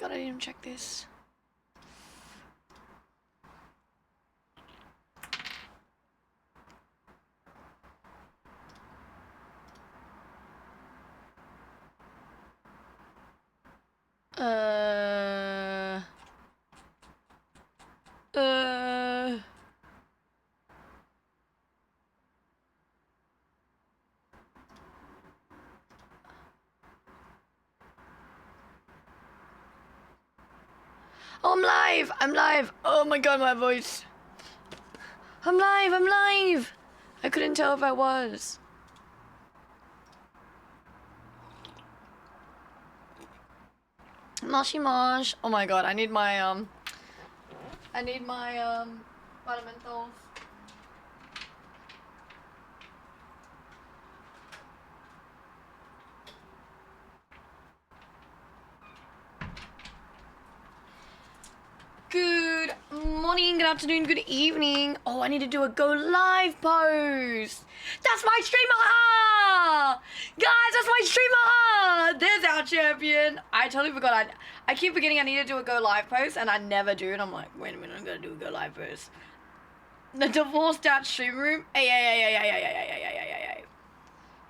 god, I didn't even check this. Oh, I'm live! I'm live! Oh my god, my voice. I'm live! I'm live! I couldn't tell if I was. Moshy mosh. Oh my god, I need my Vitamentals. Good morning, good afternoon, good evening. Oh, I need to do a go live post. That's my streamer! Guys, that's my streamer! There's our champion. I totally forgot. I keep forgetting I need to do a go live post and I never do. And I'm like, wait a minute, I'm gonna do a go live post. The divorced out stream room. Hey.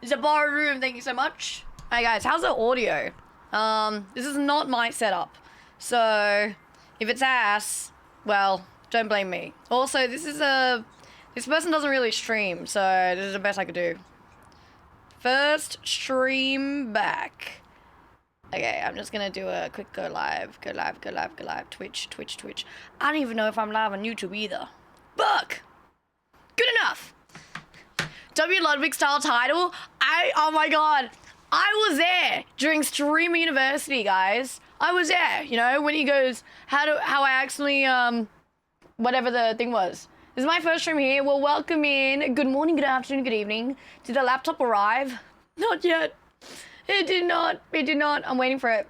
It's a bar room, thank you so much. Hey guys, how's the audio? This is not my setup. So if it's ass, well, don't blame me. Also, this person doesn't really stream, so this is the best I could do. First stream back. Okay, I'm just gonna do a quick go live. Twitch. I don't even know if I'm live on YouTube either. Fuck! Good enough! W Ludwig style title? Oh my god. I was there during Streamer University, guys. I was there, you know, when he goes, how I accidentally, whatever the thing was. This is my first stream here. Well, welcome in. Good morning, good afternoon, good evening. Did the laptop arrive? Not yet. It did not. I'm waiting for it.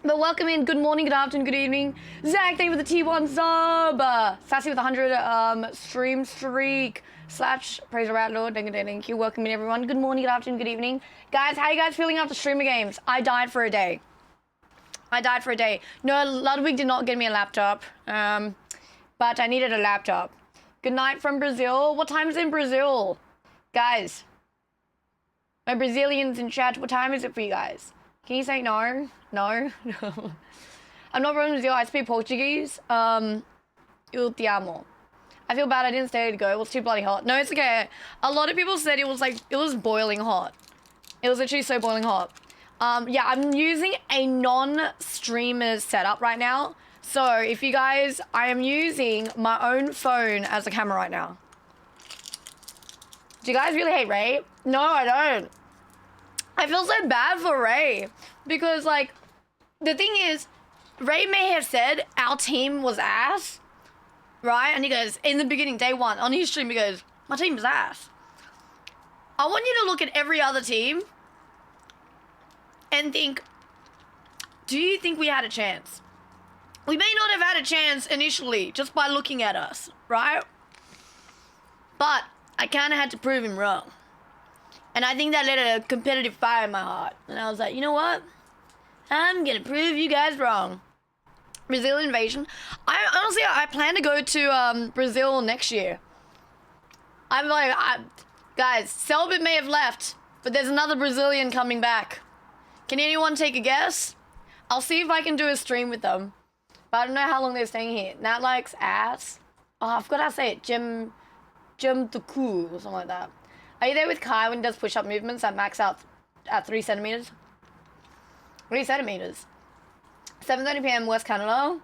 But welcome in. Good morning, good afternoon, good evening. Zach, thank you for the T1 sub. Sassy with 100 stream streak. / praise the rat lord. Thank you. Welcome in, everyone. Good morning, good afternoon, good evening. Guys, how you guys feeling after streamer games? I died for a day. No, Ludwig did not get me a laptop. But I needed a laptop. Good night from Brazil. What time is it in Brazil? Guys. My Brazilians in chat, what time is it for you guys? Can you say no? No? I'm not from Brazil, I speak Portuguese. Eu te amo. I feel bad I didn't stay to go. It was too bloody hot. No, it's okay. A lot of people said it was boiling hot. It was literally so boiling hot. Yeah, I'm using a non-streamer setup right now. So if you guys, I am using my own phone as a camera right now. Do you guys really hate Ray? No, I don't. I feel so bad for Ray because like, the thing is, Ray may have said our team was ass, right? And he goes, in the beginning, day one, on his stream, he goes, my team is ass. I want you to look at every other team and think, do you think we had a chance? We may not have had a chance initially just by looking at us, right? But I kind of had to prove him wrong. And I think that lit a competitive fire in my heart. And I was like, you know what? I'm gonna prove you guys wrong. Brazil invasion. I plan to go to Brazil next year. I'm like, guys, Selbit may have left, but there's another Brazilian coming back. Can anyone take a guess? I'll see if I can do a stream with them. But I don't know how long they're staying here. Nat likes ass. Oh, I forgot how to say it. Jim Tuku or something like that. Are you there with Kai when he does push-up movements that max out at 3 centimeters? 3 centimeters. 7:30 p.m. West Canada.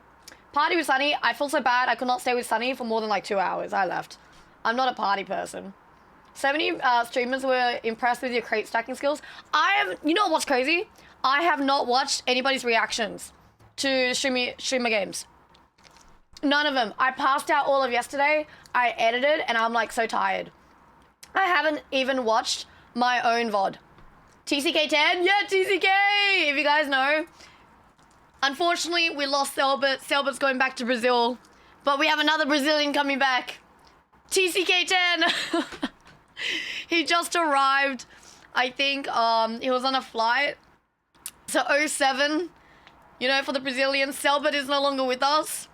Party with Sunny. I feel so bad. I could not stay with Sunny for more than like 2 hours. I left. I'm not a party person. 70 streamers were impressed with your crate stacking skills. You know what's crazy? I have not watched anybody's reactions to streamer games. None of them. I passed out all of yesterday. I edited and I'm like so tired. I haven't even watched my own VOD. TCK10? Yeah, TCK! If you guys know. Unfortunately, we lost Selbit. Selbit's going back to Brazil. But we have another Brazilian coming back. TCK10! He just arrived. I think he was on a flight. So 07 You know, for the Brazilians, Selbit is no longer with us.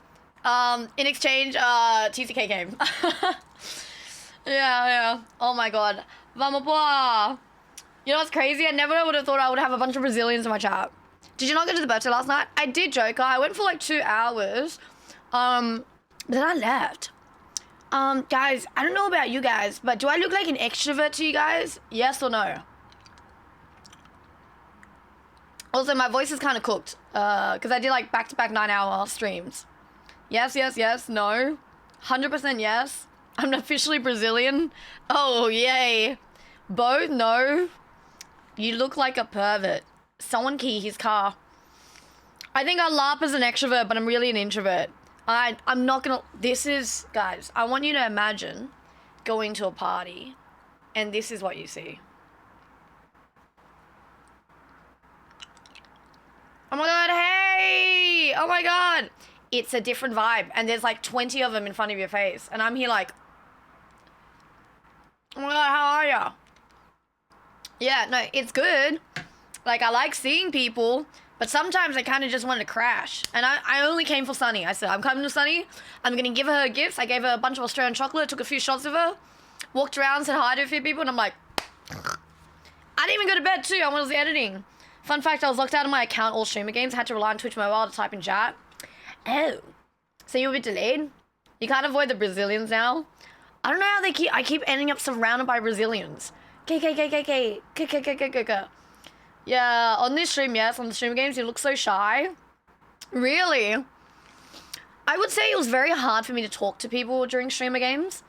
In exchange, TCK came. Yeah. Oh my god. Vamos boa. You know what's crazy? I never would have thought I would have a bunch of Brazilians in my chat. Did you not go to the birthday last night? I did, Joker. I went for like 2 hours. But then I left. Guys, I don't know about you guys, but do I look like an extrovert to you guys? Yes or no? Also, my voice is kind of cooked. Because I did like back-to-back 9-hour streams. Yes, no. 100% yes. I'm officially Brazilian. Oh, yay. Both? No. You look like a pervert. Someone key his car. I think I LARP as an extrovert, but I'm really an introvert. I'm not gonna... This is... Guys, I want you to imagine going to a party, and this is what you see. Oh my god, hey! Oh my god! It's a different vibe, and there's like 20 of them in front of your face, and I'm here like... Oh my god, how are ya? Yeah, no, it's good. Like, I like seeing people, but sometimes I kind of just want to crash. And I only came for Sunny. I said, I'm coming to Sunny. I'm going to give her gifts. I gave her a bunch of Australian chocolate, took a few shots of her, walked around, said hi to a few people, and I'm like... I didn't even go to bed, too. I was editing. Fun fact, I was locked out of my account, all streamer games. I had to rely on Twitch Mobile to type in chat. Oh. So you're a bit delayed? You can't avoid the Brazilians now? I don't know how I keep ending up surrounded by Brazilians. K. Yeah, on this stream, yes, on the stream games, you look so shy. Really? I would say it was very hard for me to talk to people during streamer games.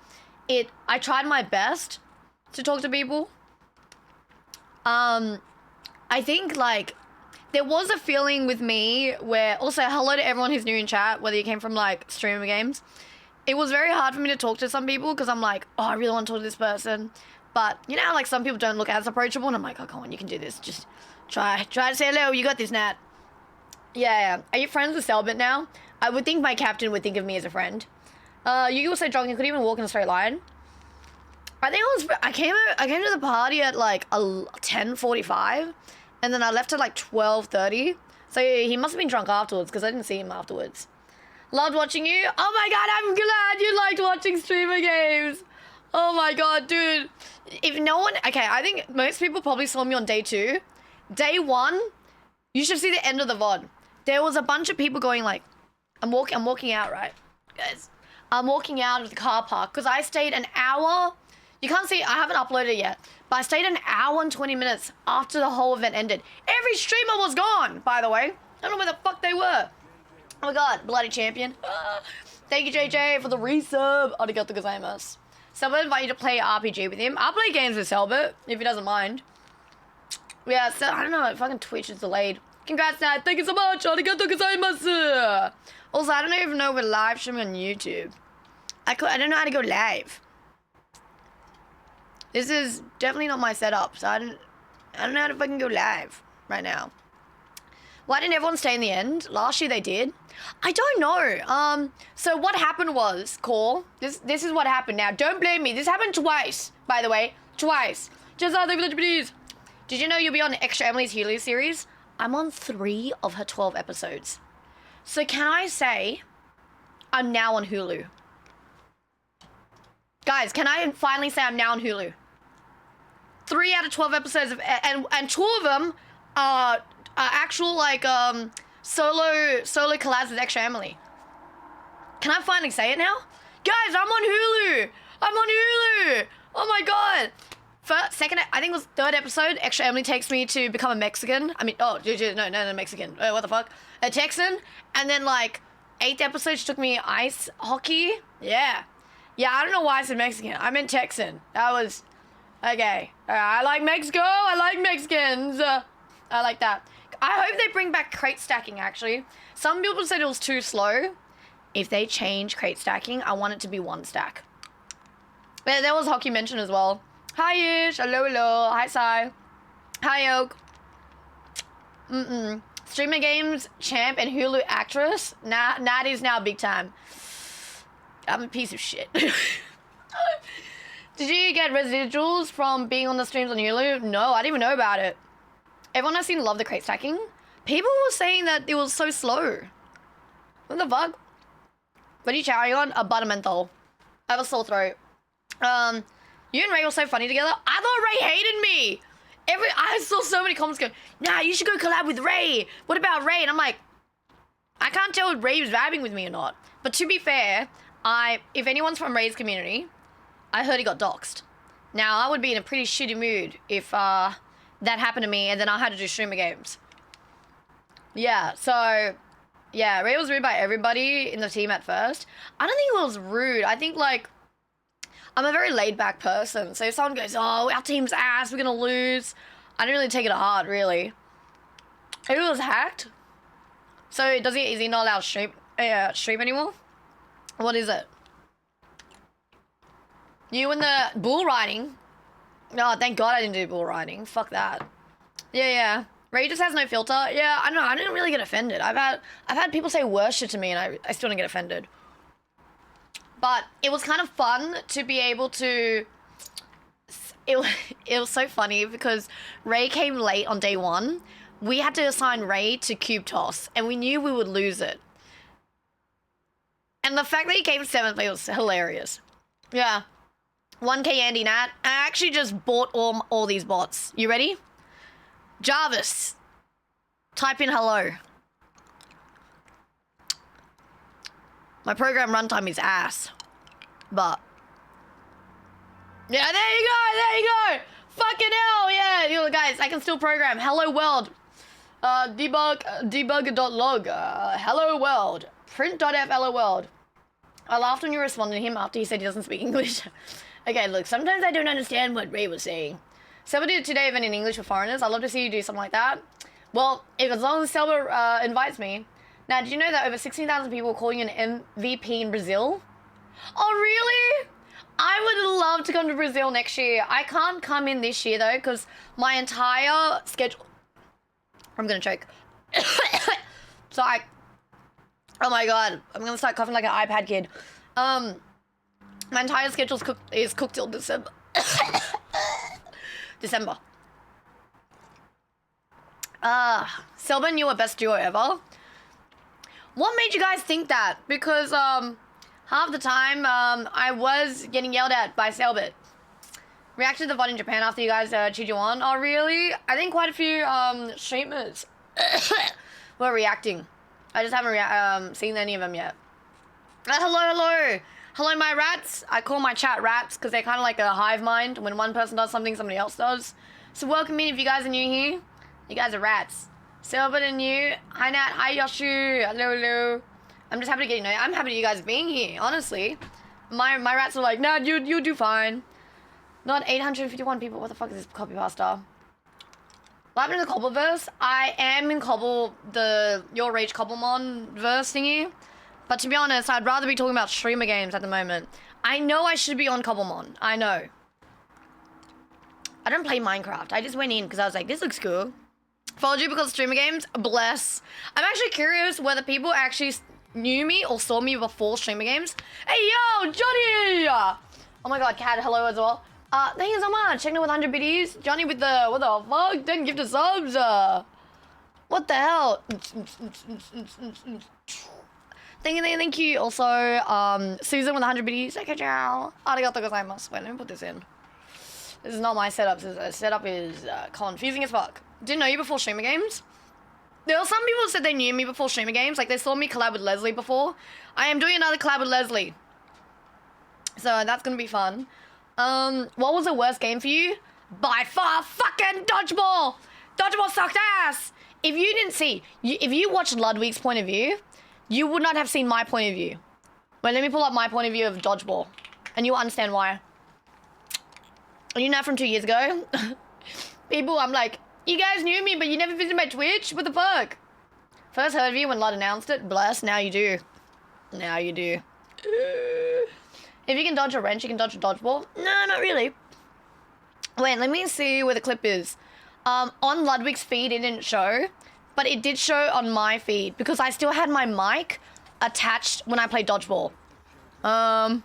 I tried my best to talk to people. I think, like, there was a feeling with me where, also, hello to everyone who's new in chat, whether you came from, like, streamer games. It was very hard for me to talk to some people because I'm like, oh, I really want to talk to this person. But, you know how, like, some people don't look as approachable, and I'm like, oh, come on, you can do this. Just try to say hello. You got this, Nat. Yeah. Are you friends with Selbit now? I would think my captain would think of me as a friend. You also jogging, could even walk in a straight line. I think I came to the party at, like, 10:45, and then I left at, like, 12:30. So he must have been drunk afterwards, because I didn't see him afterwards. Loved watching you. Oh, my God, I'm glad you liked watching streamer games. Oh, my God, dude. If no one... Okay, I think most people probably saw me on day 2. Day 1, you should see the end of the VOD. There was a bunch of people going like... I'm walking out, right? Guys, I'm walking out of the car park because I stayed an hour... You can't see, I haven't uploaded it yet. But I stayed an hour and 20 minutes after the whole event ended. Every streamer was gone, by the way. I don't know where the fuck they were. Oh, my God. Bloody champion. Thank you, JJ, for the resub. Arigato gozaimasu. Selbit invite you to play RPG with him. I'll play games with Selbit, if he doesn't mind. Yeah, so, I don't know, fucking Twitch is delayed. Congrats, Nat. Thank you so much. Arigato gozaimasu. Also, I don't even know if we're live streaming on YouTube. I don't know how to go live. This is definitely not my setup, so I don't know how to fucking go live right now. Why didn't everyone stay in the end? Last year they did. I don't know. So what happened was, Core, this is what happened. Now, don't blame me. This happened twice, by the way. Twice. Just out there, please. Did you know you'll be on Extra Emily's Helio series? I'm on 3 of her 12 episodes. So can I say I'm now on Hulu? Guys, can I finally say I'm now on Hulu? 3 out of 12 episodes of, and 2 of them are actual, like, solo collabs with Extra Emily. Can I finally say it now? Guys, I'm on Hulu! I'm on Hulu! Oh my God! Second, I think it was 3rd episode, Extra Emily takes me to become a Mexican. I mean, no, Mexican. What the fuck? A Texan. And then, like, 8th episode, she took me ice hockey. Yeah. Yeah, I don't know why I said Mexican. I meant Texan. That was... Okay. I like Mexico. I like Mexicans. I like that. I hope they bring back crate stacking, actually. Some people said it was too slow. If they change crate stacking, I want it to be 1 stack. There was hockey mentioned as well. Hi, Ish. Hello. Hi, Sai. Hi, Oak. Streamer Games champ and Hulu actress. Nat is now big time. I'm a piece of shit. Did you get residuals from being on the streams on Hulu? No, I didn't even know about it. Everyone I've seen love the crate stacking. People were saying that it was so slow. What the fuck? What are you chowing on? A buttermenthol. I have a sore throat. You and Ray were so funny together. I thought Ray hated me. I saw so many comments going, nah, you should go collab with Ray. What about Ray? And I'm like, I can't tell if Ray was vibing with me or not. But to be fair, if anyone's from Ray's community, I heard he got doxxed. Now, I would be in a pretty shitty mood if that happened to me and then I had to do streamer games. Yeah, so, yeah, Ray was rude by everybody in the team at first. I don't think it was rude. I think, like, I'm a very laid-back person. So if someone goes, oh, our team's ass, we're going to lose, I don't really take it to heart, really. It was hacked. So is he not allowed to stream anymore? What is it? You and the bull riding. Oh, thank God I didn't do bull riding. Fuck that. Yeah. Ray just has no filter. Yeah, I don't know. I didn't really get offended. I've had people say worse shit to me and I still didn't get offended. But it was kind of fun to be able to... It was so funny because Ray came late on day one. We had to assign Ray to cube toss and we knew we would lose it. And the fact that he came 7th was hilarious. Yeah. 1K Andy Nat. I actually just bought all these bots. You ready? Jarvis. Type in hello. My program runtime is ass. But. Yeah, there you go. Fucking hell, yeah. You know, guys, I can still program. Hello world. Debugger.log. Hello world. Print.f hello world. I laughed when you responded to him after he said he doesn't speak English. Okay, look, sometimes I don't understand what Ray was saying. Selber did today event in English for foreigners. I'd love to see you do something like that. Well, as long as Selber invites me. Now, did you know that over 16,000 people are calling you an MVP in Brazil? Oh, really? I would love to come to Brazil next year. I can't come in this year, though, because my entire schedule... I'm going to choke. So oh my God. I'm going to start coughing like an iPad kid. My entire schedule is cooked till December. December. Selba and you are best duo ever. What made you guys think that? Because half the time I was getting yelled at by Selbit. Reacted to the VOD in Japan after you guys cheered you on. Oh really? I think quite a few streamers were reacting. I just haven't seen any of them yet. Hello my rats. I call my chat rats because they're kind of like a hive mind. When one person does something, somebody else does. So welcome in if you guys are new here. You guys are rats. Silver and you. Hi Nat. Hi Yoshu. Hello. I'm just happy to get you know. I'm happy to you guys being here. Honestly, my rats are like, nah, you do fine. Not 851 people. What the fuck is this copy pasta? What happened to the Cobbleverse? I am in Cobble, Your Rage Cobblemon verse thingy. But to be honest, I'd rather be talking about streamer games at the moment. I know I should be on Cobblemon. I know. I don't play Minecraft. I just went in because I was like, this looks cool. Followed you because of streamer games. Bless. I'm actually curious whether people actually knew me or saw me before streamer games. Hey, yo, Johnny! Oh my God, Cat, hello as well. Thank you so much. Checking in with 100 biddies. Johnny with the, what the fuck? 10 gifted subs. What the hell? Thank you. Also, Susan with 100 biddies. Okay, ciao. Arigato gozaimasu. Wait, let me put this in. This is not my setup. This setup is confusing as fuck. Didn't know you before streamer games. There were some people who said they knew me before streamer games. Like, they saw me collab with Leslie before. I am doing another collab with Leslie. So, that's gonna be fun. What was the worst game for you? By far, fucking Dodgeball! Dodgeball sucked ass! If you didn't see, if you watched Ludwig's point of view, you would not have seen my point of view. Wait, let me pull up my point of view of Dodgeball. And you'll understand why. You know from 2 years ago? People, I'm like, you guys knew me, but you never visited my Twitch? What the fuck? First heard of you when Lud announced it. Bless, now you do. Now you do. If you can dodge a wrench, you can dodge a dodgeball. No, not really. Wait, let me see where the clip is. On Ludwig's feed, it didn't show. But it did show on my feed. Because I still had my mic attached when I played dodgeball. Dodgeball's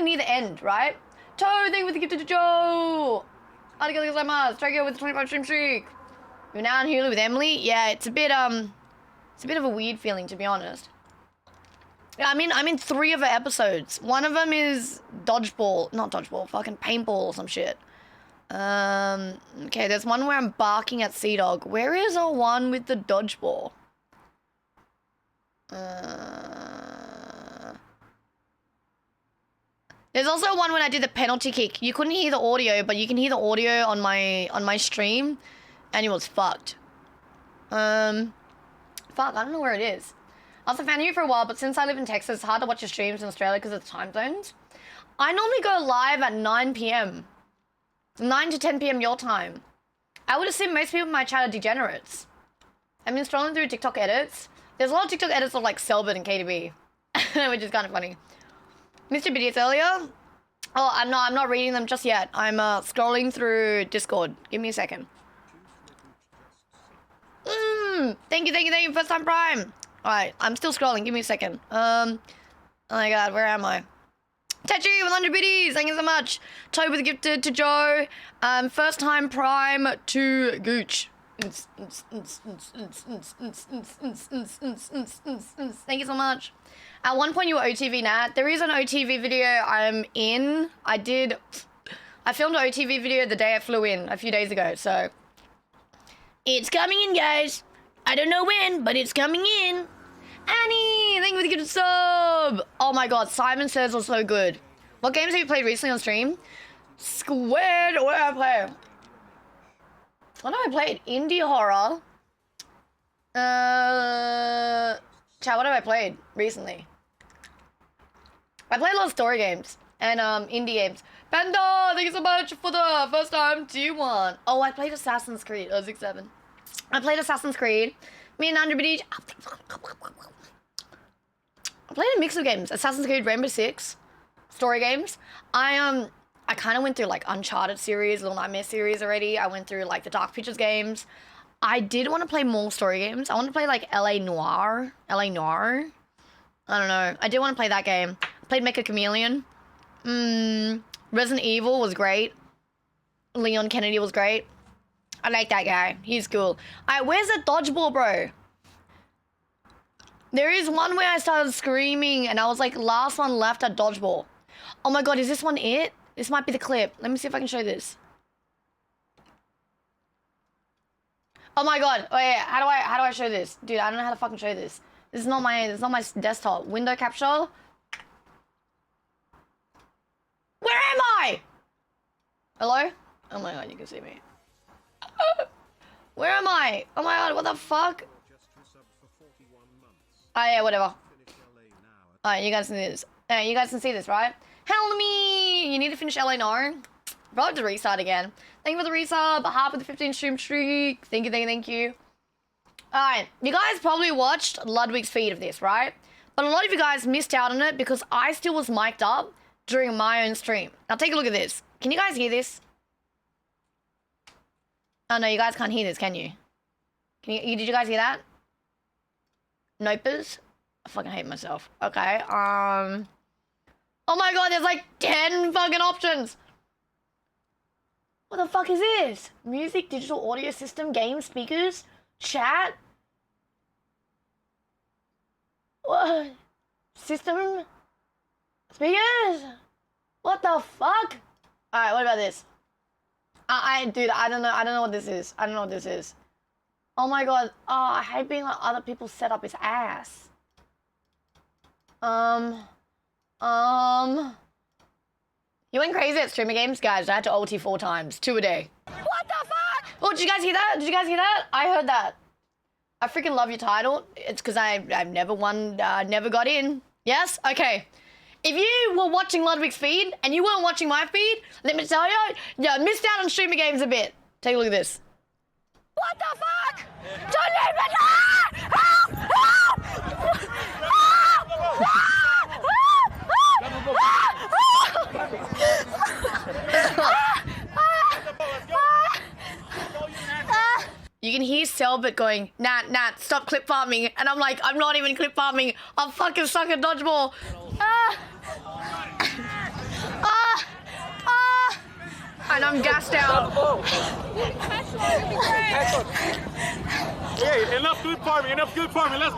near the end, right? Toe, thank you for the gift to Joe! Arigato gozaimasu. Tokyo with the 25 stream streak. You're now on Hulu with Emily? Yeah, it's a bit of a weird feeling, to be honest. Yeah, I'm in 3 of her episodes. One of them is dodgeball, not dodgeball, fucking paintball or some shit. Okay, there's one where I'm barking at Sea Dog. Where is the one with the dodgeball? There's also one when I did the penalty kick. You couldn't hear the audio, but you can hear the audio on my stream, and it was fucked. Fuck, I don't know where it is. I was a fan of you for a while, but since I live in Texas, it's hard to watch your streams in Australia because of the time zones. I normally go live at 9 p.m. 9 to 10 p.m. your time. I would assume most people in my chat are degenerates. I've been scrolling through TikTok edits. There's a lot of TikTok edits of like Selbit and KDB, which is kind of funny. Mr. Bidiots earlier. Oh, I'm not reading them just yet. I'm scrolling through Discord. Give me a second. Thank you. First time Prime. Alright, I'm still scrolling. Give me a second. Oh my god, where am I? Tetchy, 100 biddies. Thank you so much. Toad with a gifted to Joe. First time Prime to Gooch. Thank you so much. At one point you were OTV Nat. There is an OTV video I'm in. I filmed an OTV video the day I flew in a few days ago, so. It's coming in, guys. I don't know when, but it's coming in. Annie, thank you for the gifted sub. Oh my god, Simon Says was so good. What games have you played recently on stream? Squared, what did I play? What have I played? Indie horror. Chat, what have I played recently? I played a lot of story games and indie games. Panda, thank you so much for the first time. Do you want? Oh, I played Assassin's Creed 067. I played Assassin's Creed. Me and Andrew Biddy. I played a mix of games. Assassin's Creed, Rainbow Six, story games. I kind of went through like Uncharted series, Little Nightmare series already. I went through like the Dark Pictures games. I did want to play more story games. I want to play like LA Noire. I don't know. I did want to play that game. I played Mecha Chameleon. Resident Evil was great. Leon Kennedy was great. I like that guy. He's cool. Alright, where's the dodgeball, bro? There is one where I started screaming and I was like, last one left at dodgeball. Oh my god, is this one it? This might be the clip. Let me see if I can show this. Oh my god. Oh yeah, how do I show this? Dude, I don't know how to fucking show this. This is not my desktop. Window capture. Where am I? Hello? Oh my god, you can see me. Where am I? Oh my god, what the fuck? Oh yeah, whatever. Alright, you guys can see this. You guys can see this, right? Help me! You need to finish LA now. Probably to restart again. Thank you for the resub. Half of the 15 stream streak. Thank you. Alright, you guys probably watched Ludwig's feed of this, right? But a lot of you guys missed out on it because I still was mic'd up during my own stream. Now take a look at this. Can you guys hear this? Oh no, you guys can't hear this, can you? Did you guys hear that? Nopers? I fucking hate myself. Okay, oh my god, there's like 10 fucking options! What the fuck is this? Music, digital audio system, game, speakers, chat? What? System? Speakers? What the fuck? Alright, what about this? Dude, I don't know what this is. I don't know what this is. Oh my god. Oh, I hate being like other people's setup is ass. You went crazy at streamer games? Guys, I had to ulti 4 times. 2 a day. What the fuck? Oh, did you guys hear that? Did you guys hear that? I heard that. I freaking love your title. It's because I've never won, never got in. Yes? Okay. If you were watching Ludwig's feed and you weren't watching my feed, let me tell you, you missed out on streamer games a bit. Take a look at this. What the fuck? Don't leave me! Help! You can hear Selbit going, Nat, stop clip farming. And I'm like, I'm not even clip farming. I'll fucking suck at dodgeball. And I'm gassed out. Hey, enough clip farming, let's...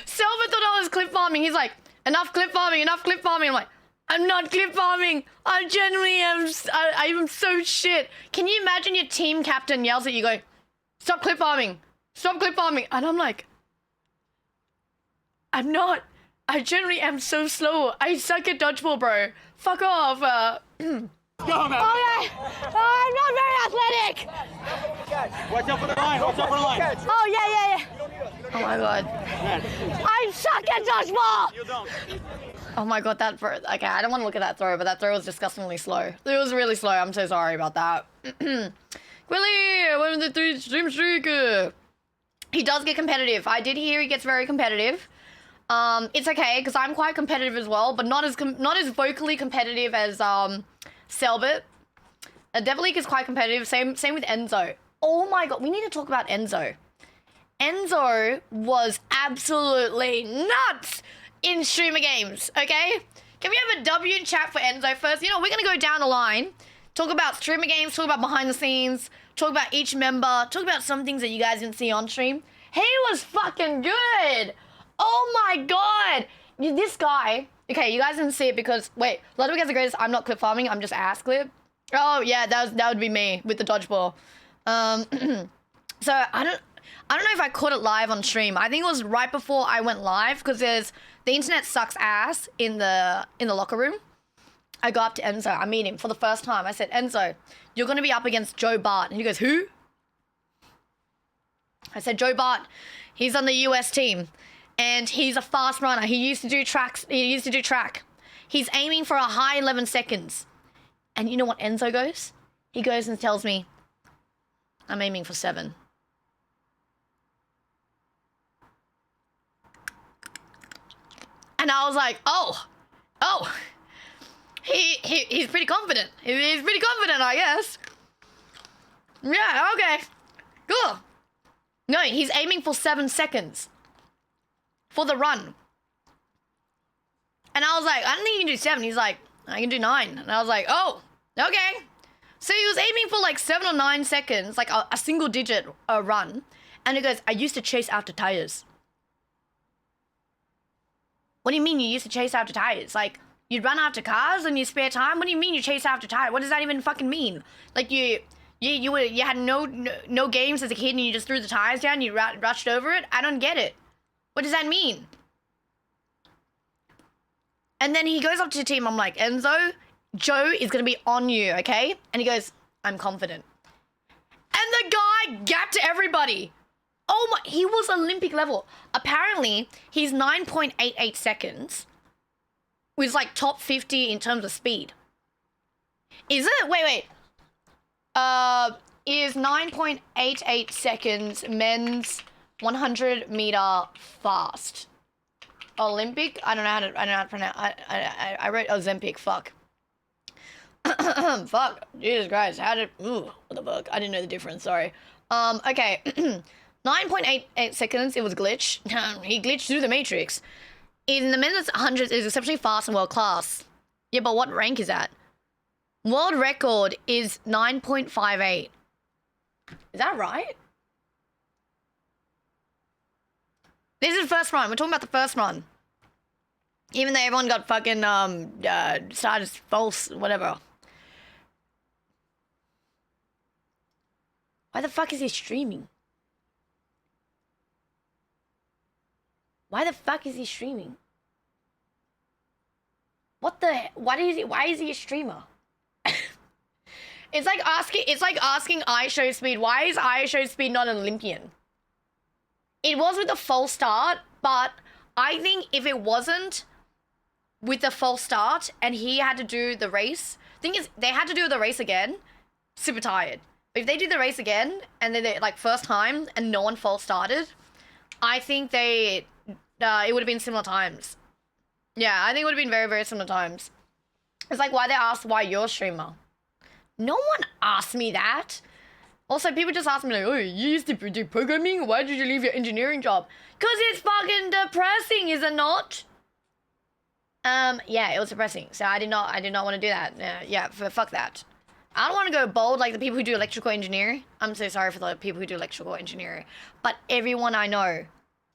Selva thought I was clip farming. He's like, enough clip farming. I'm like, I'm not clip farming. I genuinely am. I am so shit. Can you imagine your team captain yells at you, going, stop clip farming. And I'm like, I'm not. I generally am so slow. I suck at dodgeball, bro. Fuck off. Go, man. Okay. I'm not very athletic. Watch out for the line, Oh, yeah. Oh my god. I suck at dodgeball. You don't. Oh my god, that throw. Okay, I don't want to look at that throw, but that throw was disgustingly slow. It was really slow. I'm so sorry about that. Quilly, 1 of the 3 stream streak. He does get competitive. I did hear he gets very competitive. It's okay because I'm quite competitive as well, but not as vocally competitive as Selbit. Definitely is quite competitive. Same with Enzo. Oh my god, we need to talk about Enzo. Enzo was absolutely nuts in streamer games. Okay, can we have a W in chat for Enzo first? You know, we're gonna go down the line, talk about streamer games, talk about behind the scenes, talk about each member, talk about some things that you guys didn't see on stream. He was fucking good. Oh my god! This guy... Okay, you guys didn't see it because... Wait, Ludwig has the greatest... I'm not clip farming, I'm just ass clip. Oh, yeah, that would be me with the dodgeball. So, I don't know if I caught it live on stream. I think it was right before I went live because the internet sucks ass in the locker room. I go up to Enzo. I meet him for the first time. I said, Enzo, you're going to be up against Joe Bart. And he goes, who? I said, Joe Bart. He's on the US team. And he's a fast runner. He used to do track. He's aiming for a high 11 seconds. And you know what Enzo goes? He goes and tells me, I'm aiming for 7. And I was like, oh. He's pretty confident. He's pretty confident, I guess. Yeah, okay. Cool. No, he's aiming for 7 seconds. For the run. And I was like, I don't think you can do 7. He's like, I can do 9. And I was like, oh, okay. So he was aiming for like 7 or 9 seconds, like a single digit run. And he goes, I used to chase after tires. What do you mean you used to chase after tires? Like, you'd run after cars in your spare time? What do you mean you chase after tires? What does that even fucking mean? Like you had no games as a kid and you just threw the tires down and you rushed over it? I don't get it. What does that mean? And then he goes up to the team. I'm like, Enzo, Joe is going to be on you, okay? And he goes, I'm confident. And the guy gapped everybody. Oh my, he was Olympic level. Apparently, he's 9.88 seconds. Was like top 50 in terms of speed. Is it? Wait. Is 9.88 seconds men's 100 meter fast. Olympic? I don't know how to pronounce. I wrote Ozempic. Fuck. Fuck. Jesus Christ. What the fuck? I didn't know the difference. Sorry. Okay. 9.88 seconds. It was glitch. He glitched through the matrix. In the men's 100 is exceptionally fast and world class. Yeah, but what rank is that? World record is 9.58. Is that right? This is the first run. We're talking about the first run. Even though everyone got fucking started false, whatever. Why the fuck is he streaming? Why the fuck is he streaming? Why is he a streamer? It's like asking iShowSpeed, why is iShowSpeed not an Olympian? It was with a false start, but I think if it wasn't with the false start and he had to do the race, thing is, they had to do the race again, super tired. If they did the race again and then they like first time and no one false started, I think it would have been similar times. Yeah, I think it would have been very, very similar times. It's like why they asked why you're a streamer. No one asked me that. Also, people just ask me like, oh, you used to do programming? Why did you leave your engineering job? Because it's fucking depressing, is it not? Yeah, it was depressing. So I did not want to do that. Yeah, fuck that. I don't want to go bold like the people who do electrical engineering. I'm so sorry for the people who do electrical engineering. But everyone I know,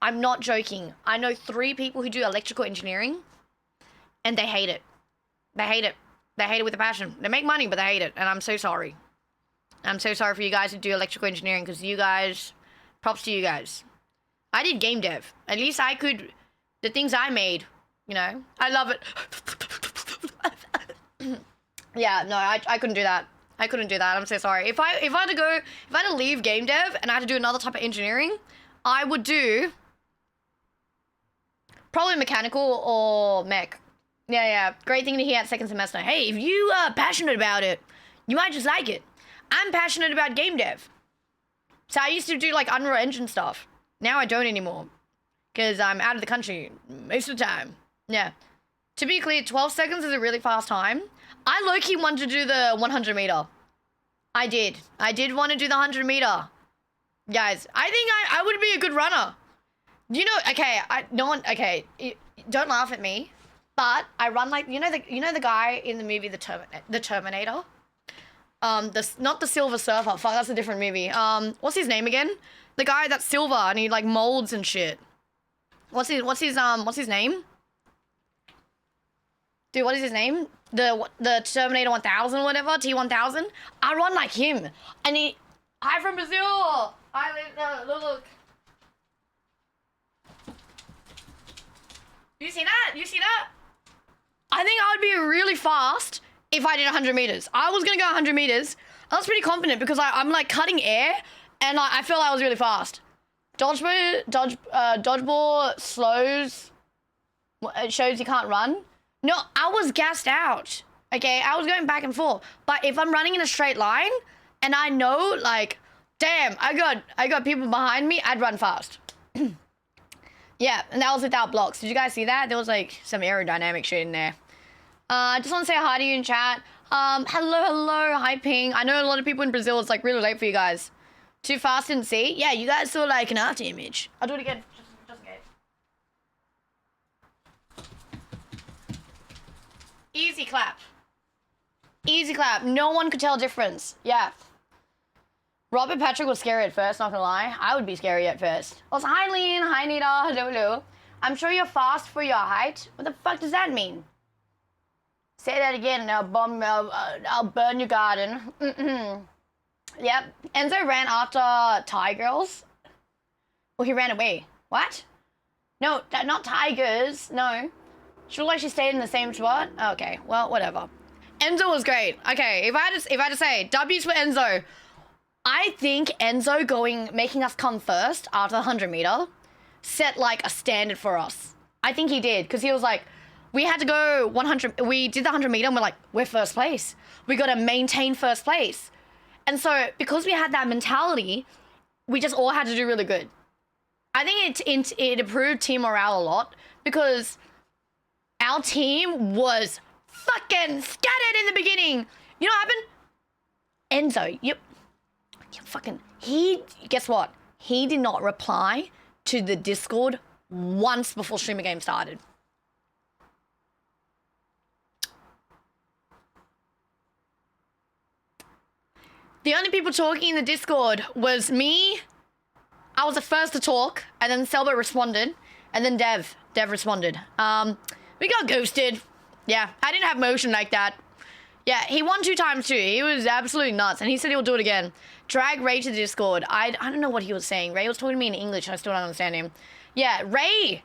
I'm not joking. I know 3 people who do electrical engineering and they hate it. They hate it. They hate it with a passion. They make money, but they hate it. And I'm so sorry. I'm so sorry for you guys who do electrical engineering because you guys, props to you guys. I did game dev. At least I could, the things I made, you know, I love it. Yeah, no, I couldn't do that. I couldn't do that. I'm so sorry. If I had to leave game dev and I had to do another type of engineering, I would do probably mechanical or mech. Yeah. Great thing to hear at second semester. Hey, if you are passionate about it, you might just like it. I'm passionate about game dev. So I used to do like Unreal Engine stuff. Now I don't anymore. Because I'm out of the country most of the time. Yeah. To be clear, 12 seconds is a really fast time. I low-key wanted to do the 100 meter. I did. I did want to do the 100 meter. Guys, I think I would be a good runner. You know, okay, don't laugh at me. But I run like, you know the guy in the movie The Terminator? Not the Silver Surfer. Fuck, that's a different movie. What's his name again? The guy that's silver and he like molds and shit. What's his name? Dude, what is his name? The Terminator 1000 or whatever, T1000. I run like him. And I'm from Brazil. Look. You see that? I think I would be really fast if I did 100 meters. I was gonna go 100 meters. I was pretty confident because I'm like cutting air and like, I feel I was really fast. Dodgeball slows. It shows you can't run. No, I was gassed out. Okay, I was going back and forth. But if I'm running in a straight line and I know like, damn, I got people behind me, I'd run fast. Yeah, and that was without blocks. Did you guys see that? There was like some aerodynamic shit in there. I just want to say hi to you in chat. Hello, hi Ping. I know a lot of people in Brazil, it's like really late for you guys. Too fast didn't see? Yeah, you guys saw like an after image. I'll do it again, just in case. Easy clap. Easy clap. No one could tell a difference. Yeah. Robert Patrick was scary at first, not gonna lie. I would be scary at first. Also, hi Lean, hi Nita, hello. I'm sure you're fast for your height. What the fuck does that mean? Say that again and I'll burn your garden. Yep. Enzo ran after tigers. Well, he ran away. What? No, not tigers. No. She looked like she stayed in the same spot. Okay, well, whatever. Enzo was great. Okay, if I had to say, W's for Enzo. I think Enzo making us come first after the 100 meter set like a standard for us. I think he did, because he was like, we had to go 100, we did the 100 meter and we're like, we're first place. We got to maintain first place. And so because we had that mentality, we just all had to do really good. I think it improved team morale a lot because our team was fucking scattered in the beginning. You know what happened? Enzo, guess what? He did not reply to the Discord once before Streamer Game started. The only people talking in the Discord was me. I was the first to talk, and then Selbo responded, and then Dev responded. We got ghosted. Yeah, I didn't have motion like that. Yeah, he won 2 times too. He was absolutely nuts, and he said he'll do it again. Drag Ray to the Discord. I don't know what he was saying. Ray was talking to me in English, and I still don't understand him. Yeah, Ray.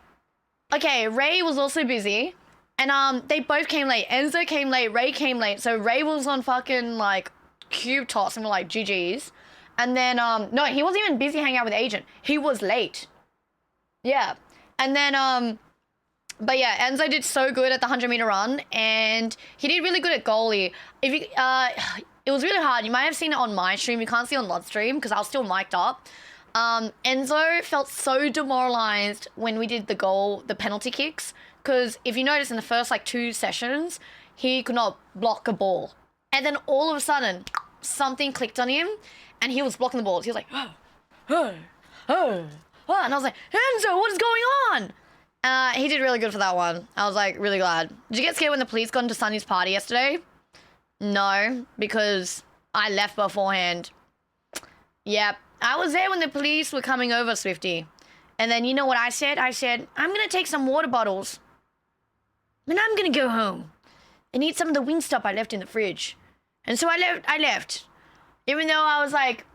Okay, Ray was also busy, and they both came late. Enzo came late, Ray came late, so Ray was on fucking like cube toss and we're like GG's. And then no, he wasn't even busy hanging out with Agent. He was late. Yeah. And then but yeah, Enzo did so good at the 100 meter run, and he did really good at goalie. If you it was really hard. You might have seen it on my stream. You can't see it on Lod's stream because I was still mic'd up. Enzo felt so demoralized when we did the penalty kicks, because if you notice in the first like 2 sessions, he could not block a ball. And then all of a sudden, something clicked on him, and he was blocking the balls. He was like, and I was like, Enzo, what is going on? He did really good for that one. I was like really glad. Did you get scared when the police got into Sunny's party yesterday? No, because I left beforehand. Yep. I was there when the police were coming over, Swifty. And then you know what I said? I said, I'm going to take some water bottles. And I'm going to go home and eat some of the Wingstop I left in the fridge. And so I left. Even though I was like,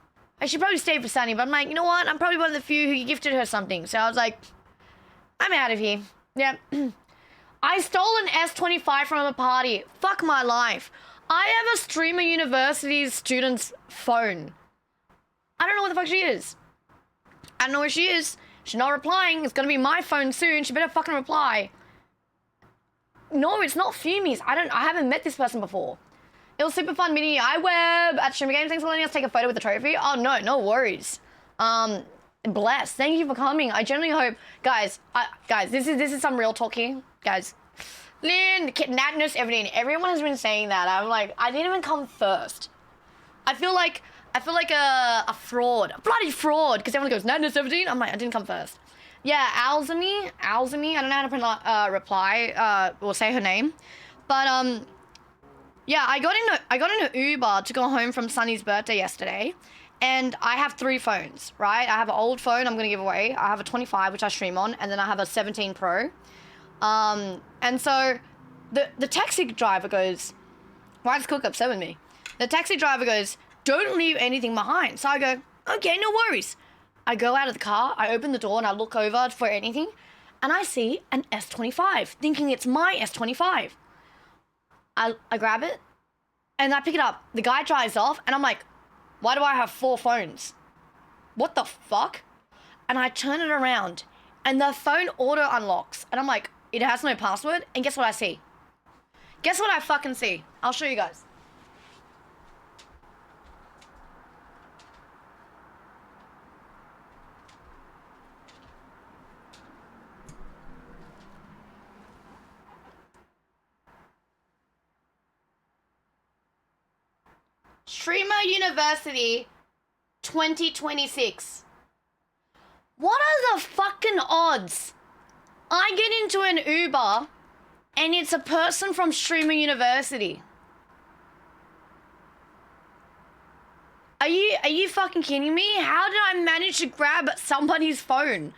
I should probably stay for Sunny. But I'm like, you know what? I'm probably one of the few who gifted her something. So I was like, I'm out of here. Yeah. I stole an S25 from a party. Fuck my life. I have a Streamer University's student's phone. I don't know what the fuck she is. I don't know where she is. She's not replying. It's gonna be my phone soon. She better fucking reply. No, it's not Fumi's. I haven't met this person before. It was super fun meeting you. iWeb at Streamer Games. Thanks for letting us take a photo with the trophy. Oh no, no worries. Bless. Thank you for coming. I genuinely hope, guys, this is some real talk here, guys. Lynn, Natness, everyone has been saying that. I'm like, I didn't even come first. I feel like a fraud, a bloody fraud, because everyone goes Natness 17. I'm like, I didn't come first. Yeah, Alzami. I don't know how to reply or say her name, but yeah, I got in an Uber to go home from Sunny's birthday yesterday. And I have 3 phones, right? I have an old phone I'm gonna give away. I have a 25, which I stream on, and then I have a 17 Pro. And so the taxi driver goes, why does Cook upset with me? The taxi driver goes, don't leave anything behind. So I go, okay, no worries. I go out of the car, I open the door and I look over for anything, and I see an S25, thinking it's my S25. I grab it, and I pick it up. The guy drives off, and I'm like, why do I have 4 phones? What the fuck? And I turn it around and the phone auto unlocks. And I'm like, it has no password. And guess what I see? Guess what I fucking see? I'll show you guys. Streamer University 2026. What are the fucking odds? I get into an Uber and it's a person from Streamer University. Are you fucking kidding me? How did I manage to grab somebody's phone?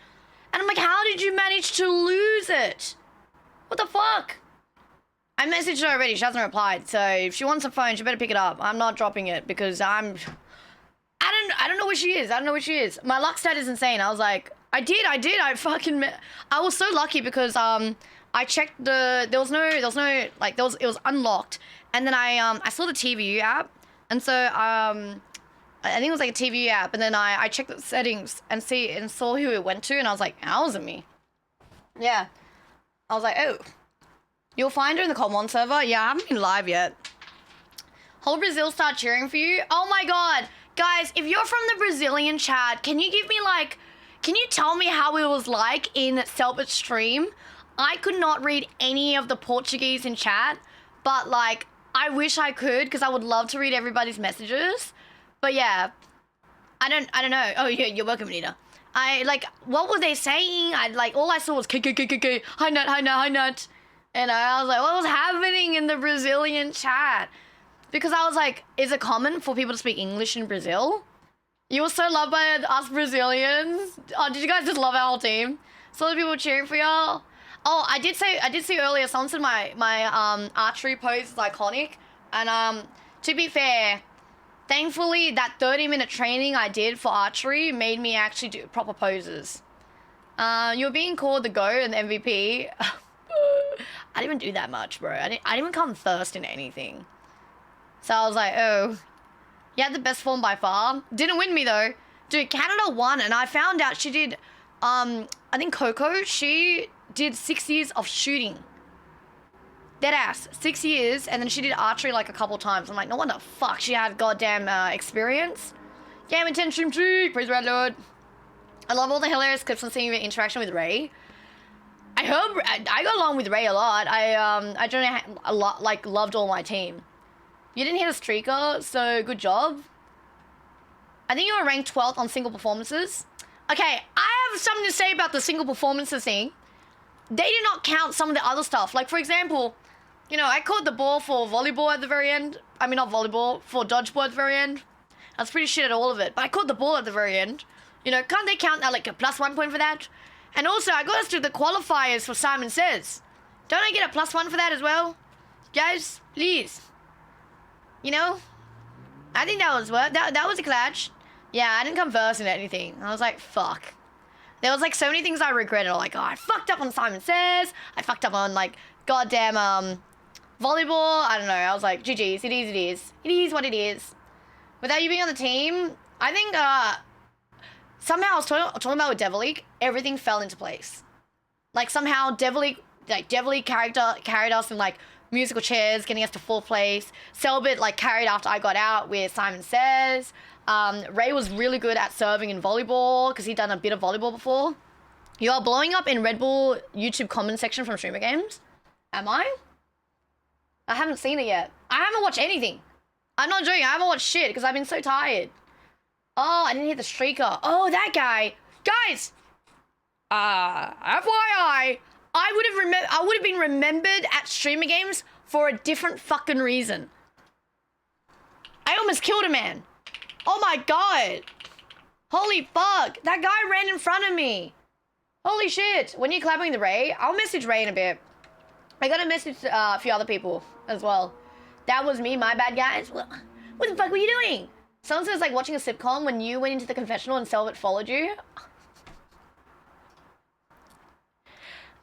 And I'm like, how did you manage to lose it? What the fuck? I messaged her already, she hasn't replied, so if she wants a phone, she better pick it up. I'm not dropping it because I don't know where she is. I don't know where she is. My luck stat is insane. I was like, I was so lucky because I checked it was unlocked. And then I saw the TVU app, and so I think it was like a TVU app, and then I checked the settings and saw who it went to, and I was like, me. Yeah. I was like, oh. You'll find her in the Common server? Yeah, I haven't been live yet. Whole Brazil start cheering for you? Oh my god. Guys, if you're from the Brazilian chat, can you tell me how it was like in Selbit's stream? I could not read any of the Portuguese in chat, but like, I wish I could because I would love to read everybody's messages. But yeah, I don't know. Oh yeah, you're welcome, Anita. What were they saying? All I saw was K, hi nut. And I was like, what was happening in the Brazilian chat? Because I was like, is it common for people to speak English in Brazil? You were so loved by us Brazilians. Oh, did you guys just love our whole team? So many people cheering for y'all. Oh, I did see earlier, someone said my archery pose is iconic. And to be fair, thankfully that 30-minute training I did for archery made me actually do proper poses. You're being called the GOAT and the MVP. I didn't even do that much, bro. I didn't even come first in anything. So I was like, oh. You had the best form by far. Didn't win me, though. Dude, Canada won, and I found out she did, I think Coco, she did 6 years of shooting. Deadass. 6 years, and then she did archery like a couple times. I'm like, no wonder fuck she had goddamn experience. Game Intent Stream Cheek. Praise Red Lord. I love all the hilarious clips on seeing your interaction with Ray. I got along with Ray a lot. I generally loved all my team. You didn't hit a streaker, so good job. I think you were ranked 12th on single performances. Okay, I have something to say about the single performances thing. They did not count some of the other stuff. Like, for example, You know, I caught the ball for volleyball at the very end. I mean, not volleyball, for dodgeball at the very end. I was pretty shit at all of it, but I caught the ball at the very end. You know, can't they count that like a +1 point for that? And also, I got us to the qualifiers for Simon Says. Don't I get a +1 for that as well? Guys, please. You know? I think that was worth. That was a clutch. Yeah, I didn't come first in anything. I was like, fuck. There was like so many things I regretted. Like, oh, I fucked up on Simon Says. I fucked up on like goddamn volleyball. I don't know. I was like, GG's. It is. It is what it is. Without you being on the team, I think somehow I was talking about with Devil League, everything fell into place. Like somehow Devil League carried us in like musical chairs, getting us to 4th place. Selbit like carried after I got out with Simon Says. Ray was really good at serving in volleyball because he'd done a bit of volleyball before. You are blowing up in Red Bull YouTube comment section from Streamer Games. Am I? I haven't seen it yet. I haven't watched anything. I'm not joking. I haven't watched shit because I've been so tired. Oh, I didn't hit the streaker. Oh, that guy. Guys, FYI, I would have been remembered at Streamer Games for a different fucking reason. I almost killed a man. Oh my god. Holy fuck. That guy ran in front of me. Holy shit. When you're clapping the Ray, I'll message Ray in a bit. I got to message a few other people as well. That was me, my bad, guys. What the fuck were you doing? Someone says like watching a sitcom when you went into the confessional and Selvit followed you.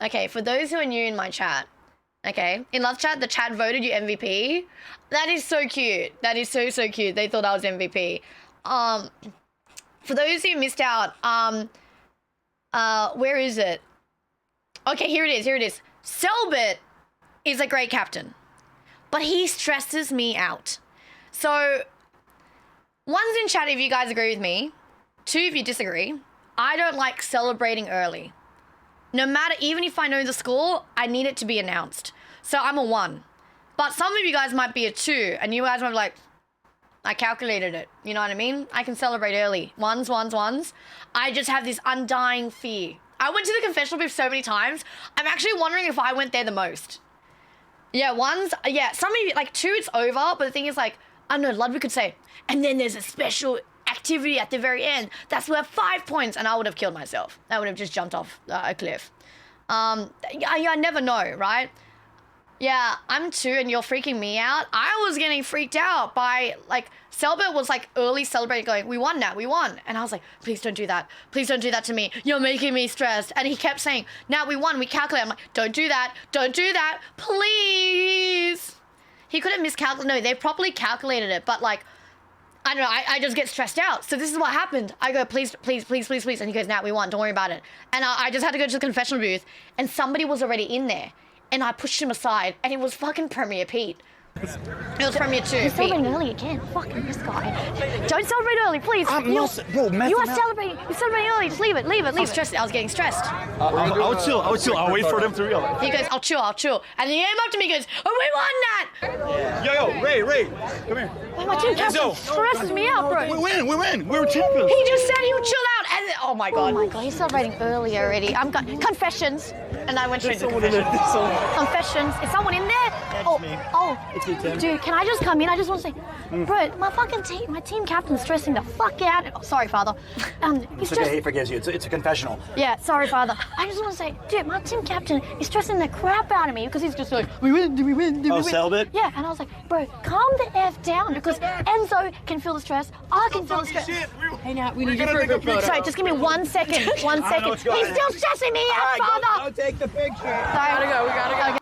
Okay, for those who are new in my chat, okay, in last chat, the chat voted you MVP. That is so cute. That is so cute. They thought I was MVP. For those who missed out, where is it? Okay, here it is. Selbit is a great captain, but he stresses me out. So, one's in chat if you guys agree with me. 2 if you disagree. I don't like celebrating early. No matter, even if I know the score, I need it to be announced. So I'm a 1. But some of you guys might be a 2, and you guys might be like, I calculated it. You know what I mean? I can celebrate early. Ones. I just have this undying fear. I went to the confessional booth so many times. I'm actually wondering if I went there the most. Yeah, 1s, yeah, some of you, like 2, it's over, but the thing is like, I don't know, Ludwig could say, and then there's a special activity at the very end. That's worth 5 points, and I would have killed myself. I would have just jumped off a cliff. I never know, right? Yeah, I'm 2 and you're freaking me out. I was getting freaked out by, like, Selbit was, like, early celebrating, going, we won, Nat, we won. And I was like, please don't do that. Please don't do that to me. You're making me stressed. And he kept saying, Nat, we won, we calculated. I'm like, don't do that, please. He couldn't miscalculate. No, they properly calculated it, but, like, I don't know, I just get stressed out. So this is what happened. I go, please. And he goes, Nat, we won, don't worry about it. And I just had to go to the confessional booth, and somebody was already in there. And I pushed him aside, and it was fucking Premier Pete. It was Premier 2. You're celebrating early again. Fucking this guy. Don't celebrate early, please. You are celebrating. You're celebrating early. Just leave it. I was stressed. I was getting stressed. I would chill. I'll wait for them to realize. He goes, I'll chill. And he came up to me and goes, oh, we won that. Yo, Ray, come here. Oh, my team captain stresses me out, bro. We win. We were champions. He just said he would chill out. And oh my god. Oh my god, he's celebrating early already. confessions. And I went straight to confessions. Confessions. Is someone in there? It's me. Oh. It's me, Tim. Dude, can I just come in? I just want to say, bro, my team captain's stressing the fuck out. Oh, sorry, father. It's okay, he forgives you. It's a confessional. Yeah, sorry, father. I just want to say, dude, my team captain is stressing the crap out of me because he's just like, we win, do we win? Oh, Selbit? Yeah, and I was like, bro, calm the F down because Enzo can feel the stress. I can feel the stress. Hey, Nat, we need you for a group photo. Sorry, just give me 1 second. 1 second. He's still stressing me out, father. Go take the picture. Sorry. We gotta go. Okay.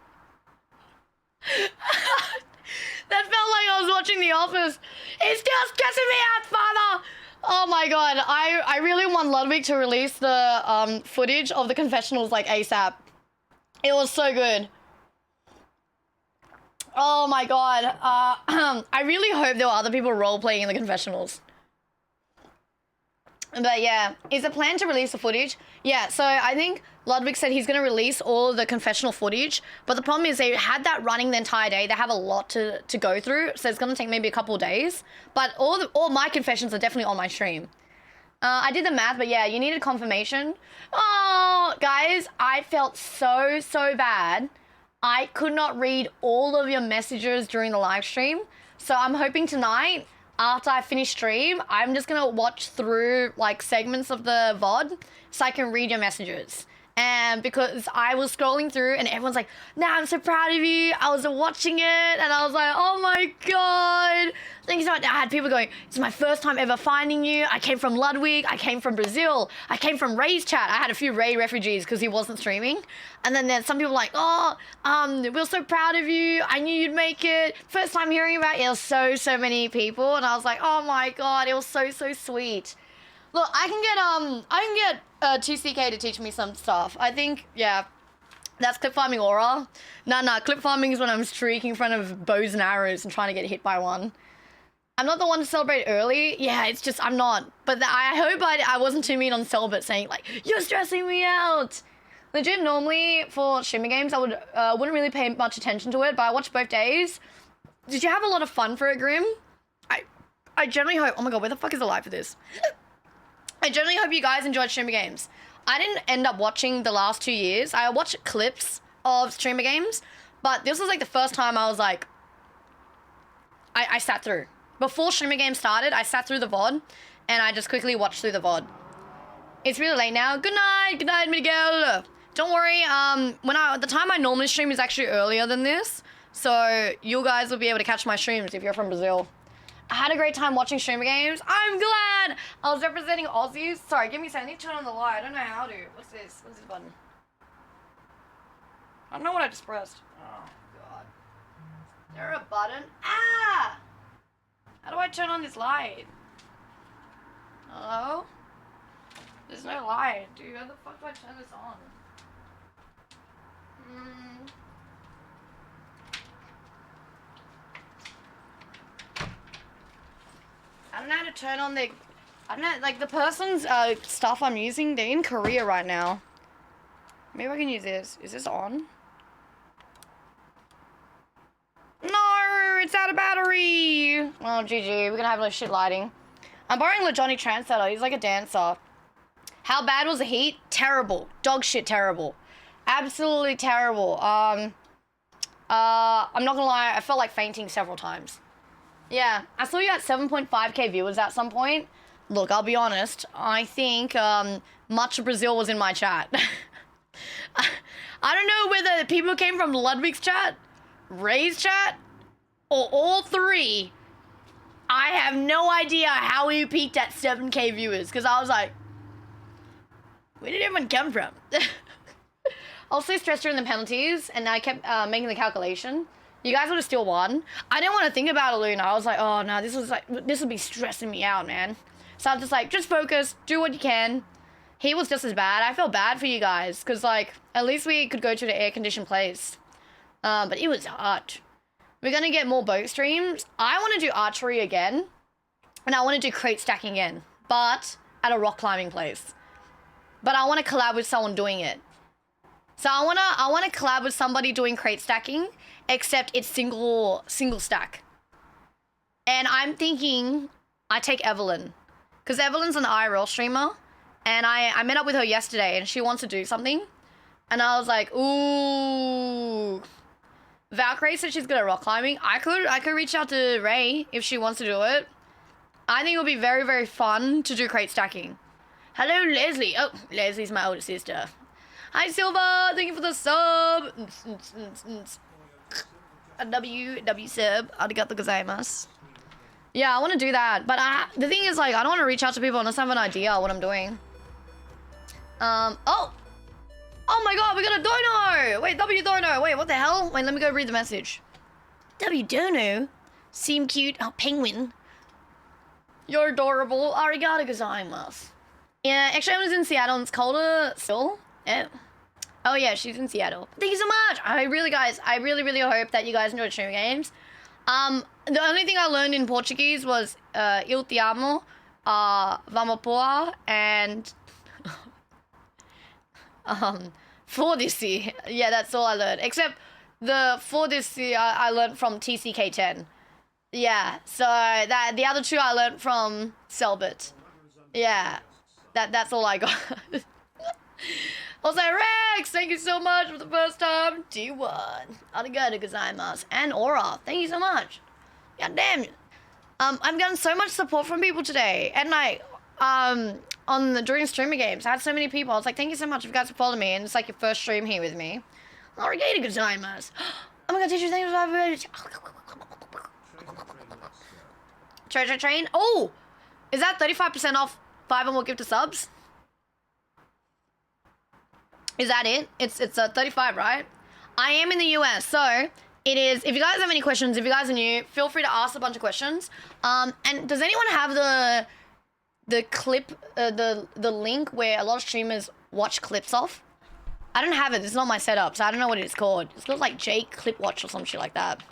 That felt like I was watching The Office. He's still stressing me out, father. Oh my god, I really want Ludwig to release the footage of the confessionals like ASAP. It was so good. Oh my god. I really hope there were other people role-playing in the confessionals. But yeah, is the plan to release the footage? Yeah, so I think Ludwig said he's going to release all the confessional footage, but the problem is they had that running the entire day. They have a lot to go through, so it's going to take maybe a couple of days. But all my confessions are definitely on my stream. I did the math, but yeah, you needed confirmation. Oh, guys, I felt so bad. I could not read all of your messages during the live stream. So I'm hoping tonight, after I finish stream, I'm just gonna watch through like segments of the VOD so I can read your messages. And because I was scrolling through and everyone's like, nah, I'm so proud of you. I was watching it and I was like, oh my God. Thank you so much. I had people going, it's my first time ever finding you. I came from Ludwig. I came from Brazil. I came from Ray's chat. I had a few Ray refugees because he wasn't streaming. And then there's some people like, oh, we're so proud of you. I knew you'd make it. First time hearing about it. It was so many people. And I was like, oh my God, it was so sweet. Look, I can get TCK to teach me some stuff. I think, yeah, that's clip farming aura. Nah, clip farming is when I'm streaking in front of bows and arrows and trying to get hit by one. I'm not the one to celebrate early. Yeah, it's just, I'm not. But I hope I wasn't too mean on Celibate saying like, you're stressing me out. Legit, normally for streamer games, I wouldn't really pay much attention to it, but I watched both days. Did you have a lot of fun for it, Grim? I generally hope, oh my God, where the fuck is the live for this? I generally hope you guys enjoyed streamer games. I didn't end up watching the last 2 years. I watched clips of streamer games, but this was like the first time I was like, I sat through. Before streamer games started, I sat through the VOD and I just quickly watched through the VOD. It's really late now. Good night, Miguel. Don't worry, the time I normally stream is actually earlier than this, so you guys will be able to catch my streams if you're from Brazil. I had a great time watching streamer games. I'm glad I was representing Aussies. Sorry, give me a second. I need to turn on the light. I don't know how to. What's this? What's this button? I don't know what I just pressed. Oh, God. Is there a button? Ah! How do I turn on this light? Hello? There's no light. Dude, how the fuck do I turn this on? I don't know how to turn on the... I don't know, like the person's stuff I'm using, they're in Korea right now. Maybe I can use this. Is this on? No, it's out of battery. Oh, GG, we're gonna have no shit lighting. I'm borrowing LeJohnny Translator, he's like a dancer. How bad was the heat? Terrible. Dog shit terrible. Absolutely terrible. I'm not gonna lie, I felt like fainting several times. Yeah, I saw you at 7.5k viewers at some point. Look, I'll be honest. I think much of Brazil was in my chat. I don't know whether the people came from Ludwig's chat, Ray's chat, or all three. I have no idea how we peaked at 7k viewers, because I was like, where did everyone come from? I was so stressed during the penalties, and I kept making the calculation. You guys would have still won. I didn't want to think about it, Luna. I was like, oh no, this would be stressing me out, man. So I was just like, just focus, do what you can. He was just as bad. I felt bad for you guys, because like, at least we could go to the air-conditioned place. But it was hard. We're gonna get more boat streams. I want to do archery again, and I want to do crate stacking again, but at a rock climbing place. But I want to collab with someone doing it. So I wanna collab with somebody doing crate stacking, except it's single stack. And I'm thinking I take Evelyn, because Evelyn's an IRL streamer, and I met up with her yesterday, and she wants to do something, and I was like, ooh. Valkyrie said she's good at rock climbing. I could reach out to Ray if she wants to do it. I think it would be very fun to do crate stacking. Hello, Leslie. Oh, Leslie's my older sister. Hi, Silva. Thank you for the sub. A W sub. Arigato gozaimasu. Yeah, I want to do that. But the thing is, like, I don't want to reach out to people unless I have an idea of what I'm doing. Oh my God, we got a dono. Wait, W dono. Wait, what the hell? Wait, let me go read the message. W dono? Seem cute. Oh, penguin. You're adorable. Arigato gozaimasu. Yeah, actually, I was in Seattle and it's colder still. Yeah. Oh yeah, she's in Seattle. Thank you so much. I really hope that you guys enjoyed streaming games. The only thing I learned in Portuguese was Il te amo, vamos por, and foda-se. Yeah, that's all I learned. Except the foda-se I learned from TCK10. Yeah, so that the other two I learned from Selbit. Yeah, that's all I got. Also, Rex, thank you so much for the first time. T1. Arigato gozaimasu. And Aura, thank you so much. God damn it. I've gotten so much support from people today. And like, during streamer games, I had so many people. I was like, thank you so much if you guys have followed me. And it's like your first stream here with me. Arigato gozaimasu. Oh my god, teacher, thank you for Treasure Train. Oh! Is that 35% off 5 or more gifted subs? Is that it? It's 35, right? I am in the US, so it is. If you guys have any questions, if you guys are new, feel free to ask a bunch of questions. And does anyone have the clip, the link where a lot of streamers watch clips off? I don't have it. This is not my setup, so I don't know what it's called. It's called like Jake Clip Watch or some shit like that.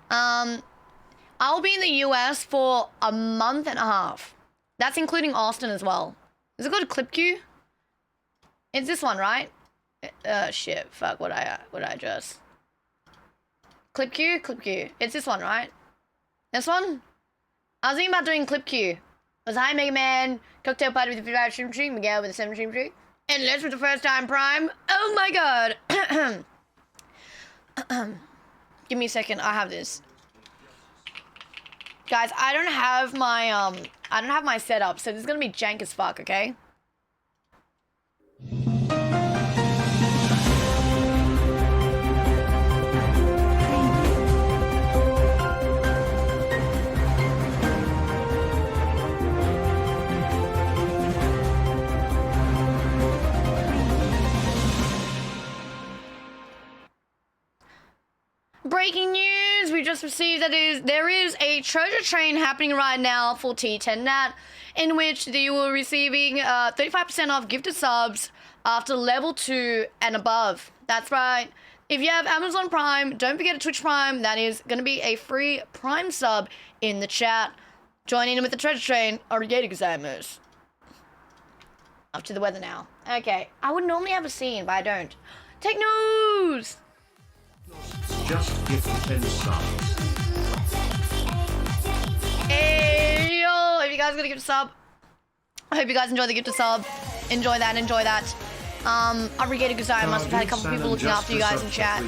I'll be in the US for a month and a half. That's including Austin as well. Is it called ClipQ? It's this one, right? Shit. Fuck. What I just? ClipQ. It's this one, right? This one? I was thinking about doing ClipQ. It was hi Mega Man, cocktail party with the 55 stream tree, Miguel with the 7 stream tree, and Les with the first time Prime. Oh my god. Give me a second. I have this. Guys, I don't have my setup, so this is gonna be jank as fuck, okay? Breaking news! We just received that there is a treasure train happening right now for T10Nat, in which they were receiving 35% off gifted subs after level 2 and above. That's right. If you have Amazon Prime, don't forget Twitch Prime. That is going to be a free Prime sub in the chat. Joining in with the treasure train, arigato gozaimasu. Up to the weather now. Okay, I would normally have a scene, but I don't. Tech news! Just give 10 subs. Hey yo! If you guys are gonna give a sub, I hope you guys enjoy the gift of sub. Enjoy that. Arigato gozaimasu. I've had a couple people looking after you guys in chat.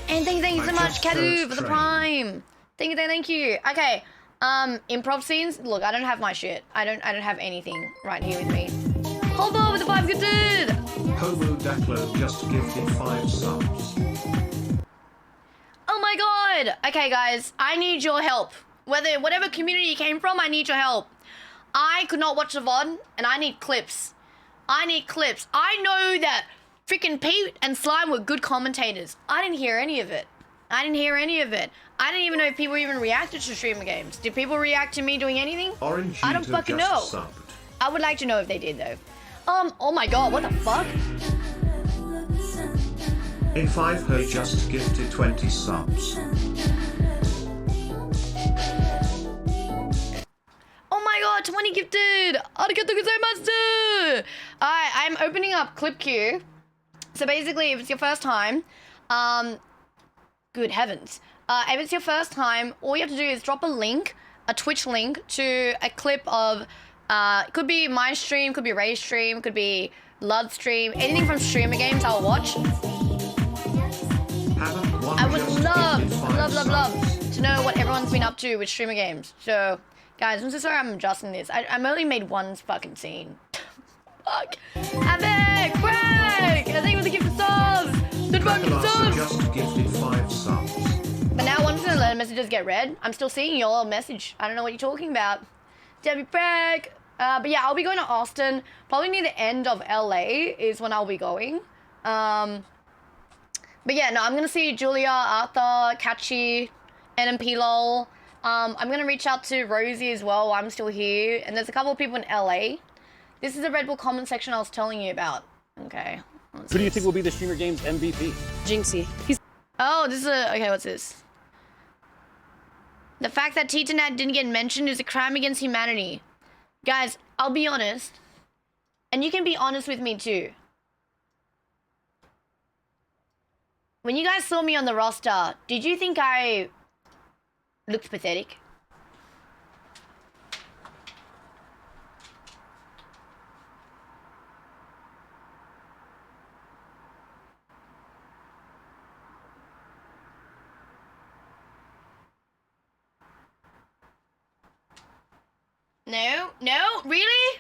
And thank you so much, Kadu, for the prime. Thank you. Okay. Improv scenes. Look, I don't have my shit. I don't have anything right here with me. Hobo with the 5 gifted. Hobo Daklo just gifted 5 subs. Oh my god! Okay, guys, I need your help. Whatever community you came from, I need your help. I could not watch the VOD, and I need clips. I know that freaking Pete and Slime were good commentators. I didn't hear any of it. I didn't even know if people even reacted to streamer games. Did people react to me doing anything? Orange I don't fucking know. Subbed. I would like to know if they did, though. Oh my god, what the fuck? A5 Ho just gifted 20 subs. Oh my god, 20 gifted! Arigato gozaimasu! Alright, I'm opening up ClipQ. So basically, if it's your first time, good heavens. If it's your first time, all you have to do is drop a link, a Twitch link, to a clip of, it could be my stream, could be Ray's stream, could be Lud's stream, anything from streamer games I'll watch. I would love to know what everyone's been up to with streamer games. So, guys, I'm so sorry I'm adjusting this. I'm only made one fucking scene. Fuck. Avec! Craig! I think it was a gift of subs! Good fucking subs! Just gifted 5 subs. But now once the messages get read, I'm still seeing your message. I don't know what you're talking about. Debbie Craig! But yeah, I'll be going to Austin. Probably near the end of LA is when I'll be going. But yeah, no, I'm gonna see Julia, Arthur, Kachi, NMP LOL. I'm gonna reach out to Rosie as well while I'm still here. And there's a couple of people in LA. This is the Red Bull comment section I was telling you about. Okay. Who do you think will be the Streamer Games MVP? Jinxie. Oh, this is okay, what's this? The fact that T10Nat didn't get mentioned is a crime against humanity. Guys, I'll be honest. And you can be honest with me too. When you guys saw me on the roster, did you think I looked pathetic? No, really?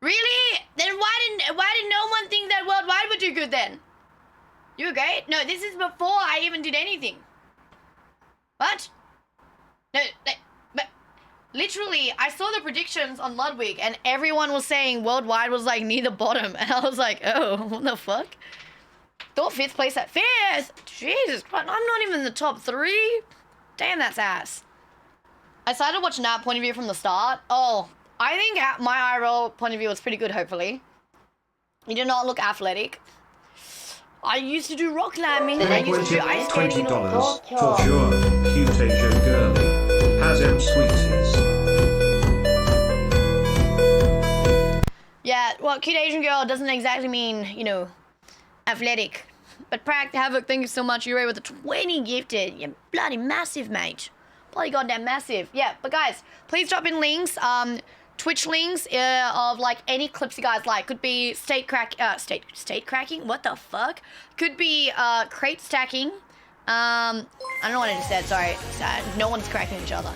Really? Then why did no one think that Worldwide would do good then? You were great? No, this is before I even did anything. What? No, but literally, I saw the predictions on Ludwig and everyone was saying Worldwide was like near the bottom. And I was like, oh, what the fuck? Thought 5th place at 5th? Jesus Christ, I'm not even in the top 3. Damn, that's ass. I started watching that point of view from the start. Oh, I think my IRL point of view was pretty good, hopefully. He did not look athletic. I used to do rock climbing and I used to do ice skating. $20 for sure. Cute Asian girlie. Has M sweeties. Yeah, well, cute Asian girl doesn't exactly mean, you know, athletic. But Pract Havoc, thank you so much. You're with the 20 gifted. You're bloody massive, mate. Bloody goddamn massive. Yeah, but guys, please drop in links. Twitch links of like any clips you guys like. Could be state cracking. What the fuck? Could be crate stacking. I don't know what I just said. Sorry. No one's cracking each other.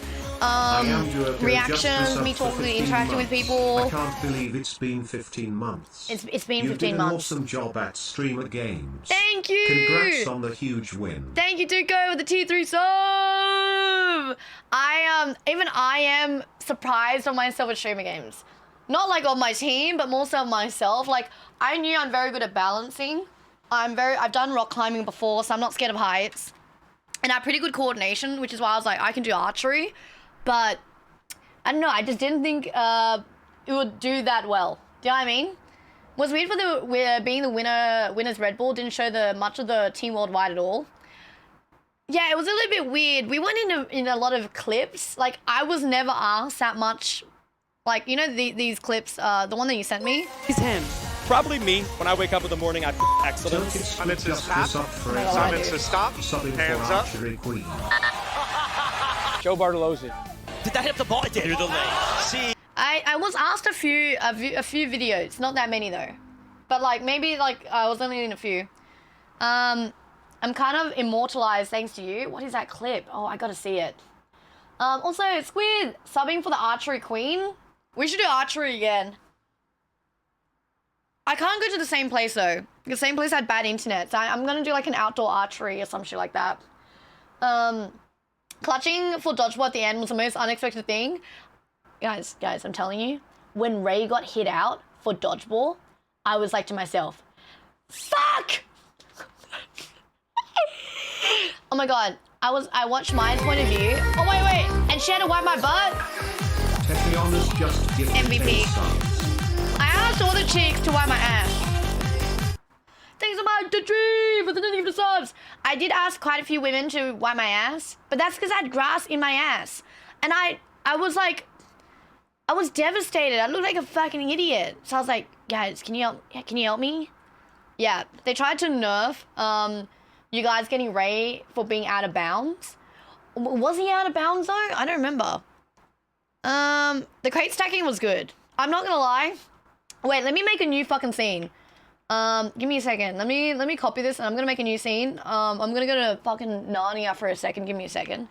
Reactions, me talking, interacting with people. I can't believe it's been 15 months. It's been 15 months. You did an awesome job at Streamer Games. Thank you. Congrats on the huge win. Thank you, Duco, with the T3 sub. I am surprised on myself at Streamer Games. Not like on my team, but more so on myself. Like, I knew I'm very good at balancing. I've done rock climbing before, so I'm not scared of heights. And I have pretty good coordination, which is why I was like, I can do archery. But I don't know, I just didn't think it would do that well. Do you know what I mean? It was weird for being the winner's Red Bull didn't show much of the Team Worldwide at all. Yeah, it was a little bit weird. We went in a lot of clips. Like, I was never asked that much. Like, you know these clips, the one that you sent me? He's him. Probably me. When I wake up in the morning, I excellence. I'm into stop. I'm into stop. Hands up. Queen. Joe Bartolozzi. Did that hit the ball? It did. See. I was asked a few videos, not that many though, but like maybe like I was only in a few. I'm kind of immortalized thanks to you. What is that clip? Oh, I gotta see it. Also, Squid subbing for the archery queen. We should do archery again. I can't go to the same place though. The same place had bad internet, so I'm gonna do like an outdoor archery or some shit like that. Clutching for dodgeball at the end was the most unexpected thing. Guys, I'm telling you, when Ray got hit out for dodgeball, I was like to myself, fuck! Oh my god, I watched my point of view. Oh wait, and she had to wipe my butt? Techiana's just MVP. I asked all the chicks to wipe my ass. Thanks so much, Dream, for the name of the subs. I did ask quite a few women to wipe my ass, but that's because I had grass in my ass. And I was like, I was devastated. I looked like a fucking idiot. So I was like, guys, can you help me? Yeah, they tried to nerf you guys getting Ray for being out of bounds. Was he out of bounds though? I don't remember. The crate stacking was good. I'm not gonna lie. Wait, let me make a new fucking scene. Give me a second. Let me copy this and I'm gonna make a new scene. I'm gonna go to fucking Narnia for a second. Give me a second.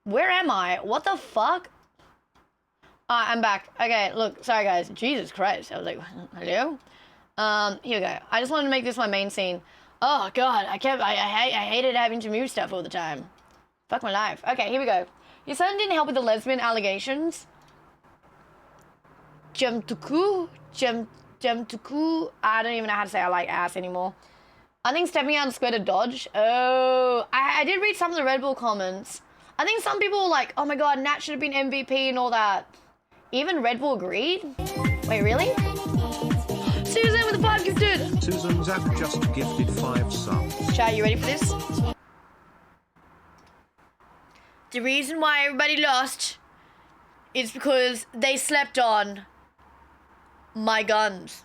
Where am I? What the fuck? I'm back. Okay, look, sorry guys. Jesus Christ. I was like, hello? Here we go. I just wanted to make this my main scene. Oh god, I hated having to move stuff all the time. Fuck my life. Okay, here we go. Your son didn't help with the lesbian allegations. Jemtuku? I don't even know how to say I like ass anymore. I think stepping out and square to dodge. Oh, I did read some of the Red Bull comments. I think some people were like, oh my god, Nat should have been MVP and all that. Even Red Bull agreed? Wait, really? Susan with the 5 gifted. Susan Zap just gifted 5 subs. Chat, you ready for this? The reason why everybody lost is because they slept on my guns.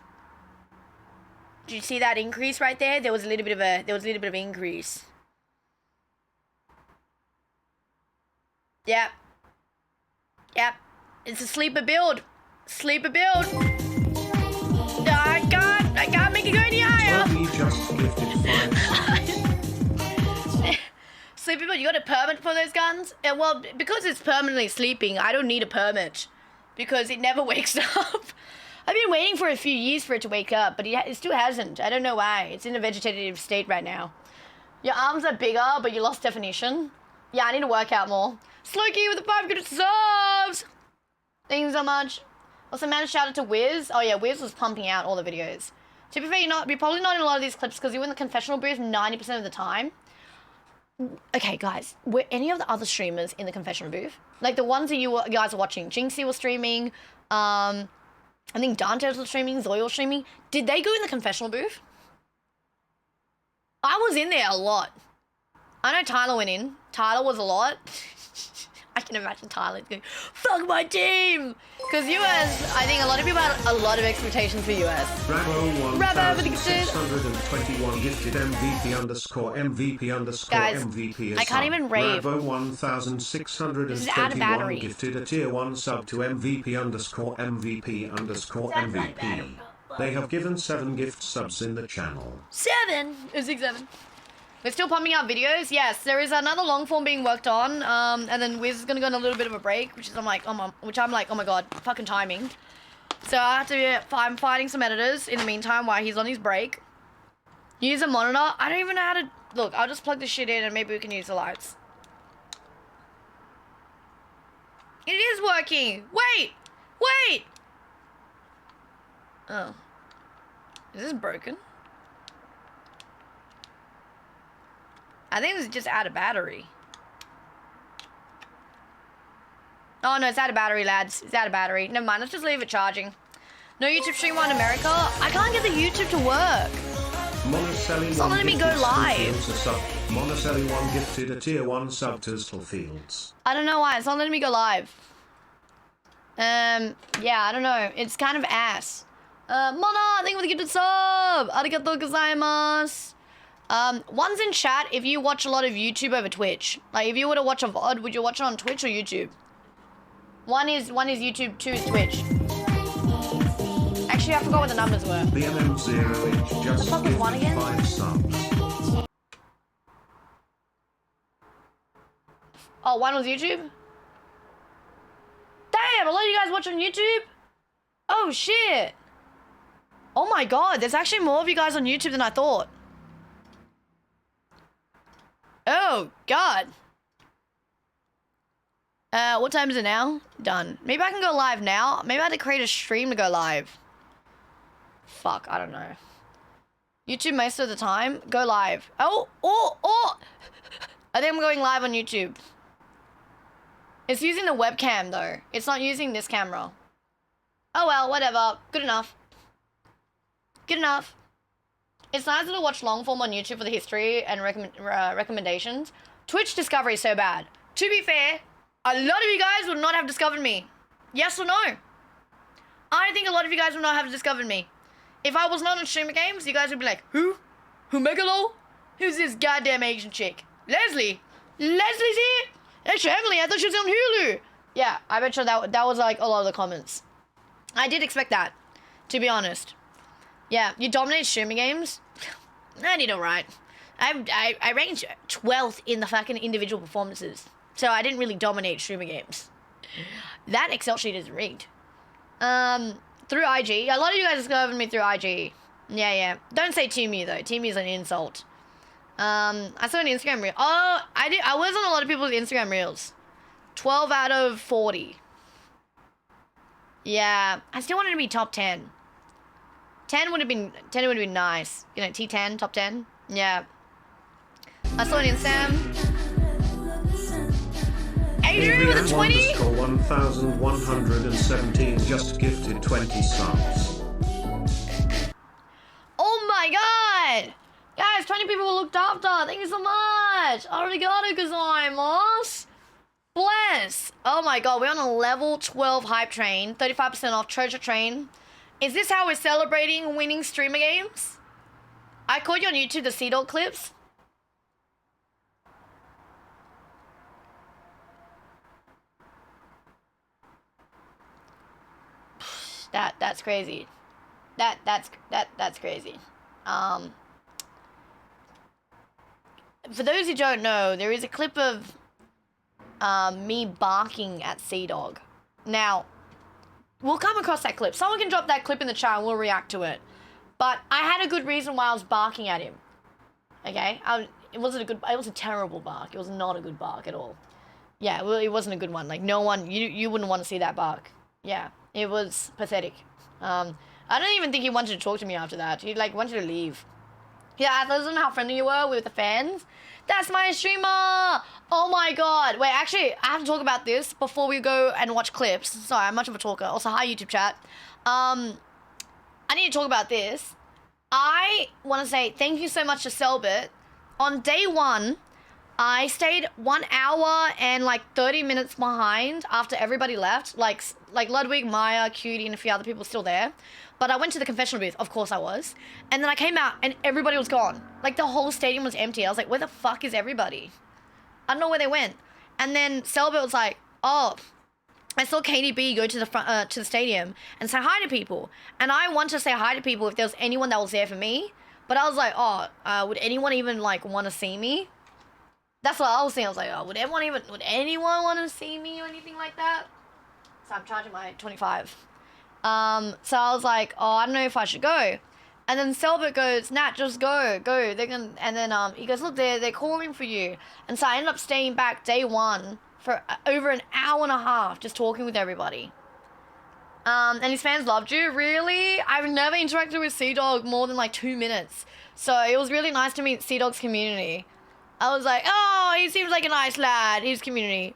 Did you see that increase right there? There was a little bit of increase. Yep. It's a sleeper build. I can't make it go any higher. Well, we just gifted 5 subs. sleeping, but you got a permit for those guns? Well, because it's permanently sleeping, I don't need a permit. Because it never wakes up. I've been waiting for a few years for it to wake up, but it still hasn't. I don't know why. It's in a vegetative state right now. Your arms are bigger, but you lost definition. Yeah, I need to work out more. Slokey with the 5 good subs! Thank you so much. Also, man, shout out to Wiz. Oh yeah, Wiz was pumping out all the videos. To be fair, you're probably not in a lot of these clips because you're in the confessional booth 90% of the time. Okay, guys, were any of the other streamers in the confessional booth? Like the ones that you guys are watching. Jinxie was streaming. I think Dantes was streaming. Zoe was streaming. Did they go in the confessional booth? I was in there a lot. I know Tyler went in. Tyler was a lot. I can imagine Tyler going, fuck my team! Because US, I think a lot of people had a lot of expectations for US. Bravo 1621 gifted MVP underscore MVP underscore Guys, MVP. I can't even rave. Bravo This is out of 1621 battery. gifted a tier 1 sub to MVP underscore MVP underscore MVP. They have given 7 gift subs in the channel. 7! It's 6, 7. We're still pumping out videos. Yes, there is another long form being worked on. And then Wiz is gonna go on a little bit of a break, which I'm like, oh my god, fucking timing. So I'm fighting some editors in the meantime while he's on his break. Use a monitor. I don't even know how to look. I'll just plug this shit in and maybe we can use the lights. It is working. Wait. Oh, is this broken? I think this is just out of battery. Oh no, it's out of battery, lads. It's out of battery. Never mind, let's just leave it charging. No YouTube stream on America? I can't get the YouTube to work. It's not letting me go live. Monocelli 1 gifted a tier 1 sub to Fields. I don't know why, it's not letting me go live. Yeah, I don't know. It's kind of ass. Mona, thank you for the gifted sub! Arigatou gozaimasu! One's in chat if you watch a lot of YouTube over Twitch. Like, if you were to watch a VOD, would you watch it on Twitch or YouTube? One is YouTube, 2 is Twitch. Actually, I forgot what the numbers were. The MM0H just fuck was one again? 5 subs. Oh, one was YouTube? Damn, a lot of you guys watch on YouTube? Oh, shit. Oh my god, there's actually more of you guys on YouTube than I thought. Oh, God. What time is it now? Done. Maybe I can go live now. Maybe I had to create a stream to go live. Fuck, I don't know. YouTube most of the time. Go live. Oh! I think I'm going live on YouTube. It's using the webcam, though. It's not using this camera. Oh, well, whatever. Good enough. Good enough. It's nicer to watch long form on YouTube for the history and recommendations. Twitch discovery is so bad. To be fair, a lot of you guys would not have discovered me. Yes or no? I think a lot of you guys would not have discovered me. If I was not on Streamer Games, you guys would be like, who? Who Megalo? Who's this goddamn Asian chick? Leslie? Leslie's here? That's Emily. I thought she was on Hulu. Yeah, I bet you that was like a lot of the comments. I did expect that, to be honest. Yeah, you dominate Streamer Games? I did alright. I ranked 12th in the fucking individual performances. So I didn't really dominate Streamer Games. That Excel sheet is rigged. Through IG. A lot of you guys discovered me through IG. Yeah. Don't say Teamy though. Teamy is an insult. I saw an Instagram reel. Oh, I was on a lot of people's Instagram reels. 12 out of 40. Yeah, I still wanted to be top 10. 10 would have been nice. You know, T10, top 10. Yeah. I saw an Instagram. Adrian with a 20? 1117 just gifted 20 subs. Oh my god! Guys, 20 people were looked after. Thank you so much. Arigatou gozaimasu. Bless. Oh my god, we're on a level 12 hype train. 35% off treasure train. Is this how we're celebrating winning Streamer Games? I caught you on YouTube the Sea-Dog clips. That's crazy. That's crazy. for those who don't know, there is a clip of me barking at Sea Dog. Now, we'll come across that clip. Someone can drop that clip in the chat and we'll react to it. But I had a good reason why I was barking at him. Okay? It was a terrible bark. It was not a good bark at all. Yeah, well, it wasn't a good one. Like, no one, you wouldn't want to see that bark. Yeah, it was pathetic. I don't even think he wanted to talk to me after that. He, like, wanted to leave. Yeah, I don't know how friendly you were with the fans. That's my streamer! Oh my god. Wait, actually, I have to talk about this before we go and watch clips. Sorry, I'm much of a talker. Also, hi, YouTube chat. I need to talk about this. I want to say thank you so much to Selbit. On day 1, I stayed 1 hour and like 30 minutes behind after everybody left. Like Ludwig, Maya, Cutie, and a few other people still there. But I went to the confessional booth. Of course I was. And then I came out and everybody was gone. Like the whole stadium was empty. I was like, where the fuck is everybody? I don't know where they went. And then Selbit was like, oh, I saw KDB go to the front, to the stadium and say hi to people. And I want to say hi to people if there was anyone that was there for me. But I was like, oh, would anyone even like want to see me? That's what I was saying. I was like, oh, would anyone want to see me or anything like that? So I'm charging my 25. So I was like, oh, I don't know if I should go. And then Selbit goes, Nat, just go. They're gonna, and then he goes, look, they're calling for you. And so I ended up staying back day 1 for over an hour and a half, just talking with everybody. And his fans loved you, really? I've never interacted with Sea Dog more than like 2 minutes. So it was really nice to meet Sea Dog's community. I was like, oh, he seems like a nice lad, his community.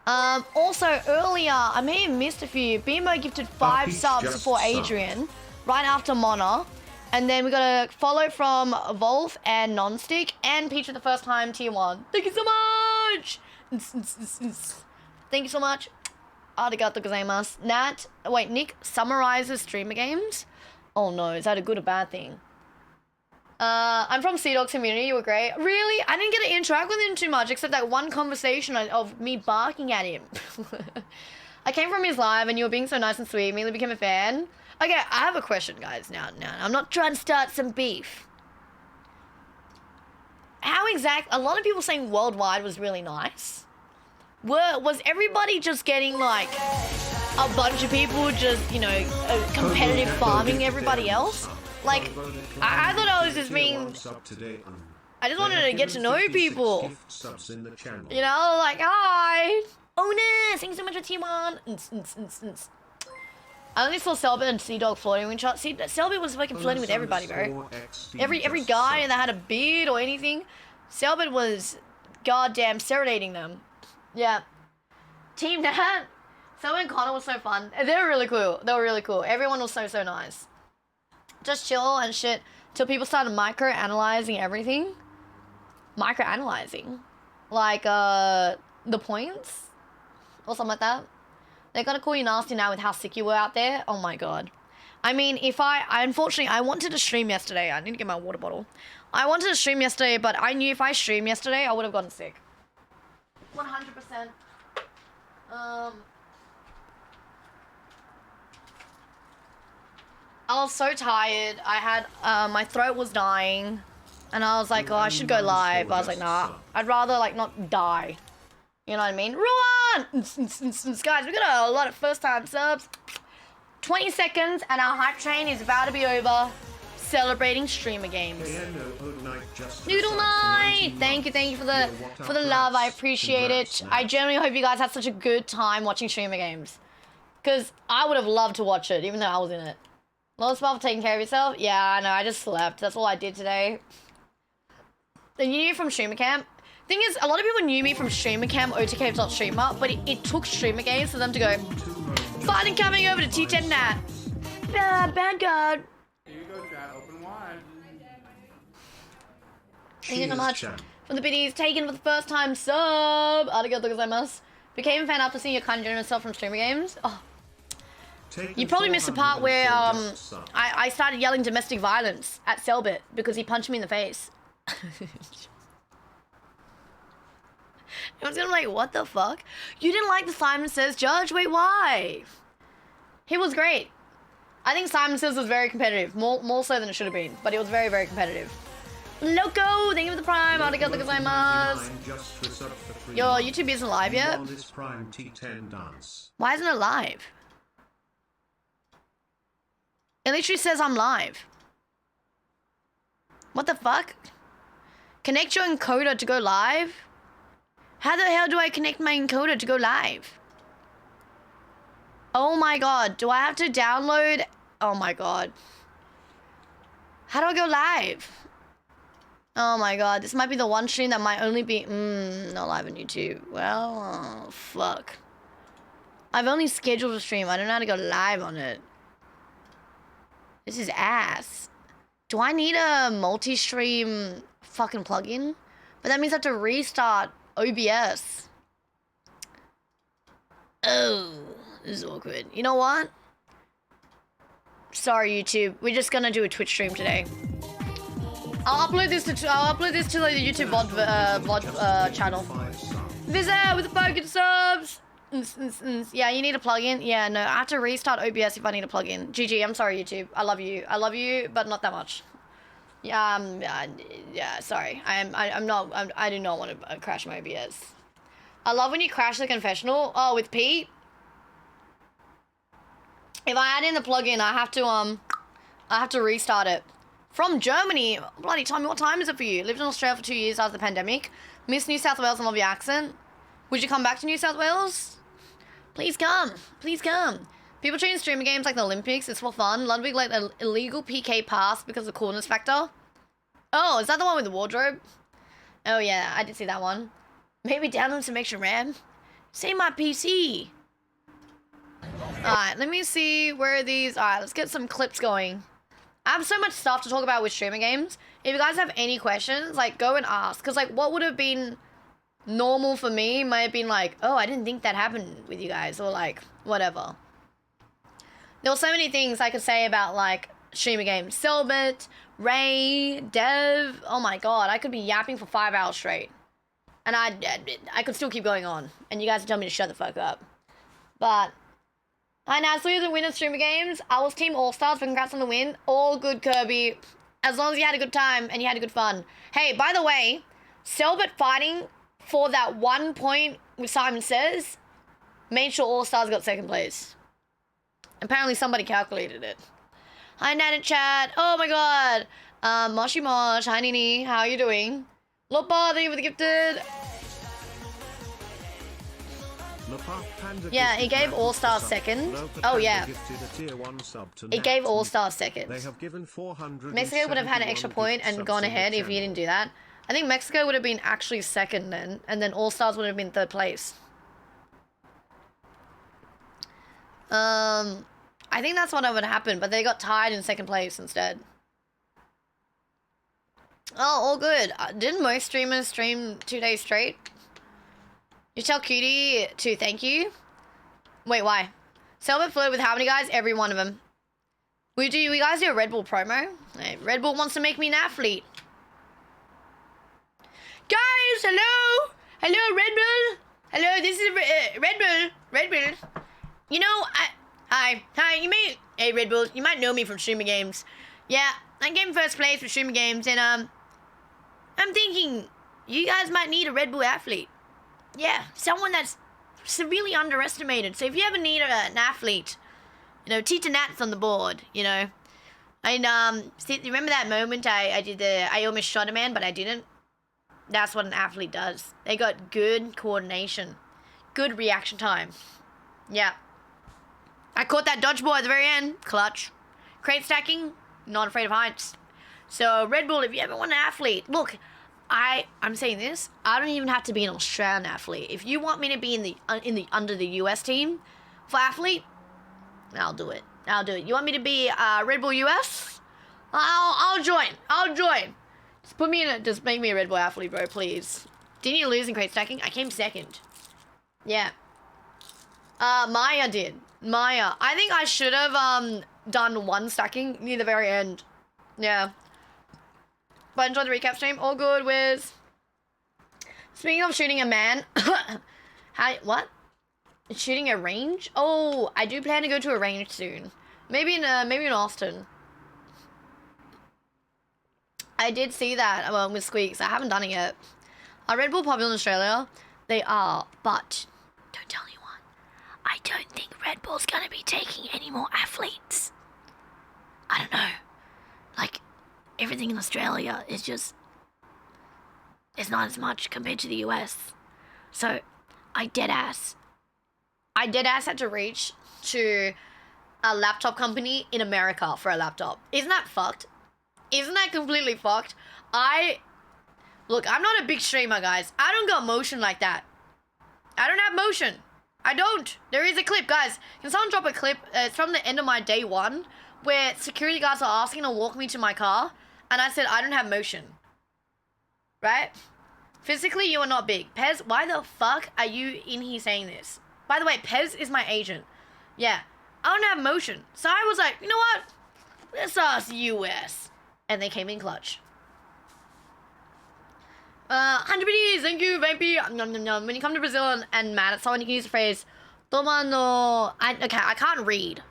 Also, earlier, I may have missed a few. Bimo gifted 5 subs for Adrian, right after Mona. And then we got a follow from Wolf and Nonstick, and Peach for the first time, tier 1. Thank you so much! Thank you so much. Arigato gozaimasu. Nick summarizes streamer games? Oh no, is that a good or bad thing? I'm from Sea Dog's community, you were great. Really? I didn't get to interact with him too much, except that one conversation of me barking at him. I came from his live and you were being so nice and sweet, immediately became a fan. Okay, I have a question, guys, now. I'm not trying to start some beef. A lot of people saying Worldwide was really nice. Was everybody just getting like a bunch of people just, you know, competitive farming everybody else? Like, I thought I was just being... I just wanted to get to know people. You know, like, hi. Owners, thanks so much for T1. I only saw Selbit and Sea Dog flirting with each other. See, Selbit was fucking flirting with everybody, bro. Every guy that had a beard or anything, Selbit was goddamn serenading them. Yeah. Team Nat. Selbit and Connor was so fun. They were really cool. Everyone was so nice. Just chill and shit till people started micro-analyzing everything. Micro-analyzing? Like, the points? Or something like that. They're gonna call you nasty now with how sick you were out there. Oh my god. I mean, unfortunately, I wanted to stream yesterday. I need to get my water bottle. I wanted to stream yesterday, but I knew if I streamed yesterday, I would have gotten sick. 100%. I was so tired. I had, my throat was dying. And I was like, oh, I should go live. But I was like, nah, I'd rather, like, not die. You know what I mean? Ruan! Guys, we got a lot of first-time subs. 20 seconds, and our hype train is about to be over. Celebrating streamer games. Noodle Night! Thank you for the love. I appreciate it. I genuinely hope you guys had such a good time watching streamer games. Because I would have loved to watch it, even though I was in it. Lost for taking care of yourself? Yeah, I know, I just slept. That's all I did today. Then you knew from Streamer Camp? Thing is, a lot of people knew me from Streamer Camp, OTK.streamer, but it took Streamer Games for them to go, fighting coming over to T10 Nat. Bad guard. Here you go, chat. Open wide. Thank you so much for the biddies. Taken for the first time sub. Arigato gozaimasu. Became a fan after seeing your kind and generous self from Streamer Games. Oh. You probably missed the part where I started yelling domestic violence at Selbit because he punched me in the face. I was gonna like, what the fuck? You didn't like the Simon Says Judge? Wait, why? He was great. I think Simon Says was very competitive. More so than it should have been. But it was very, very competitive. Loco, thank you for the prime. Arigato gozaimasu. Just for sub for 3 Yo, months. YouTube isn't live yet. On this Prime T10 dance. Why isn't it live? It literally says I'm live. What the fuck? Connect your encoder to go live? How the hell do I connect my encoder to go live? Oh my god, do I have to download? Oh my god. How do I go live? Oh my god, this might be the one stream that might only be not live on YouTube. Well, fuck. I've only scheduled a stream. I don't know how to go live on it. This is ass. Do I need a multi-stream fucking plugin? But that means I have to restart OBS. Oh, this is awkward. You know what? Sorry, YouTube. We're just gonna do a Twitch stream today. I'll upload this to the YouTube VOD channel. Visit with the fucking subs. Yeah, you need a plugin. Yeah, no, I have to restart OBS if I need a plugin. GG, I'm sorry, YouTube. I love you. I love you, but not that much. Yeah, yeah, sorry. I do not want to crash my OBS. I love when you crash the confessional. Oh, with Pete. If I add in the plugin, I have to restart it. From Germany. Bloody Tommy, what time is it for you? Lived in Australia for 2 years after the pandemic. Miss New South Wales and love your accent. Would you come back to New South Wales? Please come. Please come. People treating streamer games like the Olympics. It's for fun. Ludwig let an illegal PK pass because of the coolness factor. Oh, is that the one with the wardrobe? Oh yeah, I did see that one. Maybe download some extra RAM. Save my PC. Alright, let me see where these... Alright, let's get some clips going. I have so much stuff to talk about with streamer games. If you guys have any questions, like, go and ask. Because, like, what would have been normal for me might have been like, oh, I didn't think that happened with you guys. Or, like, whatever. There were so many things I could say about, like, streamer games. Selbit, Ray, Dev. Oh, my God. I could be yapping for 5 hours straight. And I could still keep going on. And you guys would tell me to shut the fuck up. But... Hi, Nasli, the winner of Streamer Games. I was Team All-Stars, but congrats on the win. All good, Kirby. As long as you had a good time and you had a good fun. Hey, by the way, Selbit fighting for that 1 point with Simon Says made sure All-Stars got second place. Apparently somebody calculated it. Hi, Nana Chat. Oh my god. Moshi Mosh. Hi, Nini. How are you doing? Lopa, thank you for the gifted. Yeah, it gave All-Stars second. Oh, yeah. It gave All-Stars second. Mexico would have had an extra point and gone ahead if you didn't do that. I think Mexico would have been actually second then, and then All-Stars would have been third place. I think that's what would happen, but they got tied in second place instead. Oh, all good. Didn't most streamers stream 2 days straight? You tell Cutie to thank you? Wait, why? Selbit flirted with how many guys? Every one of them. We guys do a Red Bull promo? Hey, Red Bull wants to make me an athlete. Guys, hello! Hello, Red Bull! Hello, this is Red Bull. Red Bull. You know, Hi, you may... Hey, Red Bull, you might know me from Streamer Games. Yeah, I came first place for Streamer Games, and, I'm thinking you guys might need a Red Bull athlete. Yeah, someone that's severely underestimated. So if you ever need an athlete, you know, Tita Nat's on the board, you know. And, see, remember that moment I almost shot a man, but I didn't? That's what an athlete does. They got good coordination. Good reaction time. Yeah. I caught that dodgeball at the very end. Clutch. Crate stacking, not afraid of heights. So, Red Bull, if you ever want an athlete, look... I'm saying this. I don't even have to be an Australian athlete. If you want me to be in the under the US team for athlete, I'll do it. I'll do it. You want me to be Red Bull US? I'll join. I'll join. Just put me in it. Just make me a Red Bull athlete, bro, please. Didn't you lose in crate stacking? I came second. Yeah. Maya did. Maya. I think I should have done one stacking near the very end. Yeah. But enjoy the recap stream. All good, Wiz. Speaking of shooting a man. What? Shooting a range? Oh, I do plan to go to a range soon. Maybe in Austin. I did see that with Squeaks. I haven't done it yet. Are Red Bull popular in Australia? They are, but don't tell anyone. I don't think Red Bull's gonna be taking any more athletes. I don't know. Like, everything in Australia is just... It's not as much compared to the US. So, I deadass had to reach to a laptop company in America for a laptop. Isn't that fucked? Isn't that completely fucked? Look, I'm not a big streamer, guys. I don't got motion like that. I don't have motion. I don't. There is a clip, guys. Can someone drop a clip? It's from the end of my day one, where security guards are asking to walk me to my car, and I said, I don't have motion. Right? Physically, you are not big. Pez, why the fuck are you in here saying this? By the way, Pez is my agent. Yeah. I don't have motion. So I was like, you know what? Let's ask US. And they came in clutch. 100 BDs, thank you, Vampy. When you come to Brazil and mad at someone, you can use the phrase, Toma no... Okay, I can't read.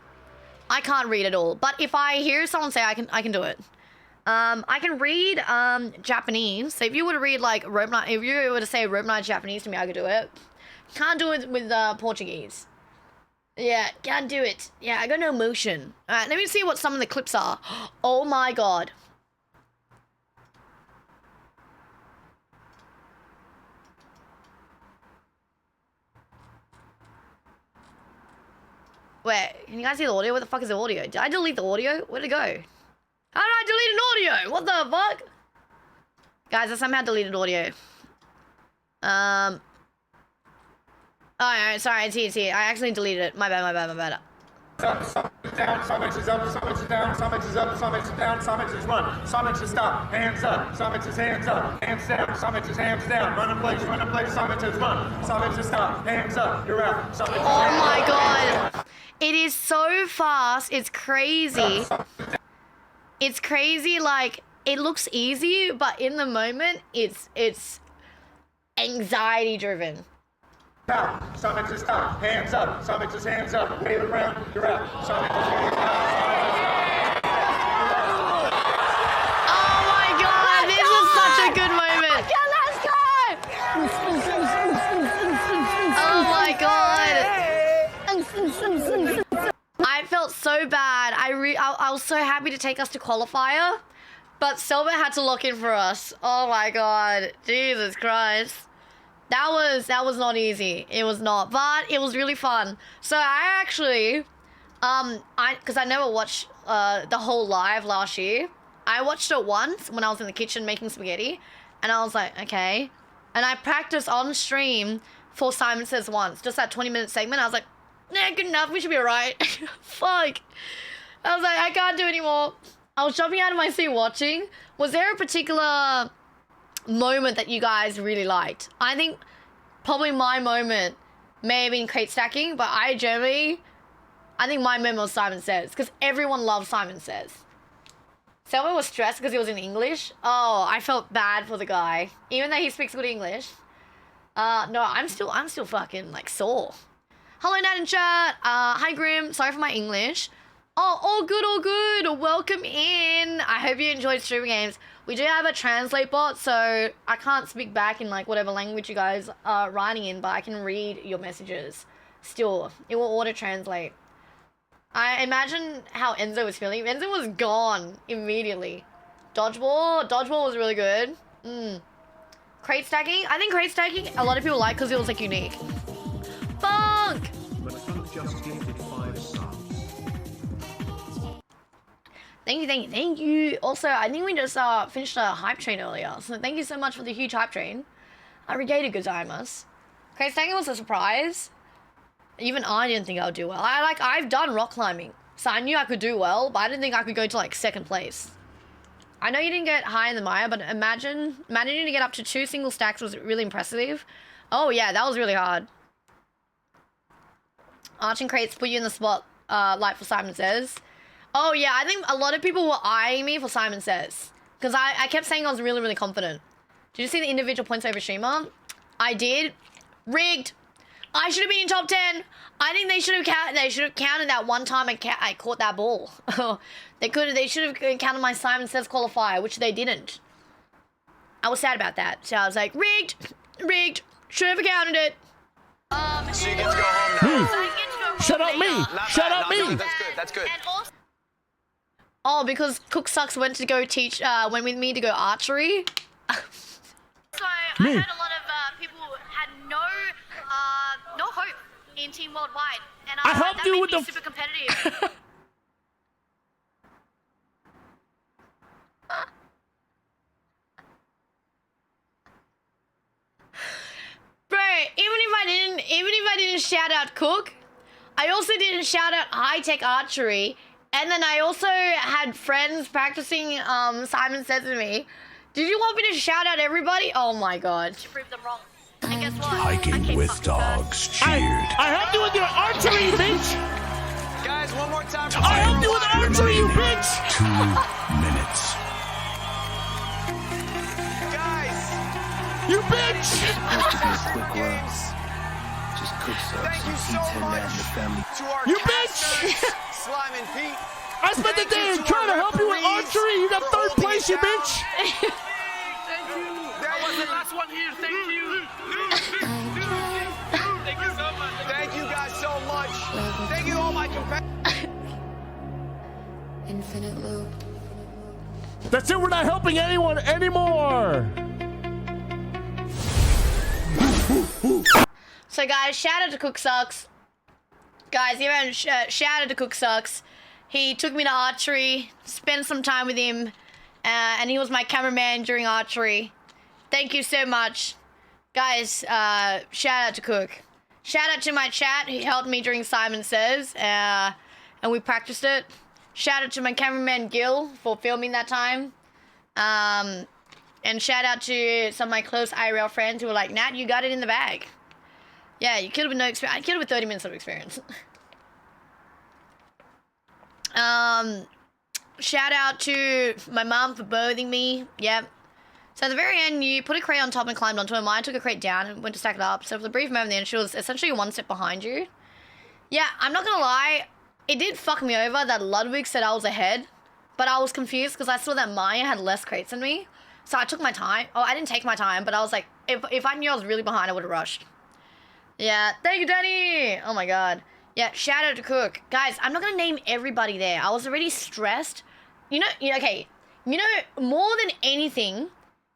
I can't read at all. But if I hear someone say, I can do it. I can read Japanese. So if you were to read like if you were to say Rope Night Japanese to me, I could do it. Can't do it with Portuguese. Yeah, can't do it. Yeah, I got no motion. Alright, let me see what some of the clips are. Oh my god. Wait, can you guys see the audio? What the fuck is the audio? Did I delete the audio? Where'd it go? How did I delete an audio? What the fuck? Guys, I somehow deleted audio. Alright, sorry, it's here. I actually deleted it. My bad. Up, some is down, some is up, some is down, some is up, some is down, some is run, some is stop, hands up, some is hands up, hands down, some is hands down, run in place, some is run, some is stop, hands up, you're out, some is oh my god. It is so fast, it's crazy. It's crazy, like, it looks easy, but in the moment, it's anxiety driven. out, some is stop, hands up, some is hands up, wave it around, you're out, some is hands up. Oh my god, this is such a good moment. Let's go! Oh my god. I felt so bad. I was so happy to take us to qualifier, but Selva had to lock in for us. Oh my god. Jesus Christ. That was not easy. It was not, but it was really fun. So I actually, because I never watched the whole live last year. I watched it once when I was in the kitchen making spaghetti, and I was like, okay. And I practiced on stream for Simon Says once, just that 20-minute segment. I was like, nah, good enough. We should be alright. Fuck. I was like, I can't do anymore. I was jumping out of my seat watching. Was there a particular moment that you guys really liked? I think probably my moment may have been crate stacking, but I think my moment was Simon Says, because everyone loves Simon Says. Someone was stressed because he was in English. Oh, I felt bad for the guy, even though he speaks good English. No, I'm still fucking like sore. Hello, Nat in chat. Hi Grim. Sorry for my English. Oh, all good. Welcome in. I hope you enjoyed streaming games. We do have a translate bot, so I can't speak back in like whatever language you guys are writing in, but I can read your messages. Still, it will auto translate. I imagine how Enzo was feeling. Enzo was gone immediately. Dodgeball was really good. Crate stacking. I think crate stacking a lot of people like because it was like unique. Funk. But Funk just gifted 5 stars. Thank you. Also, I think we just finished a hype train earlier, so thank you so much for the huge hype train. I regated Gozaimasu. Crate stacking was a surprise. Even I didn't think I would do well. I've done rock climbing, so I knew I could do well, but I didn't think I could go to like 2nd place. I know you didn't get high in the Maya, but imagine managing to get up to 2 single stacks was really impressive. Oh yeah, that was really hard. Arching crates put you in the spot, like for Simon Says. Oh yeah, I think a lot of people were eyeing me for Simon Says, because I kept saying I was really, really confident. Did you see the individual points over streamer? I did. Rigged. I should have been in top 10. I think they should have counted that one time I caught that ball. They should have counted my Simon Says qualifier, which they didn't. I was sad about that. So I was like, rigged. Should have counted it. So you get to go home now. Shut up, me. Shut up, me. That's good. And also, because Cook Sucks went with me to go archery. So I heard a lot of people had no hope in Team Worldwide, and I helped that you made with me the super competitive. Bro, even if I didn't shout out Cook, I also didn't shout out High Tech Archery, and then I also had friends practicing Simon Says to me. Did you want me to shout out everybody? Oh my god. To prove them wrong. And guess what? Hiking with dogs cheered. I helped you with your archery, bitch. Guys, one more time. I helped you with archery, you bitch. 2 minutes. Guys. You bitch. Just Cook Sucks. Thank you so much to our you bitch. Slime and Pete. I spent the day trying to help you with archery. You got 3rd place, you bitch. Thank you. That was the last one here. Thank you. Thank you so much. Thank you guys so much. Thank you all my competitors. Infinite loop. That's it. We're not helping anyone anymore. So guys, shout out to Cook Sucks. Guys, shout out to Cook Sucks. He took me to archery, spent some time with him, and he was my cameraman during archery. Thank you so much. Guys, shout out to Cook. Shout out to my chat, he helped me during Simon Says, and we practiced it. Shout out to my cameraman Gil for filming that time. And shout out to some of my close IRL friends who were like, Nat, you got it in the bag. Yeah, you killed it with no experience. I killed it with 30 minutes of experience. Shout out to my mom for birthing me. Yep. So at the very end, you put a crate on top and climbed onto it. Mine took a crate down and went to stack it up. So for the brief moment then, she was essentially 1 step behind you. Yeah, I'm not gonna lie. It did fuck me over that Ludwig said I was ahead. But I was confused because I saw that Maya had less crates than me. So I took my time. Oh, I didn't take my time, but I was like, if I knew I was really behind, I would have rushed. Yeah, thank you, Danny. Oh my god. Yeah, shout out to Cook. Guys, I'm not gonna name everybody there. I was already stressed. Okay. You know, more than anything,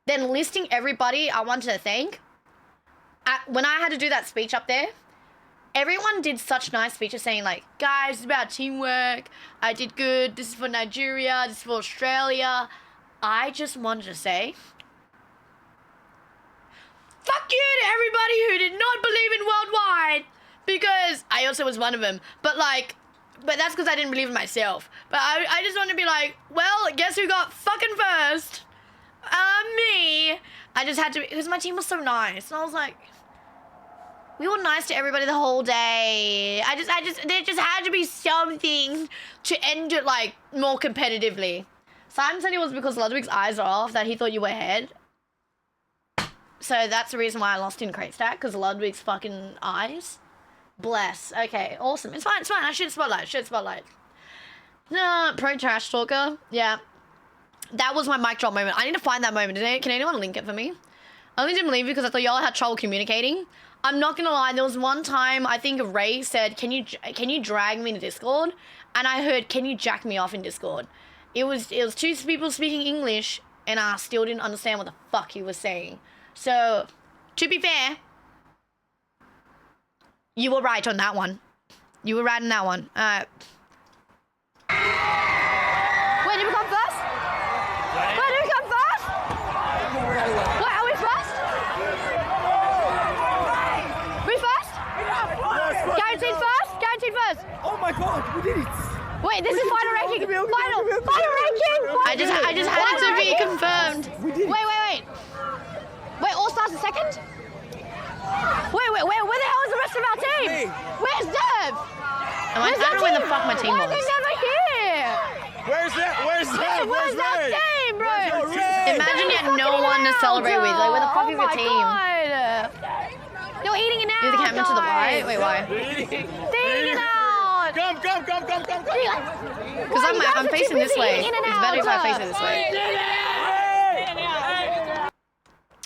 than listing everybody I wanted to thank, when I had to do that speech up there, everyone did such nice speeches saying like, guys, it's about teamwork. I did good. This is for Nigeria. This is for Australia. I just wanted to say, fuck you to everybody who did not believe in Worldwide, because I also was one of them. But that's because I didn't believe in myself. But I just want to be like, well, guess who got fucking first? Me. I just had to, because my team was so nice, and I was like, we were nice to everybody the whole day. There just had to be something to end it like more competitively. Simon said it was because Ludwig's eyes are off, that he thought you were ahead. So that's the reason why I lost in crate stack, because Ludwig's fucking eyes. Bless. Okay, awesome. It's fine. I should spotlight. No, pro trash talker. Yeah. That was my mic drop moment. I need to find that moment. Can anyone link it for me? I only didn't believe it because I thought y'all had trouble communicating. I'm not gonna lie, there was one time I think Ray said, can you drag me to Discord? And I heard, can you jack me off in Discord? It was 2 people speaking English, and I still didn't understand what the fuck he was saying. So, to be fair, you were right on that one. You were right on that one. Wait, did we come first? Wait, did we come first? Wait, are we first? We first? Guaranteed first? Guaranteed first. Oh my god, we did it. Wait, this is final ranking. Final ranking. I just had it to be confirmed. Wait. Wait, All Stars in second? Wait, where the hell is the rest of our team? Where's Dev? I don't know where the fuck my team was. Why are they never here? Where's that? Where's that team, bro? Imagine you had no one to celebrate with. Like, where the fuck is your team? God. You're eating it out. Move the camera to the guys. right. Wait, why? They're eating it out. Come. Because I'm facing this way. It's better if I face it this way.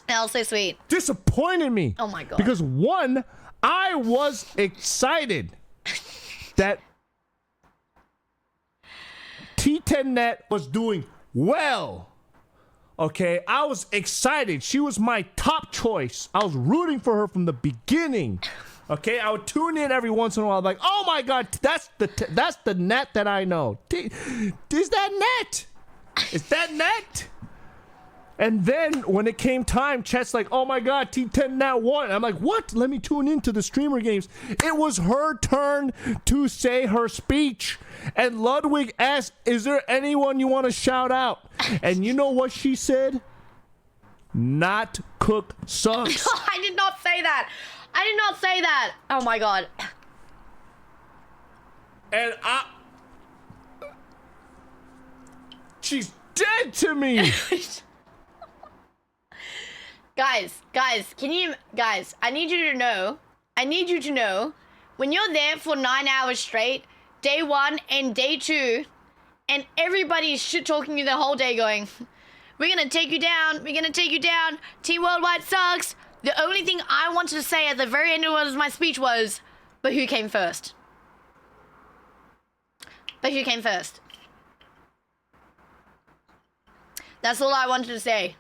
That was so sweet. Disappointed me. Oh my god. Because one, I was excited that T10net was doing well. Okay, I was excited. She was my top choice. I was rooting for her from the beginning. Okay, I would tune in every once in a while, like, oh my god, that's the net that I know. Is that net? Is that net? And then when it came time, chat's like, oh my god, T10net won. I'm like, what? Let me tune into the streamer games. It was her turn to say her speech. And Ludwig asked, is there anyone you want to shout out? And you know what she said? Not Cook sucks. I did not say that. I did not say that. Oh my god. And she's dead to me. Guys, I need you to know, when you're there for 9 hours straight, day 1 and day 2, and everybody's shit talking you the whole day going, we're gonna take you down, Team Worldwide sucks. The only thing I wanted to say at the very end of my speech was, but who came first? But who came first? That's all I wanted to say.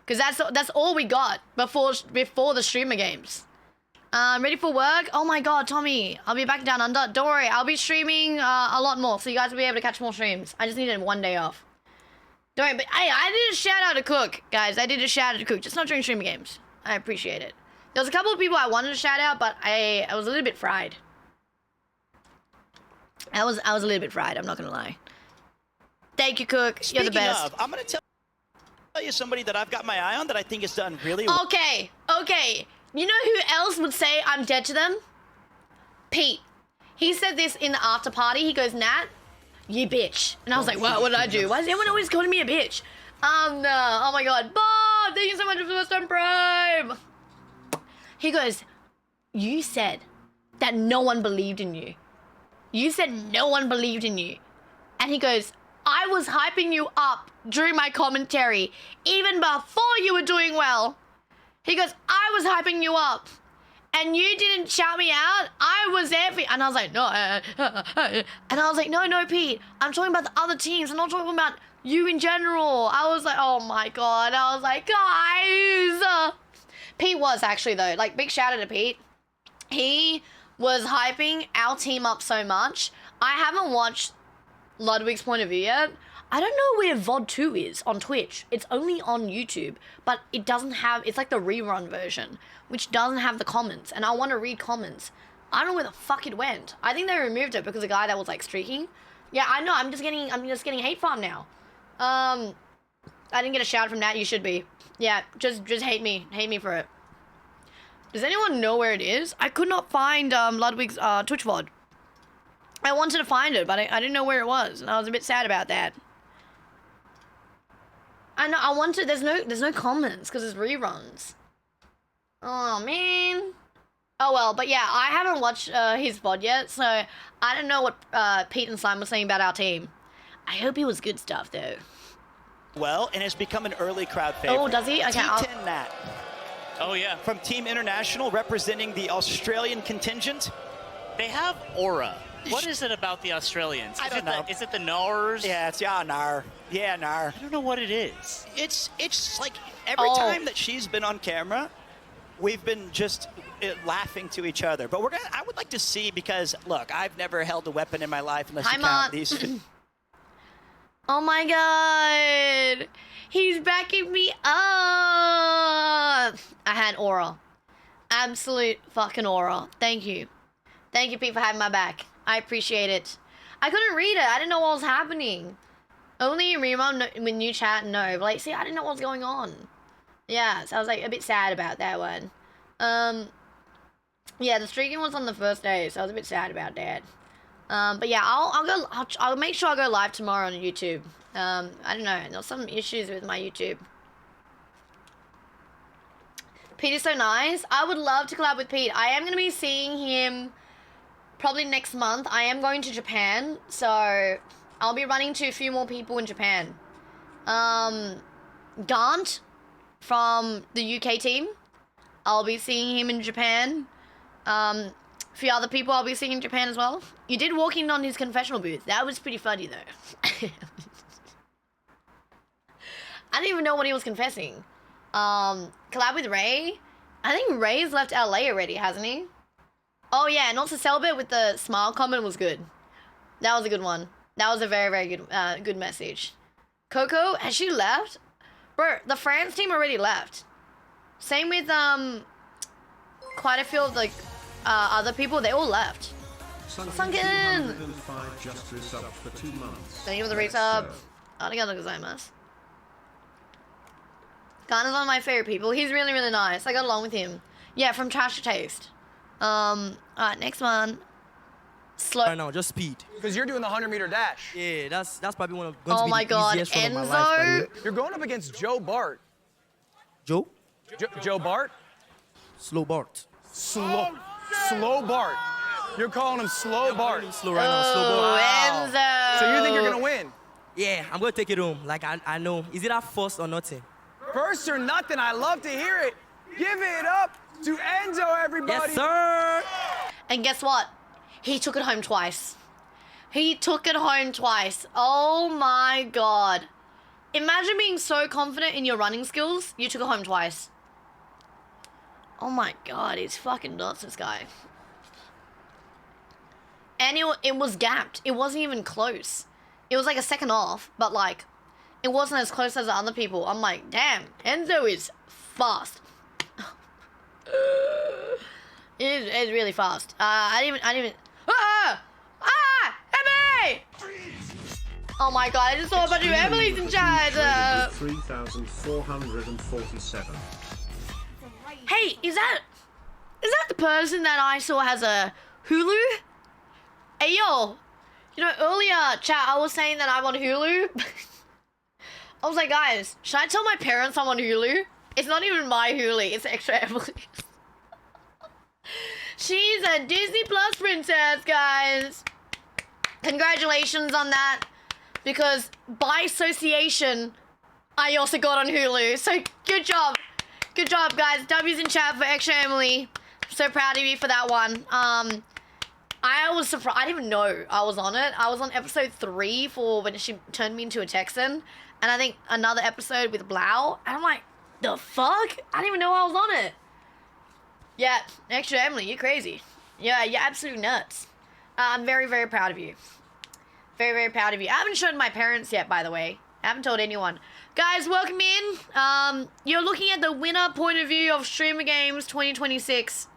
Because that's all we got before the streamer games. Ready for work? Oh my god, Tommy. I'll be back down under. Don't worry, I'll be streaming a lot more, so you guys will be able to catch more streams. I just needed 1 day off. Don't worry, but hey, I did a shout out to Cook, guys. I did a shout out to Cook, just not during streamer games. I appreciate it. There was a couple of people I wanted to shout out, but I was a little bit fried. I was a little bit fried, I'm not gonna lie. Thank you, Cook. You're the best. Of, I'm gonna tell you somebody that I've got my eye on that I think has done really well. Okay. You know who else would say I'm dead to them? Pete. He said this in the after party. He goes, Nat, you bitch. And I was like, what did I do? Why is everyone always calling me a bitch? No. Oh my god. Bob, thank you so much for the first time Prime. He goes, you said that no one believed in you. You said no one believed in you. And he goes, I was hyping you up during my commentary, even before you were doing well. He goes, I was hyping you up, and you didn't shout me out. I was there for you. And I was like, no. And I was like, no, Pete. I'm talking about the other teams. I'm not talking about you in general. I was like, oh my god. I was like, guys. Pete was actually, though. Like, big shout out to Pete. He was hyping our team up so much. I haven't watched Ludwig's point of view yet. I don't know where VOD 2 is on Twitch. It's only on YouTube, but it doesn't have, it's like the rerun version, which doesn't have the comments, and I want to read comments. I don't know where the fuck it went. I think they removed it because the guy that was like streaking. Yeah, I know, I'm just getting hate farm now. I didn't get a shout from that, you should be. Yeah, just hate me for it. Does anyone know where it is? I could not find Ludwig's Twitch VOD. I wanted to find it, but I didn't know where it was, and I was a bit sad about that. I know, I wanted, there's no comments, because it's reruns. Oh, man. Oh, well, but yeah, I haven't watched his VOD yet, so I don't know what Pete and Slime were saying about our team. I hope he was good stuff, though. Well, and has become an early crowd favorite. Oh, does he? Okay, T10net. Oh, yeah. From Team International, representing the Australian contingent. They have aura. What is it about the Australians? I don't know. Is it the Nars? Yeah, it's Nar. Yeah, Nar. I don't know what it is. It's like every time that she's been on camera, we've been just laughing to each other. But I would like to see, because look, I've never held a weapon in my life unless you count these. Oh my god. He's backing me up. I had aura. Absolute fucking aura. Thank you. Thank you, Pete, for having my back. I appreciate it. I couldn't read it. I didn't know what was happening. Only Remo when you chat, no. But like, see, I didn't know what was going on. Yeah, so I was like a bit sad about that one. Yeah, the streaking was on the first day, so I was a bit sad about that. But yeah, I'll make sure I go live tomorrow on YouTube. I don't know. There's some issues with my YouTube. Pete is so nice. I would love to collab with Pete. I am going to be seeing him probably next month. I am going to Japan, so I'll be running to a few more people in Japan. Gant from the UK team. I'll be seeing him in Japan. A few other people I'll be seeing in Japan as well. You did walk in on his confessional booth. That was pretty funny though. I didn't even know what he was confessing. Collab with Ray. I think Ray's left LA already, hasn't he? Oh yeah, and also Selbit with the smile comment was good. That was a good one. That was a very, very good good message. Coco, has she left? Bro, the France team already left. Same with quite a few of the other people, they all left. Sunken! Just resubbed for 2 months. Thank you for the resub. Arigatou gozaimasu. Garner's one of my favorite people. He's really, really nice. I got along with him. Yeah, from Trash to Taste. Alright, next one. Slow. Right now, just speed. Because you're doing the 100-meter dash. Yeah, that's probably one of oh my god, Enzo. Of my life, you're going up against Joe Bart. Joe? Joe Bart? Slow Bart. Slow Bart. You're calling him Slow Bart. Slow right now, Slow Bart. Wow. Enzo. So you think you're gonna win? Yeah, I'm gonna take it home. Like I know. Is it first or nothing? First or nothing. I love to hear it. Give it up to Enzo, everybody. Yes, sir. And guess what? He took it home twice. He took it home twice. Oh my god. Imagine being so confident in your running skills, you took it home twice. Oh my god, he's fucking nuts, this guy. And it was gapped. It wasn't even close. It was like a second off, but like, it wasn't as close as the other people. I'm like, damn, Enzo is fast. It's really fast. I didn't even. Emily! Oh my god, I just saw a bunch of Emily's in chat. 3,447. Hey, is that the person that I saw has a Hulu? Hey yo, you know earlier chat I was saying that I'm on Hulu. I was like, guys, should I tell my parents I'm on Hulu? It's not even my Hulu, it's Extra Emily's. She's a Disney Plus princess, guys. Congratulations on that. Because by association, I also got on Hulu. So good job. Good job, guys. W's in chat for Extra Emily. I'm so proud of you for that one. I was surprised. I didn't even know I was on it. I was on episode 3 for when she turned me into a Texan. And I think another episode with Blau. And I'm like, the fuck? I didn't even know I was on it. Yeah, Extra Emily, you're crazy. Yeah, you're absolutely nuts. I'm very, very proud of you. Very, very proud of you. I haven't shown my parents yet, by the way. I haven't told anyone. Guys, welcome in. You're looking at the winner point of view of Streamer Games 2026.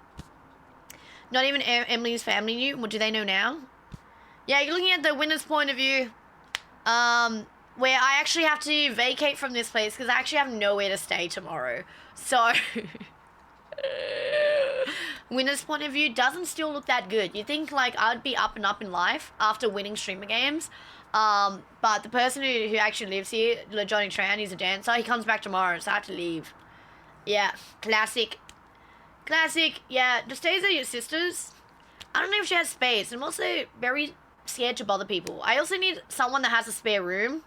Not even Emily's family knew. What do they know now? Yeah, you're looking at the winner's point of view. Where I actually have to vacate from this place because I actually have nowhere to stay tomorrow. So... winner's point of view doesn't still look that good. You think like I'd be up and up in life after winning Streamer Games, but the person who actually lives here, Johnny Tran, he's a dancer, he comes back tomorrow, so I have to leave. Yeah, classic. Yeah, just stays at your sister's. I don't know if she has space. I'm also very scared to bother people. I also need someone that has a spare room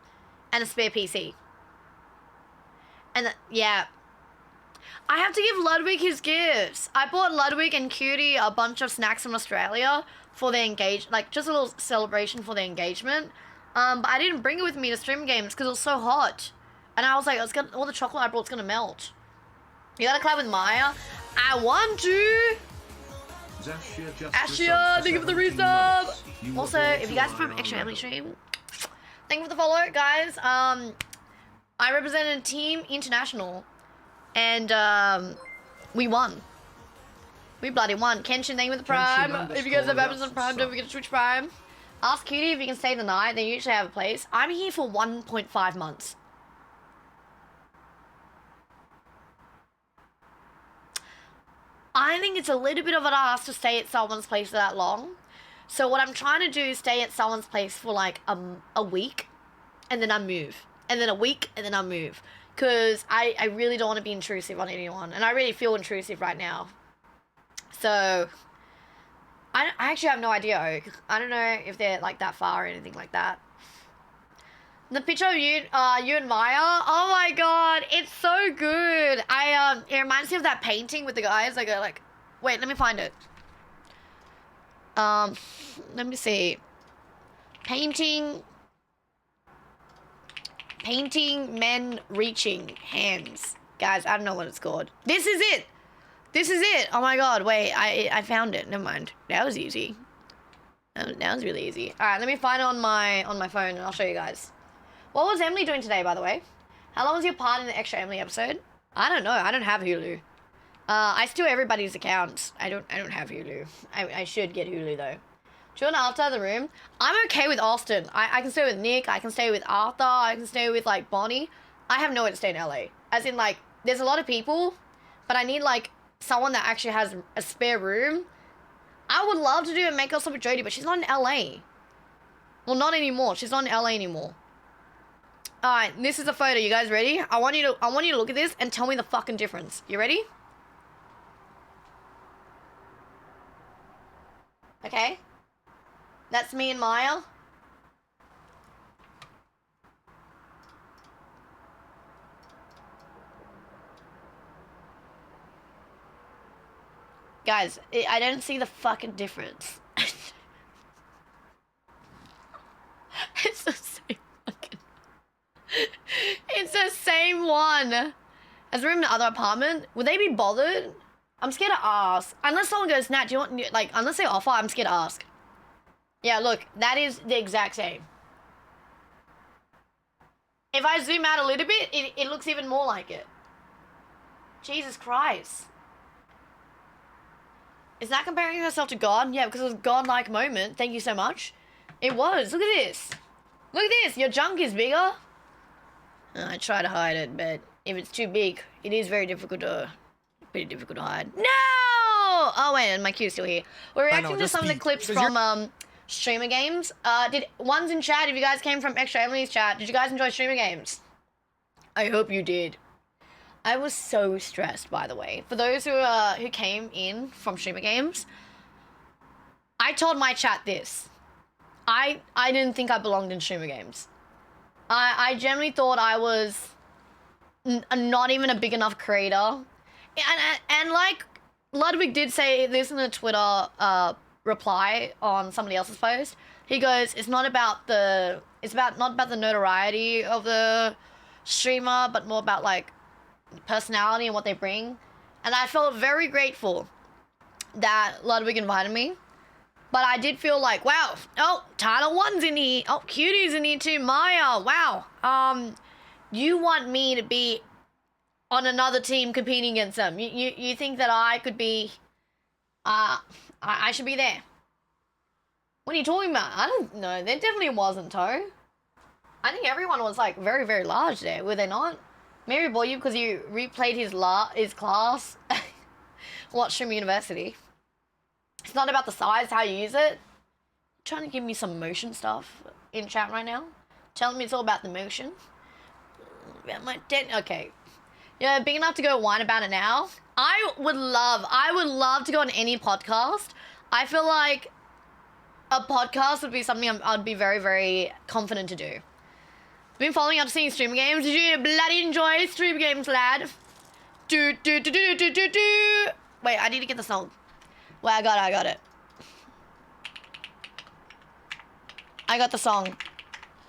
and a spare PC. And yeah, I have to give Ludwig his gifts. I bought Ludwig and Cutie a bunch of snacks from Australia for their just a little celebration for their engagement. But I didn't bring it with me to Stream Games because it was so hot. And I was like, all the chocolate I brought's gonna melt. You gotta collab with Maya? I want to! Ashia, thank you for the resub! Also, if you guys are from Extra Family Stream, thank you for the follow, guys. I represented Team International. And, we won. We bloody won. Kenshin, thank you for the Prime. If you guys have Amazon Prime, don't forget to switch Prime. Ask Cutie if you can stay the night. They usually have a place. I'm here for 1.5 months. I think it's a little bit of an ask to stay at someone's place for that long. So what I'm trying to do is stay at someone's place for like a week. And then I move. And then a week, and then I move. because I really don't want to be intrusive on anyone, and I really feel intrusive right now. So I actually have no idea. I don't know if they're like that far or anything like that. The picture of you and Maya, oh my god, it's so good. It reminds me of that painting with the guys. Like, wait, let me find it. Let me see. Painting men reaching hands. Guys, I don't know what it's called. This is it. This is it. Oh my god, wait, I found it. Never mind. That was easy. That was really easy. All right, let me find it on my phone and I'll show you guys. What was Emily doing today, by the way? How long was your part in the extra Emily episode? I don't know. I don't have Hulu. I steal everybody's accounts. I don't have Hulu. I should get Hulu though. Do you want after the room? I'm okay with Austin. I can stay with Nick. I can stay with Arthur. I can stay with like Bonnie. I have nowhere to stay in LA. As in like, there's a lot of people, but I need like someone that actually has a spare room. I would love to do a make up with Jodie, but she's not in LA. Well, not anymore. She's not in LA anymore. All right, this is a photo. You guys ready? I want you to look at this and tell me the fucking difference. You ready? Okay. That's me and Maya. Guys, I don't see the fucking difference. It's the same fucking... It's the same one. As the room in the other apartment, would they be bothered? I'm scared to ask. Unless someone goes, Nat, do you want... Like, unless they offer, I'm scared to ask. Yeah, look, that is the exact same. If I zoom out a little bit, it looks even more like it. Jesus Christ. Is that comparing herself to God? Yeah, because it was a godlike moment. Thank you so much. It was. Look at this. Look at this. Your junk is bigger. I try to hide it, but if it's too big, it is very difficult to... Pretty difficult to hide. No! Oh, wait, and my cue's still here. We're reacting to some of the clips from Streamer Games. Did ones in chat, if you guys came from Extra Emily's chat, did you guys enjoy Streamer Games? I hope you did. I was so stressed, by the way. For those who came in from Streamer Games, I told my chat this. I didn't think I belonged in Streamer Games. I generally thought I was not even a big enough creator. And like Ludwig did say this in a Twitter reply on somebody else's post. He goes, it's not about the notoriety of the streamer, but more about like personality and what they bring. And I felt very grateful that Ludwig invited me. But I did feel like, wow, oh, Tyler 1's in here. Oh, Cutie's in here too. Maya, wow. You want me to be on another team competing against them. You think that I could be, I should be there. What are you talking about? I don't know. There definitely wasn't, Toe. I think everyone was like very, very large there, were they not? Maybe bought you because you replayed his class. Watch Stream University. It's not about the size, how you use it. You're trying to give me some motion stuff in chat right now. Telling me it's all about the motion. Okay. Yeah, big enough to go whine about it now. I would love to go on any podcast. I feel like a podcast would be something I'd be very, very confident to do. Been following up seeing Streamer Games. Did you bloody enjoy Streamer Games, lad? Do. Wait, I need to get the song. Wait, I got it. I got the song.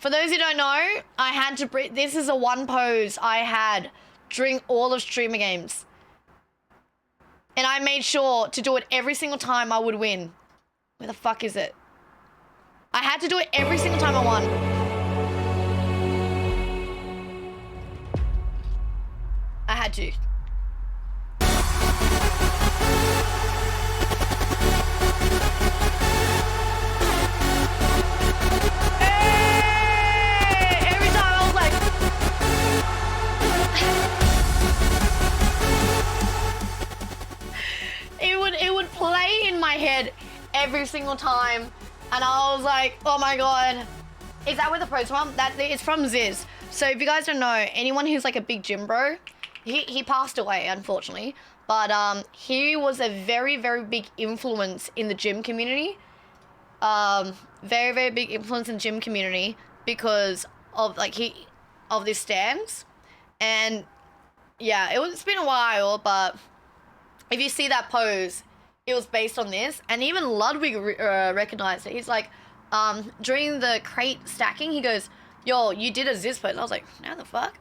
For those who don't know, I had to breathe. This is a one pose I had during all of Streamer Games. And I made sure to do it every single time I would win. Where the fuck is it? I had to do it every single time I won. I had to. It would play in my head every single time, and I was like, oh my god, is that where the pro's from? It's from Ziz. So if you guys don't know, anyone who's like a big gym bro, he passed away, unfortunately. But he was a very, very big influence in the gym community. Very, very big influence in the gym community because of of this stance. And yeah, it's been a while, but if you see that pose, it was based on this. And even Ludwig recognized it. He's like, during the crate stacking, he goes, yo, you did a Ziz pose. I was like, how the fuck?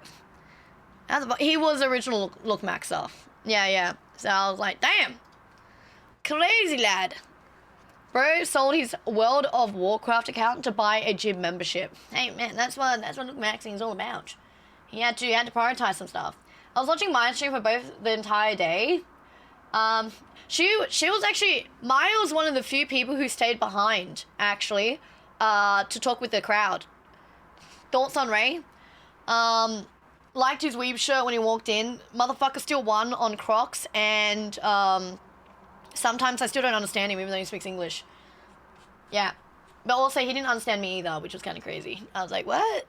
He was original look maxer. Yeah. So I was like, damn. Crazy lad. Bro sold his World of Warcraft account to buy a gym membership. Hey man, that's what look maxing is all about. He had to prioritize some stuff. I was watching Maya stream for both the entire day. She was actually, Maya was one of the few people who stayed behind, actually, to talk with the crowd. Thoughts on Ray? Liked his weeb shirt when he walked in. Motherfucker still won on Crocs, and sometimes I still don't understand him even though he speaks English. Yeah. But also he didn't understand me either, which was kind of crazy. I was like, what?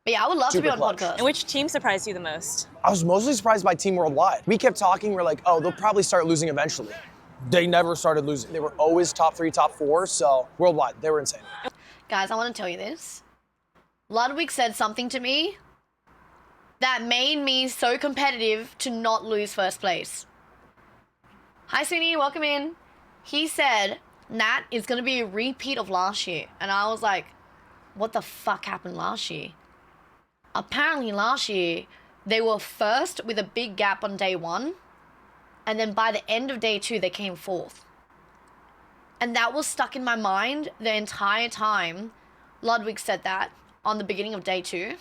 But yeah, I would love to be on podcast. And which team surprised you the most? I was mostly surprised by Team Worldwide. We kept talking, we're like, oh, they'll probably start losing eventually. They never started losing. They were always top 3, top 4, so Worldwide, they were insane. Guys, I want to tell you this. Ludwig said something to me that made me so competitive to not lose first place. Hi, Suni, welcome in. He said, Nat, it's going to be a repeat of last year. And I was like, what the fuck happened last year? Apparently last year, they were first with a big gap on day 1. And then by the end of day 2, they came 4th. And that was stuck in my mind the entire time Ludwig said that on the beginning of day 2.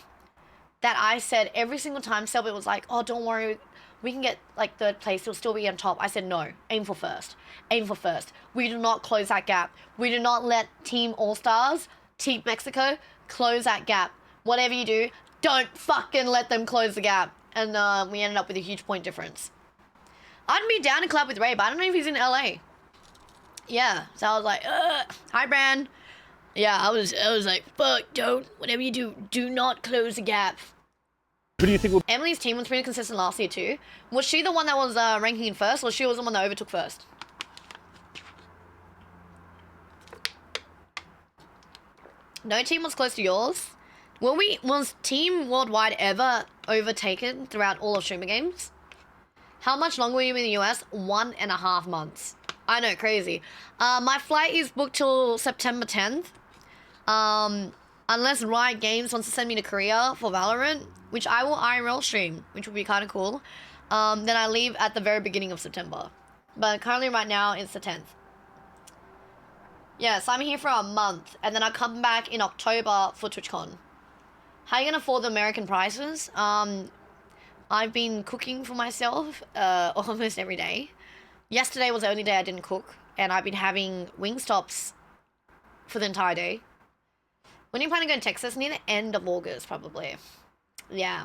That I said every single time Selbit was like, oh, don't worry, we can get like 3rd place, we'll still be on top. I said, no, aim for first. Aim for first. We do not close that gap. We do not let Team All-Stars, Team Mexico, close that gap. Whatever you do, don't fucking let them close the gap. And we ended up with a huge point difference. I'd be down to collab with Ray, but I don't know if he's in LA. Yeah, so I was like, hi, Bran. Yeah, I was like, fuck, don't, whatever you do, do not close the gap. Who do you think will... Emily's team was pretty consistent last year too. Was she the one that was ranking in first, or she was the one that overtook first? No team was close to yours. Was Team Worldwide ever overtaken throughout all of Streamer Games? How much longer were you in the US? 1.5 months. I know, crazy. My flight is booked till September 10th. Unless Riot Games wants to send me to Korea for Valorant, which I will IRL stream, which would be kind of cool. Then I leave at the very beginning of September. But currently right now, it's the 10th. Yes, I'm here for a month, and then I come back in October for TwitchCon. How are you gonna afford the American prices? I've been cooking for myself almost every day. Yesterday was the only day I didn't cook, and I've been having Wingstops for the entire day. When are you planning to go to Texas? Near the end of August, probably. Yeah.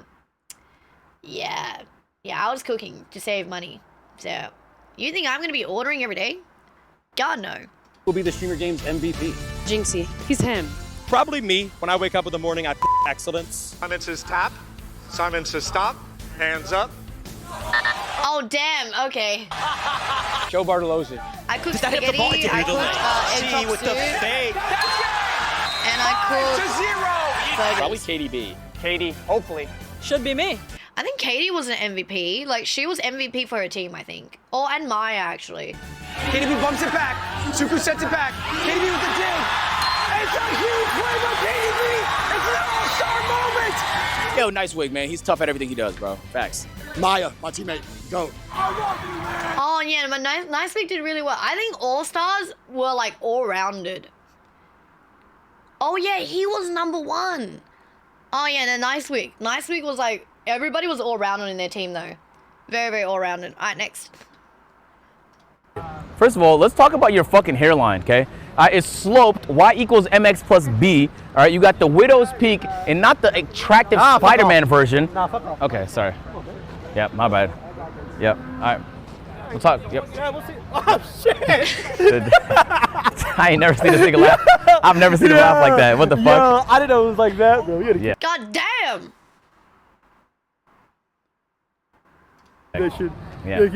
Yeah, I was cooking to save money. So, you think I'm gonna be ordering every day? God, no. Will be the Streamer Games MVP? Jinxie. He's him. Probably me. When I wake up in the morning, I excellence. Simon says tap. Simon says stop. Hands up. Oh, damn. Okay. Joe Bartolozzi. I cooked spaghetti. I cooked egg chop with the soup. fake. And I cooked... Probably KDB. Katie, hopefully. Should be me. I think Katie was an MVP. Like, she was MVP for her team, I think. Oh, and Maya, actually. KDB bumps it back. Suku sets it back. KDB with the dig. It's a huge win by KDB. It's an all-star moment. Yo, nice wig, man. He's tough at everything he does, bro. Facts. Maya, my teammate, go. Oh, yeah, but Nice Week did really well. I think All-Stars were, like, all-rounded. Oh, yeah, he was #1. Oh, yeah, then Nice Week. Nice Week was, like, everybody was all-rounded in their team, though. Very, very all-rounded. All right, next. First of all, let's talk about your fucking hairline, okay? It's sloped, Y equals MX plus B. All right, you got the Widow's Peak and not the attractive Spider-Man version. Okay, sorry. Yep, my bad. Yep, all right. We'll talk, yep. Yeah, we'll see. Oh, shit. I ain't never seen a nigga laugh. I've never seen him laugh like that. What the fuck? Yo, I didn't know it was like that, bro. Yeah. God damn. Yeah.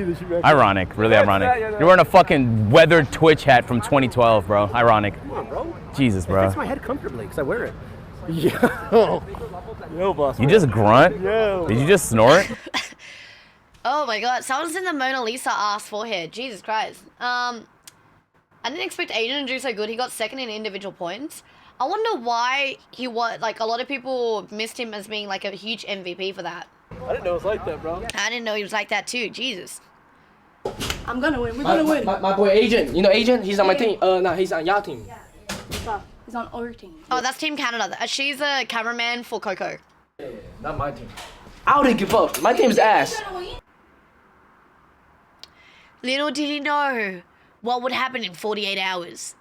Ironic, really ironic. You're wearing a fucking weathered Twitch hat from 2012, bro. Ironic. Come on, bro. Jesus, bro. It fits my head comfortably because I wear it. Yo, boss. You just grunt? Yo. Did you just snort? Oh my god, someone's in the Mona Lisa ass forehead. Jesus Christ. I didn't expect Aiden to do so good. He got second in individual points. I wonder why he was, like, a lot of people missed him as being, like, a huge MVP for that. I didn't know it was like that, bro. I didn't know he was like that too. Jesus. I'm gonna win. We're gonna win. My boy Agent. You know Agent? He's on my team. No, he's on your team. He's on our team. Oh, that's Team Canada. She's a cameraman for Coco. Yeah, not my team. I wouldn't give up. My team's ass. Little did he know what would happen in 48 hours.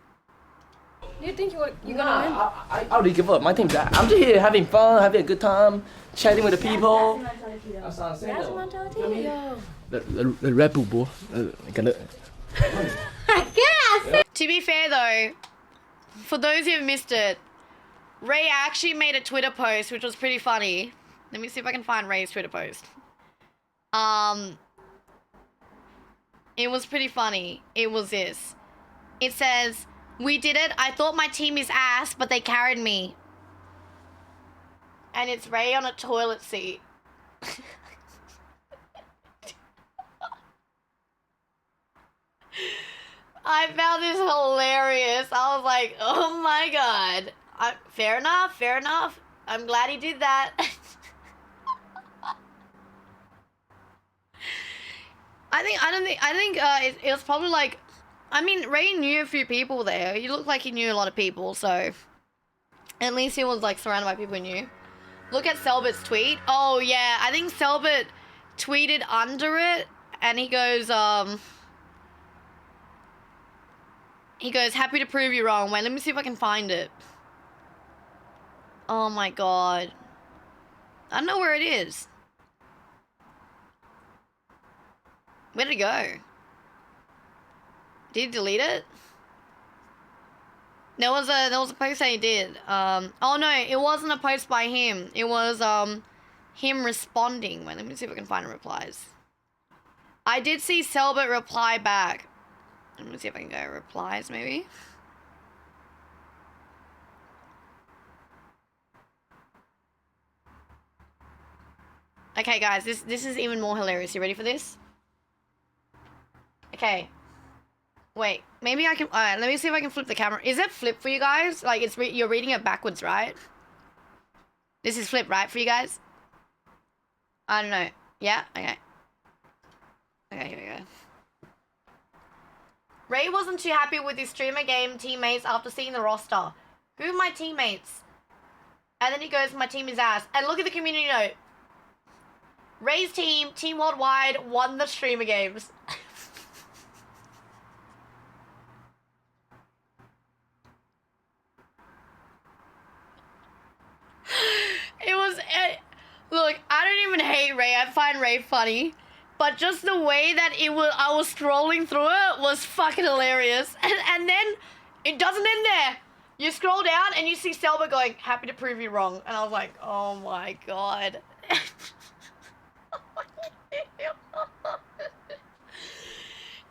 You think you're gonna win? I already give up. My team's ass. I'm just here having fun, having a good time, chatting with the people. That's what I'm saying. That's mentality. The Red Bull, boy. To be fair though, for those who have missed it, Ray actually made a Twitter post which was pretty funny. Let me see if I can find Ray's Twitter post. It was pretty funny. It was this. It says, "We did it. I thought my team is ass, but they carried me." And it's Ray on a toilet seat. I found this hilarious. I was like, oh my god. Fair enough, fair enough. I'm glad he did that. I think it was probably like, I mean, Ray knew a few people there. He looked like he knew a lot of people, so at least he was like surrounded by people he knew. Look at Selbert's tweet. Oh yeah, I think Selbert tweeted under it, and he goes, happy to prove you wrong. Wait, let me see if I can find it. Oh my god. I don't know where it is. Where did it go? Did he delete it? There was a post that he did. Oh no, it wasn't a post by him. It was him responding. Wait, let me see if I can find replies. I did see Selbert reply back. Let me see if I can go replies maybe. Okay guys, this is even more hilarious. You ready for this? Okay. Wait, maybe I can, alright, let me see if I can flip the camera. Is it flip for you guys? Like, you're reading it backwards, right? This is flip, right, for you guys? I don't know. Yeah? Okay. Okay, here we go. Ray wasn't too happy with his streamer game teammates after seeing the roster. Who are my teammates? And then he goes, my team is ass. And look at the community note. Ray's team, Team Worldwide, won the streamer games. It was, look, I don't even hate Ray. I find Ray funny. But just the way that I was scrolling through it was fucking hilarious. And then it doesn't end there. You scroll down and you see Selbert going, happy to prove you wrong. And I was like, oh my god.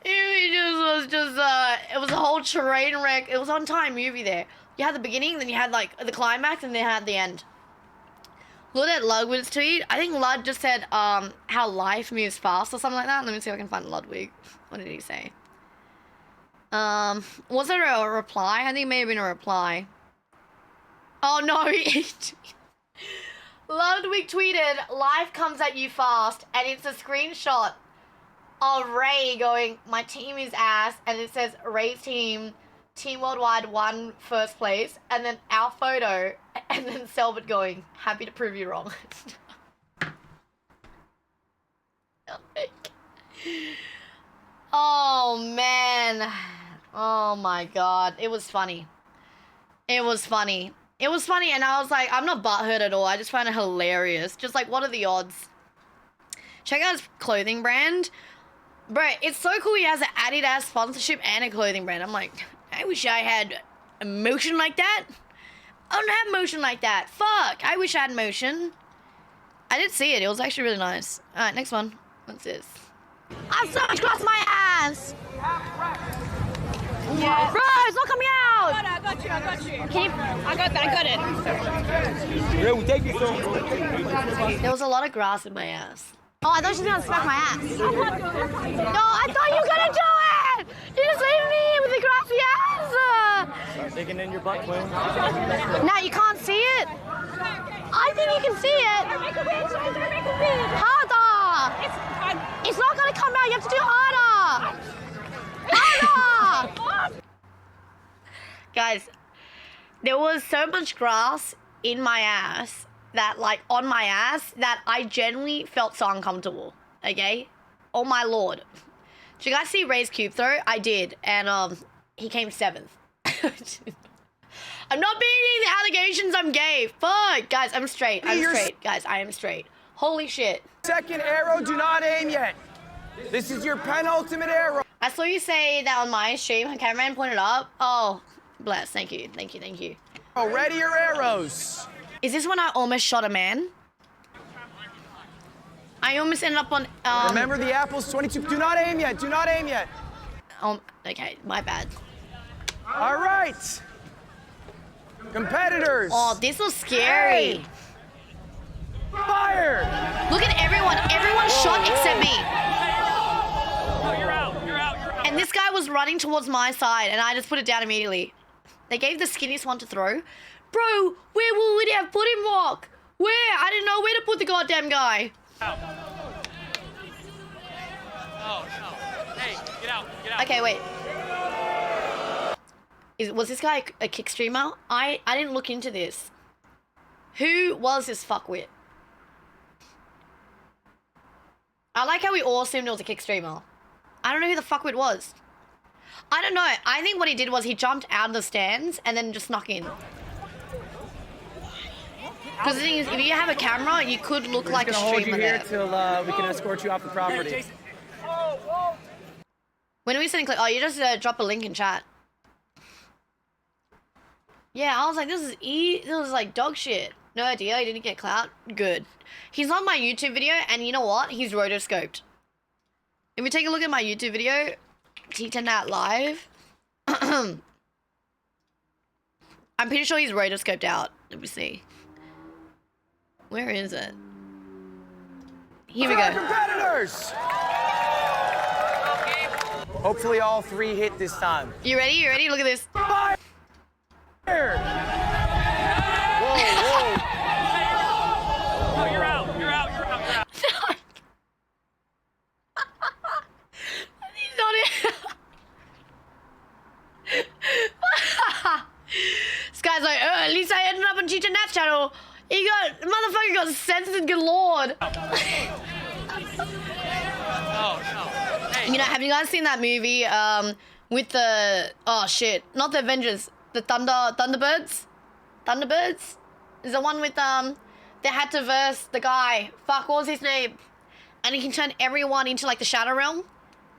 It was a whole train wreck. It was on time movie there. You had the beginning, then you had like the climax, and then you had the end. Look at Ludwig's tweet. I think Lud just said how life moves fast or something like that. Let me see if I can find Ludwig. What did he say? Was there a reply? I think it may have been a reply. Oh no. Ludwig tweeted, life comes at you fast, and it's a screenshot of Ray going, my team is ass, and it says Ray's team, Team Worldwide won first place, and then our photo, and then Selbert going, happy to prove you wrong. Oh man. Oh my god. It was funny. It was funny. It was funny, and I was like, I'm not butthurt at all. I just found it hilarious. Just like, what are the odds? Check out his clothing brand. Bro, it's so cool he has an Adidas sponsorship and a clothing brand. I'm like, I wish I had emotion like that. I don't have motion like that. Fuck. I wish I had motion. I did see it. It was actually really nice. All right, next one. What's this? I have so much grass in my ass. Yeah. Bro, it's not coming out. I got you. I got it. There was a lot of grass in my ass. Oh, I thought she was gonna smack my ass. No, I thought you were gonna do it. You just leave me with the grassy ass. Start digging in your butt, Quinn. Now you can't see it. I think you can see it. Harder. It's not gonna come out. You have to do harder. Harder. Guys, there was so much grass in my ass that, like, on my ass, that I genuinely felt so uncomfortable, okay? Oh my lord. Did you guys see Ray's cube throw? I did, and he came 7th. I'm not beating the allegations I'm gay. Fuck, guys, I'm straight. I'm straight, guys, I am straight. Holy shit. Second arrow, do not aim yet. This is your penultimate arrow. I saw you say that on my stream. Her cameraman pointed up. Oh, bless. Thank you. Thank you. Thank you. Oh, ready your arrows. Is this when I almost shot a man? I almost ended up on. Remember the apple's 22. Do not aim yet. Do not aim yet. Okay, my bad. All right. Competitors. Oh, this was scary. Hey. Fire. Look at everyone. Everyone shot except me. And this guy was running towards my side, and I just put it down immediately. They gave the skinniest one to throw. Bro, where would we have put him, Rock? Where? I didn't know where to put the goddamn guy. Oh, no. Hey, get out. Okay, wait. Was this guy a kick streamer? I didn't look into this. Who was this fuckwit? I like how we all assumed it was a kick streamer. I don't know who the fuckwit was. I don't know. I think what he did was he jumped out of the stands and then just snuck in. Because the thing is, if you have a camera, you could look like a streamer there. Till we can escort you off the property. When are we sending clip? Oh, you just drop a link in chat. Yeah, I was like, this is like dog shit. No idea, he didn't get clout. Good. He's on my YouTube video, and you know what? He's rotoscoped. If we take a look at my YouTube video, T10 Nat Live. I'm pretty sure he's rotoscoped out. Let me see. Where is it? Here we go. Competitors. Hopefully all 3 hit this time. You ready? You ready? Look at this. Fire! Whoa, whoa. Oh, you're out. He's not it. This guy's like, oh, at least I ended up on Cheetah Nat's channel. Motherfucker got censored galore. Oh, no. Hey. You know, have you guys seen that movie with the, oh shit, not the Avengers, the Thunderbirds? Thunderbirds? Is the one with, they had to verse the guy, fuck, what was his name? And he can turn everyone into like the Shadow Realm.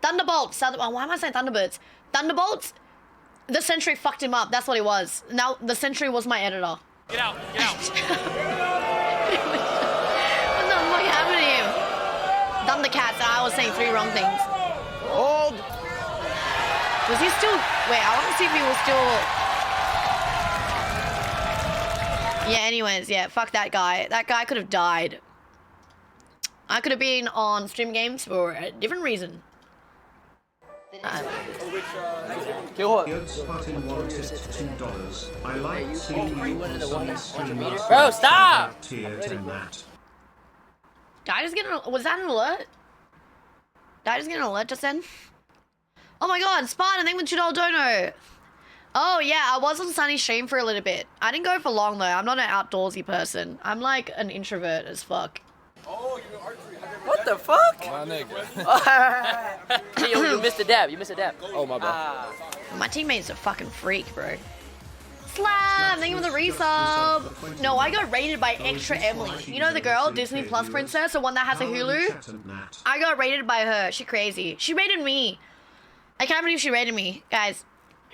Thunderbolts, why am I saying Thunderbirds? Thunderbolts? The Sentry fucked him up, that's what it was. Now, the Sentry was my editor. Get out. What the fuck happened to him? Thundercats, I was saying 3 wrong things. Hold. Was he still, wait, I want to see if he was still. Yeah, anyways, yeah, fuck that guy. That guy could have died. I could have been on Stream Games for a different reason. $2. I like seeing you on some stream. Bro, stop! Tier 10 that. Did I just get was that an alert? Did I just get an alert just then? Oh my god, Spartan, thank you for $2 dono. Oh yeah, I was on Sunny's stream for a little bit. I didn't go for long though. I'm not an outdoorsy person. I'm like an introvert as fuck. Oh, you're archery. What the fuck? My nigga. You missed a dab. Oh, my bad. My teammate's a fucking freak, bro. Slab, thank you for the resub. No, I got rated by Extra Emily. You know the girl, Disney Plus princess, the one that has a Hulu? I got rated by her. She crazy. She rated me. I can't believe she rated me. Guys,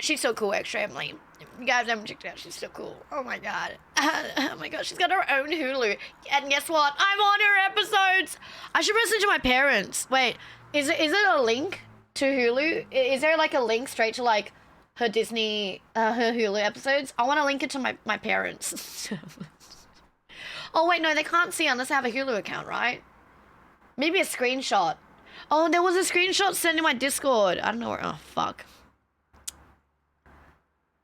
She's so cool, actually. I'm like, you guys haven't checked her out. She's so cool. Oh my god. Oh my god. She's got her own Hulu. And guess what? I'm on her episodes. I should listen to my parents. Wait, is it a link to Hulu? Is there like a link straight to like her Disney, her Hulu episodes? I want to link it to my parents. Oh wait, no, they can't see unless they have a Hulu account, right? Maybe a screenshot. Oh, there was a screenshot sent in my Discord. I don't know where. Oh fuck.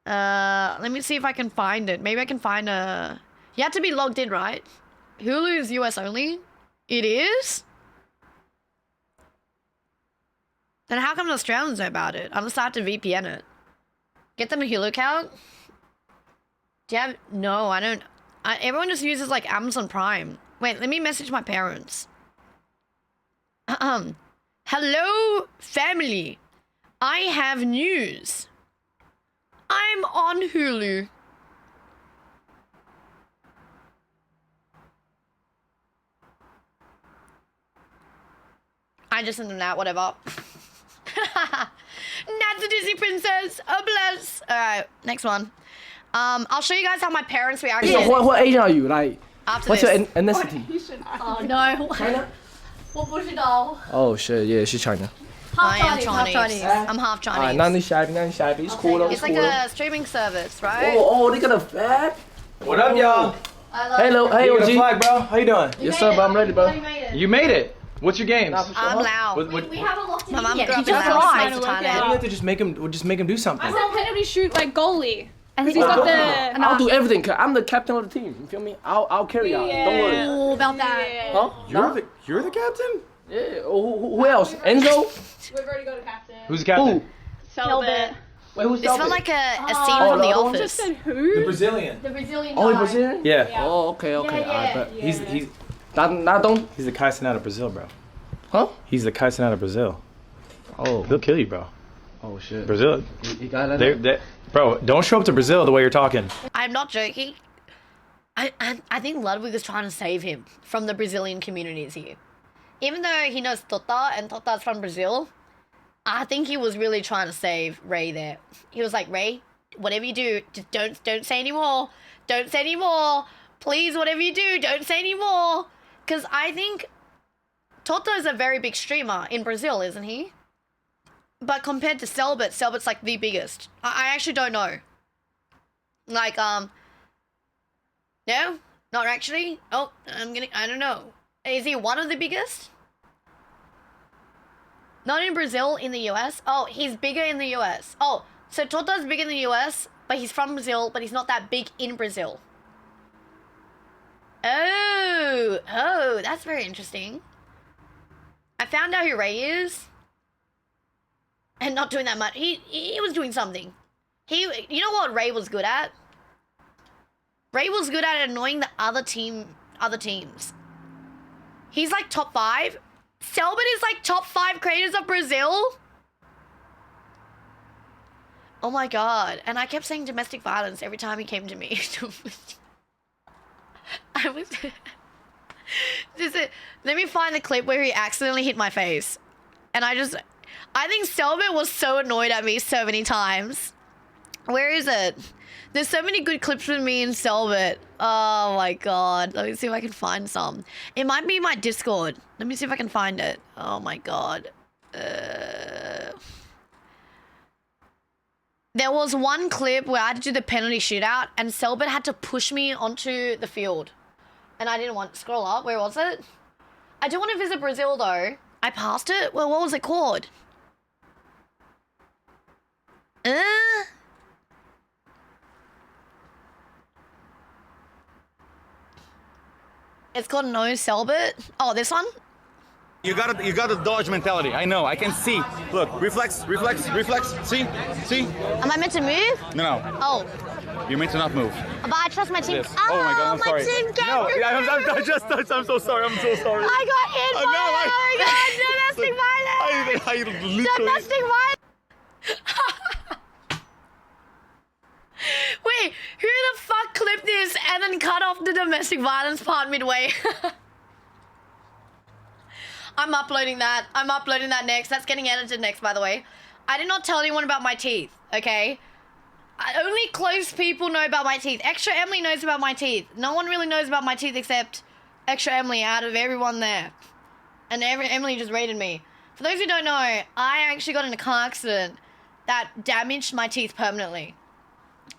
Let me see if I can find it. Maybe I can find a... You have to be logged in, right? Hulu is US only? It is? Then how come the Australians know about it? Unless I have to VPN it. Get them a Hulu account? Do you have... No, I don't... everyone just uses, like, Amazon Prime. Wait, let me message my parents. Hello, family. I have news. I'm on Hulu. I just sent them that, whatever. Nat's a Disney princess. A bless. Alright, next one. I'll show you guys how my parents reacted. So what Asian are you? Like, After what's this. your ethnicity? Oh no. China? 我不知道。 Oh shit, yeah, she's China. I am Half Chinese. Chinese. I'm half Chinese. Alright, none shabby. It's cool though. It's like a streaming service, right? Oh, they got a flag. What up, y'all? I love Hello, it. hey, You got OG. a flag, bro? How you doing? Yes, sir, bro. I'm ready, bro. You made it. What's your games? I'm loud. We have a lot to My mum eat. grew up in Just Laos, trying so to work it Thailand. out. We have to just make him do something. I said penalty shoot like goalie. I think He's got the. I'll do everything. Cause I'm the captain of the team. You feel me? I'll carry y'all. Don't worry. Oh, about that. Huh? You're the captain? Yeah. Who else? Enzo? We've already got a captain. Who's the captain? Selbit. Wait, who's This felt like a scene Oh, from the The other one? Office. Said who? The Brazilian. The Brazilian. Oh, guy. he's Brazilian? Yeah. Oh, okay. Yeah, But He's Nadon? he's the Kaisen out of Brazil, bro. Huh? He's the Kaisen out of Brazil. Oh. They'll kill you, bro. Oh shit. Brazil. You got that? Bro, don't show up to Brazil the way you're talking. I'm not joking. I think Ludwig is trying to save him from the Brazilian communities here. Even though he knows Tota and Tota's from Brazil, I think he was really trying to save Ray there. He was like, Ray, whatever you do, just don't say any more. Don't say any more. Please, whatever you do, don't say any more. Because I think Tota is a very big streamer in Brazil, isn't he? But compared to Selbit, Selbit's like the biggest. I actually don't know. Like, no? Not actually? Oh, I don't know. Is he one of the biggest? Not in Brazil, in the US? Oh, he's bigger in the US. Oh, so Tota's big in the US, but he's from Brazil, but he's not that big in Brazil. Oh, that's very interesting. I found out who Ray is. And not doing that much. He was doing something. You know what Ray was good at? Ray was good at annoying the other teams. He's like top 5. Selbit is like top 5 creators of Brazil. Oh my god. And I kept saying domestic violence every time he came to me. I was let me find the clip where he accidentally hit my face. And I think Selbit was so annoyed at me so many times. Where is it? There's so many good clips with me and Selbit. Oh my god. Let me see if I can find some. It might be my Discord. Let me see if I can find it. Oh my god. There was one clip where I had to do the penalty shootout and Selbit had to push me onto the field. And I didn't want to scroll up. Where was it? I do want to visit Brazil though. I passed it? Well, what was it called? It's called No Selbit. Oh, this one? You got the dodge mentality. I know. I can see. Look, reflex. See? Am I meant to move? No. Oh, You're meant to not move. but I trust my team. This. Oh my god, I'm sorry. My team can't No, do I just touched. I'm so sorry. I got hit by domestic violence. I literally... Domestic violence. Wait, who the fuck clipped this and then cut off the domestic violence part midway? I'm uploading that. I'm uploading that next. That's getting edited next, by the way. I did not tell anyone about my teeth, okay? Only close people know about my teeth. Extra Emily knows about my teeth. No one really knows about my teeth except Extra Emily out of everyone there. And Emily just rated me. For those who don't know, I actually got in a car accident that damaged my teeth permanently.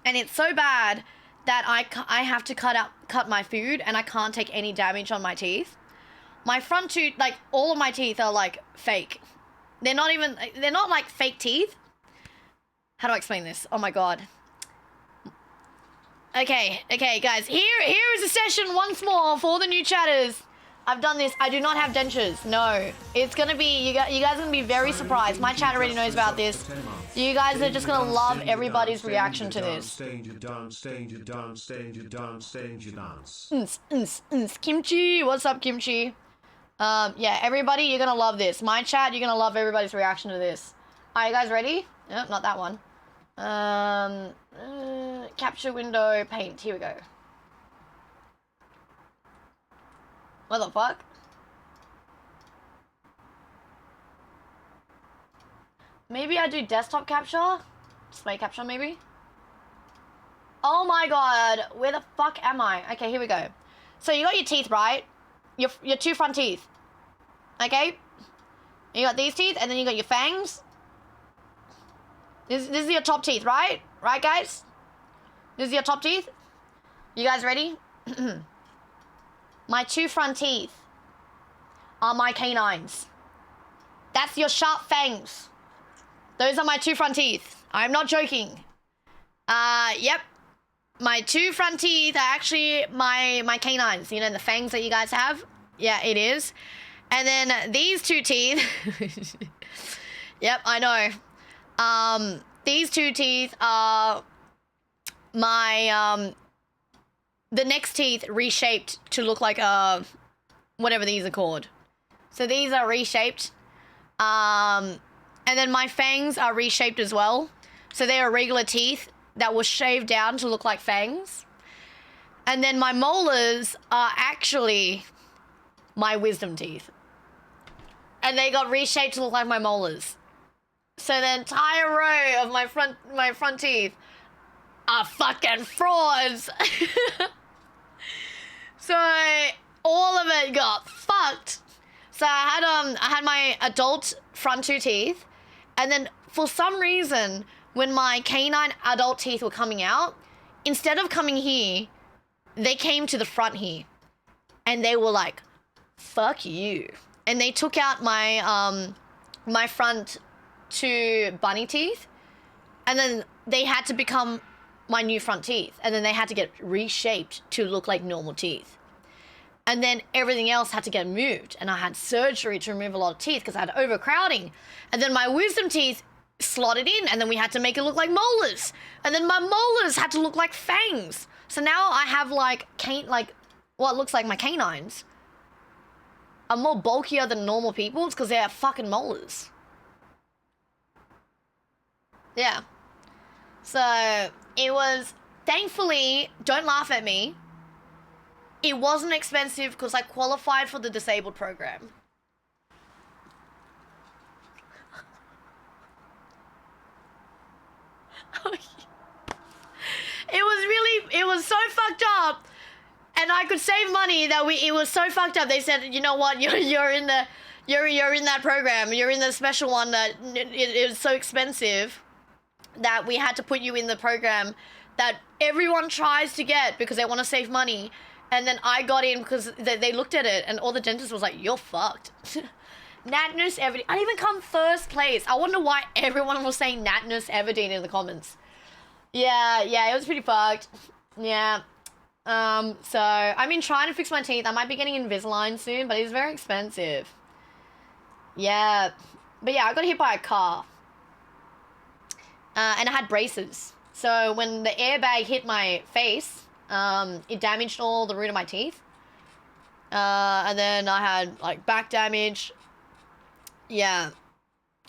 And it's so bad that I have to cut my food and I can't take any damage on my teeth. My front tooth, like all of my teeth are like fake. They're not like fake teeth. How do I explain this? Oh my god. Okay, guys. Here is a session once more for all the new chatters. I've done this. I do not have dentures. No. It's gonna be, you guys are gonna be very surprised. My chat already knows about this. You guys are just gonna love everybody's reaction to this. Kimchi, what's up, Kimchi? Yeah, everybody, you're gonna love this. My chat, you're gonna love everybody's reaction to this. Are you guys ready? Nope, not that one. Capture window, paint. Here we go. What the fuck? Maybe I do desktop capture? Display capture, maybe? Oh my god, where the fuck am I? Okay, here we go. So you got your teeth, right? Your two front teeth. Okay? You got these teeth, and then you got your fangs. This is your top teeth, right? Right, guys? This is your top teeth? You guys ready? My two front teeth are my canines. That's your sharp fangs. Those are my two front teeth. I'm not joking. Yep. My two front teeth are actually my canines. You know, the fangs that you guys have? Yeah, it is. And then these two teeth. Yep, I know. These two teeth are my, the next teeth reshaped to look like, whatever these are called. So these are reshaped. And then my fangs are reshaped as well. So they are regular teeth that were shaved down to look like fangs. And then my molars are actually my wisdom teeth. And they got reshaped to look like my molars. So the entire row of my front teeth are fucking frauds. So all of it got fucked. So I had my adult front two teeth, and then for some reason, when my canine adult teeth were coming out, instead of coming here, they came to the front here, and they were like, "Fuck you," and they took out my my front two bunny teeth, and then they had to become my new front teeth, and then they had to get reshaped to look like normal teeth. And then everything else had to get moved, and I had surgery to remove a lot of teeth because I had overcrowding. And then my wisdom teeth slotted in, and then we had to make it look like molars. And then my molars had to look like fangs. So now I have like what looks like my canines are more bulkier than normal people's because they have fucking molars. Yeah. So it was, thankfully, don't laugh at me. It wasn't expensive because I qualified for the disabled program. It was so fucked up, and I could save money that it was so fucked up. They said, you know what, you're in that program, you're in the special one that it was so expensive that we had to put you in the program that everyone tries to get because they want to save money. And then I got in because they looked at it and all the dentists was like, you're fucked. Natnus Everdeen. I didn't even come first place. I wonder why everyone was saying Natnus Everdeen in the comments. Yeah, it was pretty fucked. Yeah. So I've been trying to fix my teeth. I might be getting Invisalign soon, but it's very expensive. Yeah. But yeah, I got hit by a car. And I had braces. So when the airbag hit my face, it damaged all the root of my teeth. And then I had like back damage. Yeah.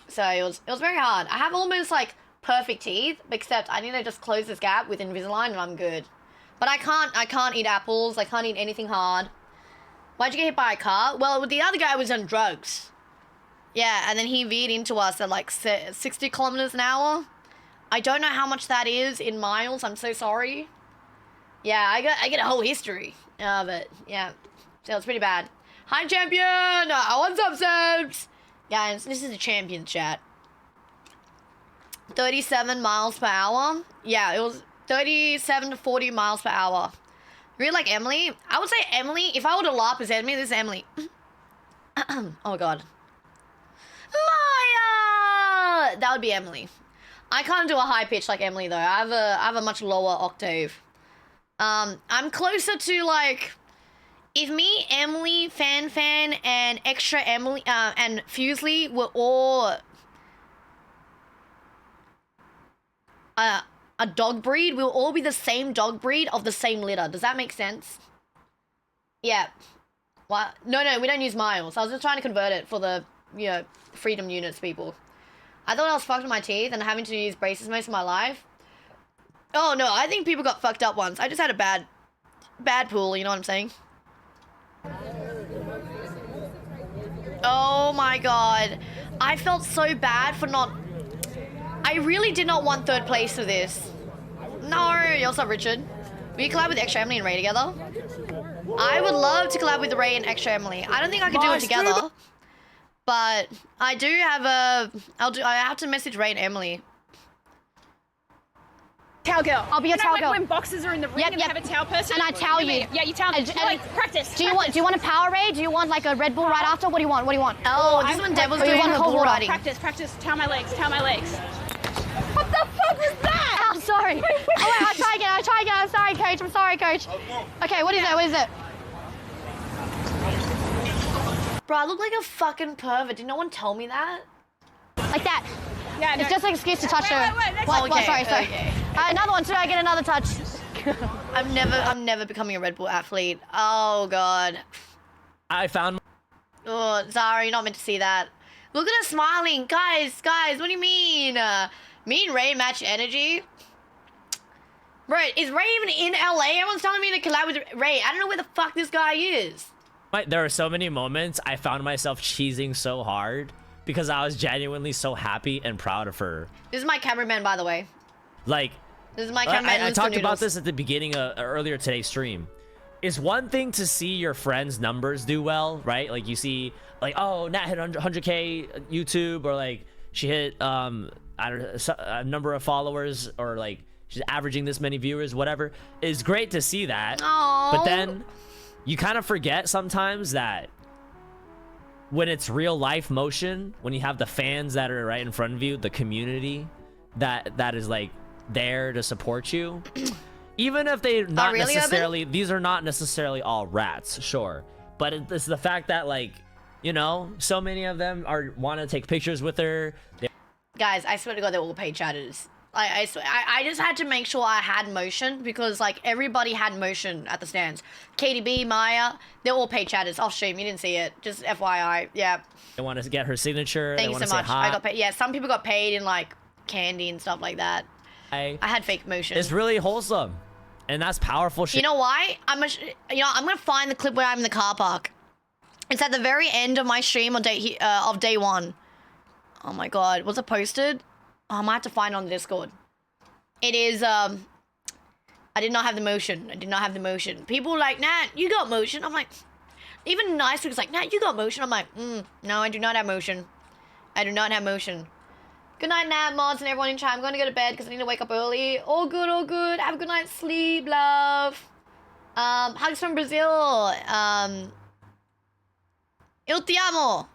So it was very hard. I have almost like perfect teeth, except I need to just close this gap with Invisalign and I'm good. But I can't eat apples. I can't eat anything hard. Why'd you get hit by a car? Well, the other guy was on drugs. Yeah, and then he veered into us at like 60 kilometers an hour. I don't know how much that is in miles. I'm so sorry. Yeah, I get a whole history of it. Yeah, so it's pretty bad. Hi, champion. What's up, subs? Guys, this is a champion chat. 37 miles per hour. Yeah, it was 37 to 40 miles per hour. Really like Emily? I would say Emily. If I were to LARP as Emily, this is Emily. Oh my god. Maya! That would be Emily. I can't do a high pitch like Emily though. I have a much lower octave. I'm closer to like, if me, Emily, Fan, and Extra Emily, and Fusely were all a dog breed, we'll all be the same dog breed of the same litter. Does that make sense? Yeah. What? No, we don't use miles. I was just trying to convert it for the, you know, freedom units people. I thought I was fucked with my teeth and having to use braces most of my life. Oh no, I think people got fucked up once. I just had a bad pool, you know what I'm saying? Oh my god. I felt so bad for not... I really did not want third place for this. No, what's up, Richard? Will you collab with Extra Emily and Ray together? I would love to collab with Ray and Extra Emily. I don't think I could do it together. But I do have a... I have to message Ray and Emily. Towel girl. I'll be your towel girl. When boxes are in the ring and you have a towel person. And I towel you. Yeah, you towel me. Like, practice. Do you want a power raid? Do you want like a Red Bull right after? What do you want? What do you want? Oh, this one Devil's doing her bull riding. Practice. Towel my legs. Towel my legs. What the fuck was that? I'm sorry. Oh wait, I'll try again. I'm sorry, coach. I'm sorry, coach. Okay, what is it? What is it? Bro, I look like a fucking pervert. Did no one tell me that? Like that. Yeah, it's just an excuse to touch her. What? Okay, sorry. Okay. Another one. Should I get another touch? I'm never becoming a Red Bull athlete. Oh god. I found. Oh, sorry, you're not meant to see that. Look at her smiling, guys. What do you mean? Me and Ray match energy. Bro, is Ray even in LA? Everyone's telling me to collab with Ray. I don't know where the fuck this guy is. There are so many moments I found myself cheesing so hard because I was genuinely so happy and proud of her. This is my cameraman, by the way. Like, this is my cameraman. I talked about this at the beginning of earlier today's stream. It's one thing to see your friends' numbers do well, right? Like you see, like, oh, Nat hit 100K YouTube, or like she hit I don't know, a number of followers, or like she's averaging this many viewers, whatever. It's great to see that. Aww. But then you kind of forget sometimes that when it's real life motion, when you have the fans that are right in front of you, the community that is like there to support you, even if they're not really necessarily, these are not necessarily all rats, sure, but it's the fact that, like, you know, so many of them want to take pictures with her. Guys, I swear to God, they're all paid chatters. I swear, I just had to make sure I had motion because, like, everybody had motion at the stands. KDB, Maya, they're all paid chatters. Off stream, you didn't see it. Just FYI, yeah. They want to get her signature. Thank you so much. Hi. I got paid. Yeah, some people got paid in, like, candy and stuff like that. I had fake motion. It's really wholesome, and that's powerful shit. You know why? I'm gonna find the clip where I'm in the car park. It's at the very end of my stream on day one. Oh my god, was it posted? Oh, I might have to find it on the Discord. It is, I did not have the motion. People were like, Nat, you got motion. I'm like, even nice was like, Nat, you got motion. I'm like, no, I do not have motion. Good night, Nat, mods, and everyone in chat. I'm going to go to bed because I need to wake up early. All good. Have a good night's sleep, love. Hugs from Brazil. Il te amo.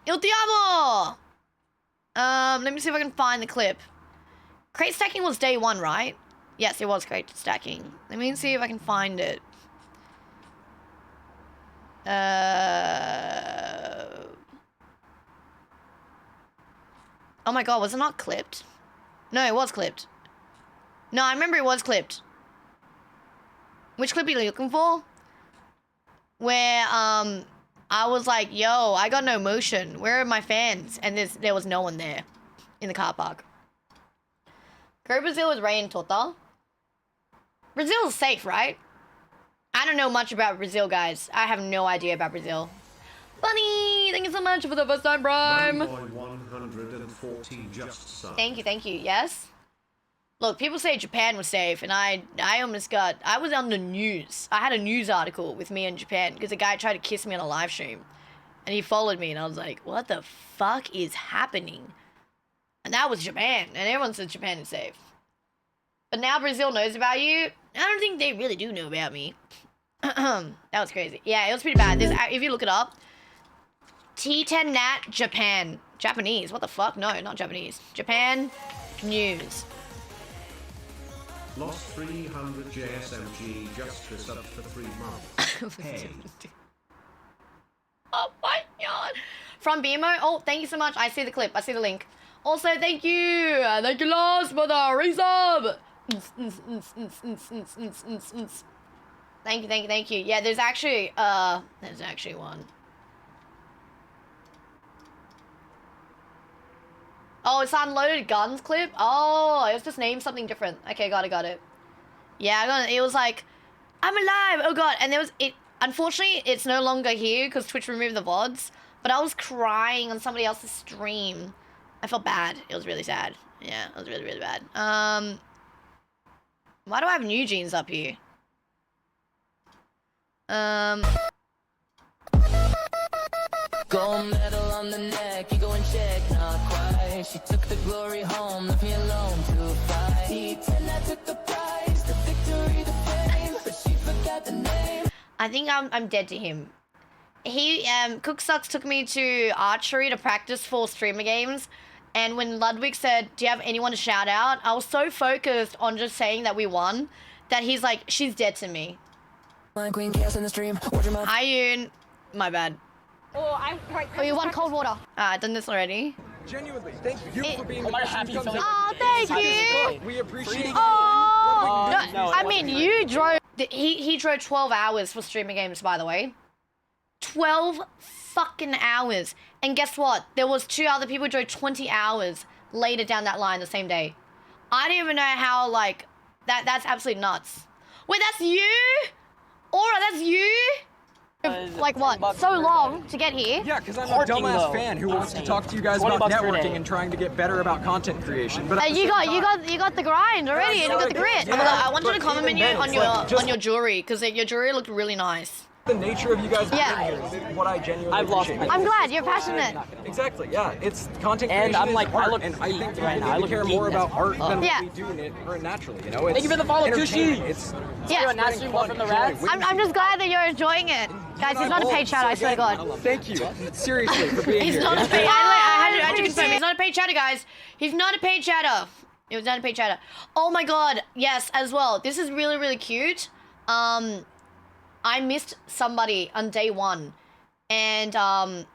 Let me see if I can find the clip. Crate stacking was day one, right? Yes, it was crate stacking. Let me see if I can find it. Oh my god, was it not clipped? No, it was clipped. No, I remember it was clipped. Which clip are you looking for? Where, I was like, yo, I got no motion. Where are my fans? And there was no one there in the car park. Go Brazil with Ray and Tota. Brazil is safe, right? I don't know much about Brazil, guys. I have no idea about Brazil. Bunny, thank you so much for the first time, Prime. 140 just sub. Thank you. Yes. Look, people say Japan was safe, and I was on the news. I had a news article with me in Japan because a guy tried to kiss me on a live stream, and he followed me, and I was like, what the fuck is happening? And that was Japan, and everyone says Japan is safe. But now Brazil knows about you. I don't think they really do know about me. That was crazy. Yeah, it was pretty bad. If you look it up, T10 Nat Japan. Japanese. What the fuck? No, not Japanese. Japan news. Lost 300 JSMG just for sub for 3 months. Hey. Oh my god. From BMO. Oh, thank you so much. I see the clip. I see the link. Also, thank you. Thank you, Lost, for the resub. Thank you. Yeah, there's actually one. Oh, it's unloaded guns clip? Oh, it was just named something different. Okay, got it. Yeah, it was like, I'm alive, oh god. And unfortunately, it's no longer here because Twitch removed the VODs. But I was crying on somebody else's stream. I felt bad. It was really sad. Yeah, it was really, really bad. Why do I have New Jeans up here? Gold medal on the neck, you go and check, not quite. She took the glory home, left me alone to fight. T10, I took the prize, the victory, the fame, but she forgot the name. I think I'm dead to him. Cooksucks took me to archery to practice for streamer games. And when Ludwig said, do you have anyone to shout out? I was so focused on just saying that we won that he's like, she's dead to me. Queen Chaos in the stream. Hi, Yoon. My bad. Oh, you want cold water? I've done this already. Genuinely, thank you for being the Oh, thank you. We appreciate it. Oh, no, I mean, you drove. He drove 12 hours for streamer games, by the way. 12 fucking hours. And guess what? There was 2 other people who drove 20 hours later down that line the same day. I don't even know how, like, that's absolutely nuts. Wait, that's you? Aura, that's you? Like what? So long to get here? Yeah, because I'm a dumbass fan who wants to talk to you guys about networking and trying to get better about content creation. But you got the grind already, and you got the grit. Yeah, I wanted to compliment you on your jewelry because your jewelry looked really nice. The nature of you guys being here is what I genuinely appreciate. I'm glad you're passionate. Exactly, yeah. It's content creation, and I'm like, art, I look and I think right now. I look care more about art than yeah. what we do in it or naturally. You know, it's thank you for the follow, Tushy. It's from the rats. I'm just glad that you're enjoying it, guys. He's not a paid chatter. I swear to God. Thank you, seriously, for being here. He's not a paid. I had to confirm. He's not a paid chatter, guys. He's not a paid chatter. It was not a paid chatter. Oh my God, yes, as well. This is really, really cute. I missed somebody on day 1, and I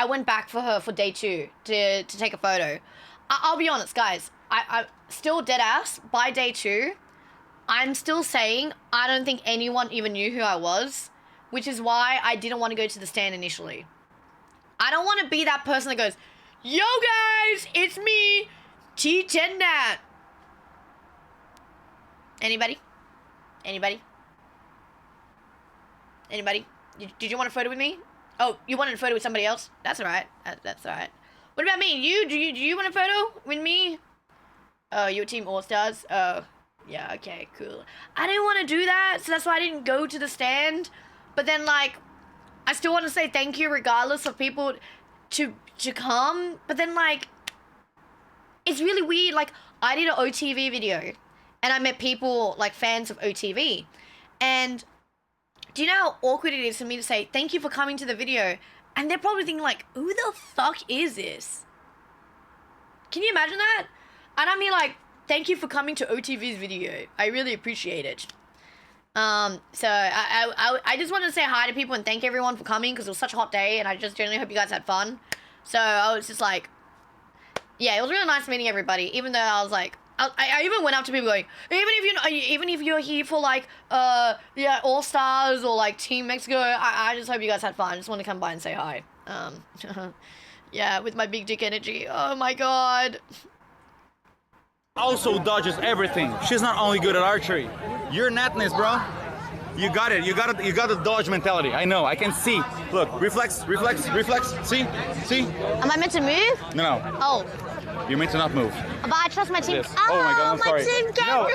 went back for her for day 2 to take a photo. I'll be honest, guys. I still dead ass by day 2. I'm still saying I don't think anyone even knew who I was, which is why I didn't want to go to the stand initially. I don't want to be that person that goes, "Yo guys, it's me, T10 Nat." Anybody? Anybody? Anybody? Did you want a photo with me? Oh, you wanted a photo with somebody else? That's alright. That's alright. What about me? Do you want a photo with me? Oh, you're Team All-Stars? Oh, yeah, okay, cool. I didn't want to do that, so that's why I didn't go to the stand. But then, like, I still want to say thank you regardless of people to come. But then, like, it's really weird. Like, I did an OTV video, and I met people, like, fans of OTV. And do you know how awkward it is for me to say, thank you for coming to the video? And they're probably thinking like, who the fuck is this? Can you imagine that? And I mean like, thank you for coming to OTV's video. I really appreciate it. So I just wanted to say hi to people and thank everyone for coming because it was such a hot day and I just generally hope you guys had fun. So I was just like, yeah, it was really nice meeting everybody, even though I was like, I even went up to people going, even if you're here for like yeah, All Stars or like Team Mexico, I just hope you guys had fun. I just want to come by and say hi. Yeah, with my big dick energy. Oh my God. Also dodges everything. She's not only good at archery. You're Natness, bro. You got it. You got it. You got the dodge mentality. I know. I can see. Look, reflex, reflex, reflex. See? Am I meant to move? No. Oh. You're meant to not move. But I trust my team. This. Oh my God, I'm sorry. My team No,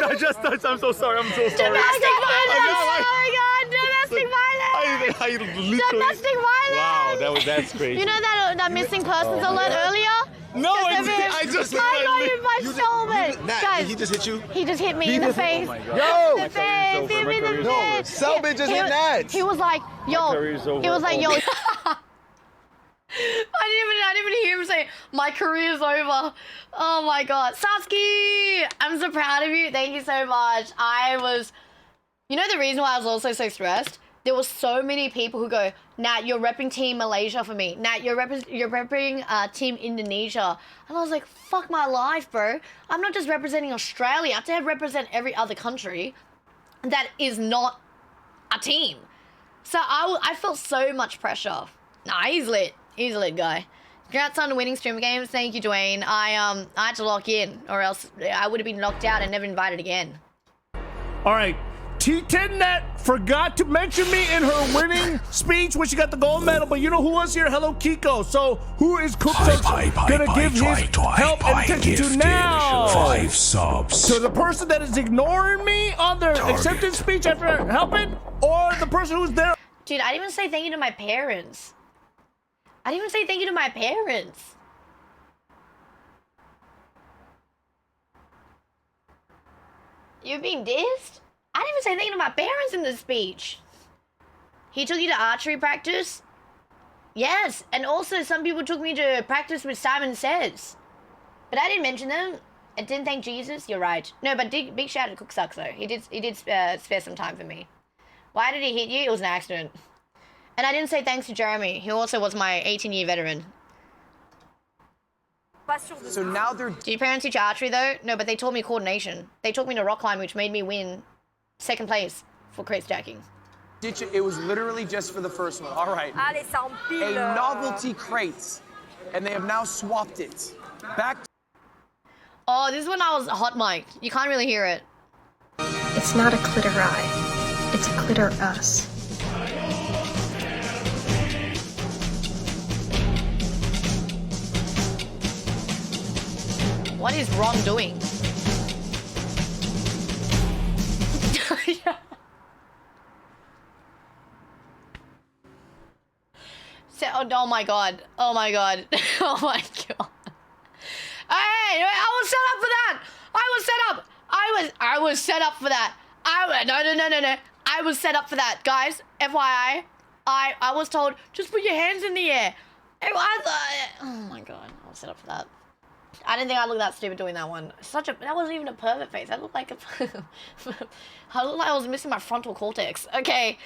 I'm just touched. I'm so sorry. I'm so sorry. Domestic violence! Oh my God, domestic violence! I literally. Domestic violence! Wow, that's crazy. You know that missing persons alert earlier? No, I just. I got hit by Stolman. Guys, he just hit you. He just hit me in the face. Oh my In God. the face. Hit me in the face. Selbit just hit Nat. He was like, yo. He was like, yo. I didn't even hear him say, my career's over. Oh my God. Satsuki, I'm so proud of you. Thank you so much. You know the reason why I was also so stressed? There were so many people who go, Nat, you're repping Team Malaysia for me. Nat, you're repping Team Indonesia. And I was like, fuck my life, bro. I'm not just representing Australia. I have to represent every other country that is not a team. So I felt so much pressure. Nah, he's lit. He's a lit guy. Congrats on winning stream games. Thank you, Dwayne. I had to lock in, or else I would have been locked out and never invited again. All right. T10 Net forgot to mention me in her winning speech when she got the gold medal, but you know who was here? Hello Kiko. So who is Cooksucks gonna give his help and attention to now? 5 subs. So the person that is ignoring me on their acceptance speech after helping, or the person who's there? Dude, I didn't even say thank you to my parents. You're being dissed? I didn't even say thank you to my parents in this speech. He took you to archery practice? Yes, and also some people took me to practice with Simon Says. But I didn't mention them. I didn't thank Jesus. You're right. No, but big shout out to Cooksucks though. He did spare some time for me. Why did he hit you? It was an accident. And I didn't say thanks to Jeremy, who also was my 18-year veteran. So now they're... Did your parents teach archery though? No, but they taught me coordination. They taught me to rock climb, which made me win 2nd place for crate stacking. It was literally just for the first one. All right. A novelty crate, and they have now swapped it. Back. Oh, this is when I was hot mic. You can't really hear it. It's not a clitori. It's a clitor us. What is Ron doing? Oh my God. Oh my God. Oh my God. Hey, I was set up for that. I was set up for that. No. I was set up for that. Guys, FYI, I was told, just put your hands in the air. Oh my God. I was set up for that. I didn't think I looked that stupid doing that one. That wasn't even a pervert face. That looked like I looked like I was missing my frontal cortex. Okay.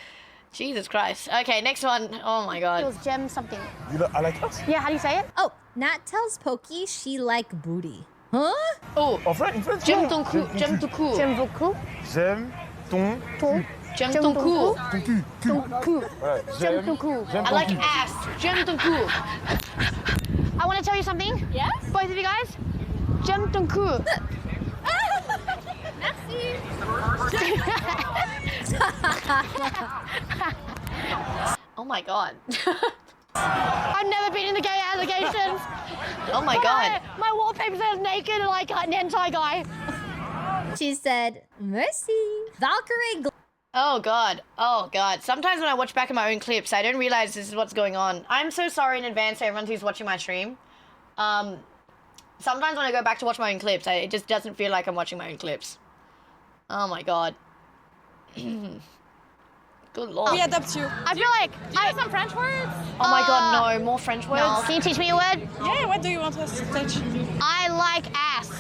Jesus Christ. Okay, next one. Oh my God. It was Gem something. I like it. Yeah, how do you say it? Oh, Nat tells Pokey she like booty. Huh? Oh. En fait, J'aime ton cou. J'aime ton cou. J'aime ton cou. J'aime ton cou. J'aime ton cou. Ton cou. Voilà. J'aime ton cou. I like ass. J'aime ton cou. I want to tell you something. Yes? Both of you guys. J'aime ton cou. Merci. Oh my God. I've never been in the gay allegations. Oh my God. My wallpaper says naked like an hentai guy. She said, mercy. Valkyrie. Oh God. Oh God. Sometimes when I watch back at my own clips, I don't realize this is what's going on. I'm so sorry in advance to everyone who's watching my stream. Sometimes when I go back to watch my own clips, it just doesn't feel like I'm watching my own clips. Oh my God. Good Lord. We adapt you. I feel like I know some French words. Oh my God, no. More French words? No. Can you teach me a word? Yeah, what do you want us to teach? I like ass.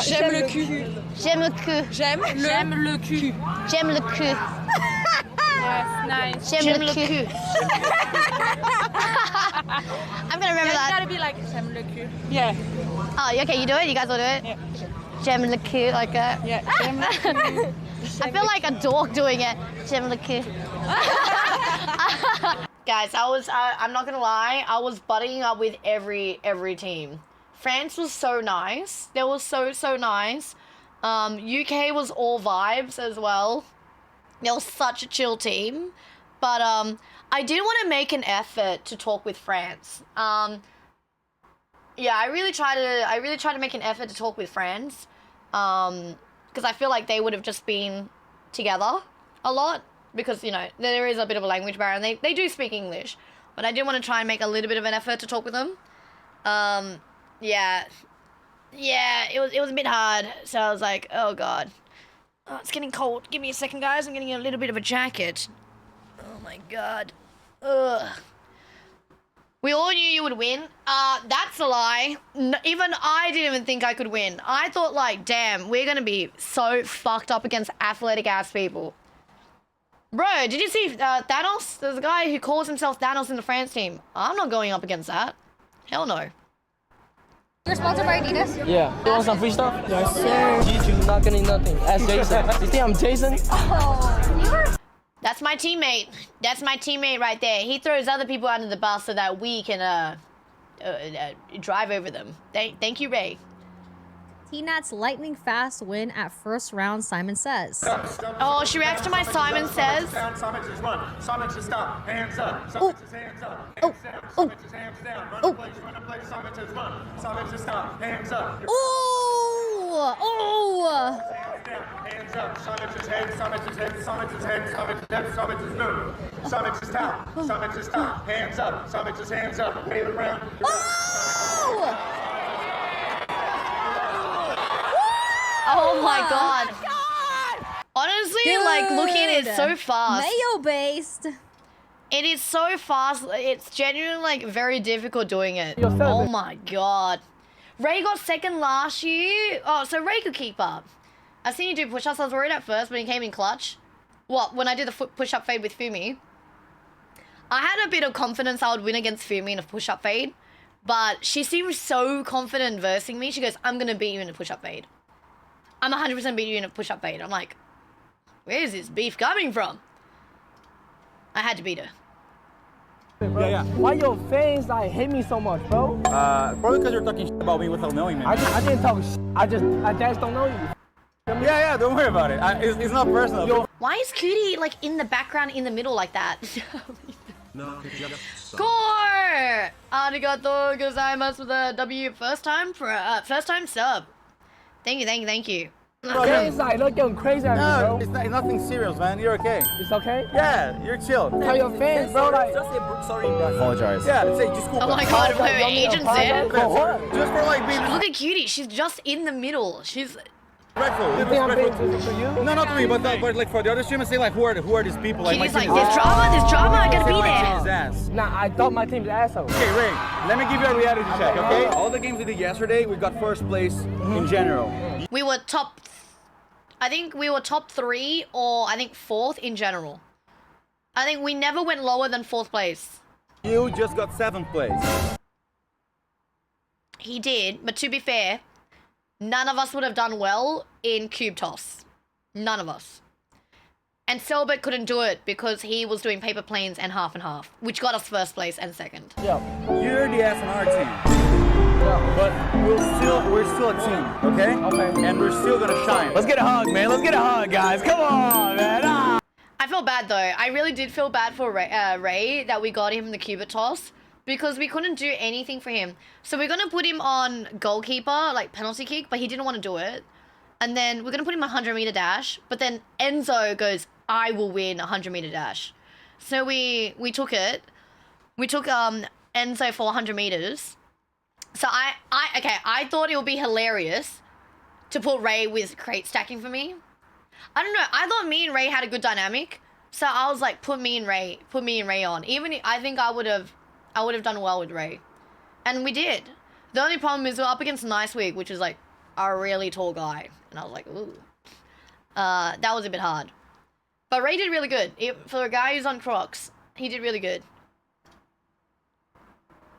J'aime le cul. J'aime le cul. J'aime le cul. J'aime le cul. Yes, nice. J'aime le cul. I'm gonna remember that. It's gotta be like j'aime le cul. Yeah. Oh, okay, you do it? You guys will do it? Yeah. J'aime le cul, like that. Yeah. J'aime le cul. I feel like a dog doing it. J'aime le cul. Guys, I'm not gonna lie, I was buddying up with every team. France was so nice. They were so nice. UK was all vibes as well. They were such a chill team. But I did want to make an effort to talk with France. Yeah, I really try to make an effort to talk with France. Because I feel like they would have just been together a lot. Because, you know, there is a bit of a language barrier and they do speak English. But I did want to try and make a little bit of an effort to talk with them. Yeah, it was a bit hard. So I was like, oh god. Oh, it's getting cold. Give me a second, guys. I'm getting a little bit of a jacket. Oh my god. Ugh. We all knew you would win. That's a lie. Even I didn't even think I could win. I thought like, damn, we're gonna be so fucked up against athletic ass people. Bro, did you see Thanos? There's a guy who calls himself Thanos in the France team. I'm not going up against that. Hell no. You're sponsored by Adidas? Yeah. You want some free stuff? Yes, sir. G2, not getting nothing. Ask Jason. You think I'm Jason? Oh, That's my teammate. That's my teammate right there. He throws other people under the bus so that we can drive over them. Thank you, Ray. T-Nat's lightning fast win at first round, Simon Says. Oh, she reacts to my Simon Says. Simon says run. Simon says stop. Hands up. Simon says hands up. Hands down. Simon says hands down. Run in place. Run in place. Simon says run. Simon says stop. Hands up. Oh! Oh! Hands up. Simon says head. Simon says head. Simon says head. Simon says head. Simon says move. Simon says stop. Simon says stop. Hands up. Simon says hands up. Wave it around. Oh! Oh my god. Honestly, like, looking at it, it's so fast. Mayo-based. It is so fast. It's genuinely, like, very difficult doing it. Oh my god. Ray got second last year. Oh, so Ray could keep up. I've seen you do push-ups. I was worried at first, but he came in clutch. What, when I did the push-up fade with Fumi? I had a bit of confidence I would win against Fumi in a push-up fade. But she seemed so confident versing me. She goes, I'm going to beat you in a push-up fade. I'm 100% beat you in a push-up fade. I'm like, where is this beef coming from? I had to beat her. Yeah. Why your fans like hate me so much, bro? Probably because you're talking shit about me without knowing me. I didn't talk shit. I just don't know you. Yeah, don't worry about it. It's not personal. Why is Cootie, like, in the background, in the middle like that? Score! Arigato gozaimasu for the W. First time sub. Thank you. Bro, you're like looking crazy at me, bro. It's nothing serious, man. You're okay. It's okay? Yeah, you're chill. Tell your fans, bro, like... Just say sorry, bro. Apologize. Yeah, say just cool. Oh my god, her agent said. Just for like being... Look at Cutie, she's just in the middle. She's... Respectful. You think I'm being to you? No, not to me, but like for the other streamers, say like who are these people? Like, Cutie's like, there's drama, I gotta be there. Nah, I thought my team's asshole. Okay, Ray, let me give you a reality check, okay? All the games we did yesterday, we got first place in general. We were top... I think we were top 3 or I think 4th in general. I think we never went lower than 4th place. You just got 7th place. He did, but to be fair, none of us would have done well in cube toss. None of us. And Selbert couldn't do it because he was doing paper planes and half, which got us first place and second. Yeah. You're the SNR team. But we're still a team, okay? Okay. And we're still gonna shine. Let's get a hug, man. Let's get a hug, guys. Come on, man. Ah. I felt bad though. I really did feel bad for Ray that we got him the cubit toss because we couldn't do anything for him. So we're gonna put him on goalkeeper, like penalty kick, but he didn't want to do it. And then we're gonna put him on 100-meter dash. But then Enzo goes, I will win 100-meter dash. So we took it. We took Enzo for 100 meters. So I thought it would be hilarious to put Ray with crate stacking for me. I don't know. I thought me and Ray had a good dynamic. So I was like, put me and Ray on. Even I think I would have done well with Ray. And we did. The only problem is we're up against Nice Week, which is like a really tall guy. And I was like, ooh. That was a bit hard. But Ray did really good. For a guy who's on Crocs, he did really good.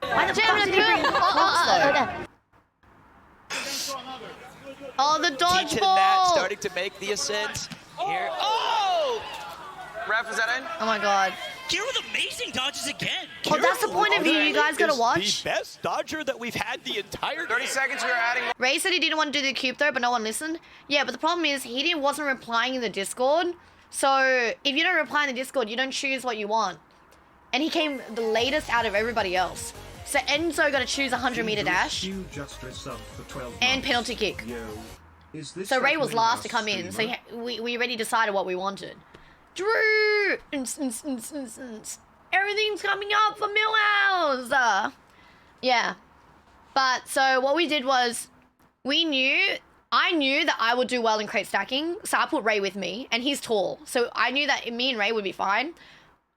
Why the fuck did he bring Crocs though? Oh, the dodgeball! Starting to make the ascent here. Oh! Ref, is that in? Oh my god. Kira with amazing dodges again. Oh, that's the point of view you guys gotta watch. The best dodger that we've had the entire 30 seconds we are adding. Ray said he didn't want to do the cube throw, but no one listened. Yeah, but the problem is wasn't replying in the Discord. So if you don't reply in the Discord, you don't choose what you want. And he came the latest out of everybody else. So Enzo got to choose 100-meter dash and penalty kick. So Ray was last to come in, so we already decided what we wanted. Drew! Everything's coming up for Millhouse! Yeah. But, so what we did was, I knew that I would do well in crate stacking, so I put Ray with me, and he's tall. So I knew that me and Ray would be fine.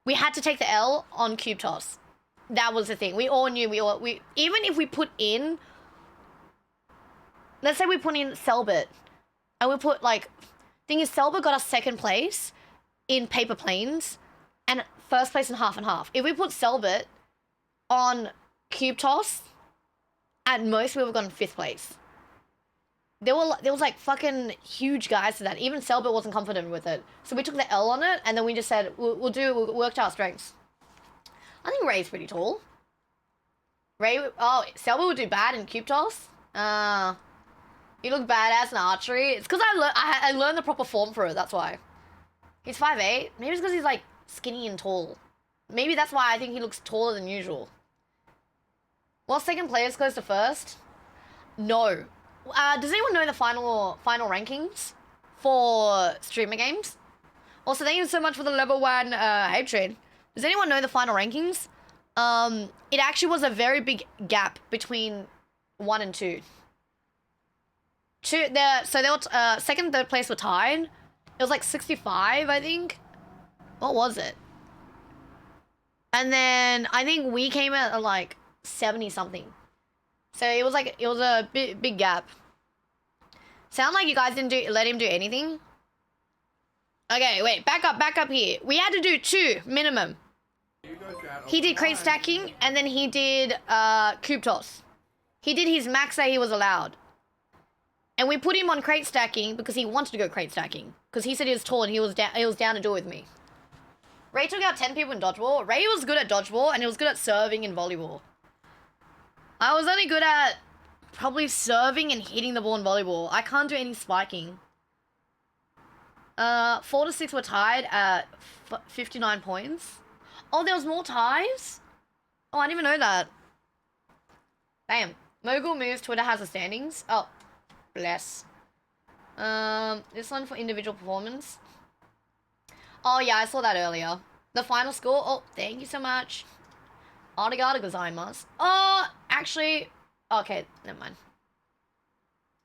We had to take the L on cube toss. That was the thing. We all knew, even if we put in, let's say we put in Selbit, and we put thing is Selbit got us second place in paper planes, and first place in half and half. If we put Selbit on cube toss, at most we would have gotten 5th place. There was like fucking huge guys to that. Even Selbit wasn't confident with it. So we took the L on it, and then we just said, we'll work to our strengths. I think Ray's pretty tall. Selbit would do bad in cube toss. He looked badass in archery. It's because I learned the proper form for it, that's why. He's 5'8". Maybe it's because he's like skinny and tall. Maybe that's why I think he looks taller than usual. Well, second place goes to first? No. Does anyone know the final rankings for streamer games? Also, thank you so much for the level 1 hatred. Does anyone know the final rankings? It actually was a very big gap between 1 and 2. So they were second and third place were tied. It was like 65, I think. What was it? And then I think we came out at like 70 something. So it was a big gap. Sound like you guys didn't let him do anything? Okay, wait, back up here. We had to do 2 minimum. He did crate stacking, and then he did cube toss. He did his max that he was allowed. And we put him on crate stacking because he wanted to go crate stacking. Because he said he was tall and he was down to do it with me. Ray took out 10 people in dodgeball. Ray was good at dodgeball and he was good at serving in volleyball. I was only good at probably serving and hitting the ball in volleyball. I can't do any spiking. 4 to 6 were tied at 59 points. Oh, there was more ties? Oh, I didn't even know that. Damn. Mogul Moves Twitter has the standings. Oh, bless. This one for individual performance. Oh, yeah, I saw that earlier. The final score. Oh, thank you so much. Arigato gozaimasu. Oh, actually. Okay, never mind.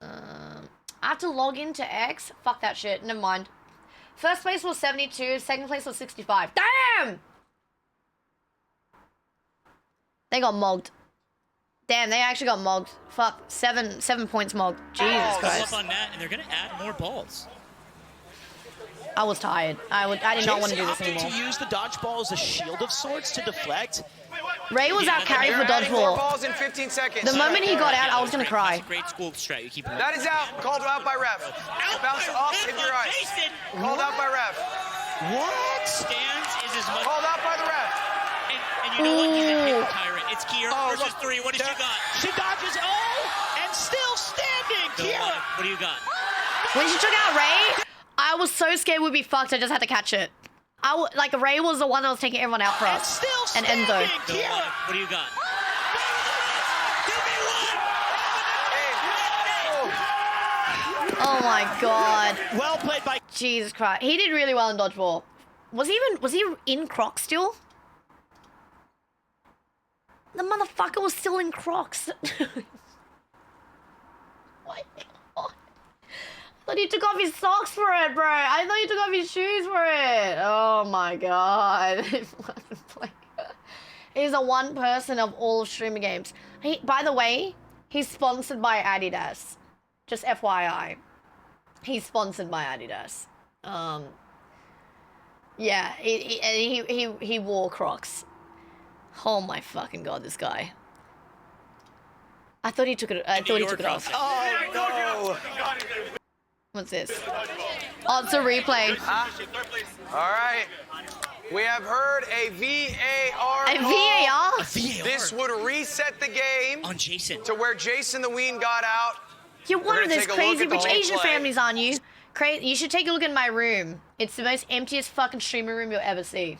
I have to log into X. Fuck that shit. Never mind. First place was 72. Second place was 65. Damn! They got mogged. Damn, they actually got mogged. Fuck, 7 points mogged. Jesus Christ. Up on that, and they're gonna add more balls. I was tired. I did not want to do this Jason anymore. opted to use the dodgeball as a shield of sorts to deflect. Ray was out carried for dodgeball. Balls in 15 seconds. The moment he got out, I was gonna cry. That's a great school strat. You keep it. That is out. Called out by ref. Bounce off in your eyes. Called out by ref. What? Stands is as much. Called out by the ref. And you know what? He's a hit tyrant. It's Kier versus 3. What has she got? She dodges. Oh, and still standing. Kiera. What do you got? When she took out Ray, I was so scared we'd be fucked. I just had to catch it. Like Ray was the one that was taking everyone out for us. And Enzo. What do you got? Oh my god. Well played by. Jesus Christ. He did really well in dodgeball. Was he in Crocs still? The motherfucker was still in Crocs. What? I thought he took off his socks for it, bro. I thought he took off his shoes for it. Oh my god. He's a one person of all streamer games. By the way, he's sponsored by Adidas. Just FYI. He's sponsored by Adidas. Yeah, he wore Crocs. Oh my fucking god, this guy. I thought he took it off. Oh no. What's this? Oh, it's a replay. All right. We have heard a VAR. A call. VAR? This would reset the game on Jason to where Jason the Ween got out. You're one of those crazy rich Asian families, aren't you? Crazy. You should take a look at my room. It's the most emptiest fucking streamer room you'll ever see.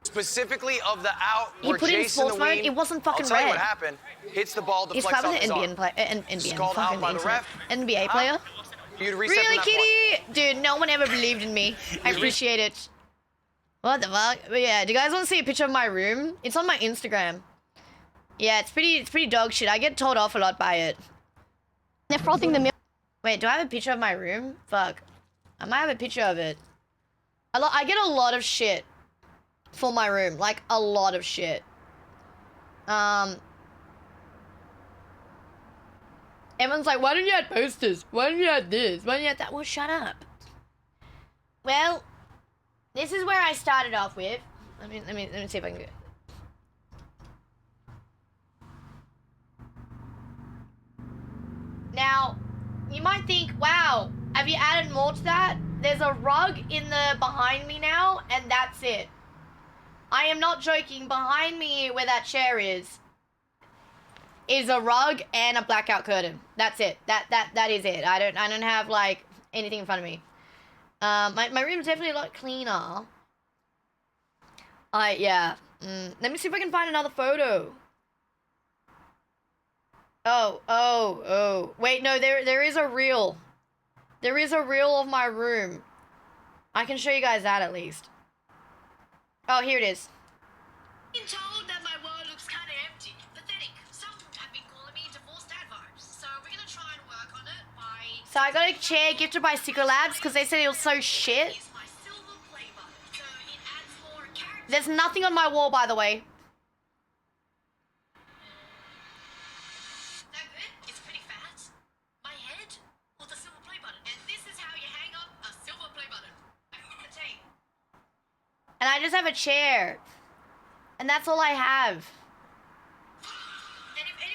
Specifically of the out He where put it in Jason sports the mode. Ween, It wasn't fucking I'll tell you red. what happened. Hits the ball, He's deflects probably off an his NBA arm. player. He's NBA called out fucking by the internet. NBA player. You'd reset Really, from that point. Kitty? Dude, no one ever believed in me. I appreciate it. What the fuck? But yeah, do you guys want to see a picture of my room? It's on my Instagram. Yeah, it's pretty dog shit. I get told off a lot by it. They're frothing the milk. Wait, do I have a picture of my room? Fuck. I might have a picture of it. I get a lot of shit for my room. Like, a lot of shit. Everyone's like, why don't you add posters? Why don't you add this? Why don't you add that? Well, shut up. Well, this is where I started off with. Let me see if I can get. Now, you might think, wow, have you added more to that? There's a rug in the behind me now, and that's it. I am not joking. Behind me, where that chair is a rug and a blackout curtain. That's it. That is it. I don't have like anything in front of me. My room's definitely a lot cleaner. Yeah. Let me see if I can find another photo. Oh. Wait, no, there is a reel. There is a reel of my room. I can show you guys that at least. Oh, here it is. I've been told that my world looks kind of empty, pathetic. Some have been calling me divorced dad vibes. So we're gonna try and work on it by. So I got a chair gifted by Secret Labs because they said it was so shit. There's nothing on my wall, by the way. It's pretty fat. My head or the silver play button. And this is how you hang up a silver play button. The tape. And I just have a chair. And that's all I have.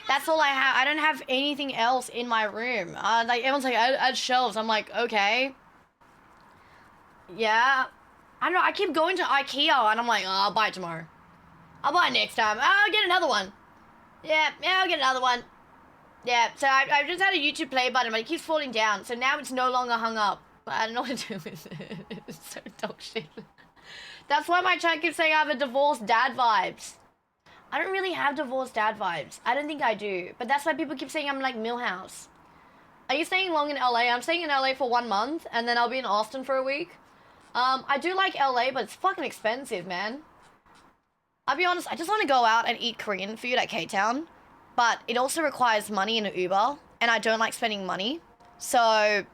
That's all I have. I don't have anything else in my room. Like, everyone's like, add shelves. I'm like, okay. Yeah. I don't know. I keep going to IKEA and I'm like, oh, I'll buy it tomorrow. I'll buy it next time. I'll get another one. Yeah, I'll get another one. Yeah, so I just had a YouTube play button, but it keeps falling down. So now it's no longer hung up. But I don't know what to do with it. It's so dog shit. That's why my chat keeps saying I have a divorced dad vibes. I don't really have divorced dad vibes. I don't think I do. But that's why people keep saying I'm like Millhouse. Are you staying long in LA? I'm staying in LA for 1 month, and then I'll be in Austin for a week. I do like LA, but it's fucking expensive, man. I'll be honest, I just want to go out and eat Korean food at K-Town. But it also requires money in an Uber, and I don't like spending money. So,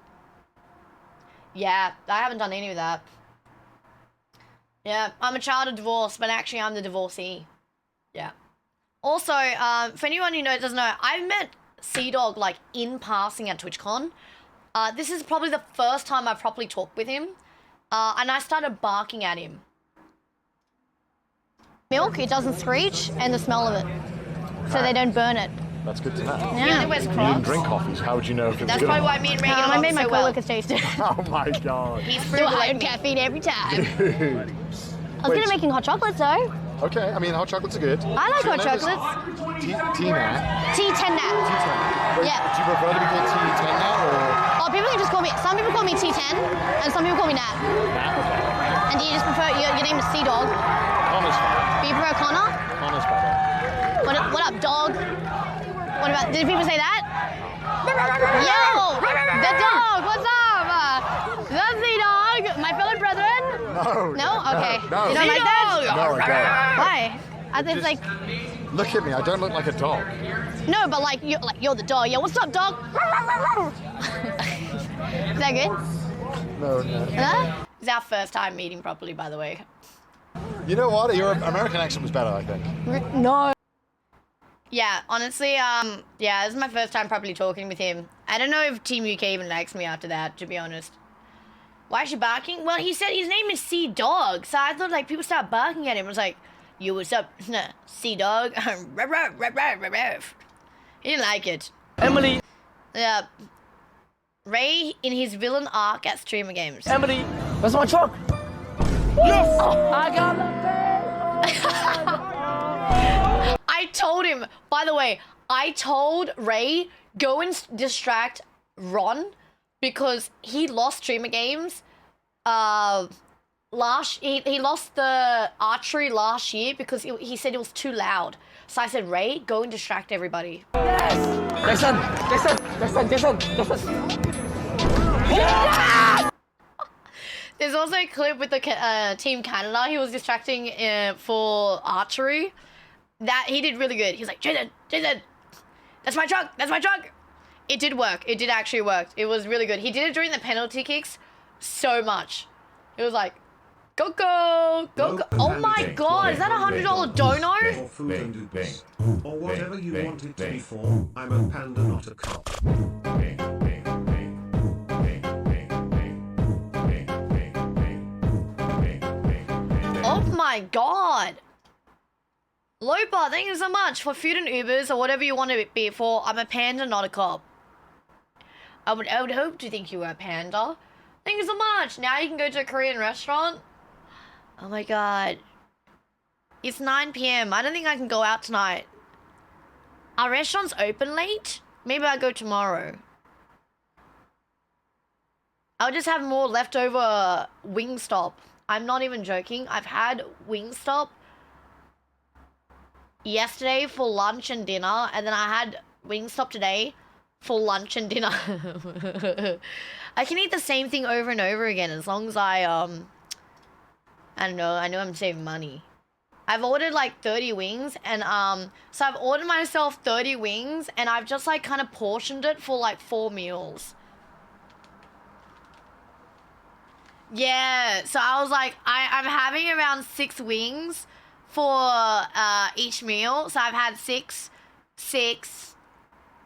yeah, I haven't done any of that. Yeah, I'm a child of divorce, but actually I'm the divorcee. Yeah. Also, for anyone who doesn't know, I've met Sea-Dog, like, in passing at TwitchCon. This is probably the first time I've properly talked with him. And I started barking at him. Milk, it doesn't screech, and the smell of it. So they don't burn it. That's good to know. Yeah. He wears You Crocs. didn't drink coffees. How would you know if it was That's good? probably why me and Reagan I made my so well. coworkers taste it. Oh my god. He's Do frugal high like in me. caffeine every time. Dude. I was gonna making hot chocolates though. Okay, I mean, hot chocolates are good. I like hot So your name is chocolates. T-Nat. T10 Nat. Wait, Yeah. Do you prefer to be called T10 Nat or Oh, people can just call me. Some people call me T10, and some people call me Nat. Nat? Okay. And do you just prefer your name is Sea-Dog? Connor's better. Do you prefer Connor? Connor's better. What up, dog? What about? Did people say that? Yo, the dog. What's up? The Sea-Dog, my fellow brethren. No. No? Okay. No. You don't like that? No, I don't. Why? I think it's like. Look at me, I don't look like a dog. No, but like you're the dog. Yeah, what's up, dog? Is that good? No. Huh? It's our first time meeting properly, by the way. You know what? Your American accent was better, I think. No. Yeah, honestly, yeah, this is my first time properly talking with him. I don't know if Team UK even likes me after that, to be honest. Why is she barking? Well, he said his name is Sea-Dog, so I thought, like, people start barking at him. I was like, yo, what's up, Sea-Dog? He didn't like it. Emily. Yeah. Ray in his villain arc at Streamer Games. Emily, where's my truck? Yes! I got I told him, by the way, I told Ray, go and distract Ron because he lost streamer games. He lost the archery last year because he said it was too loud. So I said, Ray, go and distract everybody. Jackson. There's also a clip with the Team Canada. He was distracting for archery. That he did really good. He's like, Jason, that's my truck. It did work. It did actually work. It was really good. He did it during the penalty kicks so much. It was like, go. Oh my god, is that a $100 dono? For food and boots. Or whatever you want it to be for. I'm a panda, not a cop. Oh my god. Lopa, thank you so much for food and Ubers or whatever you want to be for. I'm a panda, not a cop. I would hope to think you were a panda. Thank you so much. Now you can go to a Korean restaurant. Oh my god. It's 9 p.m. I don't think I can go out tonight. Are restaurants open late? Maybe I'll go tomorrow. I'll just have more leftover Wingstop. I'm not even joking. I've had Wingstop yesterday for lunch and dinner, and then I had Wingstop today for lunch and dinner. I can eat the same thing over and over again as long as I don't know, I know I'm saving money. I've ordered like 30 wings and so I've ordered myself 30 wings and I've just like kind of portioned it for like 4 meals. Yeah, so I was like, I'm having around 6 wings for each meal. So I've had 6.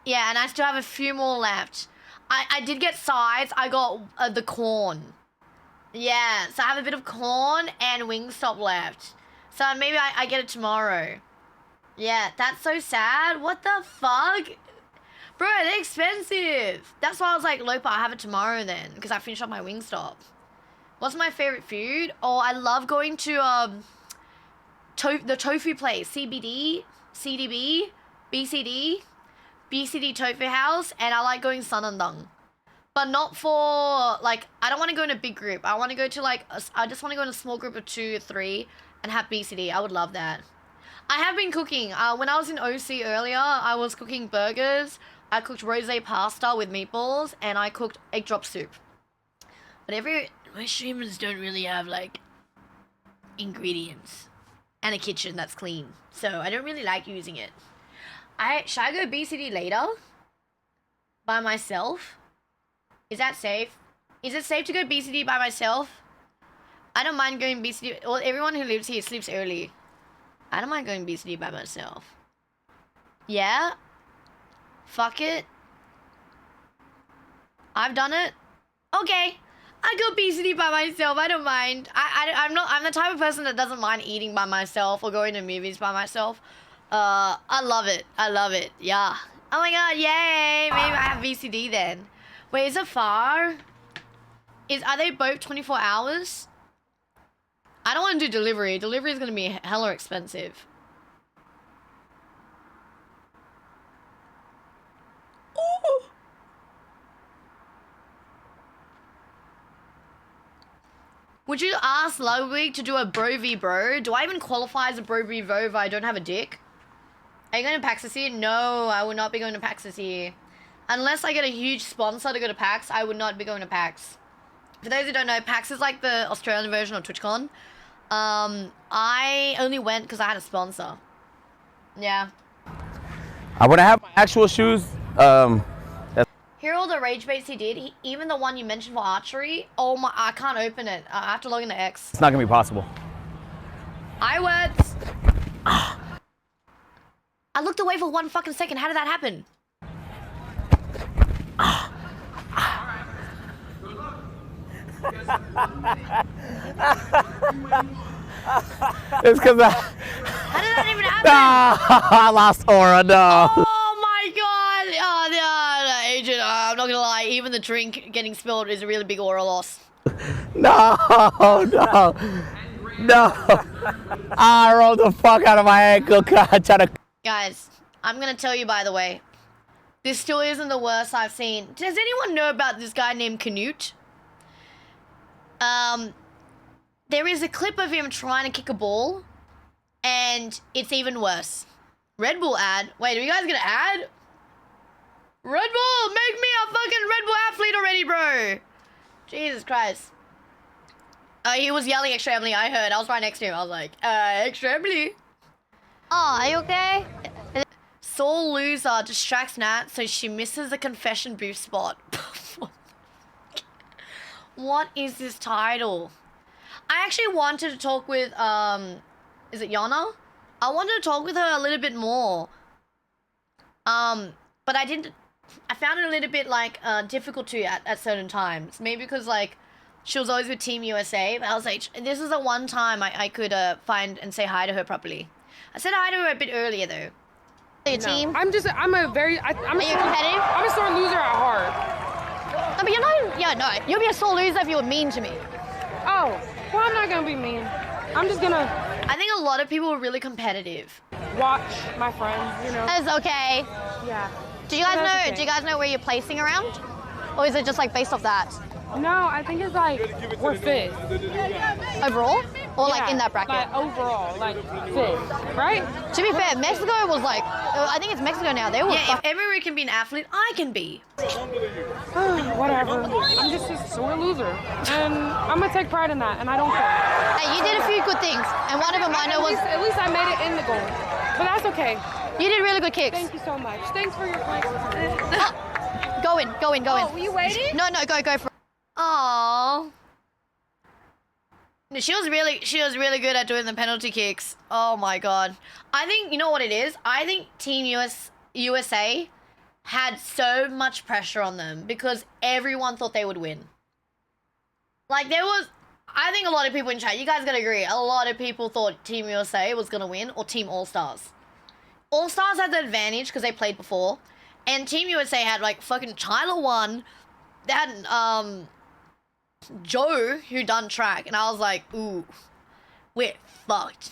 Yeah, and I still have a few more left. I did get sides. I got the corn. Yeah, so I have a bit of corn and Wingstop left. So maybe I get it tomorrow. Yeah, that's so sad. What the fuck? Bro, they're expensive. That's why I was like, Lopa, I have it tomorrow then. Because I finished up my Wingstop. What's my favorite food? Oh, I love going to the tofu place. CBD, CDB, BCD Tofu House. And I like going Sanandang. But not for, like, I don't want to go in a big group. I want to go to, like, I just want to go in a small group of 2 or 3 and have BCD. I would love that. I have been cooking. When I was in OC earlier, I was cooking burgers. I cooked rosé pasta with meatballs. And I cooked egg drop soup. But my streamers don't really have, like, ingredients. And a kitchen that's clean. So I don't really like using it. Should I go BCD later? By myself? Is that safe? Is it safe to go BCD by myself? I don't mind going BCD. Well, everyone who lives here sleeps early. I don't mind going BCD by myself. Yeah? Fuck it. I've done it. Okay. I go BCD by myself. I don't mind. I'm the type of person that doesn't mind eating by myself or going to movies by myself. I love it. I love it. Yeah. Oh my god, yay! Maybe I have BCD then. Wait, is it far? Are they both 24 hours? I don't want to do delivery. Delivery is going to be hella expensive. Ooh. Would you ask Ludwig to do a bro v bro? Do I even qualify as a bro v bro if I don't have a dick? Are you going to PAX this year? No, I will not be going to PAX this year. Unless I get a huge sponsor to go to PAX, I would not be going to PAX. For those who don't know, PAX is like the Australian version of TwitchCon. I only went because I had a sponsor. Yeah. When I have my actual shoes, Here are all the rage baits he did. Even the one you mentioned for archery. Oh my, I can't open it. I have to log into X. it's not gonna be possible. words. I looked away for 1 fucking second. How did that happen? It's because How did that even happen? I lost aura. No. Oh my god! Oh no, Agent, I'm not gonna lie. Even the drink getting spilled is a really big aura loss. No. I rolled the fuck out of my ankle. God, trying to. Guys, I'm gonna tell you by the way. This still isn't the worst I've seen. Does anyone know about this guy named Canute? There is a clip of him trying to kick a ball, and it's even worse. Red Bull ad. Wait, are you guys gonna ad? Red Bull, make me a fucking Red Bull athlete already, bro. Jesus Christ. He was yelling extra Emily, I heard. I was right next to him. I was like, extra Emily. Oh, are you okay? Sore loser distracts Nat so she misses the confession booth spot. What is this title? I actually wanted to talk with, is it Yana? I wanted to talk with her a little bit more. But I didn't, I found it a little bit, like, difficult to at certain times. Maybe because, like, she was always with Team USA. But I was like, this is the one time I could find and say hi to her properly. I said hi to her a bit earlier, though. Your team? I'm a very, I'm Are you competitive? I'm a sore loser at heart. No, but you're not, yeah, no. You'll be a sore loser if you were mean to me. Oh, well, I'm not gonna be mean. I'm just gonna... I think a lot of people are really competitive. Watch my friends, you know. That's okay. Yeah. Do you guys That's know? okay. Do you guys know where you're placing around, or is it just like based off that? No, I think it's like we're fifth. Overall, or like Yeah, in that bracket? Like overall, like fifth, right? To be fair, Mexico was like, I think it's Mexico now. They were. Yeah, if everyone can be an athlete, I can be. Whatever. I'm just a sore loser, and I'm gonna take pride in that, and I don't care. Hey, you did a few good things, and one of them I know was. At least I made it in the goal, but that's okay. You did really good kicks. Thank you so much. Thanks for your flex. Go in. Oh, were you waiting? No, go for it. Aww. She was really good at doing the penalty kicks. Oh my god. I think, you know what it is? I think Team USA had so much pressure on them because everyone thought they would win. Like I think a lot of people in chat, you guys gotta agree, a lot of people thought Team USA was gonna win, or Team All-Stars. All-Stars had the advantage because they played before, and Team USA had like fucking Tyler won. They had Joe, who done track, and I was like, ooh, we're fucked.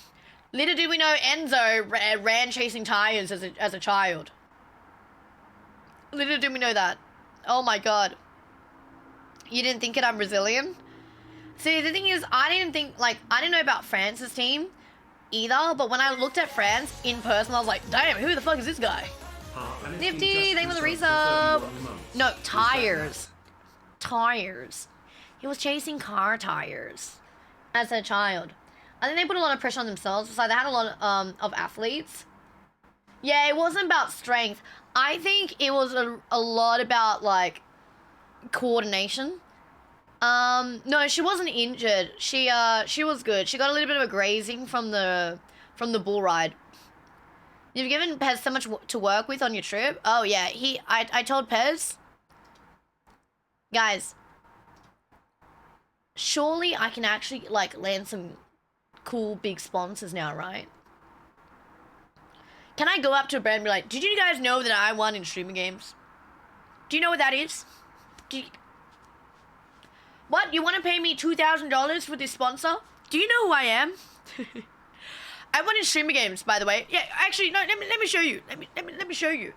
Little did we know Enzo ran chasing tires as a child. Little did we know that. Oh my god. You didn't think it, I'm Brazilian? See, the thing is, I didn't know about France's team either, but when I looked at France in person, I was like, damn, who the fuck is this guy? Nifty, thank you for the resub. No, tires. Tires. He was chasing car tires as a child. I think they put a lot of pressure on themselves. It's like they had a lot of athletes. Yeah, it wasn't about strength. I think it was a lot about like coordination. No, she wasn't injured. She was good. She got a little bit of a grazing from the bull ride. You've given Pez so much to work with on your trip. Oh yeah, I told Pez, guys, surely I can actually like land some cool big sponsors now, right? Can I go up to a brand and be like, did you guys know that I won in streaming games? Do you know what that is? What? You want to pay me $2,000 for this sponsor? Do you know who I am? I won in streamer games, by the way. Yeah, actually, no. Let me show you. Let me show you.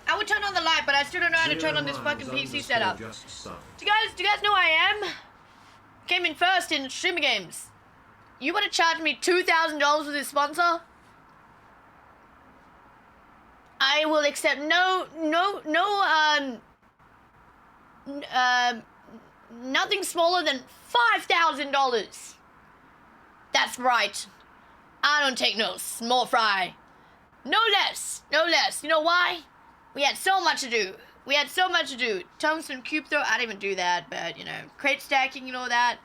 I would turn on the light, but I still don't know how to turn on this fucking PC setup. Do you guys know who I am? Came in first in streamer games. You want to charge me $2,000 for this sponsor? I will accept nothing smaller than $5,000. That's right. I don't take no small fry. No less. You know why? We had so much to do. Tungsten cube throw, I didn't even do that, but you know, crate stacking and all that.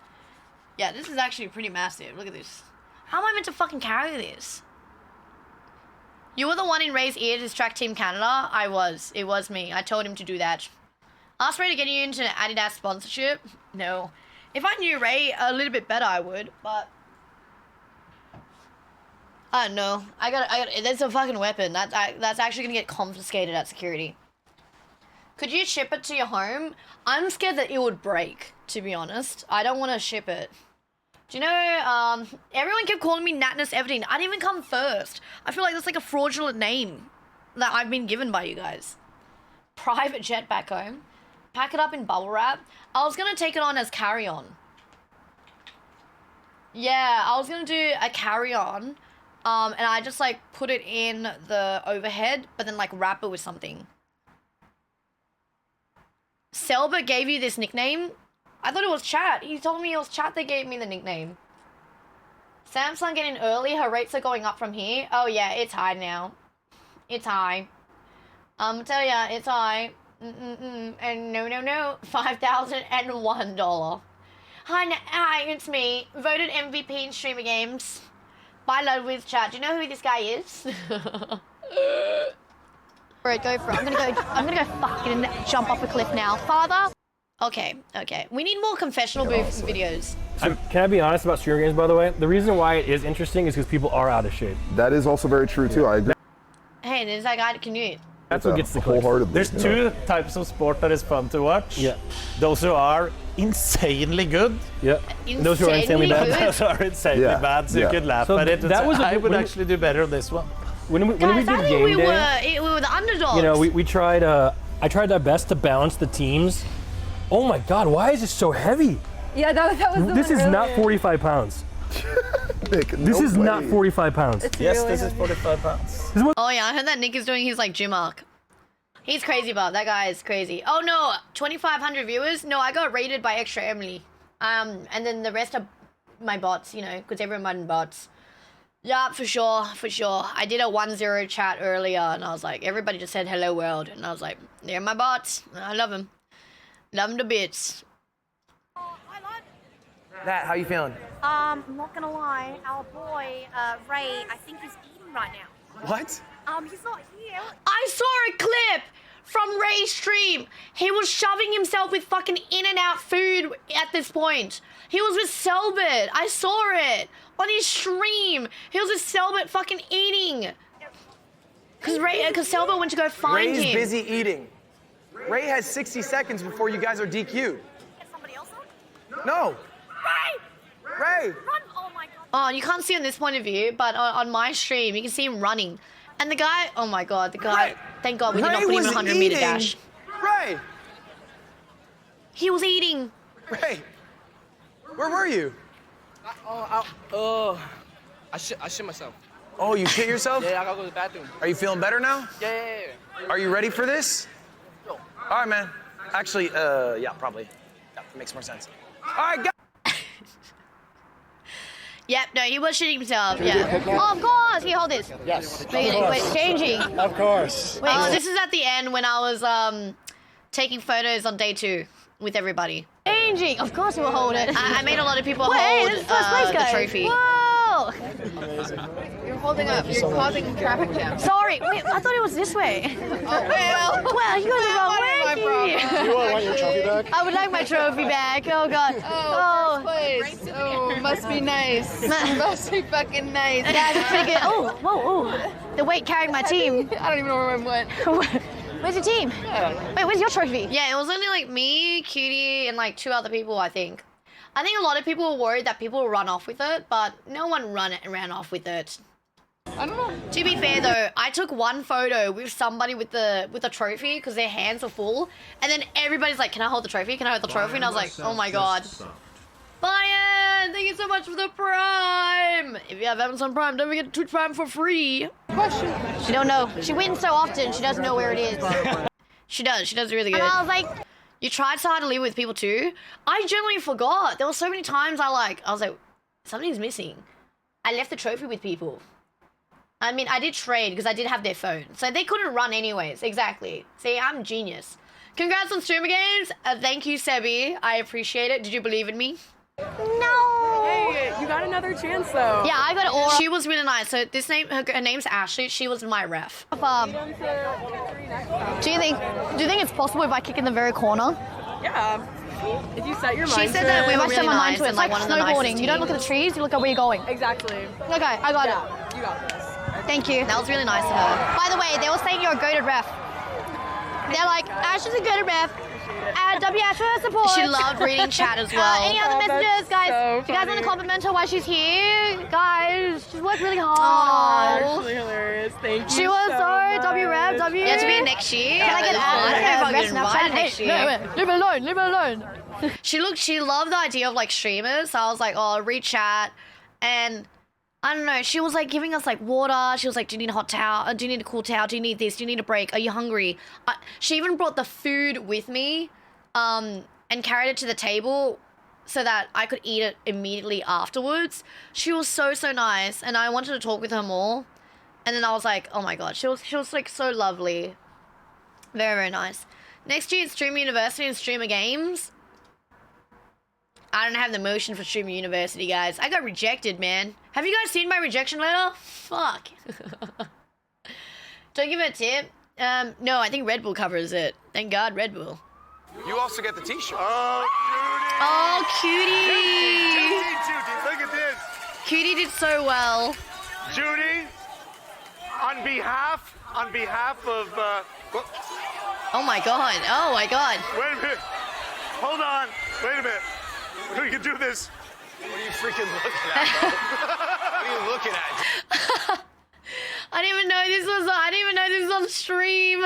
Yeah, this is actually pretty massive. Look at this. How am I meant to fucking carry this? You were the one in Ray's ear to distract Team Canada? I was. It was me. I told him to do that. Ask Ray to get you into Adidas sponsorship? No. If I knew Ray a little bit better, I would, but... I don't know. I got. There's a fucking weapon. That's actually gonna get confiscated at security. Could you ship it to your home? I'm scared that it would break, to be honest. I don't want to ship it. Do you know, everyone kept calling me Natness Everdeen. I didn't even come first. I feel like that's like a fraudulent name that I've been given by you guys. Private jet back home. Pack it up in bubble wrap. I was going to take it on as carry-on. Yeah, I was going to do a carry-on. And I just like put it in the overhead, but then like wrap it with something. Selbert gave you this nickname? I thought it was chat. He told me it was chat that gave me the nickname. Samsung getting early. Her rates are going up from here. Oh yeah, it's high now. It's high. Tell ya, it's high. And no. $5,001. Hi, it's me. Voted MVP in Streamer Games. By Ludwig's chat. Do you know who this guy is? Alright, go for it. I'm gonna go fucking jump off a cliff now. Father? Okay. We need more confessional booth videos. Can I be honest about Streamer Games, by the way? The reason why it is interesting is because people are out of shape. That is also very true, too. I agree. Hey, there's that guy that Canute. That's what gets the clicks. There's two types of sport that is fun to watch. Yeah. Those who are insanely good. Yeah. Those who are insanely bad. Those are insanely bad, so you could laugh at it. I would actually do better on this one. When we did game day, we were the underdogs. you know, we tried. I tried our best to balance the teams. Oh my God! Why is it so heavy? Yeah, that was. This is not 45 pounds. Nick, this is not 45 pounds. Yes, this is 45 pounds. Oh yeah, I heard that Nick is doing his like gym arc. He's crazy, Bob. That guy is crazy. Oh no, 2,500 viewers. No, I got rated by Extra Emily. And then the rest of my bots, you know, because everyone in bots. Yeah, for sure. I did a 1-0 chat earlier, and I was like, everybody just said hello world, and I was like, they're my bots. I love them. Love them to bits. Nat, how you feeling? I'm not gonna lie, our boy, Ray, I think he's eating right now. What? He's not here. I saw a clip from Ray's stream. He was shoving himself with fucking In-N-Out food at this point. He was with Selbert. I saw it on his stream. He was with Selbert fucking eating. Because Selbert went to go find him. Ray's busy eating. Ray has 60 seconds before you guys are DQ'd. Get somebody else on? No. Ray! Run! Oh my God. Oh, you can't see on this point of view, but on my stream, you can see him running. And the guy, oh my God, the guy, thank God we did not put him in a 100-meter dash. Ray! He was eating. Ray! Where were you? I shit myself. Oh, you shit yourself? Yeah, I gotta go to the bathroom. Are you feeling better now? Yeah. Are you ready for this? All right, man. Actually, yeah, probably. Yeah, that makes more sense. All right, go. Yep, no, he was shitting himself, yeah. Oh, of course. Here, hold this. Yes. Wait, changing. Of course. Wait, this is at the end when I was taking photos on day 2 with everybody. Changing. Of course we will hold it. I made a lot of people Wait, hold this is first place, the guys. trophy. Whoa! You're holding up. You're causing traffic jams. Sorry. Wait, I thought it was this way. Oh, well. Well, you guys are wrong way. You want your trophy back? I would like my trophy back. Oh God. Oh, this place. Oh, must be nice. Must be fucking nice. That's pretty good. Oh, whoa. The weight carrying my team. I don't even know where I went. Where's your team? Wait, where's your trophy? Yeah, it was only like me, Cutie, and like 2 other people, I think. I think a lot of people were worried that people would run off with it, but no one ran off with it. I don't know. To be fair though, I took one photo with somebody with the trophy because their hands were full, and then everybody's like, "Can I hold the trophy? Can I hold the trophy?" And I was like, "Oh my God." Bayern, thank you so much for the Prime. If you have Amazon Prime, don't forget to Twitch Prime for free. Question. She don't know. She wins so often, she doesn't know where it is. She does really good. And I was like, you tried so hard to live with people too. I genuinely forgot. There were so many times I was like, something's missing. I left the trophy with people. I mean, I did trade because I did have their phone. So they couldn't run anyways. Exactly. See, I'm genius. Congrats on Streamer Games. Thank you, Sebi. I appreciate it. Did you believe in me? no. Hey, you got another chance though. Yeah, I got an aura. She was really nice. So her name's Ashley. She was my ref. Do you think it's possible if I kick in the very corner? Yeah. If you set your mind She said that we were really nice It's like one of the snowboarding. nicest You don't look at the trees, you look at where you're going. Exactly. Okay, I got it. You got this. Thank you. That was really nice of her. By the way, they were saying you're a goated ref. They're like, Ash is a good ref. W Ash for her support. She loved reading chat as well. Any other messages, guys? If you guys want to compliment her while she's here, guys, she's worked really hard. Aw. Hilarious. Thank you. She was so W ref, W. You have to be next year. Can I get I don't know if I'll get invited next year. No, leave it alone, leave it alone. She loved the idea of like streamers, so I was like, oh, I'll read chat, and I don't know, she was like giving us like water. She was like, do you need a hot towel? Do you need a cool towel? Do you need this? Do you need a break? Are you hungry? She even brought the food with me, and carried it to the table so that I could eat it immediately afterwards. She was so nice, and I wanted to talk with her more. And then I was like, oh my god, she was like so lovely. Very nice. Next year it's Streamer University and Streamer Games. I don't have the motion for Streamer University, guys. I got rejected, man. Have you guys seen my rejection letter? Fuck. Don't give it a tip. No, I think Red Bull covers it. Thank God, Red Bull. You also get the t-shirt. Oh, Cutie! Judy, look at this. Cutie did so well. Judy, on behalf of, Oh my god, oh my god. Wait a minute. Hold on. Wait a minute. We can do this. What are you freaking looking at, bro? What are you looking at? I didn't even know this was on stream.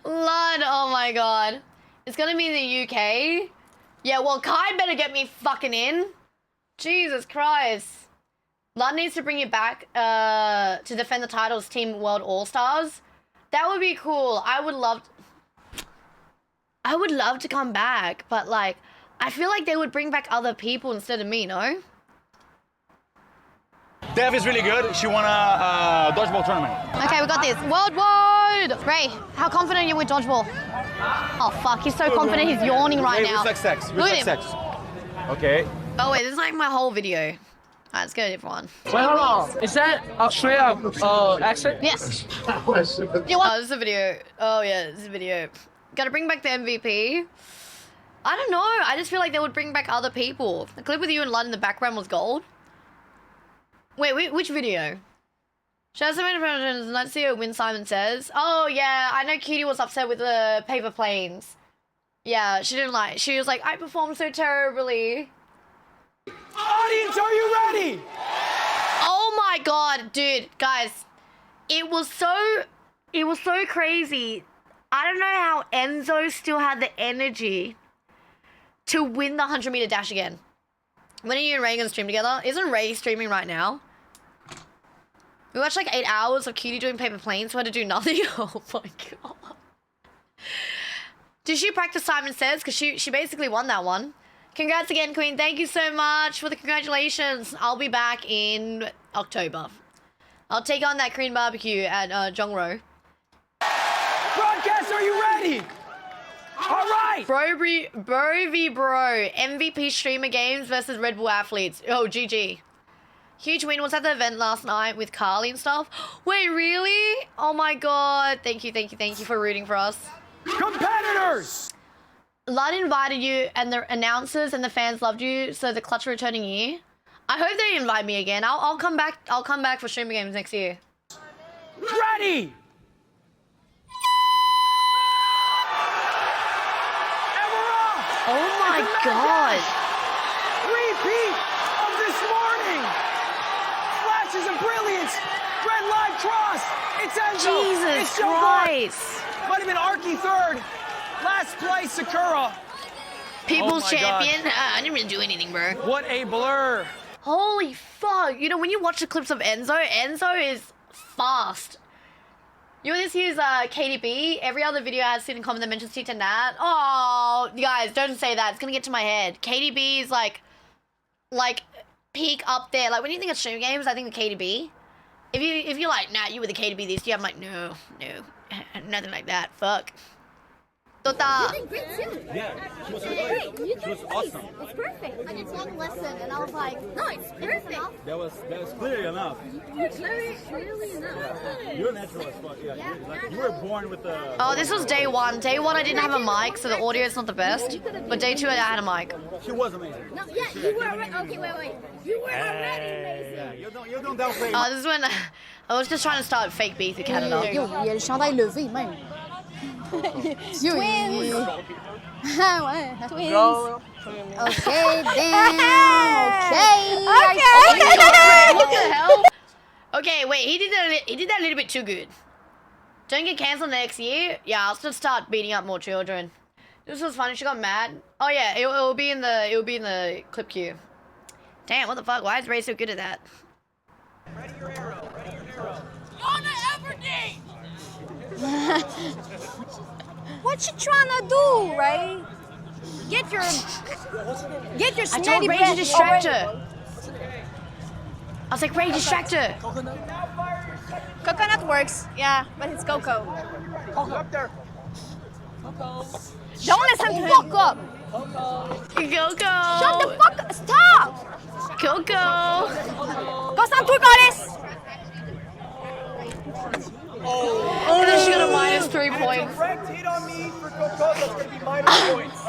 Lord, oh my god. It's gonna be in the UK. Yeah, well, Kai better get me fucking in. Jesus Christ. Lud needs to bring it back to defend the titles Team World All-Stars. That would be cool. I would love to come back, but like, I feel like they would bring back other people instead of me, no? Dev is really good. She won a dodgeball tournament. Okay, we got this. Worldwide! Ray, how confident are you with dodgeball? Oh fuck, he's so confident he's yawning right now. Reflex sex. Look at Reflex him. sex. Okay. Oh wait, this is like my whole video. Alright, let's go everyone. Wait, hold on. Is that Australia accent? Yes. Oh, this is a video. Oh yeah, this is a video. Gotta bring back the MVP. I don't know. I just feel like they would bring back other people. The clip with you and Lud in the background was gold. Wait, which video? Shout out to my friends. Let's see what Win Simon says. Oh yeah, I know Cutie was upset with the paper planes. Yeah, she didn't like. She was like, I performed so terribly. Audience, are you ready? Oh my god, dude, guys, it was so crazy. I don't know how Enzo still had the energy to win the 100-meter dash again. When are you and Ray gonna stream together? Isn't Ray streaming right now? We watched like 8 hours of Cutie doing paper planes, so I had to do nothing. Oh my god. Did she practice Simon Says? Because she basically won that one. Congrats again, Queen. Thank you so much for the congratulations. I'll be back in October. I'll take on that Korean barbecue at Jongro. Broadcast, are you ready? All right. Bro v bro. MVP streamer games versus Red Bull athletes. Oh, GG. Huge win. Was at the event last night with Carly and stuff. Wait, really? Oh my god. Thank you for rooting for us. Competitors! Lud invited you and the announcers and the fans loved you, so the clutch returning year. I hope they invite me again. I'll come back. I'll come back for streamer games next year. Ready! Oh my god. Repeat of this morning. Flashes of brilliance. Red line cross. It's Enzo. Jesus it's Joe Christ. Might have been Arky third. Last place, Sakura. People's champion. I didn't really do anything, bro. What a blur. Holy fuck. You know, when you watch the clips of Enzo is fast. You know, this year's KDB, every other video has seen in comment that mentions T10 Nat. Oh, you guys, don't say that. It's gonna get to my head. KDB is like peak up there. Like when you think of stream games, I think of KDB. If you're like, nah, you were the KDB this year, I'm like, no, nothing like that. Fuck. Tota. Yeah, she was Great. great. She was awesome. It's perfect. Like it's one lesson, and I was like, no, it's perfect. That was clear enough. You're clearly enough. Yeah. You're natural as fuck. Yeah, you were born with the. Oh, this was day one. Day one, I didn't have a mic, so the audio is not the best. But day two, I had a mic. She was amazing. No, yeah, you were already. Okay, wait. You were already amazing. Yeah, you don't downplay. Oh, this is when I was just trying to start fake beef with Canada. Yo, il y a le chandail levé même. Yo, Twins. Ah ouais. Twins. Go. Okay, damn. Okay. What the hell? Okay, wait. He did that a little bit too good. Don't get cancelled next year. Yeah, I'll still start beating up more children. This was funny. She got mad. Oh yeah, it will be in the clip queue. Damn, what the fuck? Why is Ray so good at that? Ready your arrow. Yana Everdeen. What you trying to do, Ray? Get your I told Ray to distract her. I was like, Ray, distract her. Coconut works, yeah, but it's Coco. Don't listen to him. Fuck up. Coco. Shut the fuck up. Stop. Coco. Concentre, goddess. Oh, then she got a -3 points. Hit on me for Coco, that's going to be minus points.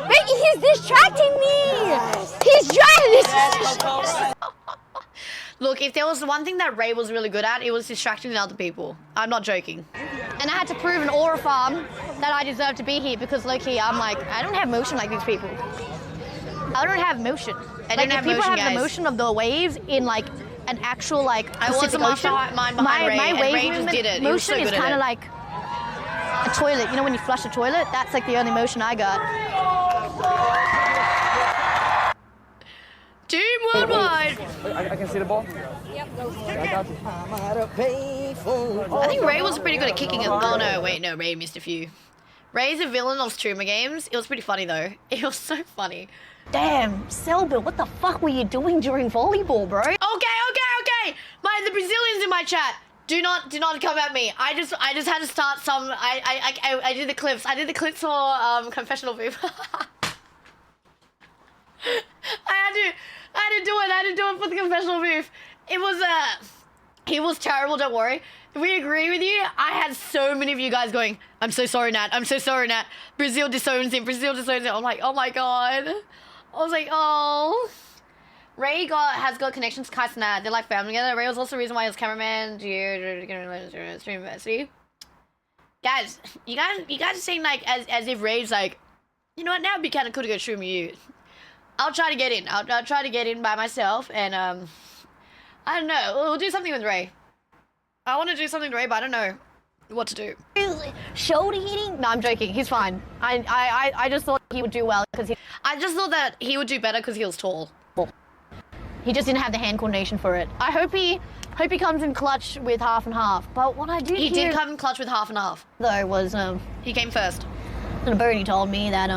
Wait, he's distracting me. He's trying to. Look, if there was one thing that Ray was really good at, it was distracting other people. I'm not joking. And I had to prove in Aura Farm that I deserve to be here because low-key, I'm like, I don't have motion like these people. I don't have motion. I don't have people motion, have the guys. motion of the waves in like an actual like I want Pacific some Ocean. mastermind behind Ray, my and wave Ray just movement did it. He was so motion is good at kind it. of like a toilet. You know when you flush a toilet? That's like the only motion I got. Team Worldwide! I can see the ball? Yep. I think Ray was pretty good at kicking it. Oh no, wait, no, Ray missed a few. Ray's a villain of streamer games. It was pretty funny though. It was so funny. Damn, Selbill, what the fuck were you doing during volleyball, bro? Okay. The Brazilians in my chat. Do not come at me. I just had to start some. I did the clips. I did the clips for confessional booth. I had to do it for the confessional booth. It was terrible. Don't worry. We agree with you. I had so many of you guys going, I'm so sorry, Nat. I'm so sorry, Nat. Brazil disowns him. Brazil disowns him. I'm like, oh my god. I was like, oh. Ray has got connections to Kai Cenat. They're like family together. Ray was also the reason why he was cameraman. Stream University. Guys, you guys are saying like as if Ray's like, you know what? Now it'd be kind of cool to go stream with you. I'll try to get in. I'll try to get in by myself, and I don't know. We'll do something with Ray. I want to do something with Ray, but I don't know what to do. Shoulder hitting? No, I'm joking. He's fine. I just thought he would do well because I just thought that he would do better because he was tall. He just didn't have the hand coordination for it. I hope he comes in clutch with half and half. But what I did He hear, did come in clutch with half and half. though was he came first. And Bernie told me that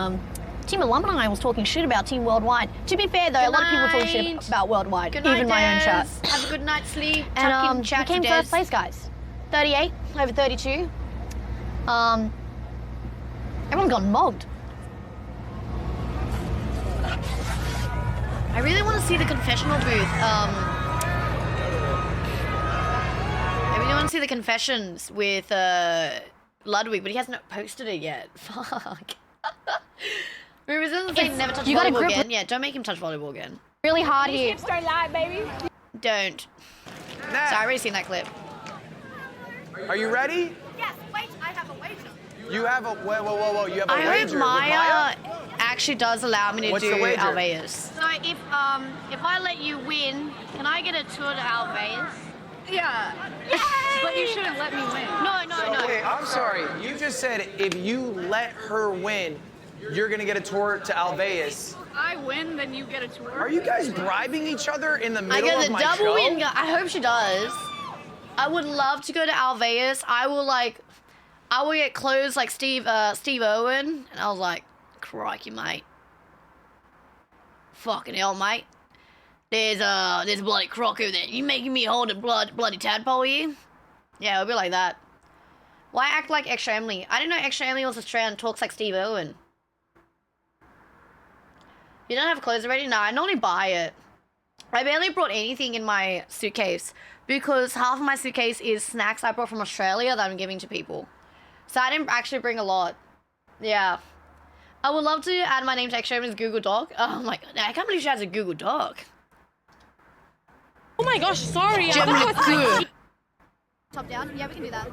Team Alumni was talking shit about Team Worldwide. To be fair though, a lot of people were talking shit about Worldwide, Good night, even my own chat. Des. Have a good night's sleep. And Chat we came to first Des. place, guys. 38 over 32. Everyone got mogged. I really want to see the confessional booth. I really want to see the confessions with Ludwig, but he hasn't posted it yet. Fuck. Rumors doesn't say never touch You gotta volleyball grip again. Yeah, don't make him touch volleyball again. Really hard here. Start live, baby. Don't. So I already seen that clip. Are you ready? Yes. Wait, I have a wager. You have a whoa. You have a I wager hope with Maya actually does allow me to What's do the wager? Alveus. So if I let you win, can I get a tour to Alveus? Yeah. But you shouldn't let me win. No. Wait, I'm sorry. You just said if you let her win, you're gonna get a tour to Alveus. I win, then you get a tour. Are you guys bribing each other in the I middle get of the my double show? win. I hope she does. I would love to go to Alveus. I will get clothes like Steve Owen, and I was like, crikey, mate. Fucking hell, mate. There's a bloody croc over there. You making me hold a bloody tadpole here? Yeah, it'll be like that. Why act like Extra Emily? I didn't know Extra Emily was Australian and talks like Steve Irwin. You don't have clothes already? No, I normally buy it. I barely brought anything in my suitcase because half of my suitcase is snacks I brought from Australia that I'm giving to people. So I didn't actually bring a lot. Yeah. I would love to add my name to Extra Emily's Google Doc. Oh my god, I can't believe she has a Google Doc. Oh my gosh, sorry. Top down? Yeah, we can do that.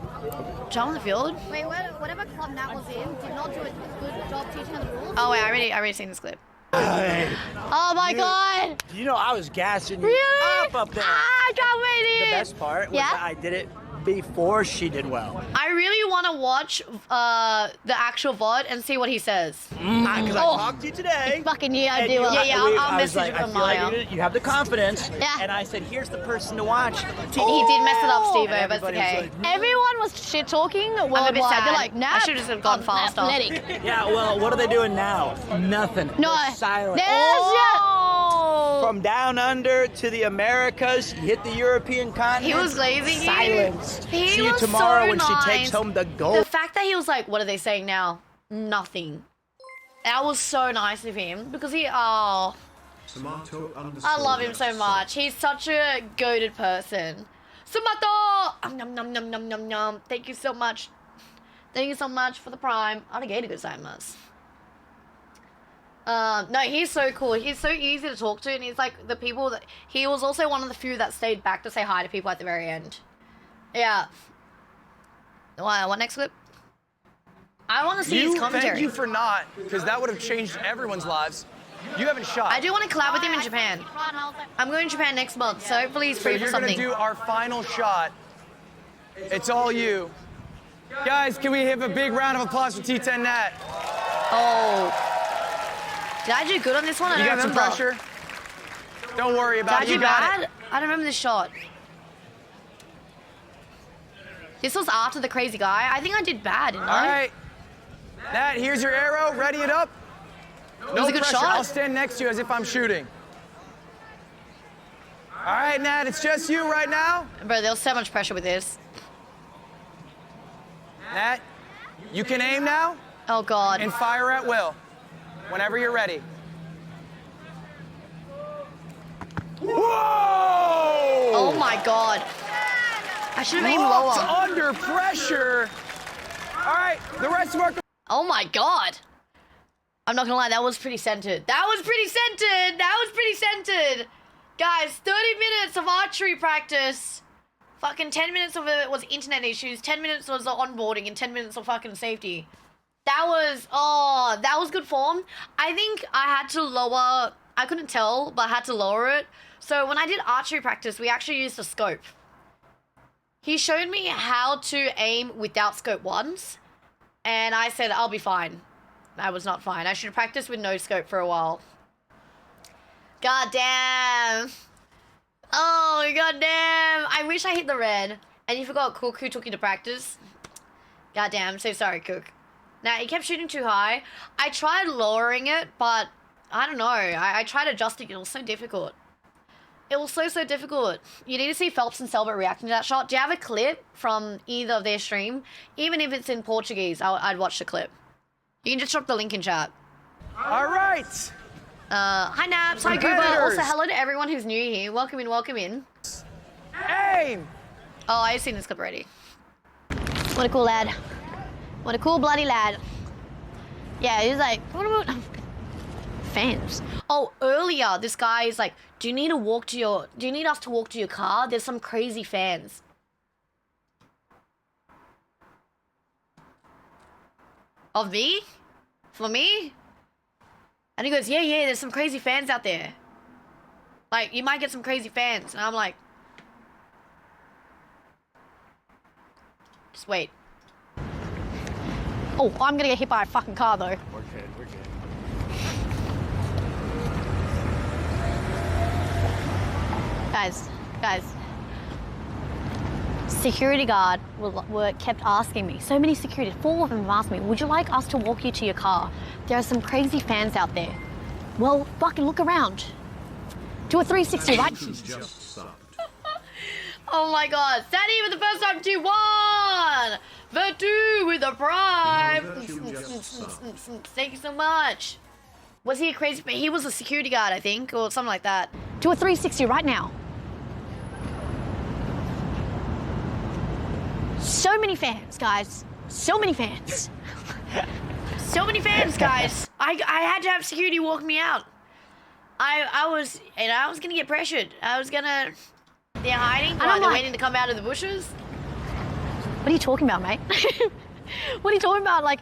Jump on the field? Wait, whatever club Nat was in did not do a good job teaching her the rules. Oh wait, I already seen this clip. Oh my god! You know, I was gassing you Really? up there. I can't wait The in. best part was that I did it before she did well. I really want to watch the actual VOD and see what he says. Because I talked to you today. Fucking yeah, I and do. you- Yeah, I'll I was message like, him I feel like tomorrow. you have the confidence. Yeah. And I said, here's the person to watch. He did mess it up, Steve-O, And but it's everybody was okay. like, Everyone was shit talking worldwide. I'm a bit sad. They're like, Nat. I should have gone faster. Athletic. yeah, well, what are they doing now? Nothing. No. They're silent. From down under to the Americas, you hit the European continent. He was lazy. Silenced. He See you was tomorrow so when nice. she takes home the gold. The fact that he was like, what are they saying now? Nothing. That was so nice of him because he, I love him so much. He's such a goated person. Sumato! Nom nom nom nom nom nom. Thank you so much. Thank you so much for the prime. Arigato gozaimasu. No, he's so cool. He's so easy to talk to, and he's like the people that he was also one of the few that stayed back to say hi to people at the very end. Yeah. What next clip? I want to see his commentary. Thank you for not, because that would have changed everyone's lives. You haven't shot. I do want to collab with him in Japan. I'm going to Japan next month, so hopefully he's So free for you're gonna something. do our final shot. It's all you. Guys, can we have a big round of applause for T10 Nat? Oh. Did I do good on this one? I You don't got some remember. pressure? Don't worry about it. Did I You do got bad? it. I don't remember this shot. This was after the crazy guy. I think I did bad, didn't I? All right. Nat, here's your arrow. Ready it up. It was a good pressure. shot. I'll stand next to you as if I'm shooting. All right, Nat, it's just you right now. Bro, there was so much pressure with this. Nat, you can aim now. Oh, God. And fire at will. Whenever you're ready. Whoa! Oh, my God. I should have aimed Locked lower. under pressure. All right, the rest of our... Oh, my God. I'm not gonna lie, that was pretty centered. That was pretty centered. That was pretty centered. Guys, 30 minutes of archery practice. Fucking 10 minutes of it was internet issues. 10 minutes was the onboarding and 10 minutes of fucking safety. That was good form. I think I had to lower, I couldn't tell, but I had to lower it. So when I did archery practice, we actually used a scope. He showed me how to aim without scope once, and I said, I'll be fine. I was not fine. I should practice with no scope for a while. God damn. Oh, god damn. I wish I hit the red. And you forgot Cook who took you to practice. God damn, I'm so sorry, Cook. Now, he kept shooting too high. I tried lowering it, but I don't know. I tried adjusting it. It was so difficult. It was so difficult. You need to see Phelps and Selbert reacting to that shot. Do you have a clip from either of their stream? Even if it's in Portuguese, I'd watch the clip. You can just drop the link in chat. All right. Hi, Naps. Hi, Gooba. Also, hello to everyone who's new here. Welcome in, welcome in. Aim! Oh, I've seen this clip already. What a cool lad. What a cool bloody lad. Yeah, he's like, what about Fans. Oh, earlier, this guy is like, do you need us to walk to your car? There's some crazy fans. Of me? For me? And he goes, yeah, there's some crazy fans out there. Like, you might get some crazy fans. And I'm like, just wait. Oh, I'm gonna get hit by a fucking car though. We're good. Guys. Security guard kept asking me, so many security, 4 of them have asked me, would you like us to walk you to your car? There are some crazy fans out there. Well, fucking look around. Do a 360, right? Oh my god, Sandy with the first time 2-1! Vertu with the prime. Virtue just Thank you so much. Was he a crazy? He was a security guard, I think, or something like that. Do a 360 right now. So many fans, guys. So many fans. So many fans, guys. I had to have security walk me out. I was gonna get pressured. They're hiding while they're waiting to come out of the bushes. What are you talking about, mate? What are you talking about? Like,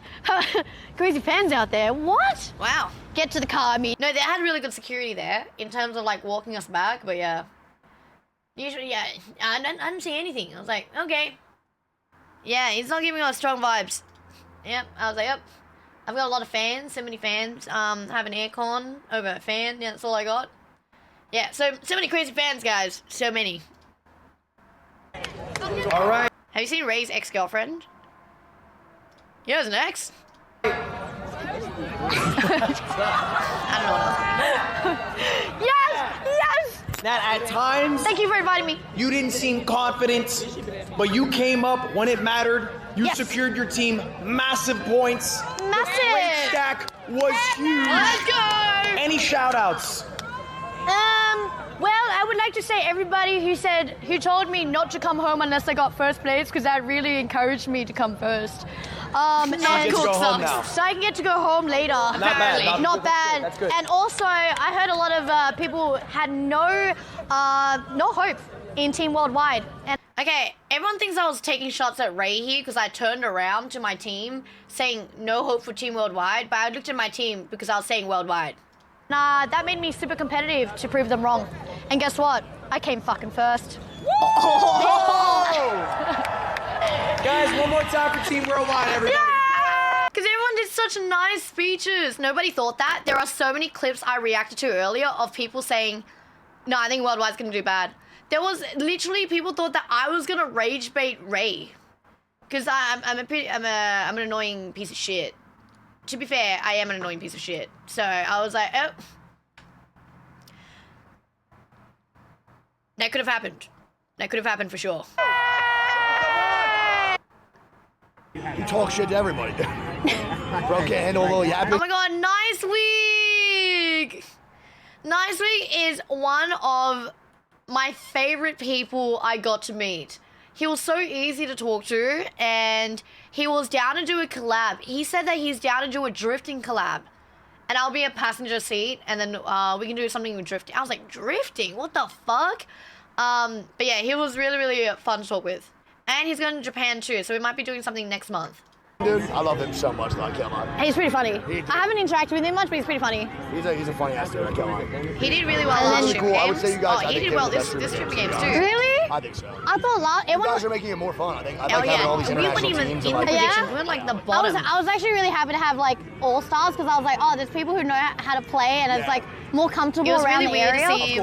crazy fans out there. What? Wow. Get to the car, I mean. No, they had really good security there in terms of like walking us back, but yeah. Usually, yeah, I didn't see anything. I was like, okay. Yeah, he's not giving us strong vibes. Yep, I was like, yep. I've got a lot of fans, so many fans. Have an aircon over a fan, yeah, that's all I got. Yeah, so many crazy fans, guys. So many. All right. Have you seen Ray's ex-girlfriend? Yeah, it was an ex. I don't know. Yes! That at times... Thank you for inviting me. You didn't seem confident, but you came up when it mattered. You secured your team massive points. Massive! The rate stack was huge. Let's go! Any shout-outs? Well, I would like to say everybody who told me not to come home unless I got first place, because that really encouraged me to come first. So you get to go home now. So I can get to go home later. Not bad. Not bad. That's good. And also, I heard a lot of people had no hope in Team Worldwide. And okay, everyone thinks I was taking shots at Ray here because I turned around to my team saying no hope for Team Worldwide, but I looked at my team because I was saying Worldwide. Nah, that made me super competitive to prove them wrong. And guess what? I came fucking first. Guys, one more time for Team Worldwide, everybody. Because everyone did such nice speeches. Nobody thought that. There are so many clips I reacted to earlier of people saying, no, I think Worldwide's going to do bad. There was literally people thought that I was going to rage bait Ray. Because I'm an annoying piece of shit. To be fair, I am an annoying piece of shit. So I was like, oh. That could have happened. That could have happened for sure. You talk shit to everybody. Bro can't handle a little yapping. Oh my god, Nice Week! Nice Week is one of my favorite people I got to meet. He was so easy to talk to, and he was down to do a collab. He said that he's down to do a drifting collab. And I'll be a passenger seat, and then we can do something with drifting. I was like, drifting? What the fuck? But yeah, he was really, really fun to talk with. And he's going to Japan too, so we might be doing something next month. Dude, I love him so much, though. I can't lie. Hey, he's pretty funny. I haven't interacted with him much, but he's pretty funny. He's a funny ass dude. I can't lie. He did really well last stream cool. games. I would say you guys. Oh, he did well this stream games too. Really? I think so. I thought You guys are making it more fun. I think. I like Oh having all these yeah, we weren't international even in teams. the and, like, predictions. We were like the bottom. I was actually really happy to have like all stars because I was like, oh, there's people who know how to play and it's like more comfortable It was around really the weird area. to see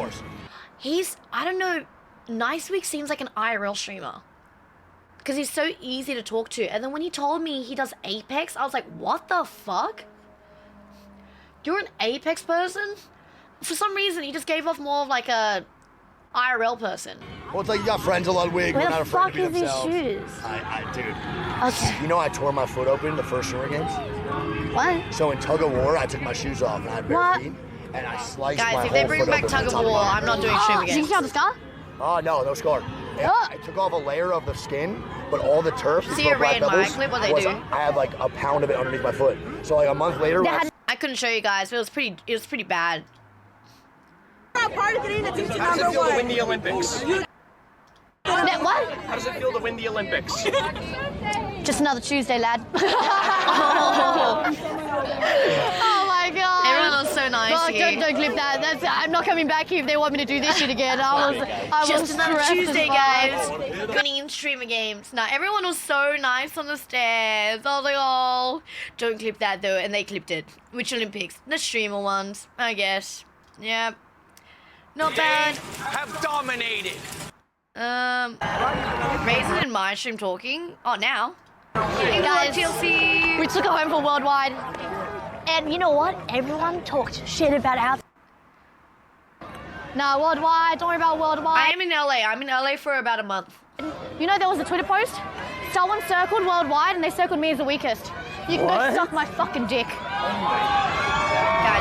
him. I don't know, Nice Week seems like an IRL streamer. Because he's so easy to talk to. And then when he told me he does Apex, I was like, what the fuck? You're an Apex person? For some reason, he just gave off more of like a IRL person. Well, it's like you got friends a lot, Wig. Where We're not the afraid fuck to be is these themselves. shoes? Dude. Okay. You know I tore my foot open the first Summer Games? What? So in tug of war, I took my shoes off and I had bare feet. And I sliced my Guys, whole if they bring foot back open tug from of the top war, my I'm not doing Oh, stream did again. you have the scar? Oh, no, no scar. Yeah, I took off a layer of the skin, but all the turf, See a Ray and Mike clip, what they do? I had like a pound of it underneath my foot. So like a month later, I couldn't show you guys, but it was pretty bad. How does it feel to win the Olympics? What? How does it feel to win the Olympics? Just another Tuesday, lad. Oh my god. Everyone was so nice Oh, to you. don't clip that. I'm not coming back here if they want me to do this shit again. I was Just another stressed Tuesday, as fuck. guys. Winning in streamer games. No, everyone was so nice on the stairs. I was like, oh, don't clip that though. And they clipped it. Which Olympics? The streamer ones, I guess. Yep. Not bad. Have dominated. Raisin and my stream talking. Oh, now. Hey guys, TLC. we took it home for Worldwide. And you know what? Everyone talked shit about our... No, Worldwide. Don't worry about Worldwide. I am in LA. I'm in LA for about a month. You know there was a Twitter post Someone circled worldwide and they circled me as the weakest. You can go suck my fucking dick. Guys,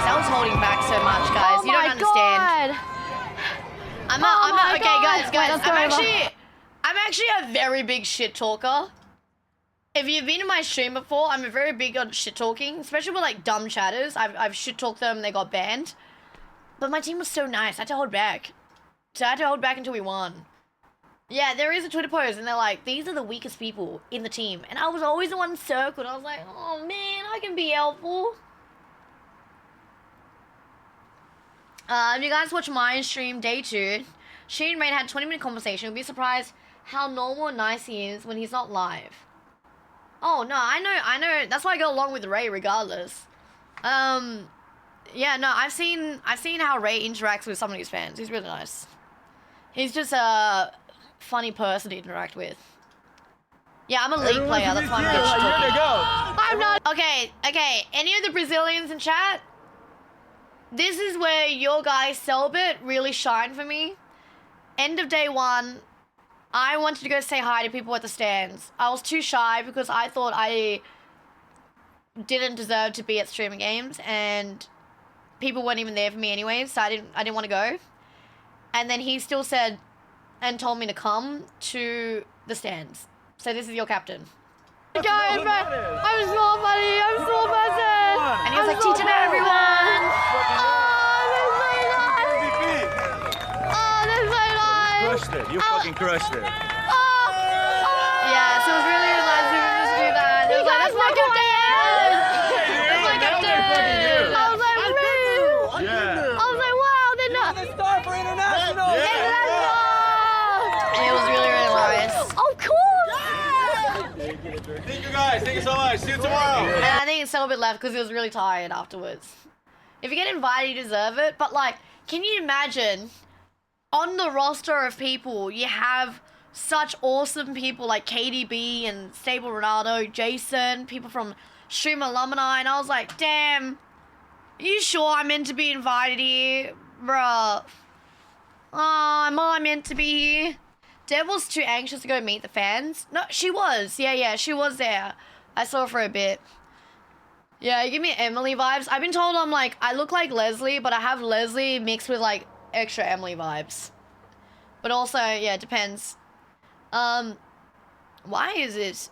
I was holding back so much, guys. Oh You don't my understand. God. Guys. Wait, let's go over. I'm actually a very big shit talker. If you've been in my stream before, I'm a very big on shit talking, especially with like dumb chatters. I've shit talked them and they got banned. But my team was so nice, I had to hold back. So I had to hold back until we won. Yeah, there is a Twitter post and they're like, these are the weakest people in the team. And I was always the one circled. I was like, oh man, I can be helpful. If you guys watch my stream day 2, Shane Rain had a 20-minute conversation. You'll be surprised how normal and nice he is when he's not live. Oh no, I know. That's why I go along with Ray regardless. Yeah, no, I've seen how Ray interacts with some of his fans. He's really nice. He's just a funny person to interact with. Yeah, I'm a league player. That's why I'm good shit talking. I'm not. Okay. Any of the Brazilians in chat? This is where your guy Selbit really shined for me. End of day 1, I wanted to go say hi to people at the stands. I was too shy because I thought I didn't deserve to be at streaming games, and people weren't even there for me anyway, so I didn't want to go. And then he still said and told me to come to the stands. So this is your captain. Guys, I'm small, buddy. I'm small person. And he was like, teaching everyone. Crushed it. You fucking crushed it. Yeah, so it was really nice of him to do that. It was like, that's my captain. That's my captain. I was like, really? Yeah. I was like, wow, they're not. The star for international. And it was really, really nice. Of course. Thank you guys. Thank you so much. See you tomorrow. And I think it's a little bit left because he was really tired afterwards. If you get invited, you deserve it. But like, can you imagine on the roster of people, you have such awesome people like KDB and Stable Ronaldo, Jason, people from Stream Alumni, and I was like, damn, are you sure I'm meant to be invited here? Bruh. Oh, am I meant to be here? Deb was too anxious to go meet the fans. No, she was. Yeah, she was there. I saw her for a bit. Yeah, you give me Emily vibes. I've been told I'm like, I look like Leslie, but I have Leslie mixed with like extra Emily vibes. But also, yeah, it depends. Why is this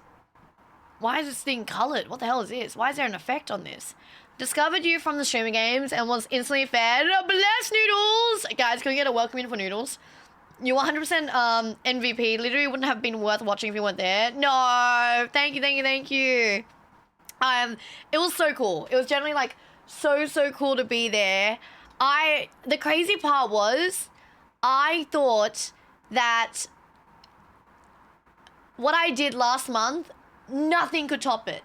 thing colored? What the hell is this? Why is there an effect on this? Discovered you from the streaming games and was instantly fed. Bless Noodles! Guys, can we get a welcome in for Noodles? You 100% MVP. Literally wouldn't have been worth watching if you weren't there. No! Thank you. It was so cool. It was generally like so cool to be there. The crazy part was, I thought that what I did last month, nothing could top it.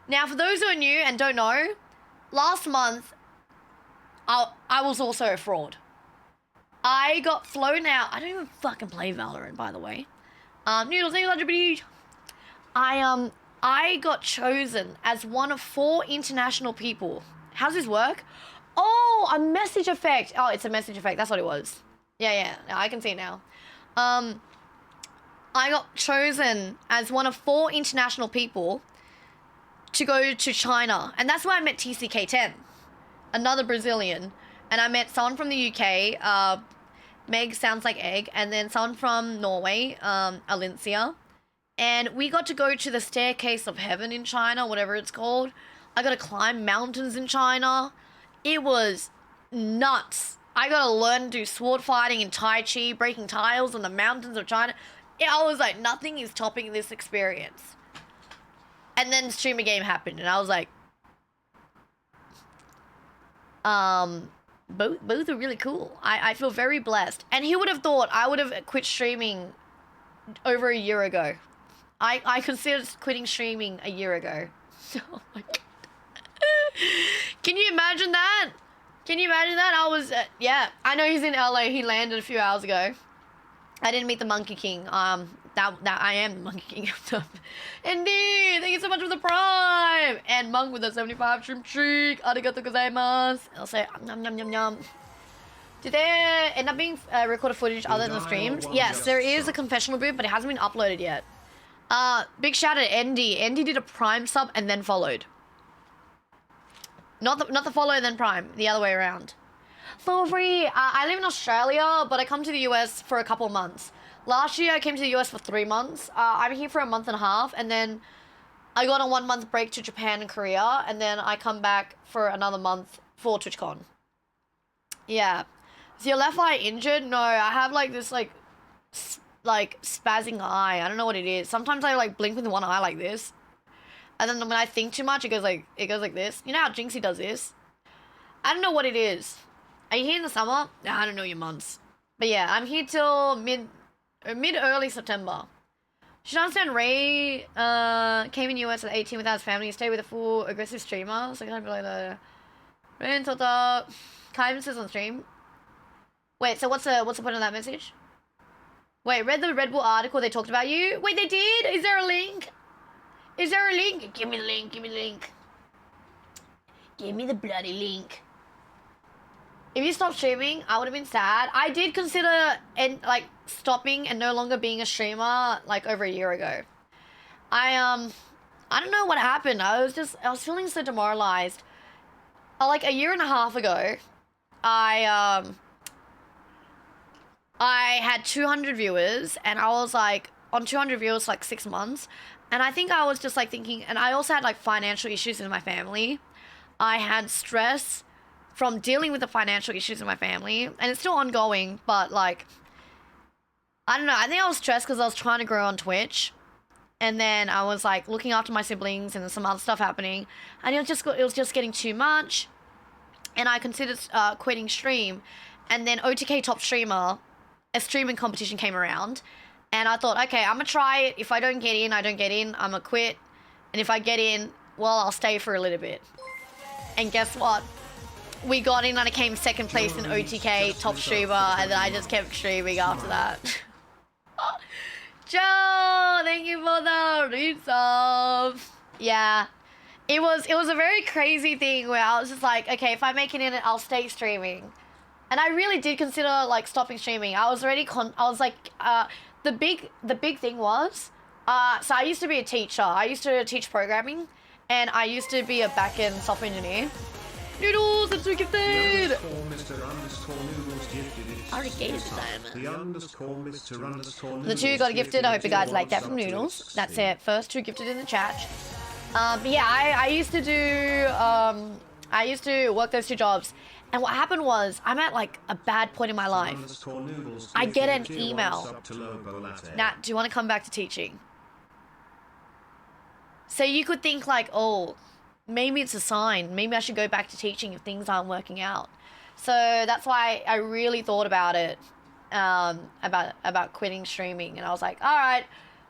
Now, for those who are new and don't know, last month, I was also a fraud. I got flown out. I don't even fucking play Valorant, by the way. Noodles, thank you, LGBT. I got chosen as one of 4 international people. How's this work? Oh, a message effect. Oh, it's a message effect. That's what it was. Yeah. I can see it now. I got chosen as one of 4 international people to go to China. And that's where I met TCK10, another Brazilian. And I met someone from the UK, Meg sounds like egg, and then someone from Norway, Alincia. And we got to go to the Staircase of Heaven in China, whatever it's called. I got to climb mountains in China. It was nuts. I got to learn to do sword fighting and Tai Chi, breaking tiles in the mountains of China. I was like, nothing is topping this experience. And then Streamer Game happened, and I was like, both are really cool. I feel very blessed. And who would have thought I would have quit streaming over a year ago? I considered quitting streaming a year ago. Oh my God. Can you imagine that? I was, yeah. I know he's in LA. He landed a few hours ago. I didn't meet the Monkey King. That I am the Monkey King. Indeed. Thank you so much for the Prime. And Monk with a 75 shrimp streak. Arigato gozaimasu. I'll say yum. Did there end up being recorded footage other than the streams? Yes, there is a confessional booth, but it hasn't been uploaded yet. Big shout out to Andy. Andy did a Prime sub and then followed. Not the follow and then Prime, the other way around. For free. I live in Australia, but I come to the US for a couple of months. Last year I came to the US for 3 months. I'm here for a month and a half, and then I got a 1 month break to Japan and Korea, and then I come back for another month for TwitchCon. Yeah. Is your left eye injured? No, I have like this like spazzing eye. I don't know what it is. Sometimes I like blink with one eye like this. And then when I think too much, it goes like this. You know how Jinxie does this? I don't know what it is. Are you here in the summer? Nah, I don't know your months. But yeah, I'm here till mid-early September. Should understand Ray came in US at 18 without his family. He stayed with a full aggressive streamer. So kind of like the Ray and Tota Kaiman says on stream. Wait, so what's the point of that message? Wait, read the Red Bull article, they talked about you? Wait, they did? Is there a link? Is there a link? Give me the link, give me the link. Give me the bloody link. If you stopped streaming, I would have been sad. I did consider stopping and no longer being a streamer like over a year ago. I don't know what happened. I was feeling so demoralized. Like a year and a half ago, I had 200 viewers, and I was like on 200 viewers for like 6 months, and I think I was just like thinking, and I also had like financial issues in my family. I had stress from dealing with the financial issues in my family, and it's still ongoing, but like, I don't know, I think I was stressed because I was trying to grow on Twitch, and then I was like looking after my siblings and some other stuff happening, and it was just getting too much, and I considered quitting stream, and then OTK Top Streamer, a streaming competition came around, and I thought, okay, I'm gonna try it. If I don't get in, I don't get in. I'm gonna quit, and if I get in, well, I'll stay for a little bit. And guess what? We got in and I came second place in OTK Top Streamer, and then I just kept streaming after that. Joe, thank you for the resub. Yeah, it was a very crazy thing where I was just like, okay, if I make it in, I'll stay streaming. And I really did consider like stopping streaming. I was already the big thing was, so I used to be a teacher. I used to teach programming, and I used to be a back-end software engineer. Noodles, that's so gifted! I already gave it to them. The 2 got gifted. I hope you guys like that from Noodles. That's it. First 2 gifted in the chat. But yeah, I used to do, I used to work those 2 jobs. And what happened was, I'm at like a bad point in my life. I get an email. Nat, do you want to come back to teaching? So you could think like, oh, maybe it's a sign. Maybe I should go back to teaching if things aren't working out. So that's why I really thought about it, about quitting streaming. And I was like, all right,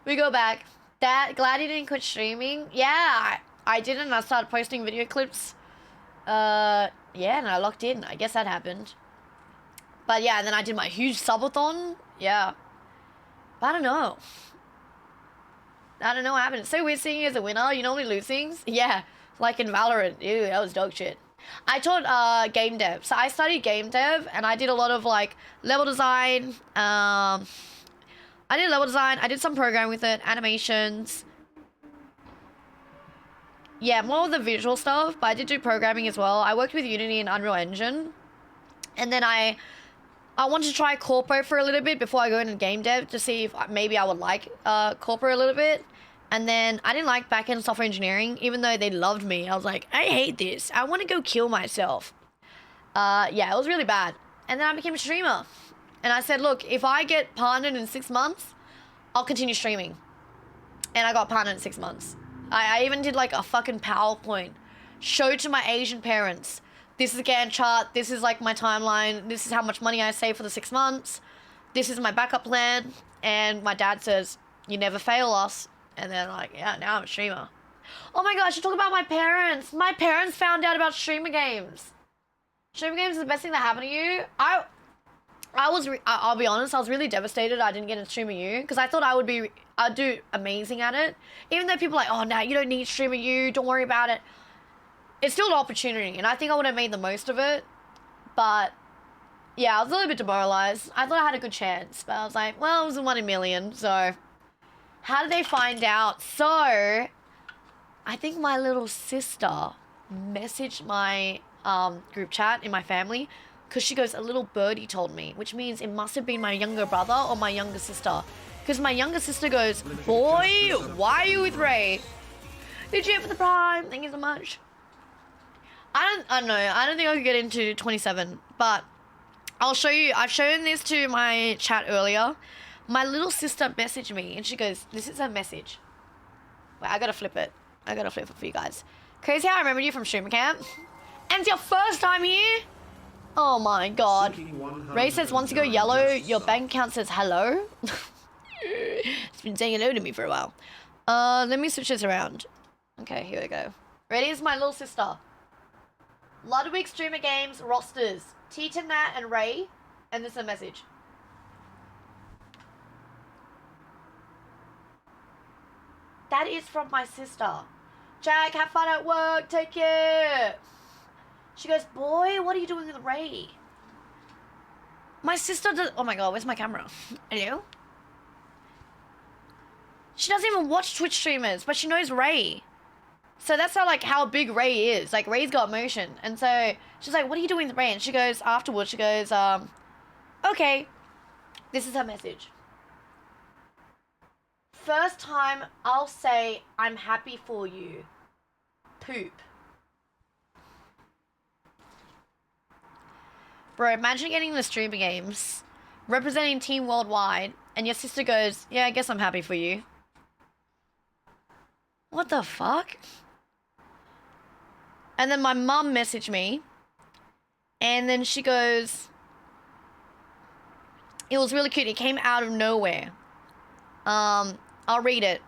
we go back. Glad you didn't quit streaming. Yeah, I didn't. I started posting video clips. Yeah, and I locked in. I guess that happened. But yeah, and then I did my huge subathon. Yeah. But I don't know. I don't know what happened. It's so weird seeing you as a winner. You normally lose things. Yeah, like in Valorant. Ew, that was dog shit. I taught game dev. So I studied game dev, and I did a lot of like level design. I did level design. I did some programming with it, animations. Yeah, more of the visual stuff, but I did do programming as well. I worked with Unity and Unreal Engine. And then I wanted to try Corpo for a little bit before I go into game dev to see if maybe I would like Corpo a little bit. And then I didn't like back-end software engineering, even though they loved me. I was like, I hate this. I want to go kill myself. Yeah, it was really bad. And then I became a streamer. And I said, look, if I get partnered in 6 months, I'll continue streaming. And I got partnered in 6 months. I even did like a fucking PowerPoint. Showed to my Asian parents. This is a Gantt chart. This is like my timeline. This is how much money I save for the 6 months. This is my backup plan. And my dad says, you never fail us. And then like, yeah, now I'm a streamer. Oh my gosh, you talk about my parents. My parents found out about streamer games. Streamer games is the best thing that happened to you. I'll be honest, I was really devastated I didn't get into Streamer U, because I thought I'd do amazing at it. Even though people are like, oh, no, you don't need Streamer U, don't worry about it. It's still an opportunity, and I think I would have made the most of it. But, yeah, I was a little bit demoralized. I thought I had a good chance, but I was like, well, it was a 1 in a million, so How did they find out? So, I think my little sister messaged my group chat in my family because she goes, a little birdie told me, which means it must have been my younger brother or my younger sister. Because my younger sister goes, boy, why are you with Ray? Did you for the prime? Thank you so much. I don't know. I don't think I could get into 27, but I'll show you. I've shown this to my chat earlier. My little sister messaged me and she goes, this is her message. Wait, I gotta flip it. I gotta flip it for you guys. Crazy how I remembered you from streamer camp. And it's your first time here? Oh my god. Ray says once you go yellow, your bank account says hello. It's been saying hello to me for a while. Let me switch this around. Okay, here we go. Ready is my little sister. Ludwig Streamer Games rosters. Tita, Nat, and Ray. And this is a message. That is from my sister. Jack, have fun at work. Take care. She goes, boy, what are you doing with Ray? My sister does... Oh my god, where's my camera? Hello? She doesn't even watch Twitch streamers, but she knows Ray. So that's how big Ray is. Like, Ray's got motion. And so she's like, what are you doing with Ray? And she goes, afterwards, she goes, okay. This is her message. First time I'll say I'm happy for you. Poop. Bro, imagine getting the streamer games, representing Team Worldwide, and your sister goes, yeah, I guess I'm happy for you. What the fuck? And then my mum messaged me, and then she goes, it was really cute. It came out of nowhere. I'll read it.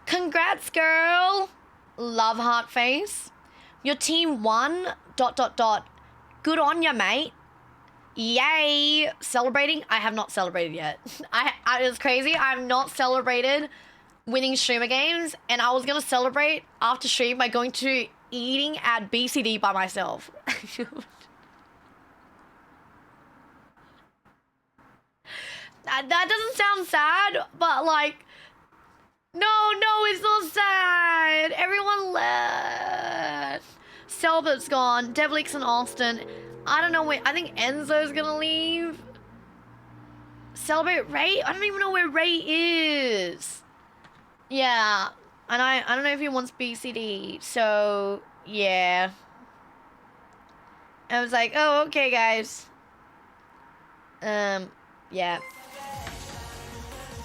Congrats, girl. Love heart face. Your team won. ... Good on ya, mate. Yay. Celebrating? I have not celebrated yet. It's crazy. I've not celebrated winning streamer games, and I was gonna celebrate after stream by going to eating at BCD by myself. That doesn't sound sad, but like, no, it's not sad. Everyone left. Selbert's gone. Devlix and Austin. I don't know where. I think Enzo's gonna leave. Celebrate Ray? I don't even know where Ray is. Yeah. And I don't know if he wants BCD. So, yeah. I was like, oh, okay, guys. Yeah.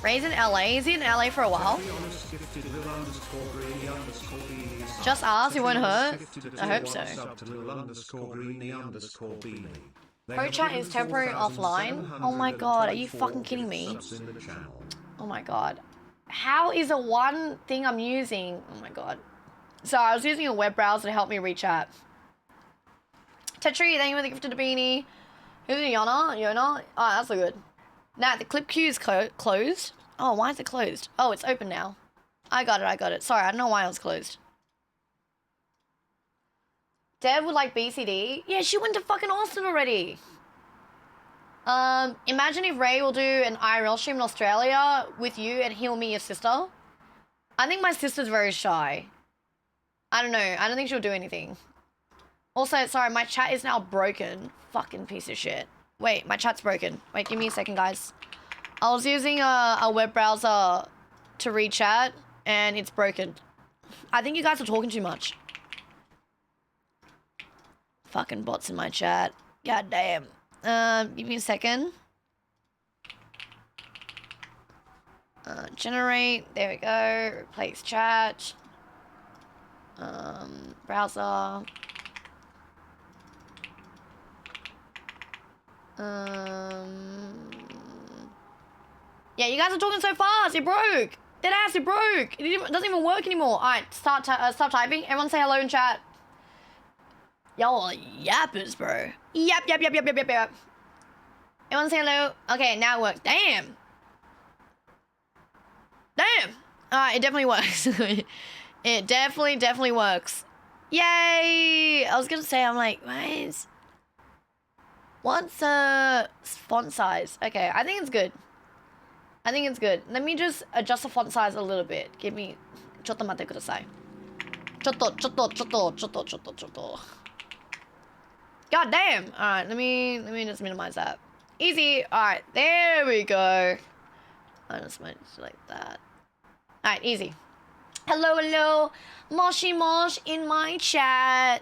Ray's in LA. Is he in LA for a while? Just ask, it won't hurt. I hope so. ProChat is temporary offline. Oh my god, are you fucking kidding me? Oh my god. How is it one thing I'm using? Oh my god. So I was using a web browser to help me reach out. Tetri, thank you for the gift of the beanie. Who's it, Yona? Yona? Oh, that's so good. Now, the clip queue is closed. Oh, why is it closed? Oh, it's open now. I got it. Sorry, I don't know why it was closed. Dev would like BCD. Yeah, she went to fucking Austin already. Imagine if Ray will do an IRL stream in Australia with you and he'll meet your sister. I think my sister's very shy. I don't know. I don't think she'll do anything. Also, sorry, my chat is now broken. Fucking piece of shit. Wait, my chat's broken. Wait, give me a second, guys. I was using a web browser to read chat, and it's broken. I think you guys are talking too much. Fucking bots in my chat. God damn. Give me a second. Generate. There we go. Replace chat. Browser. Yeah, you guys are talking so fast. It broke. Deadass, it broke. It doesn't even work anymore. Alright, stop typing. Everyone say hello in chat. Y'all are yappers, bro. Yap. Everyone say hello. Okay, now it works. Damn. Alright, it definitely works. It definitely works. Yay! I was gonna say, I'm like, what's font size? Okay, I think it's good. I think it's good. Let me just adjust the font size a little bit. Give me... ちょっと待ってください。ちょっと。God damn! Alright, let me just minimize that. Easy! Alright, there we go. I just might like that. Alright, easy. Hello. Moshi Mosh in my chat.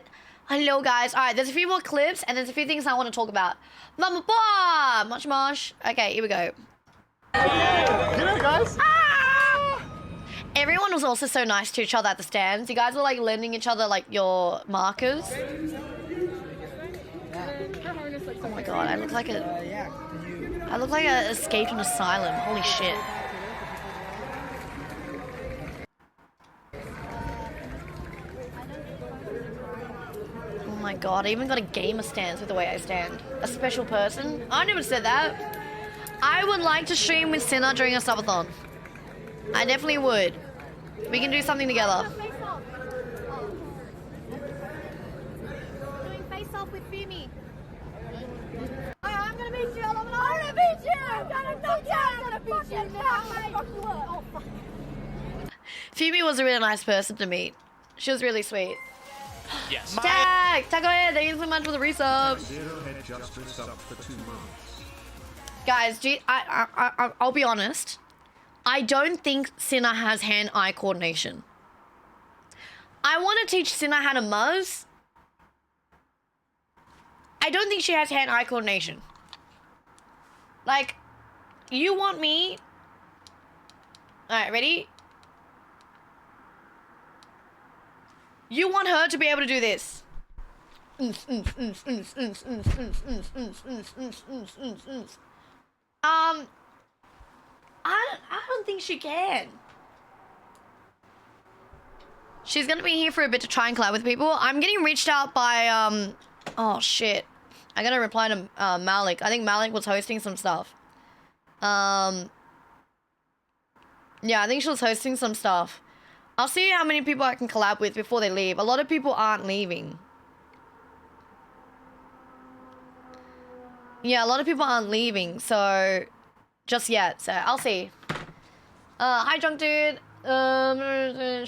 Hello, guys. Alright, there's a few more clips and there's a few things I want to talk about. Mama Bob! Mosh. Okay, here we go. Get it, guys. Everyone was also so nice to each other at the stands. You guys were like lending each other like your markers. Oh my god, I look like a escaped an asylum. Holy shit. Oh my god, I even got a gamer stance with the way I stand. A special person? I never said that. I would like to stream with Sinner during a subathon. I definitely would. We can do something together. Doing face off with Fumi. I'm gonna beat you. I'm gonna beat you. I'm gonna beat you now. Oh, fuck. Fumi was a really nice person to meet. She was really sweet. Yes. Tag! Taco Head, thank you so much for the resub. Zero Head just resubbed for 2 months. Guys, I'll be honest. I don't think Sinner has hand-eye coordination. I want to teach Sinner how to muzz. I don't think she has hand-eye coordination. Like, you want me... Alright, ready? You want her to be able to do this. I don't think she can. She's gonna be here for a bit to try and collab with people. I'm getting reached out by, oh shit. I gotta reply to Malik. I think Malik was hosting some stuff. Yeah, I think she was hosting some stuff. I'll see how many people I can collab with before they leave. A lot of people aren't leaving. Yeah, a lot of people aren't leaving, so... Just yet, so I'll see. Hi, drunk dude.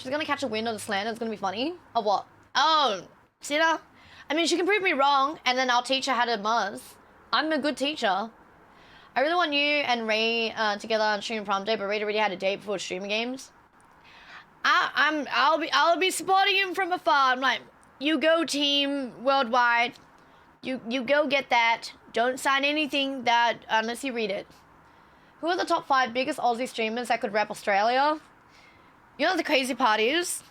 She's gonna catch a wind of the slander. It's gonna be funny. Of what? Oh, Sita? I mean, she can prove me wrong, and then I'll teach her how to muzz. I'm a good teacher. I really want you and Ray together on stream prom day, but Ray already had a date before streaming games. I'll be supporting him from afar. I'm like, you go team worldwide. You go get that. Don't sign anything that unless you read it. Who are the top 5 biggest Aussie streamers that could rep Australia? You know what the crazy part is?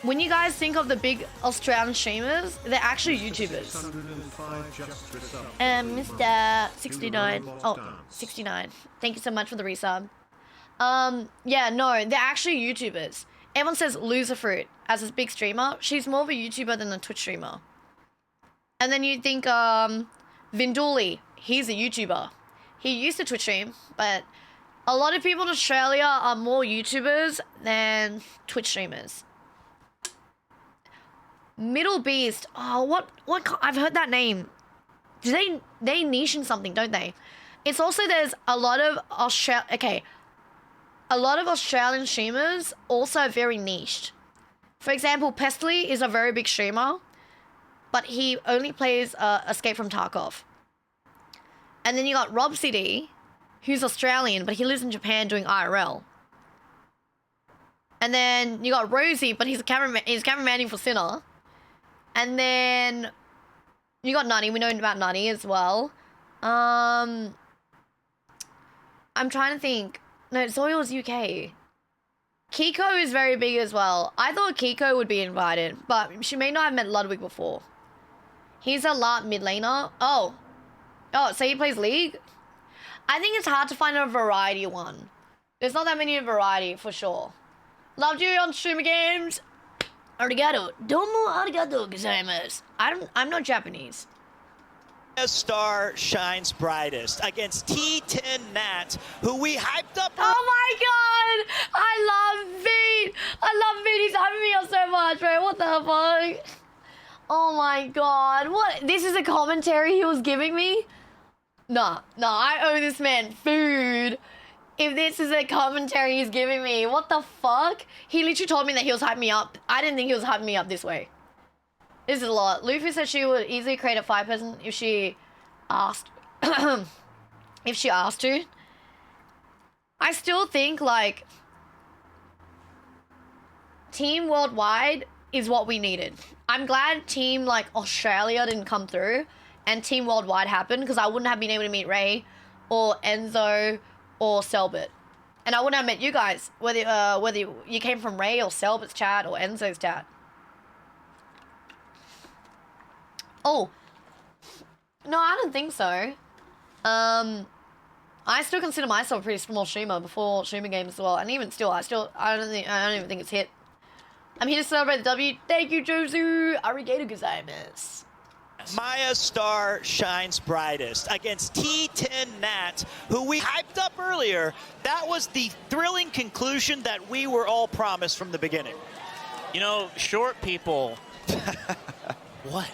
When you guys think of the big Australian streamers, they're actually YouTubers. Mr. 69. Oh, 69. Thank you so much for the resub. Yeah, no, they're actually YouTubers. Everyone says Loserfruit as a big streamer. She's more of a YouTuber than a Twitch streamer. And then you think, Vinduli, he's a YouTuber. He used to Twitch stream, but a lot of people in Australia are more YouTubers than Twitch streamers. Middle Beast. Oh, what? I've heard that name. Do they niche in something, don't they? It's also, there's a lot of a lot of Australian streamers also very niched. For example, Pestily is a very big streamer, but he only plays Escape from Tarkov. And then you got Rob CD, who's Australian, but he lives in Japan doing IRL. And then you got Rosie, but he's cameramanning for Sinner. And then you got Nutty. We know about Nutty as well. I'm trying to think. No, Zoil's UK. Kiko is very big as well. I thought Kiko would be invited, but she may not have met Ludwig before. He's a LARP mid laner. Oh, so he plays League? I think it's hard to find a variety one. There's not that many variety, for sure. Loved you on Streamer Games. Arigato. Domo arigato gozaimasu. I'm not Japanese. Star shines brightest against T10 Nat, who we hyped up. Oh my god! I love Vede! I love Vede. He's hyping me up so much, bro. What the fuck? Oh my god. What? This is a commentary he was giving me? Nah, I owe this man food. If this is a commentary he's giving me, what the fuck? He literally told me that he was hyping me up. I didn't think he was hyping me up this way. This is a lot. Luffy said she would easily create a 5-person if she asked. If she asked to. I still think, like, Team Worldwide is what we needed. I'm glad Team, like, Australia didn't come through and Team Worldwide happened, because I wouldn't have been able to meet Ray or Enzo or Selbit. And I wouldn't have met you guys, whether you came from Ray or Selbit's chat or Enzo's chat. Oh. No, I don't think so. I still consider myself a pretty small streamer before streamer games as well, and even still, I don't even think it's hit. I'm here to celebrate the W. Thank you, Jozu. Arigato gozaimasu. Maya Star shines brightest against T10 Nat, who we hyped up earlier. That was the thrilling conclusion that we were all promised from the beginning. You know, short people. What?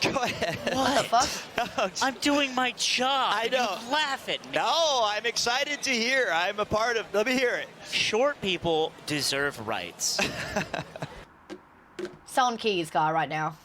Go ahead. What the fuck? I'm doing my job. I know. You laugh at me. No, I'm excited to hear. I'm a part of. Let me hear it. Short people deserve rights. Selling keys, guy, right now.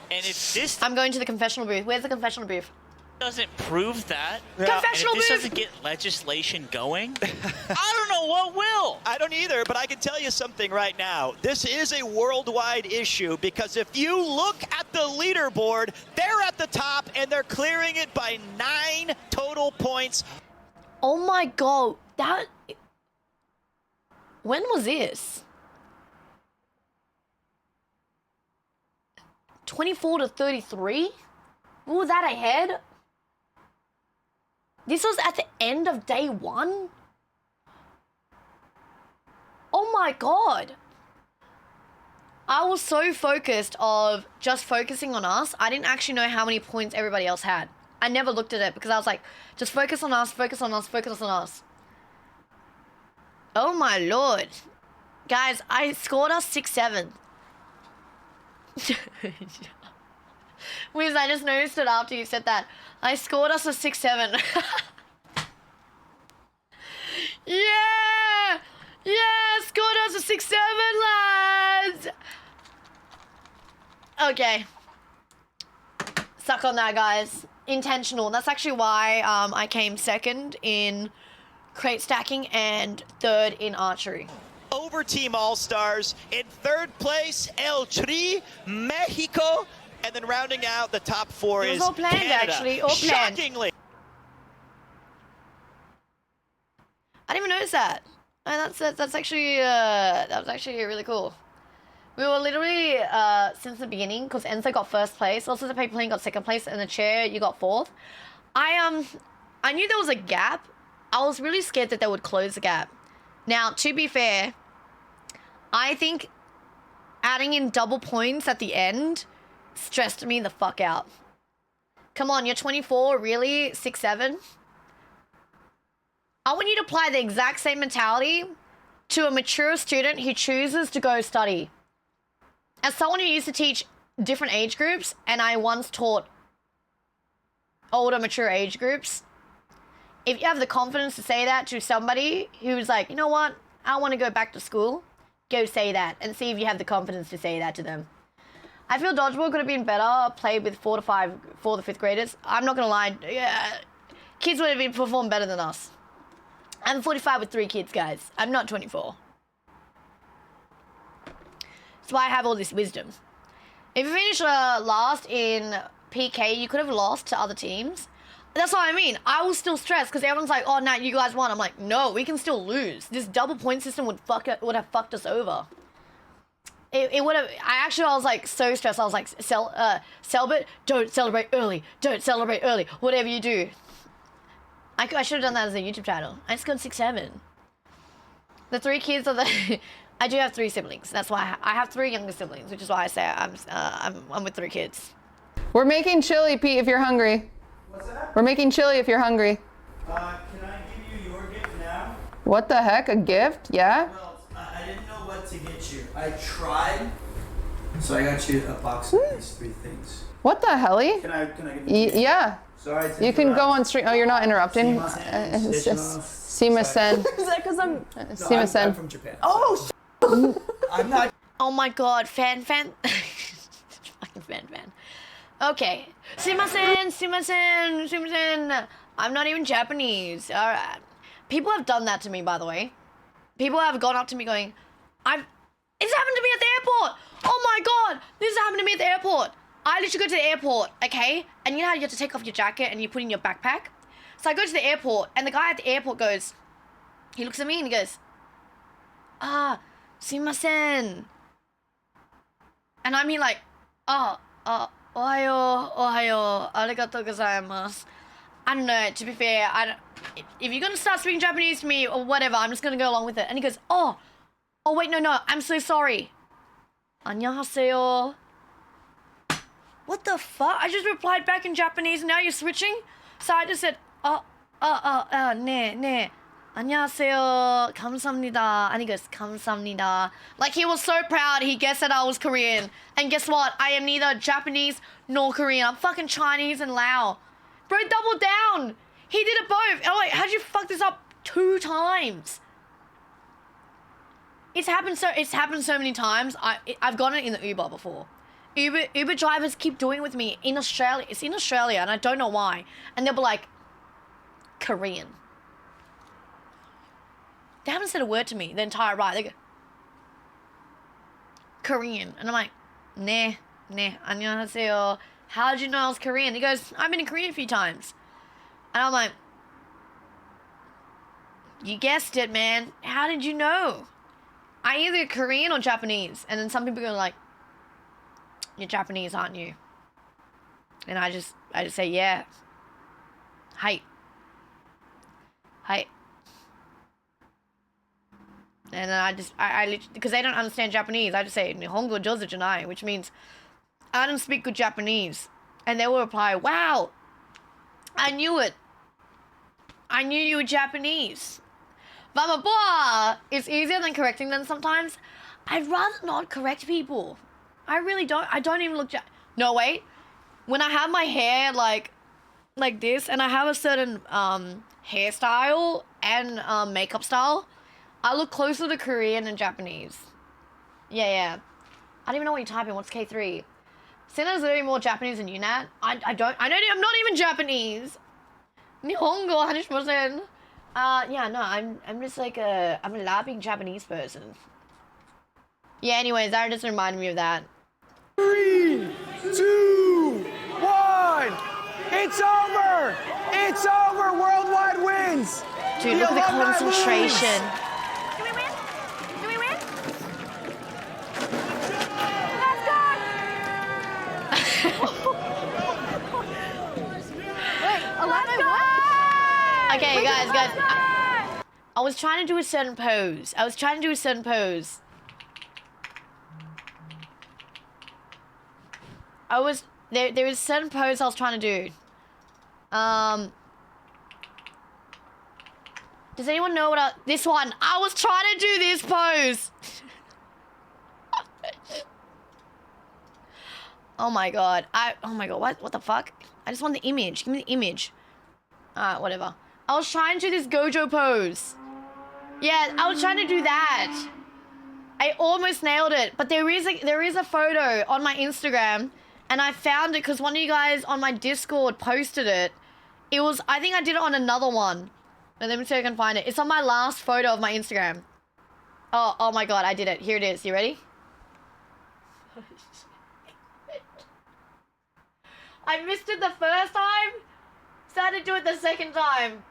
And if this... I'm going to the confessional booth. Where's the confessional booth? Doesn't prove that. Confessional and if this booth! doesn't get legislation going, I don't know what will. I don't either, but I can tell you something right now. This is a worldwide issue, because if you look at the leaderboard, they're at the top and they're clearing it by 9 total points. Oh my god, that... When was this? 24 to 33? What was that ahead? This was at the end of day 1? Oh my god. I was so focused of just focusing on us. I didn't actually know how many points everybody else had. I never looked at it because I was like, just focus on us, focus on us, focus on us. Oh my lord. Guys, I scored us 6-7. Wiz, I just noticed it after you said that. I scored us a 6-7. Yeah! Yeah! Scored us a 6-7, lads! Okay. Suck on that, guys. Intentional. That's actually why I came second in crate stacking and third in archery. Over Team All-Stars. In third place, El Tri, Mexico. And then rounding out the top 4 is all planned, Canada. actually. All planned. Shockingly. I didn't even notice that. And that's actually that was actually really cool. We were literally since the beginning, because Enzo got first place, also the paper plane got second place, and the chair you got 4th. I knew there was a gap. I was really scared that they would close the gap. Now, to be fair, I think adding in double points at the end stressed me the fuck out. Come on, you're 24, really? 6-7? I want you to apply the exact same mentality to a mature student who chooses to go study. As someone who used to teach different age groups, and I once taught older, mature age groups, if you have the confidence to say that to somebody who's like, you know what, I want to go back to school, go say that and see if you have the confidence to say that to them. I feel dodgeball could have been better played with 4 to 5th graders. I'm not gonna lie, yeah, kids would have performed better than us. I'm 45 with 3 kids, guys. I'm not 24. That's why I have all this wisdom. If you finish last in PK, you could have lost to other teams. That's what I mean. I was still stressed because everyone's like, oh, Nat, you guys won. I'm like, no, we can still lose. This double point system would have fucked us over. It would have. I was like so stressed. I was like, Selbit, don't celebrate early. Don't celebrate early. Whatever you do. I should have done that as a YouTube channel. I scored 6-7. The 3 kids are the. I do have 3 siblings. That's why I have 3 younger siblings, which is why I say I'm with 3 kids. We're making chili, Pete, if you're hungry. What's that? We're making chili if you're hungry. Can I give you your gift now? What the heck? A gift? Yeah? Well, I didn't know what to get you. I tried, so I got you a box of these 3 things. What the helly? Can I give you? Yeah. Sorry. You can go on stream. Oh, you're not interrupting. Sima-sen. Is that because I'm? Sima-sen. I'm from Japan. Oh. I'm not. Oh my god, fan. Fucking fan. Okay. Sumimasen. I'm not even Japanese. Alright. People have done that to me, by the way. People have gone up to me going, it's happened to me at the airport! Oh my god! This happened to me at the airport! I literally go to the airport, okay? And you know how you have to take off your jacket and you put in your backpack? So I go to the airport and the guy at the airport goes, he looks at me and he goes, sumimasen. And I'm here like, ohayo, arigatou gozaimasu. I don't know, to be fair, if you're gonna start speaking Japanese to me or whatever, I'm just gonna go along with it. And he goes, oh wait, no, I'm so sorry. Annyeonghaseyo. What the fuck? I just replied back in Japanese, now you're switching? So I just said, ne, annyeonghaseyo, 감사합니다. And he goes, 감사합니다. Like he was so proud, he guessed that I was Korean. And guess what? I am neither Japanese nor Korean. I'm fucking Chinese and Lao. Bro, double down. He did it both. Oh wait, how'd you fuck this up 2 times? It's happened so many times. I've gotten it in the Uber before. Uber drivers keep doing it with me in Australia. It's in Australia and I don't know why. And they'll be like, Korean. They haven't said a word to me the entire ride. They go, Korean. And I'm like, ne, annyeonghaseyo. How did you know I was Korean? He goes, I've been in Korea a few times. And I'm like, you guessed it, man. How did you know? I'm either Korean or Japanese. And then some people go like, you're Japanese, aren't you? And I just say, yeah. Hi. And then I literally, because they don't understand Japanese, I just say, Nihongo jozu janai, which means I don't speak good Japanese. And they will reply, wow, I knew it. I knew you were Japanese. Vamaboa is easier than correcting them sometimes. I'd rather not correct people. I really don't. I don't even look no, wait. When I have my hair like this and I have a certain hairstyle and makeup style, I look closer to Korean than Japanese. Yeah. I don't even know what you're typing. What's K3? Sinna's literally more Japanese than you, Nat. I'm not even Japanese. Nihongo 100%. Yeah, no, I'm just like I'm a laughing Japanese person. Yeah, anyways, that just reminded me of that. 3, 2, 1. It's over. It's over. Worldwide wins. Dude, look at the concentration. Do we win? Wait, 11 what? Okay, guys. I was trying to do a certain pose. There was a certain pose I was trying to do. Does anyone know what this one? I was trying to do this pose. Oh my god. What the fuck? I just want the image. Give me the image. Whatever. I was trying to do this Gojo pose. Yeah, I was trying to do that. I almost nailed it, but there is a photo on my Instagram, and I found it because one of you guys on my Discord posted it. I think I did it on another one. And let me see if I can find it. It's on my last photo of my Instagram. Oh my god, I did it. Here it is. You ready? I missed it the first time, so I had to do it the second time.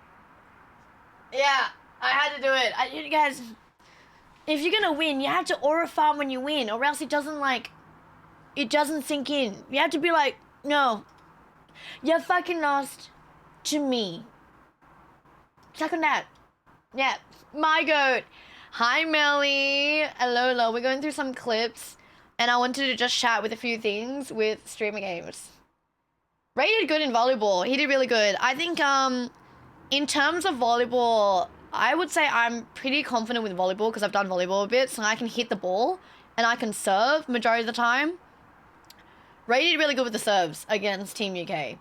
Yeah, I had to do it. You guys, if you're gonna win, you have to aura farm when you win, or else it doesn't sink in. You have to be like, no, you fucking lost to me. Second that. Yeah, my goat. Hi, Melly. Hello. We're going through some clips, and I wanted to just chat with a few things with Streamer Games. Ray did good in volleyball. He did really good. I think, in terms of volleyball, I would say I'm pretty confident with volleyball because I've done volleyball a bit, so I can hit the ball and I can serve majority of the time. Ray did really good with the serves against Team UK.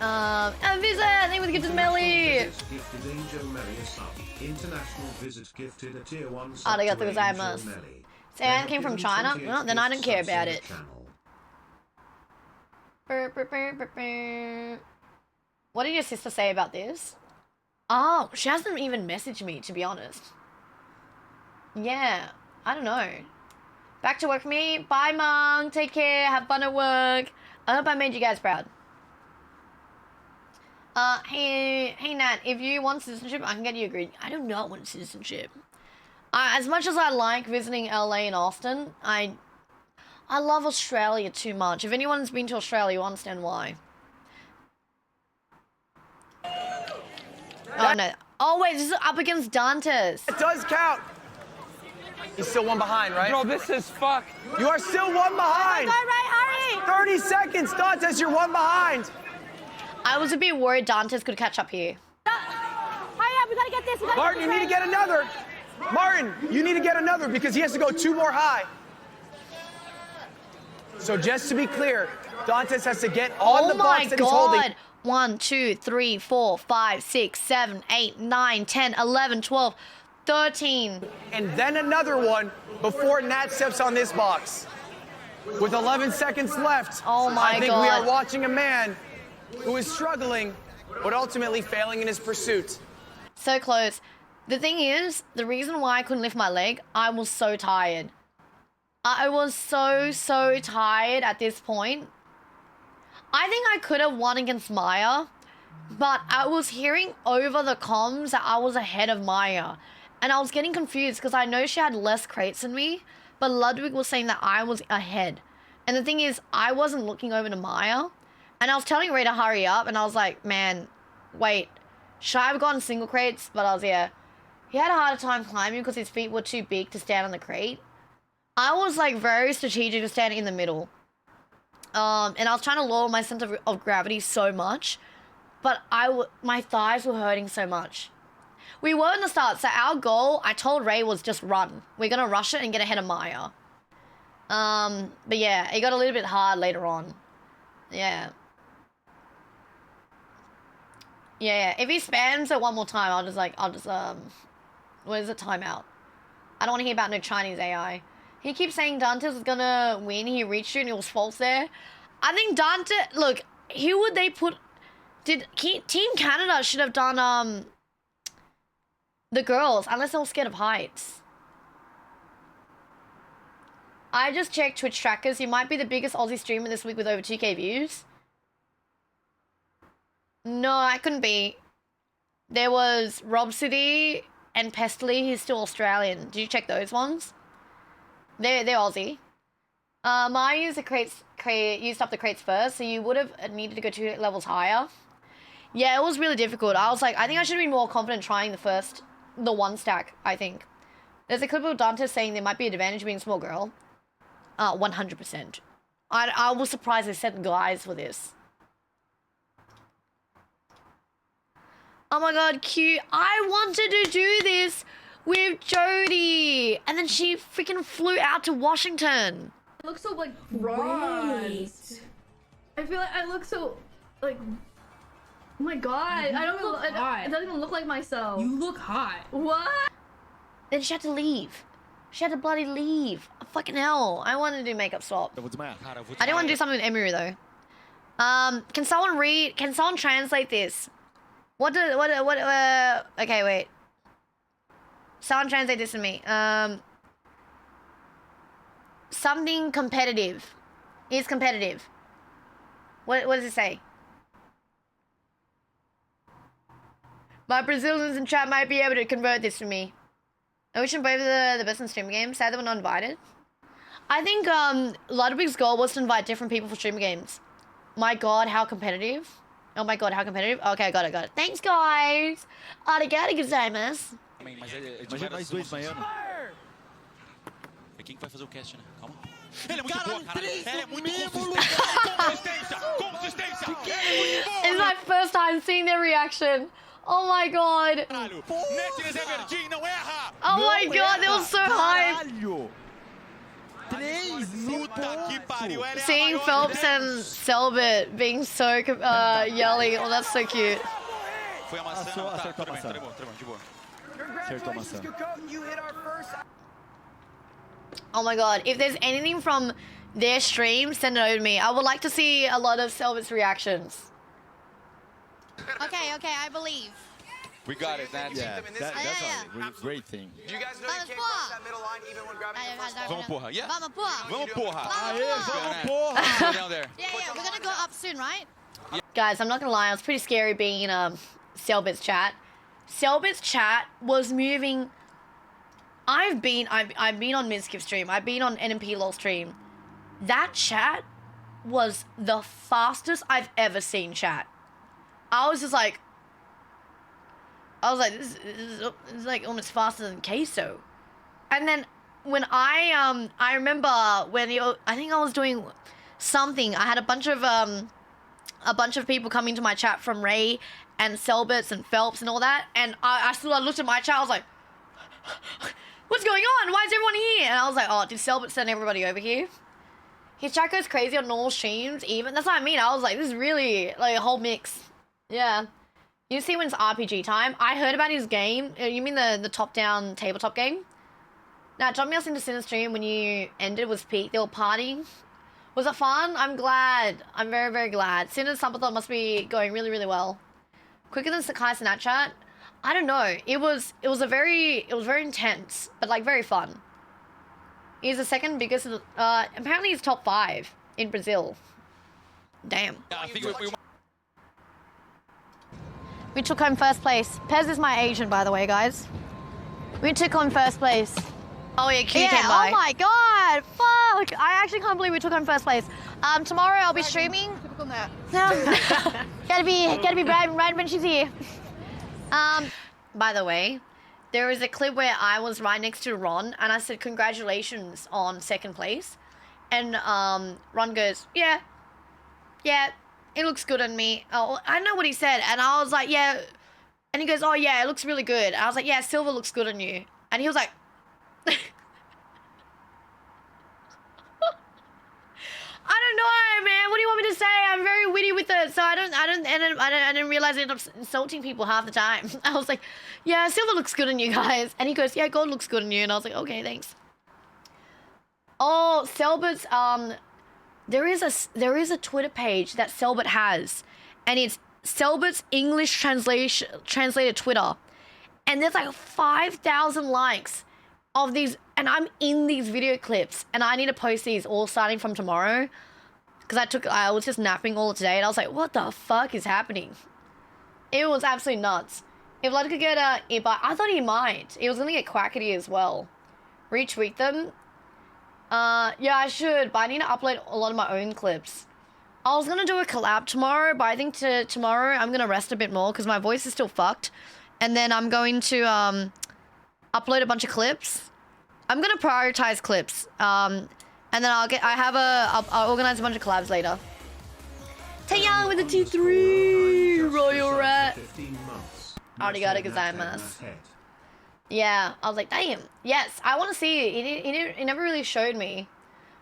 And Visa, thank you for the gift to Melly. Gifted Angel Melly a sub. International visit gifted a tier 1 sub Arigatou to Angel gozaimasu. Melly. Sam came from China? 28 Well, then I don't care gifts about subs in it. the channel. What did your sister say about this? Oh, she hasn't even messaged me, to be honest. Yeah, I don't know. Back to work for me. Bye, Mom. Take care. Have fun at work. I hope I made you guys proud. Hey Nat, if you want citizenship, I can get you a green. I do not want citizenship. As much as I like visiting LA and Austin, I love Australia too much. If anyone's been to Australia, you understand why. Oh no. Oh wait, this is up against Dantes. It does count. He's still one behind, right? Bro, this is fucked. You are still one behind. Go right, hurry! 30 seconds, Dantes, you're one behind. I was a bit worried Dantes could catch up here. Hurry up, we gotta get this. Martin, you need to get another. Martin, you need to get another because he has to go 2 more high. So just to be clear, Dantes has to get on the box that he's holding. 1, 2, 3, 4, 5, 6, 7, 8, 9, 10, 11, 12, 13. And then another one before Nat steps on this box. With 11 seconds left, oh my I think God. we are watching a man who is struggling, but ultimately failing in his pursuit. So close. The thing is, the reason why I couldn't lift my leg, I was so tired. I was so tired at this point. I think I could have won against Maya, but I was hearing over the comms that I was ahead of Maya. And I was getting confused because I know she had less crates than me, but Ludwig was saying that I was ahead. And the thing is, I wasn't looking over to Maya. And I was telling Ray to hurry up, and I was like, man, wait, should I have gotten single crates? But I was, yeah. He had a harder time climbing because his feet were too big to stand on the crate. I was like very strategic to stand in the middle. And I was trying to lower my center of gravity so much, but my thighs were hurting so much. We were in the start, so our goal, I told Ray, was just run. We're gonna rush it and get ahead of Maya. But yeah, it got a little bit hard later on. Yeah. Yeah, if he spams it one more time, I'll just, what is it, timeout? I don't want to hear about no Chinese AI. He keeps saying Dantes was gonna win, he reached you and it was false there. I think Dante, look, who would they put, Team Canada should have done, the girls, unless they're all scared of heights. I just checked Twitch trackers, you might be the biggest Aussie streamer this week with over 2k views. No, I couldn't be. There was Rob City and Pestily, he's still Australian. Did you check those ones? They're Aussie. Maya used up the crates first, so you would have needed to go 2 levels higher. Yeah, it was really difficult. I was like, I think I should have been more confident trying the 1 stack, I think. There's a clip of Dante saying there might be an advantage being a small girl. 100%. I was surprised they sent guys for this. Oh my god, cute. I wanted to do this with Jody. And then she freaking flew out to Washington. It looks so, like, right. I feel like I look so, like, oh my god. I don't look hot. It doesn't even look like myself. You look hot. What? Then she had to leave. She had to bloody leave. Fucking hell. I wanted to do makeup swap. I didn't want to do something with Emiru though. Can someone translate this? Okay, wait. Someone translate this to me. Something competitive. Is competitive. What does it say? My Brazilians in chat might be able to convert this for me. I wish them both the best in streamer games. Sad they were not invited. I think Ludwig's goal was to invite different people for streamer games. My god, how competitive. Oh my god, how competitive. Okay, I got it. Thanks, guys. Arigato gozaimasu. Imagina nós dois desmaiando. É quem que vai fazer o cast, né? Calma. Ele é muito boa, cara. Ele é muito consistência. It's my first time seeing their reaction. Oh my god. Oh my god, they were so hyped. Seeing Phelps and Selbit being so yelling, oh, that's so cute. Foi a maçã, não, tá, tudo bem, de boa. Acertou a maçã. Oh my god, if there's anything from their stream, send it over to me. I would like to see a lot of Selbit's reactions. Okay, I believe. We got it, Nancy. Yeah, that's a great thing. Do you guys know you can't cross that middle line even when grabbing your first ball? Vamos, porra. Yeah. Vamos, porra. Vamos, porra. Vamos, porra. Go down there. Yeah, we're gonna go up soon, right? Guys, I'm not gonna lie, it was pretty scary being in Selbit's chat. Selbit's chat was moving. I've been on Mizkif stream, I've been on NMP LOL stream. That chat was the fastest I've ever seen chat. I was like, this is like almost faster than Queso. And then when I remember when I think I was doing something, I had a bunch of people coming to my chat from Ray and Selbits and Phelps and all that, and I looked at my chat, I was like, what's going on? Why is everyone here? And I was like, oh, did Selbit send everybody over here? His chat goes crazy on normal streams even. That's what I mean. I was like, this is really like a whole mix. Yeah. You see when it's RPG time? I heard about his game. You mean the top-down tabletop game? Now, drop me us into Sinner stream when you ended with Pete. They were partying. Was it fun? I'm glad. I'm very, very glad. Sinner's Subathon must be going really, really well. Quicker than Sakai Snapchat? I don't know. It was very intense, but like very fun. He's the second biggest. Apparently he's top 5 in Brazil. Damn. Yeah, I think We took home first place. Pez is my agent, by the way, guys. We took home first place. Oh yeah, Q came by. Oh my god, fuck! I actually can't believe we took home first place. Tomorrow I'll be streaming. gotta be right when she's here. By the way, there was a clip where I was right next to Ron, and I said congratulations on second place, and Ron goes, yeah, it looks good on me. Oh, I know what he said, and I was like, yeah, and he goes, oh yeah, it looks really good. And I was like, yeah, silver looks good on you, and he was like. I don't know, man. What do you want me to say? I'm very witty with it, so I didn't realize I ended up insulting people half the time. I was like, yeah, silver looks good on you guys, and he goes, yeah, gold looks good on you, and I was like, okay, thanks. Oh, Selbit's there is a Twitter page that Selbit has, and it's Selbit's English translated Twitter, and there's like 5,000 likes of these, and I'm in these video clips, and I need to post these all starting from tomorrow, because I was just napping all today, and I was like, what the fuck is happening? It was absolutely nuts. If Vlad could get a I thought he might. He was gonna get Quackity as well. Retweet them. Yeah, I should, but I need to upload a lot of my own clips. I was gonna do a collab tomorrow, but I think tomorrow I'm gonna rest a bit more because my voice is still fucked, and then I'm going to upload a bunch of clips. I'm gonna prioritize clips, and then I'll organize a bunch of collabs later. Taeyang with the T3 Royal Rat. Arigato gozaimasu. Yeah, I was like, damn. Yes, I want to see it. It never really showed me.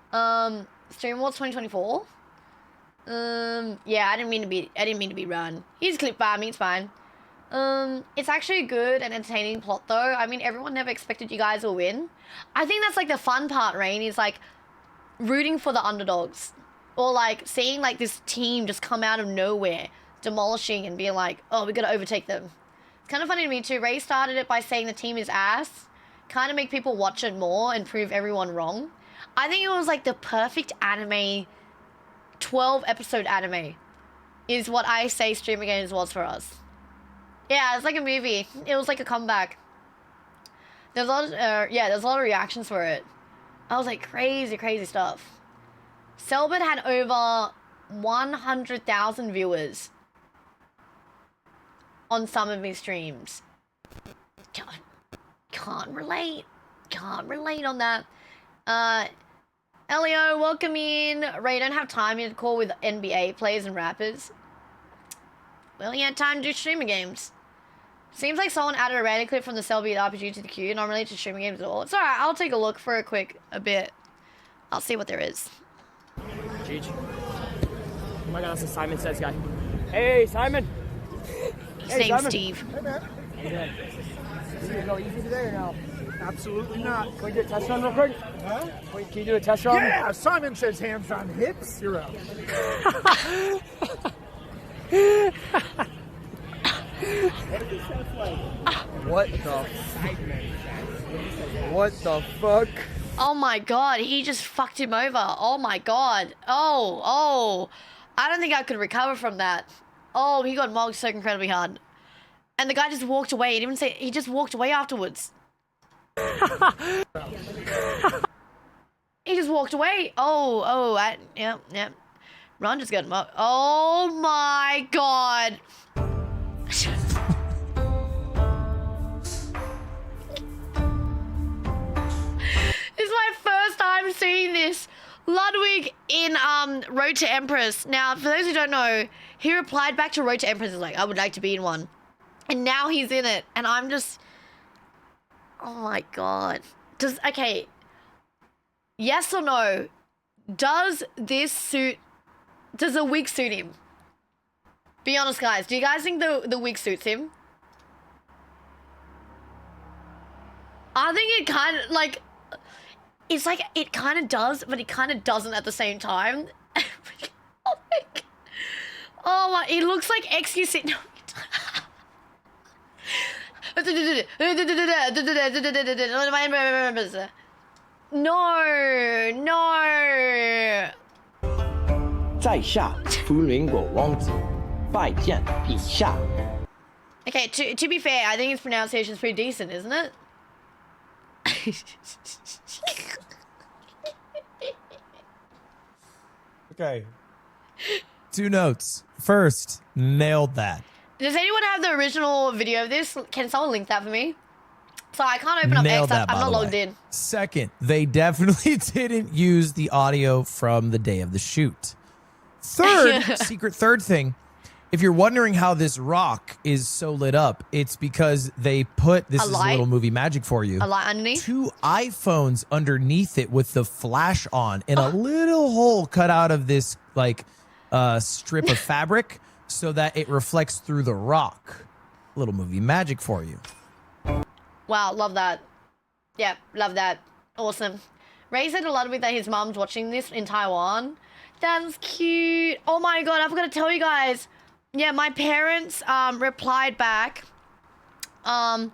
Stream Awards 2024. Yeah, I didn't mean to be run. He's clip by me, it's fine. It's actually a good and entertaining plot though. I mean, everyone never expected you guys will win. I think that's like the fun part, Rain, is like rooting for the underdogs. Or like seeing like this team just come out of nowhere, demolishing and being like, oh, we gotta overtake them. It's kind of funny to me too. Ray started it by saying the team is ass. Kind of make people watch it more and prove everyone wrong. I think it was like the perfect anime, 12 episode anime is what I say Streamer Games was for us. Yeah, it's like a movie. It was like a comeback. There's a lot of, there's a lot of reactions for it. I was like, crazy stuff. Selbit had over 100,000 viewers on some of his streams. Can't relate on that. Elio, welcome in. Ray, don't have time to call with NBA players and rappers. Well, he had time to do streamer games. Seems like someone added a random clip from the Selbit RPG to the queue, not related to streaming games at all. It's alright, I'll take a look for a bit. I'll see what there is. Cheech. Oh my god, that's a Simon Says guy. Hey, Simon. His name's Steve. Hey, man. Hey, Did you go easy today or no? Absolutely not. Can we do a test run real quick? Huh? Wait, can you do a test run? Yeah, Simon says hands on hips. You're out. What the? What the fuck? Oh my god, he just fucked him over. Oh my god. Oh. I don't think I could recover from that. Oh, he got mogged so incredibly hard. And the guy just walked away. He didn't even say, he just walked away afterwards. He just walked away. Yep. Ron just got mogged. Oh my god. This is my first time seeing this. Ludwig in Road to Empress. Now, for those who don't know, he replied back to Road to Empress is like, I would like to be in one. And now he's in it. And I'm just... Oh my god. Okay. Yes or no? Does this suit... Does the wig suit him? Be honest, guys. Do you guys think the wig suits him? I think it kind of, like... It's like, it kind of does, but it kind of doesn't at the same time. Oh my god. Oh my... It looks like XQC... No. No. 在下福伦果王子，拜见陛下。 Okay, to be fair, I think his pronunciation is pretty decent, isn't it? Okay. 2 notes. First, nailed that. Does anyone have the original video of this? Can someone link that for me? So I can't open up Nailed X. that, I'm by not the logged way. in. Second, they definitely didn't use the audio from the day of the shoot. Third, third thing, if you're wondering how this rock is so lit up, it's because they put, this A is light? a little movie magic for you, A light underneath? 2 iPhones underneath it with the flash on and a little hole cut out of this like strip of fabric so that it reflects through the rock. Little movie magic for you. Wow, love that. Yeah, love that. Awesome. Ray said to Ludwig that his mom's watching this in Taiwan. That's cute. Oh my god, I forgot to tell you guys. Yeah, my parents replied back. I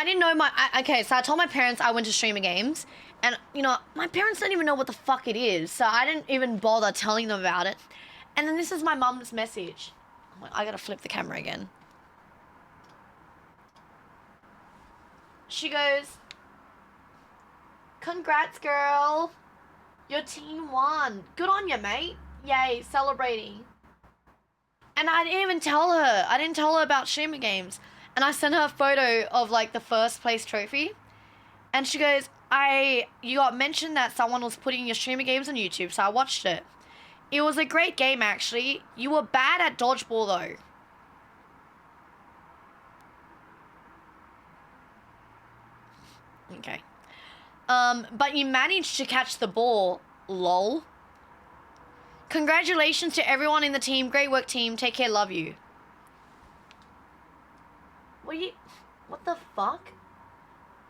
didn't know okay, so I told my parents I went to Streamer Games. And, you know, my parents don't even know what the fuck it is. So I didn't even bother telling them about it. And then this is my mom's message. I gotta flip the camera again. She goes, congrats, girl. Your team won. Good on you, mate. Yay, celebrating. And I didn't even tell her. I didn't tell her about Streamer Games. And I sent her a photo of, like, the first place trophy. And she goes, you got mentioned that someone was putting your Streamer Games on YouTube, so I watched it. It was a great game, actually. You were bad at dodgeball, though. Okay. But you managed to catch the ball, lol. Congratulations to everyone in the team. Great work, team. Take care, love you. What the fuck?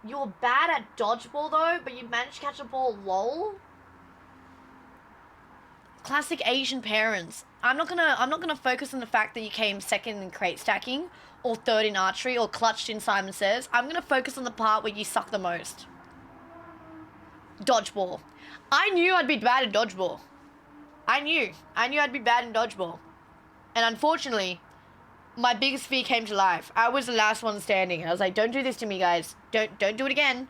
You were bad at dodgeball though, but you managed to catch a ball, lol? Classic Asian parents. I'm not gonna focus on the fact that you came second in crate stacking, or third in archery, or clutched in Simon Says. I'm gonna focus on the part where you suck the most. Dodgeball. I knew I'd be bad at dodgeball. I knew I'd be bad in dodgeball. And unfortunately, my biggest fear came to life. I was the last one standing. I was like, don't do this to me, guys. Don't do it again.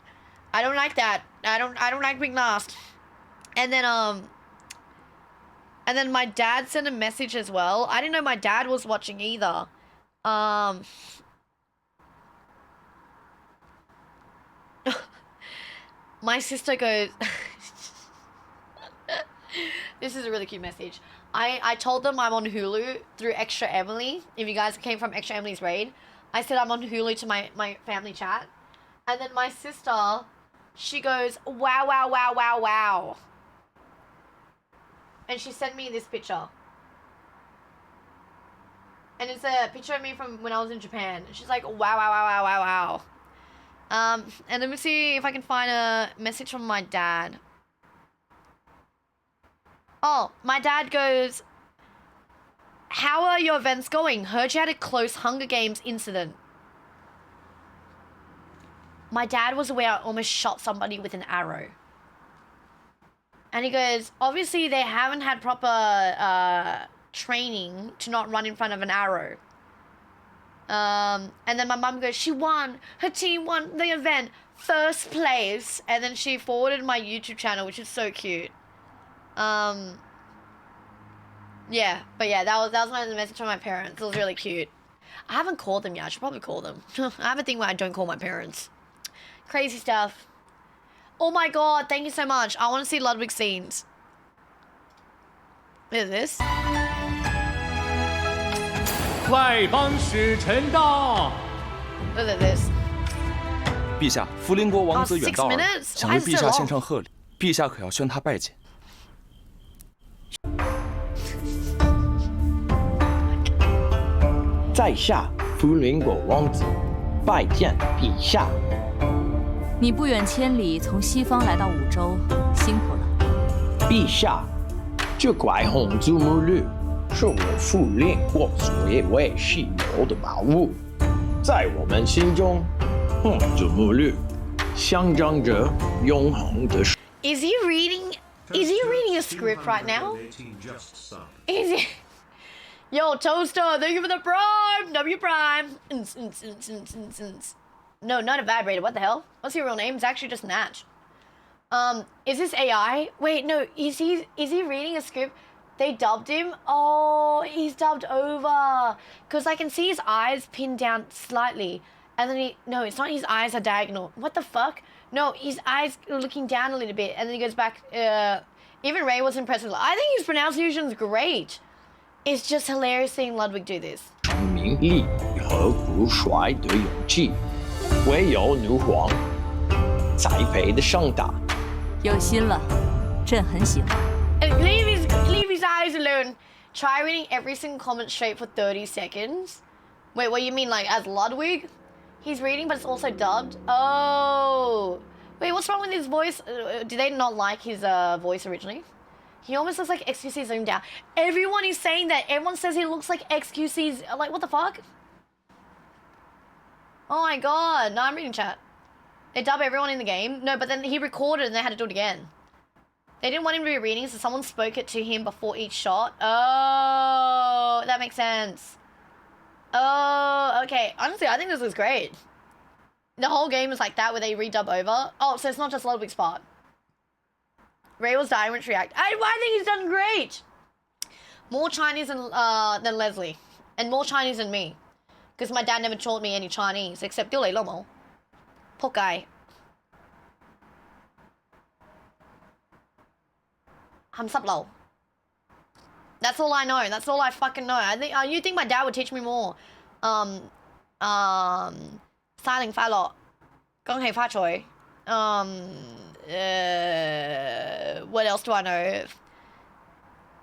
I don't like that. I don't like being last. And then my dad sent a message as well. I didn't know my dad was watching either. My sister goes, this is a really cute message. I told them I'm on Hulu through Extra Emily. If you guys came from Extra Emily's raid, I said I'm on Hulu to my family chat. And then my sister, she goes, wow, wow, wow, wow, wow. and she sent me this picture. And it's a picture of me from when I was in Japan. She's like, wow, wow, wow, wow, wow, wow. And let me see if I can find a message from my dad. Oh, my dad goes, how are your events going? Heard you had a close Hunger Games incident. My dad was aware I almost shot somebody with an arrow. And he goes, obviously they haven't had proper training to not run in front of an arrow. And then my mum goes, she won. Her team won the event. First place. And then she forwarded my YouTube channel, which is so cute. Yeah, but yeah, that was my message from my parents. It was really cute. I haven't called them yet. I should probably call them. I have a thing where I don't call my parents. Crazy stuff. Oh my god, thank you so much. I want to see Ludwig's scenes. Look at this. 外邦使臣到。 Look at this. 陛下，福邻国王子远道而来， minutes? 想为陛下献上贺礼，陛下可要宣他拜见。在下福邻国王子，拜见陛下。你不远千里从西方来到五洲，辛苦了。陛下，这块红祖母绿是我福邻国最为稀有的宝物，在我们心中，红祖母绿象征着永恒的。 Is he reading? Is he reading a script right now? Is he? Yo, Toaster, thank you for the prime. W prime. No, not a vibrator. What the hell? What's your real name? It's actually just Natch. Is this AI? Wait, no. Is he reading a script? They dubbed him. Oh, he's dubbed over. Cause I can see his eyes pinned down slightly, and then no, it's not. His eyes are diagonal. What the fuck? No, his eyes are looking down a little bit, and then he goes back. Even Ray was impressed with. I think his pronunciation's great. It's just hilarious seeing Ludwig do this. 名利和不衰的勇气，唯有女皇栽培的盛大。有心了，朕很喜欢。 And leave his eyes alone. Try reading every single comment straight for 30 seconds. Wait, what do you mean, like as Ludwig? He's reading, but it's also dubbed. Oh, wait, what's wrong with his voice? Did they not like his voice originally? He almost looks like XQC zoomed out. Everyone is saying that. Everyone says he looks like XQC's. Like, what the fuck? Oh my god. No, I'm reading chat. They dub everyone in the game. No, but then he recorded and they had to do it again. They didn't want him to be reading, so someone spoke it to him before each shot. Oh, that makes sense. Oh, okay. Honestly, I think this was great. The whole game is like that, where they redub over. Oh, so it's not just Ludwig's part. Ray was dying when she reacted. I think he's done great. More Chinese than Leslie. And more Chinese than me. Because my dad never taught me any Chinese, except 丢雷了冇. Poor guy. I'm sub low. That's all I know. That's all I fucking know. I think you think my dad would teach me more. Silent Fa Lo. Gong Hei Fa Choi. What else do I know?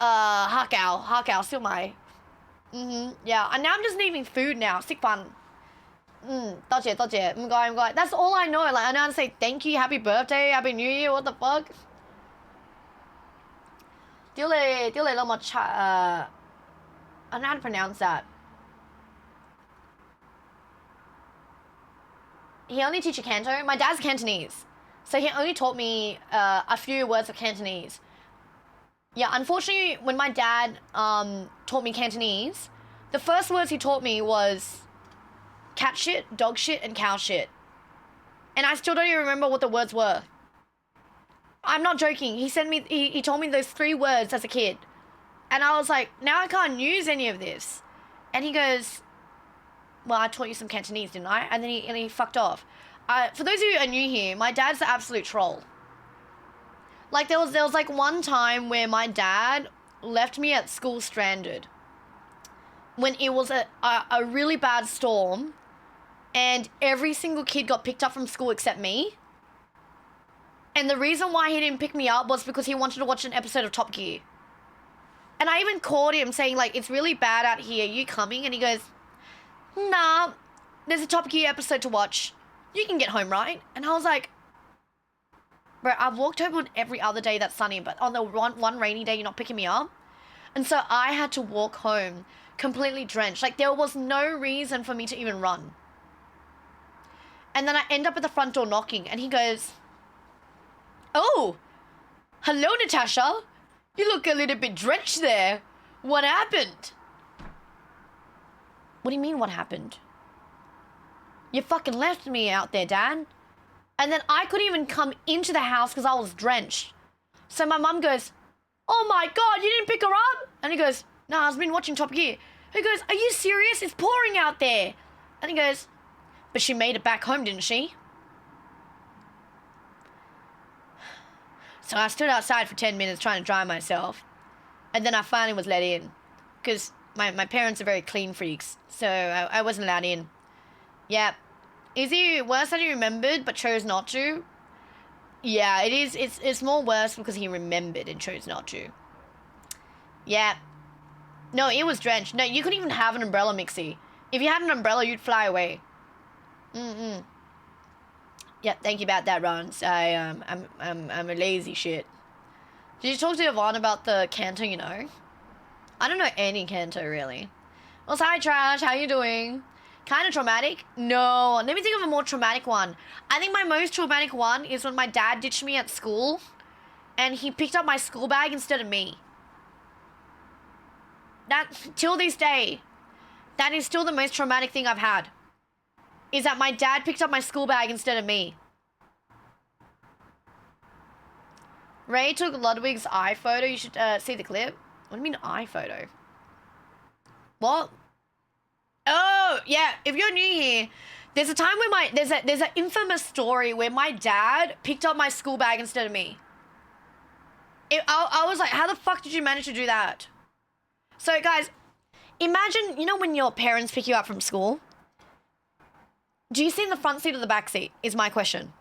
Hakao, still my. Yeah, and now I'm just needing food now. Sick fun. That's all I know. Like, I know how to say thank you, happy birthday, happy new year, what the fuck? I don't know how to pronounce that. He only teaches Canto. My dad's Cantonese. So he only taught me a few words of Cantonese. Yeah, unfortunately, when my dad taught me Cantonese, the first words he taught me was cat shit, dog shit, and cow shit. And I still don't even remember what the words were. I'm not joking. He told me those 3 words as a kid. And I was like, now I can't use any of this. And he goes, well, I taught you some Cantonese, didn't I? And then he fucked off. For those of you who are new here, my dad's the absolute troll. Like, there was like one time where my dad left me at school stranded. When it was a really bad storm. And every single kid got picked up from school except me. And the reason why he didn't pick me up was because he wanted to watch an episode of Top Gear. And I even called him saying, like, it's really bad out here. Are you coming? And he goes, nah, there's a Top Gear episode to watch. You can get home, right? And I was like, bro, I've walked home on every other day that's sunny, but on the one rainy day, you're not picking me up. And so I had to walk home completely drenched. Like, there was no reason for me to even run. And then I end up at the front door knocking, and he goes, oh, hello, Natasha. You look a little bit drenched there. What happened? What do you mean, what happened? You fucking left me out there, Dad. And then I couldn't even come into the house because I was drenched. So my mum goes, oh my God, you didn't pick her up? And he goes, no, I've been watching Top Gear. He goes, are you serious? It's pouring out there. And he goes, but she made it back home, didn't she? So I stood outside for 10 minutes trying to dry myself. And then I finally was let in. Because my parents are very clean freaks. So I wasn't allowed in. Yeah. Is he worse than he remembered but chose not to? Yeah, it is. It's more worse because he remembered and chose not to. Yeah. No, it was drenched. No, you couldn't even have an umbrella, Mixie. If you had an umbrella, you'd fly away. Yeah, thank you about that, Rons. I'm a lazy shit. Did you talk to Yvonne about the Kanto, you know? I don't know any Kanto, really. Well, hi, Trash. How you doing? Kind of traumatic? No. Let me think of a more traumatic one. I think my most traumatic one is when my dad ditched me at school and he picked up my school bag instead of me. That, till this day, that is still the most traumatic thing I've had. Is that my dad picked up my school bag instead of me. Ray took Ludwig's eye photo. You should see the clip. What do you mean eye photo? What? Oh, yeah. If you're new here, there's a time where there's an infamous story where my dad picked up my school bag instead of me. I was like, how the fuck did you manage to do that? So, guys, imagine, you know when your parents pick you up from school? Do you sit in the front seat or the back seat, is my question.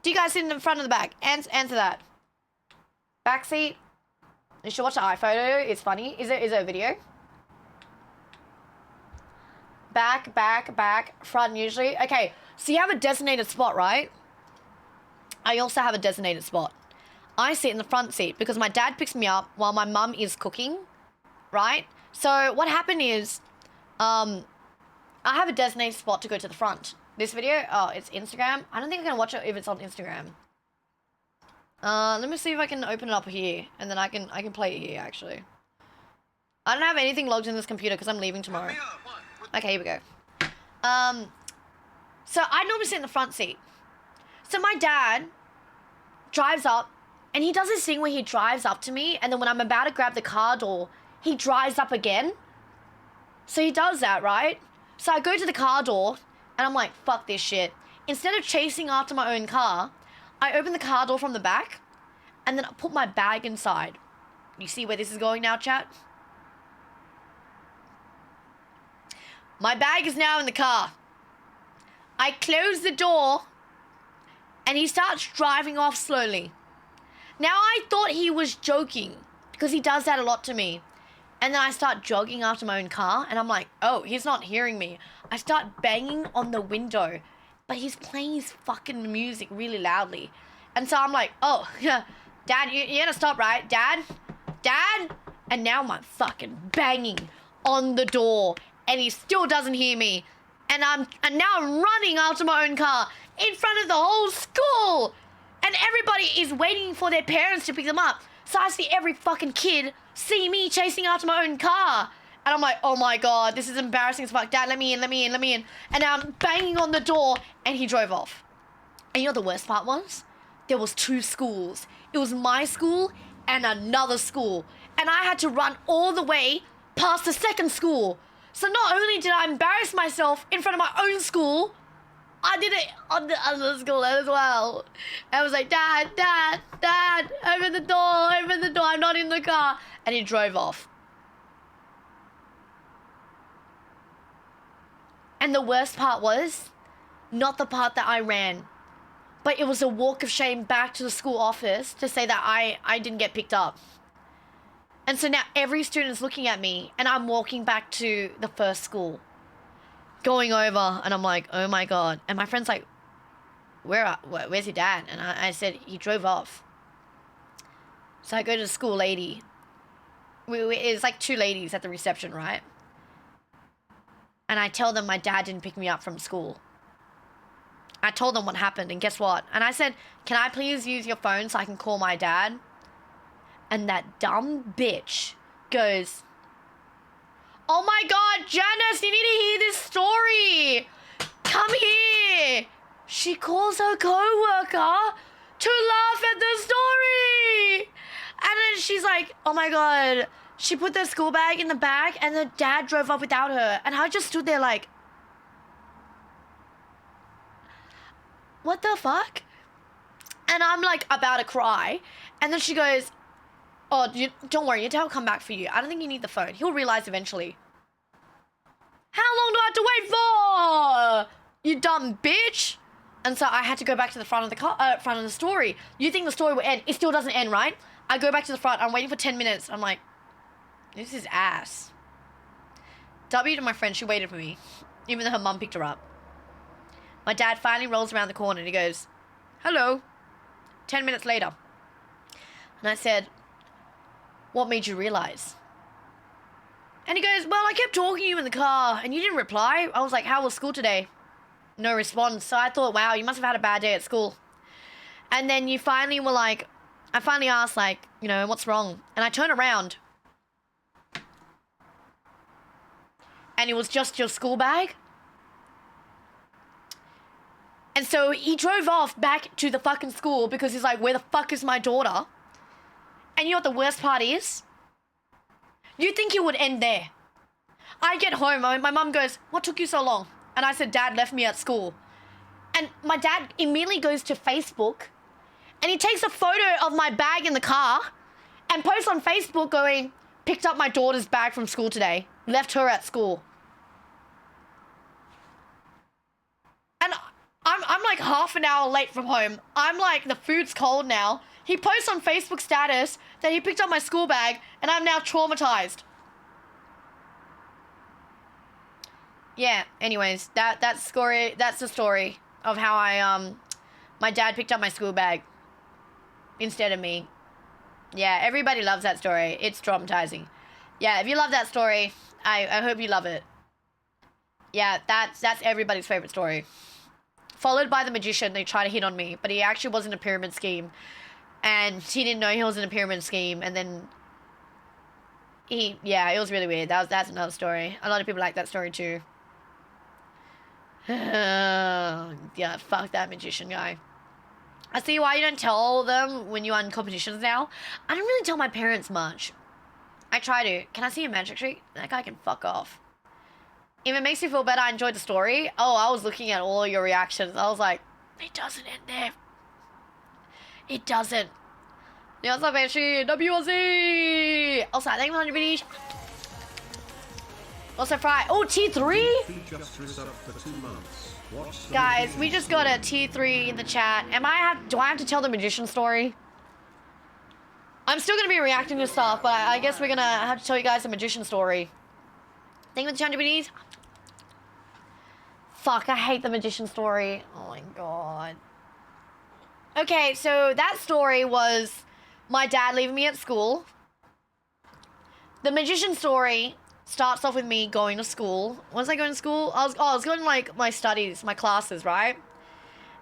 Do you guys sit in the front or the back? Answer that. Back seat? You should watch the iPhoto. It's funny. Is there a video? Back, front usually. Okay, so you have a designated spot, right? I also have a designated spot. I sit in the front seat because my dad picks me up while my mum is cooking, right? So what happened is, I have a designated spot to go to the front. This video, oh, it's Instagram. I don't think I can watch it if it's on Instagram. Let me see if I can open it up here, and then I can play it here, actually. I don't have anything logged in this computer because I'm leaving tomorrow. Okay, here we go. So I normally sit in the front seat. So my dad drives up, and he does this thing where he drives up to me, and then when I'm about to grab the car door, he drives up again. So he does that, right? So I go to the car door, and I'm like, fuck this shit. Instead of chasing after my own car, I open the car door from the back, and then I put my bag inside. You see where this is going now, chat? My bag is now in the car. I close the door, and he starts driving off slowly. Now, I thought he was joking, because he does that a lot to me. And then I start jogging after my own car, and I'm like, oh, he's not hearing me. I start banging on the window, but he's playing his fucking music really loudly. And so I'm like, oh, Dad, you gotta stop, right? Dad? And now I'm fucking banging on the door, and he still doesn't hear me. And now I'm running after my own car in front of the whole school. And everybody is waiting for their parents to pick them up. So I see every fucking kid see me chasing after my own car. And I'm like, oh my God, this is embarrassing as fuck. Dad, let me in. And now I'm banging on the door, and he drove off. And you know what the worst part was? There was two schools. It was my school and another school. And I had to run all the way past the second school. So not only did I embarrass myself in front of my own school, I did it on the other school as well. I was like, Dad, open the door, I'm not in the car. And he drove off. And the worst part was, not the part that I ran. But it was a walk of shame back to the school office to say that I didn't get picked up. And so now every student is looking at me, and I'm walking back to the first school, going over, and I'm like, oh my God. And my friend's like, where's your dad? And I said, he drove off. So I go to the school lady. It's like 2 ladies at the reception, right? And I tell them my dad didn't pick me up from school. I told them what happened, and guess what? And I said, can I please use your phone so I can call my dad? And that dumb bitch goes, oh my God, Janice, you need to hear this story. Come here. She calls her co-worker to laugh at the story. And then she's like, oh my God. She put the school bag in the back, and the dad drove off without her. And I just stood there like, what the fuck? And I'm like about to cry. And then she goes, oh, don't worry, your dad will come back for you. I don't think you need the phone. He'll realize eventually. How long do I have to wait for? You dumb bitch. And so I had to go back to the front of the story. You think the story will end. It still doesn't end, right? I go back to the front. I'm waiting for 10 minutes. I'm like, this is ass. W to my friend. She waited for me. Even though her mum picked her up. My dad finally rolls around the corner and he goes, hello. 10 minutes later. And I said, what made you realize? And he goes, well, I kept talking to you in the car and you didn't reply. I was like, how was school today? No response. So I thought, wow, you must have had a bad day at school. And then you finally were like, I finally asked, like, you know, what's wrong? And I turn around. And it was just your school bag. And so he drove off back to the fucking school because he's like, where the fuck is my daughter? And you know what the worst part is? You think it would end there. I get home, my mum goes, what took you so long? And I said, Dad left me at school. And my dad immediately goes to Facebook and he takes a photo of my bag in the car and posts on Facebook going, picked up my daughter's bag from school today, left her at school. And I'm like half an hour late from home. I'm like, the food's cold now. He posts on Facebook status that he picked up my school bag and I'm now traumatized. Yeah, anyways, that's the story of how my dad picked up my school bag instead of me. Yeah, everybody loves that story. It's traumatizing. Yeah, if you love that story, I hope you love it. Yeah, that's everybody's favorite story. Followed by the magician, they try to hit on me, but he actually wasn't a pyramid scheme. And he didn't know he was in a pyramid scheme, and then it was really weird. That's another story. A lot of people like that story too. Yeah, fuck that magician guy. I see why you don't tell them when you're in competitions now. I don't really tell my parents much. I try to. Can I see a magic trick? That guy can fuck off. If it makes you feel better, I enjoyed the story. Oh, I was looking at all your reactions. I was like, it doesn't end there. It doesn't. Also, WLZ. Also, thank you for 100 videos. Also, Fry. Oh, T3? Guys, we just got a T3 in the chat. Do I have to tell the magician story? I'm still going to be reacting to stuff, but I guess we're going to have to tell you guys a magician story. Thank you for the 100 videos. Fuck, I hate the magician story. Oh my god. Okay, so that story was my dad leaving me at school. The magician story starts off with me going to school. Was I going to school? I was going to like my studies, my classes, right?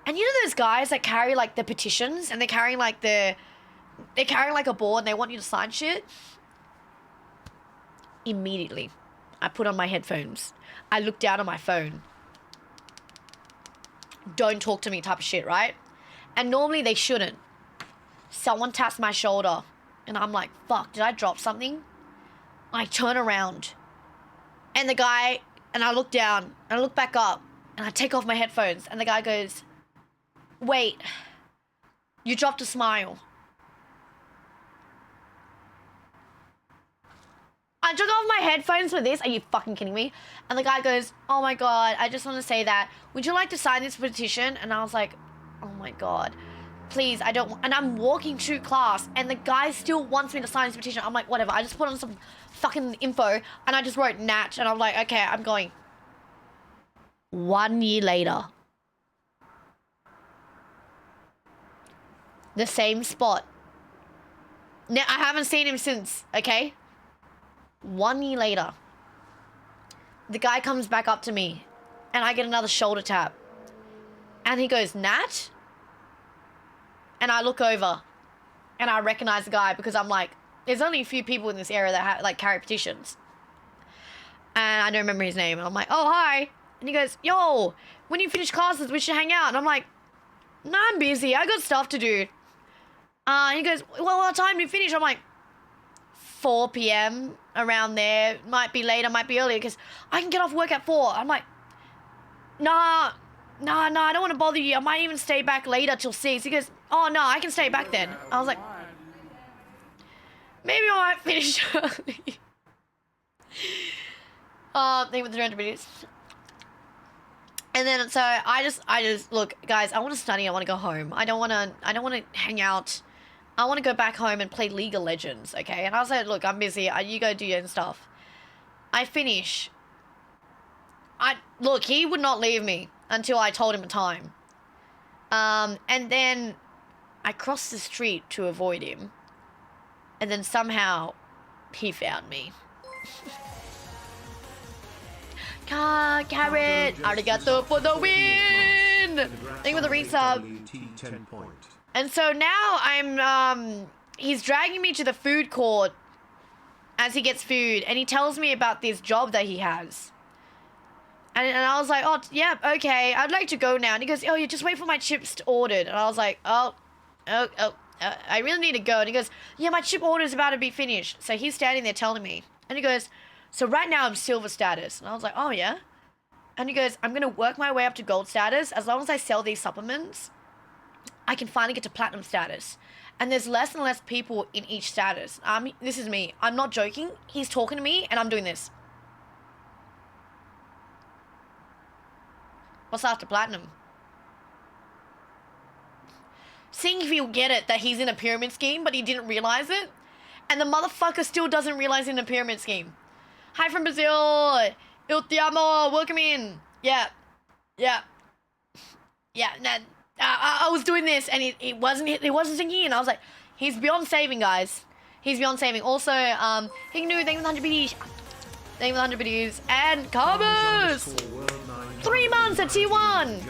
And you know those guys that carry like the petitions and they're carrying like a board and they want you to sign shit? Immediately, I put on my headphones. I look down on my phone. Don't talk to me type of shit, right? And normally they shouldn't. Someone taps my shoulder and I'm like, fuck, did I drop something? I turn around and I look down and I look back up and I take off my headphones and the guy goes, wait, you dropped a smile. I took off my headphones for this. Are you fucking kidding me? And the guy goes, oh my god, I just want to say that. Would you like to sign this petition? And I was like, oh my God, please, I don't, and I'm walking to class and the guy still wants me to sign his petition. I'm like, whatever. I just put on some fucking info and I just wrote Natch and I'm like, okay, I'm going. 1 year later. The same spot. Now, I haven't seen him since, okay? 1 year later. The guy comes back up to me and I get another shoulder tap. And he goes, Nat? And I look over and I recognize the guy because I'm like, there's only a few people in this area that like carry petitions. And I don't remember his name. And I'm like, oh, hi. And he goes, yo, when you finish classes, we should hang out. And I'm like, nah, I'm busy. I got stuff to do. He goes, well, what time do you finish? I'm like, 4 p.m. around there. Might be later, might be earlier because I can get off work at 4. I'm like, nah, I don't want to bother you. I might even stay back later till 6. He goes, oh, no, I can stay back then. I was like, maybe I might finish early. Thank you for the 300 minutes. And then, so I just, look, guys, I want to study. I want to go home. I don't want to hang out. I want to go back home and play League of Legends, okay? And I was like, look, I'm busy. You go do your own stuff. I finish. Look, he would not leave me until I told him a time. And then I crossed the street to avoid him. And then somehow he found me. Carrot, arigato for the win! Thank you for the resub. And so now he's dragging me to the food court as he gets food, and he tells me about this job that he has. And I was like, oh, yeah, okay, I'd like to go now. And he goes, oh, you just wait for my chips ordered. And I was like, I really need to go. And he goes, yeah, my chip order is about to be finished. So he's standing there telling me. And he goes, so right now I'm silver status. And I was like, oh, yeah? And he goes, I'm going to work my way up to gold status. As long as I sell these supplements, I can finally get to platinum status. And there's less and less people in each status. This is me. I'm not joking. He's talking to me and I'm doing this. What's after platinum? Seeing if he'll get it that he's in a pyramid scheme, but he didn't realize it. And the motherfucker still doesn't realize he's in a pyramid scheme. Hi from Brazil. Il te amo. Welcome in. Yeah. I was doing this and it wasn't sinking in. I was like, he's beyond saving, guys. He's beyond saving. Also, Hignu, thank you for the 100 biddies. Thank you for the 100 biddies. And Carbus! 3 months at T1.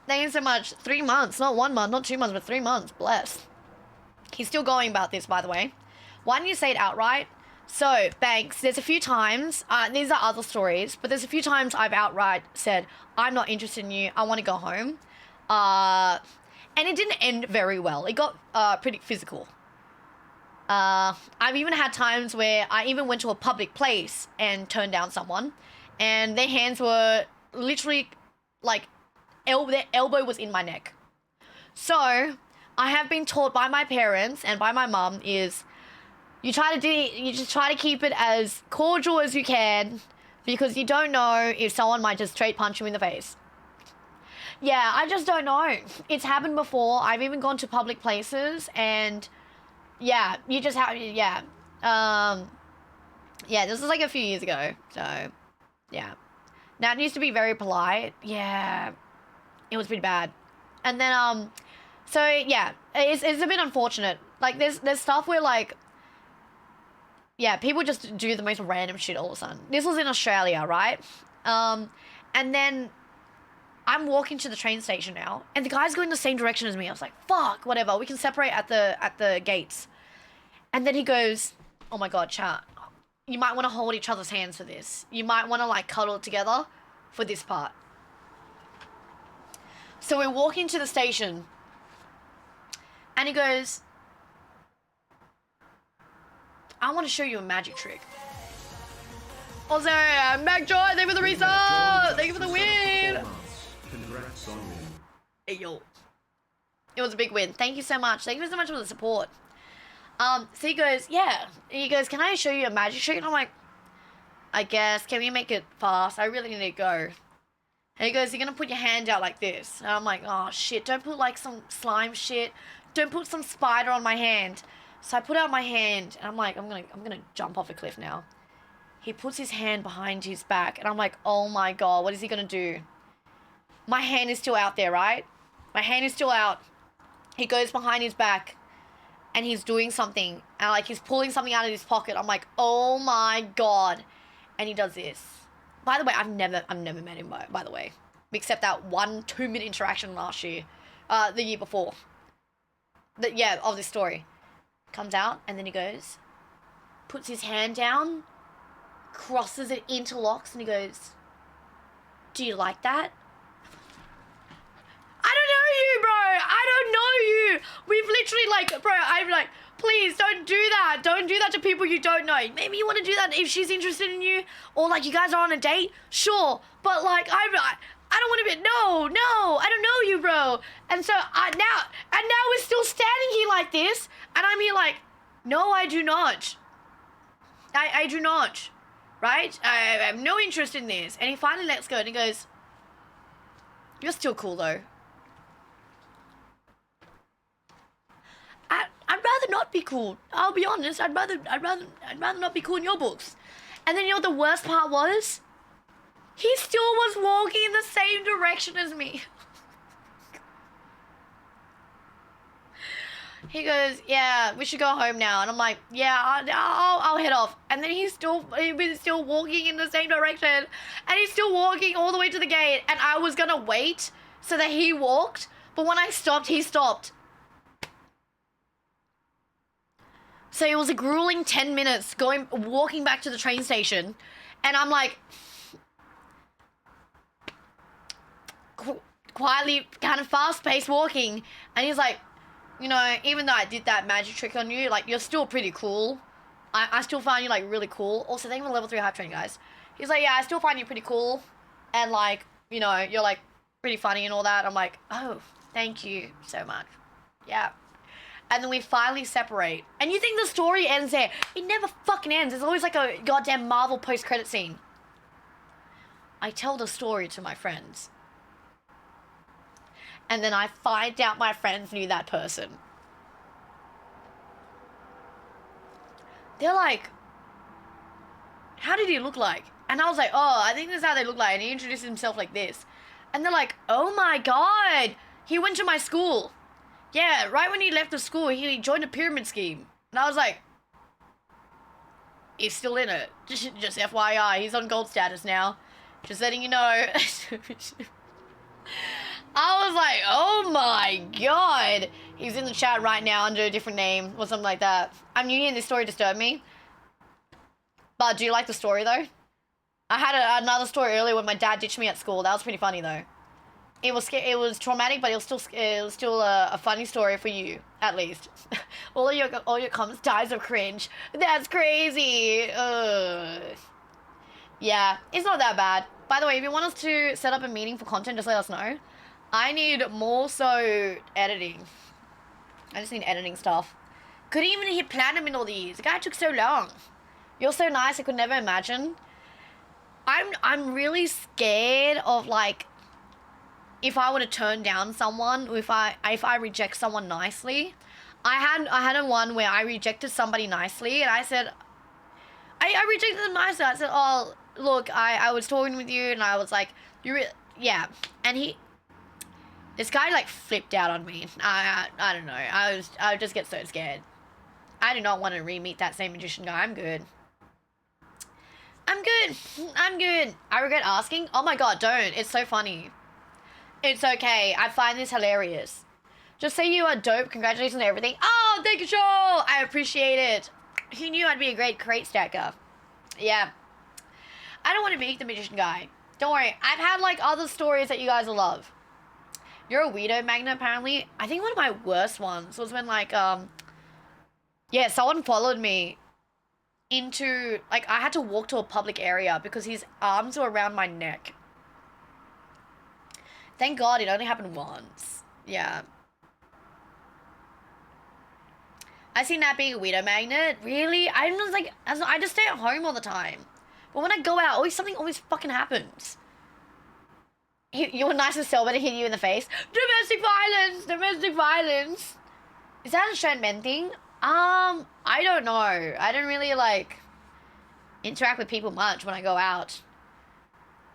Thank you so much. 3 months, not 1 month, not 2 months, but 3 months. Bless. He's still going about this, by the way. Why didn't you say it outright? So, Banks, there's a few times, these are other stories, but there's a few times I've outright said, I'm not interested in you, I want to go home. And it didn't end very well. It got pretty physical. I've even had times where I even went to a public place and turned down someone, and their hands were literally like, their elbow was in my neck. So, I have been taught by my parents and by my mum is, you just try to keep it as cordial as you can because you don't know if someone might just straight punch you in the face. Yeah, I just don't know. It's happened before. I've even gone to public places and yeah, you just have, yeah. Yeah, this was like a few years ago. So, yeah. Now, it used to be very polite. Yeah, it was pretty bad. And then, so yeah, it's a bit unfortunate. Like, there's stuff where like, yeah, people just do the most random shit all of a sudden. This was in Australia, right? And then I'm walking to the train station now, and the guy's going the same direction as me. I was like, fuck, whatever. We can separate at the gates. And then he goes, oh my God, chat. You might want to hold each other's hands for this. You might want to like cuddle together for this part. So we're walking to the station, and he goes, I want to show you a magic trick. Also, MacJoy, thank you for the resub! Thank you for the win! Congrats on win. Hey, yo. It was a big win. Thank you so much. Thank you so much for the support. So he goes, yeah. He goes, can I show you a magic trick? And I'm like, I guess. Can we make it fast? I really need to go. And he goes, you're gonna put your hand out like this. And I'm like, oh shit, don't put like some slime shit. Don't put some spider on my hand. So I put out my hand and I'm like, I'm gonna jump off a cliff now. He puts his hand behind his back and I'm like, oh my God, what is he gonna do? My hand is still out there, right? My hand is still out. He goes behind his back and he's doing something. And like he's pulling something out of his pocket. I'm like, oh my God. And he does this. By the way, I've never met him by the way. Except that 1-2 minute interaction last year. The year before. Of this story. Comes out and then he goes, puts his hand down, crosses it, interlocks, and he goes, do you like that? I don't know you, bro. I don't know you. We've literally like, bro, I'm like, please don't do that. Don't do that to people you don't know. Maybe you want to do that if she's interested in you or like you guys are on a date. Sure. But like, I don't want to be, no, I don't know you, bro. And so now we're still standing here like this. And I'm here like, no, I do not. I do not. Right? I have no interest in this. And he finally lets go and he goes, you're still cool though. I'd rather not be cool. I'll be honest. I'd rather not be cool in your books. And then you know what the worst part was? He still was walking in the same direction as me. He goes, yeah, we should go home now. And I'm like, yeah, I'll head off. And then he was still walking in the same direction. And he's still walking all the way to the gate. And I was gonna wait so that he walked. But when I stopped, he stopped. So it was a grueling 10 minutes walking back to the train station. And I'm like, quietly, kind of fast-paced walking. And he's like, you know, even though I did that magic trick on you, like, you're still pretty cool. I still find you, like, really cool. Also, thank you for level 3 hype train, guys. He's like, yeah, I still find you pretty cool. And, like, you know, you're, like, pretty funny and all that. I'm like, oh, thank you so much. Yeah. And then we finally separate. And you think the story ends there. It never fucking ends. There's always, like, a goddamn Marvel post-credit scene. I tell the story to my friends. And then I find out my friends knew that person. They're like, how did he look like? And I was like, oh, I think this is how they look like. And he introduced himself like this. And they're like, oh my God, he went to my school. Yeah, right when he left the school, he joined a pyramid scheme. And I was like, he's still in it. Just FYI, he's on gold status now. Just letting you know. I was like, oh my God. He's in the chat right now under a different name or something like that. I'm new here and this story disturbed me. But do you like the story though? I had another story earlier when my dad ditched me at school. That was pretty funny though. It was traumatic, but it was still a funny story for you, at least. all your comments dies of cringe. That's crazy. Yeah, it's not that bad. By the way, if you want us to set up a meeting for content, just let us know. I need more so editing. I just need editing stuff. Couldn't even hit platinum in all these. The guy took so long. You're so nice, I could never imagine. I'm really scared of like if I were to turn down someone, if I reject someone nicely. I had a one where I rejected somebody nicely and I said I rejected them nicely. I said, oh look, I was talking with you and I was like, yeah. And this guy like flipped out on me. I don't know. I would just get so scared. I do not want to re-meet that same magician guy. I'm good. I regret asking. Oh my God, don't. It's so funny. It's okay. I find this hilarious. Just say you are dope. Congratulations on everything. Oh, thank you, Joel. I appreciate it. Who knew I'd be a great crate stacker? Yeah. I don't want to meet the magician guy. Don't worry. I've had like other stories that you guys will love. You're a weirdo magnet, apparently. I think one of my worst ones was when like, yeah, someone followed me into, like, I had to walk to a public area because his arms were around my neck. Thank God it only happened once. Yeah. I seen that being a weirdo magnet. Really? I was like, I just stay at home all the time. But when I go out, something always fucking happens. You were nice to Silver to hit you in the face. Domestic violence! Domestic violence! Is that a Australian men thing? I don't know. I don't really, like, interact with people much when I go out.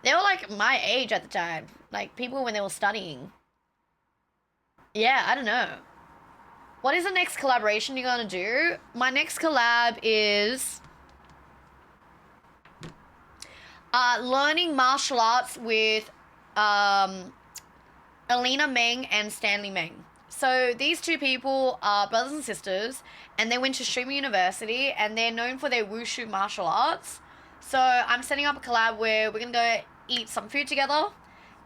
They were, like, my age at the time. Like, people when they were studying. Yeah, I don't know. What is the next collaboration you're gonna do? My next collab is... learning martial arts with Alina Meng and Stanley Meng. So these two people are brothers and sisters, and they went to Streamer University, and they're known for their wushu martial arts. So I'm setting up a collab where we're gonna go eat some food together,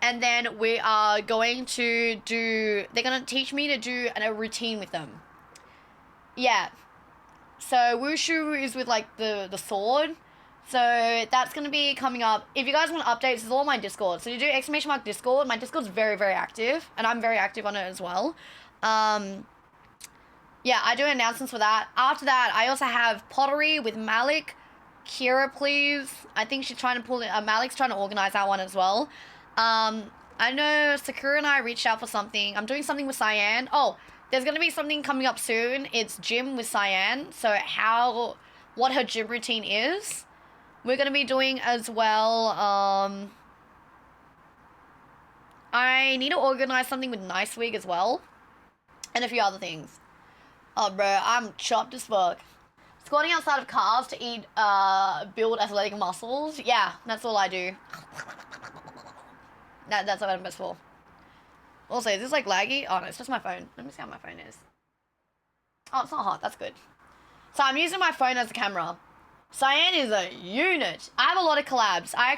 and then we are going to do, they're gonna teach me to do a routine with them. Yeah. So wushu is with like the sword. So that's going to be coming up. If you guys want updates, it's all on my Discord. So you do ! Discord. My Discord's very, very active. And I'm very active on it as well. Yeah, I do announcements for that. After that, I also have pottery with Malik. Kira, please. I think she's trying to pull it. Malik's trying to organize that one as well. I know Sakura and I reached out for something. I'm doing something with Cyan. Oh, there's going to be something coming up soon. It's gym with Cyan. So what her gym routine is. We're going to be doing as well, I need to organize something with Nice Wig as well. And a few other things. Oh, bro, I'm chopped as fuck. Squatting outside of cars to eat, build athletic muscles. Yeah, that's all I do. That's what I'm best for. Also, is this like laggy? Oh no, it's just my phone. Let me see how my phone is. Oh, it's not hot. That's good. So I'm using my phone as a camera. Cyan is a unit. I have a lot of collabs. I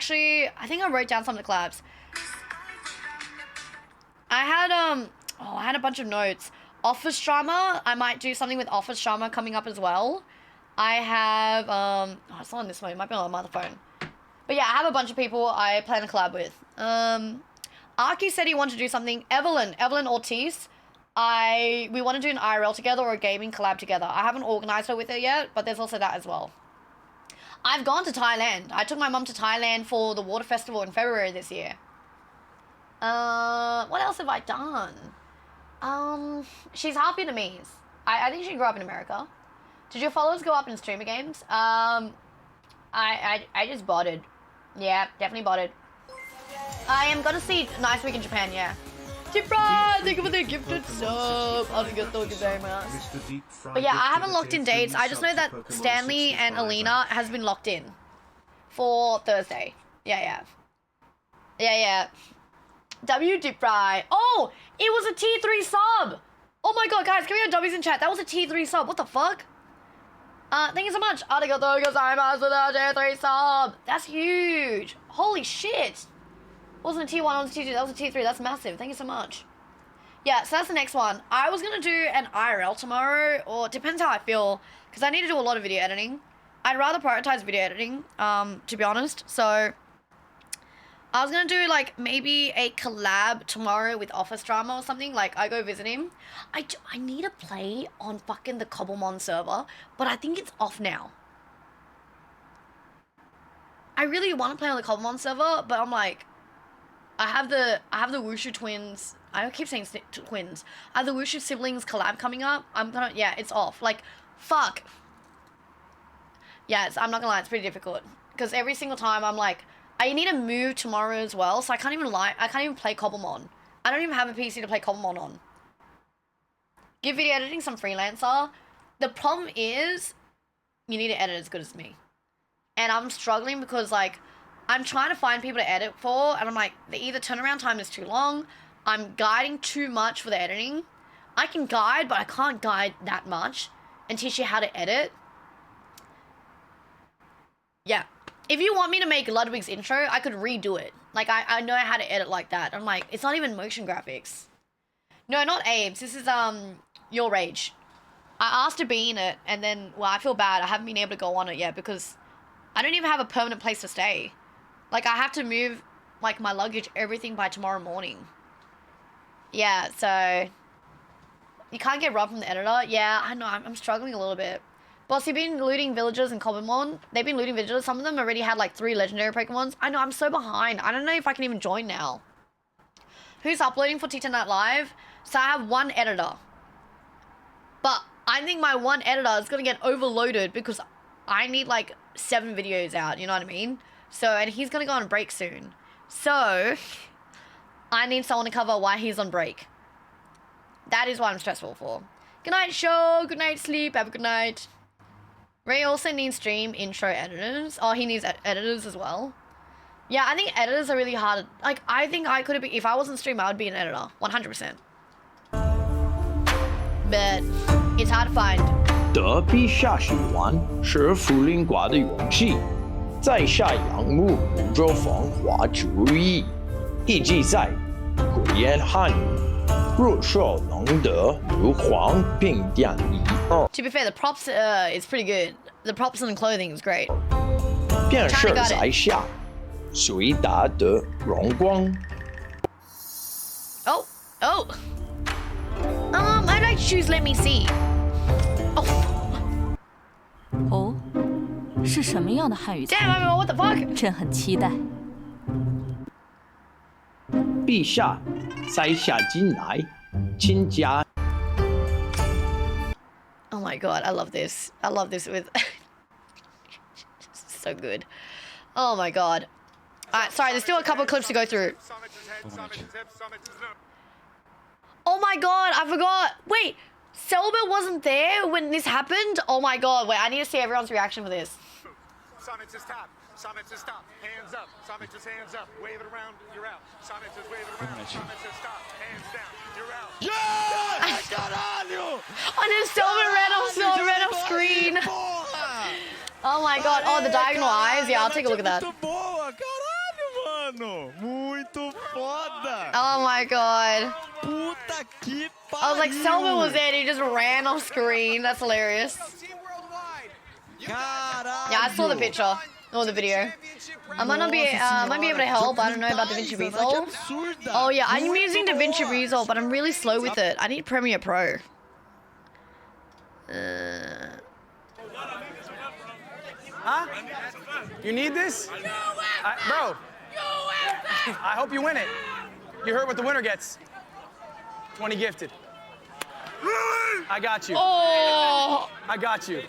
think I wrote down some of the collabs. I had a bunch of notes. Office drama. I might do something with office drama coming up as well. I have, oh, it's not on this phone. It might be on my other phone. But yeah, I have a bunch of people I plan to collab with. Arky said he wanted to do something. Evelyn Ortiz. We want to do an IRL together or a gaming collab together. I haven't organized her with her yet, but there's also that as well. I've gone to Thailand. I took my mum to Thailand for the water festival in February this year. What else have I done? She's half Vietnamese. I think she grew up in America. Did your followers go up in streamer games? I just botted. Yeah, definitely botted. I am gonna see Nice Week in Japan, yeah. Tipra, thank you for the gifted sub. Arigatou very much. But yeah, I haven't locked in dates. I just know that Stanley and Alina has been locked in for Thursday. Yeah. W Dipry. Oh, it was a T3 sub. Oh my god, guys, can we have W's in chat? That was a T3 sub. What the fuck? Thank you so much. Arigatou gozaimasu for the T3 sub. That's huge. Holy shit. Wasn't a T1, it was a T2, that was a T3, that's massive, thank you so much. Yeah, so that's the next one. I was gonna do an IRL tomorrow, or it depends how I feel, because I need to do a lot of video editing. I'd rather prioritize video editing, to be honest, so I was gonna do, like, maybe a collab tomorrow with Office Drama or something, like, I go visit him. I need to play on fucking the Cobblemon server, but I think it's off now. I really want to play on the Cobblemon server, but I'm like, I have the Wushu twins. I keep saying twins. I have the Wushu siblings collab coming up. Yeah, it's off. Like, fuck. Yeah, I'm not gonna lie, it's pretty difficult. Because every single time I'm like, I need to move tomorrow as well, so I can't even play Cobblemon. I don't even have a PC to play Cobblemon on. Give video editing some freelancer. The problem is, you need to edit as good as me. And I'm struggling because, like, I'm trying to find people to edit for, and I'm like, the either turnaround time is too long, I'm guiding too much for the editing. I can guide, but I can't guide that much and teach you how to edit. Yeah. If you want me to make Ludwig's intro, I could redo it. Like, I know how to edit like that. I'm like, it's not even motion graphics. No, not Abe's. This is, Your Rage. I asked to be in it, and then, well, I feel bad. I haven't been able to go on it yet because I don't even have a permanent place to stay. Like, I have to move, like, my luggage, everything by tomorrow morning. Yeah, so you can't get robbed from the editor. Yeah, I know, I'm struggling a little bit. Boss, you've been looting villagers in Cobblemon. They've been looting villagers. Some of them already had, like, 3 legendary Pokemons. I know, I'm so behind. I don't know if I can even join now. who's uploading for T10 Night Live. So I have one editor. But I think my one editor is going to get overloaded because I need like 7 videos out, you know what I mean? So, and he's going to go on break soon. So, I need someone to cover while he's on break. That is what I'm stressful for. Good night, show. Good night, sleep. Have a good night. Ray also needs stream intro editors. Oh, he needs editors as well. Yeah, I think editors are really hard. Like, I think I could have been, if I wasn't stream, I would be an editor. 100%. But it's hard to find. 得陛下喜欢是福临国的勇气，在下仰慕武周防华主义，亦记在古言汉语，若说能得如皇并殿一二。 To be fair, the props is pretty good. The props and the clothing is great. 便是在下虽达得荣光。 Oh, oh. I'd like to choose Let Me See. 哦，是什么样的汉语餐 Damn, what the fuck? 朕很期待。陛下，在下今来，请加。 Oh my god, I love this. I love this with... so good. Oh my god. Alright, sorry, there's still a couple of clips to go through. Oh my god, I forgot. Wait, Selma wasn't there when this happened? Oh my god, wait, I need to see everyone's reaction for this. Summit to stop. Summit to stop. Hands up. Summit just hands up. Wave it around. You're out. Summit just wave it around. Summit to stop. Hands down. You're out. Yeah! Caralho! And then Selma ran off screen. Oh my god. Oh, the diagonal eyes. Yeah, I'll take a look at that. Muito foda! Oh my god. Puta que pariu! I was like, Selma was there and he just ran off screen. That's hilarious. Yeah, I saw the picture or the video. I might not be, might be able to help. I don't know about DaVinci Resolve. Oh yeah, I'm using DaVinci Resolve, but I'm really slow with it. I need Premiere Pro. Huh? You need this? Bro. I hope you win it. You heard what the winner gets. 20 gifted. I got you. Oh! I got you.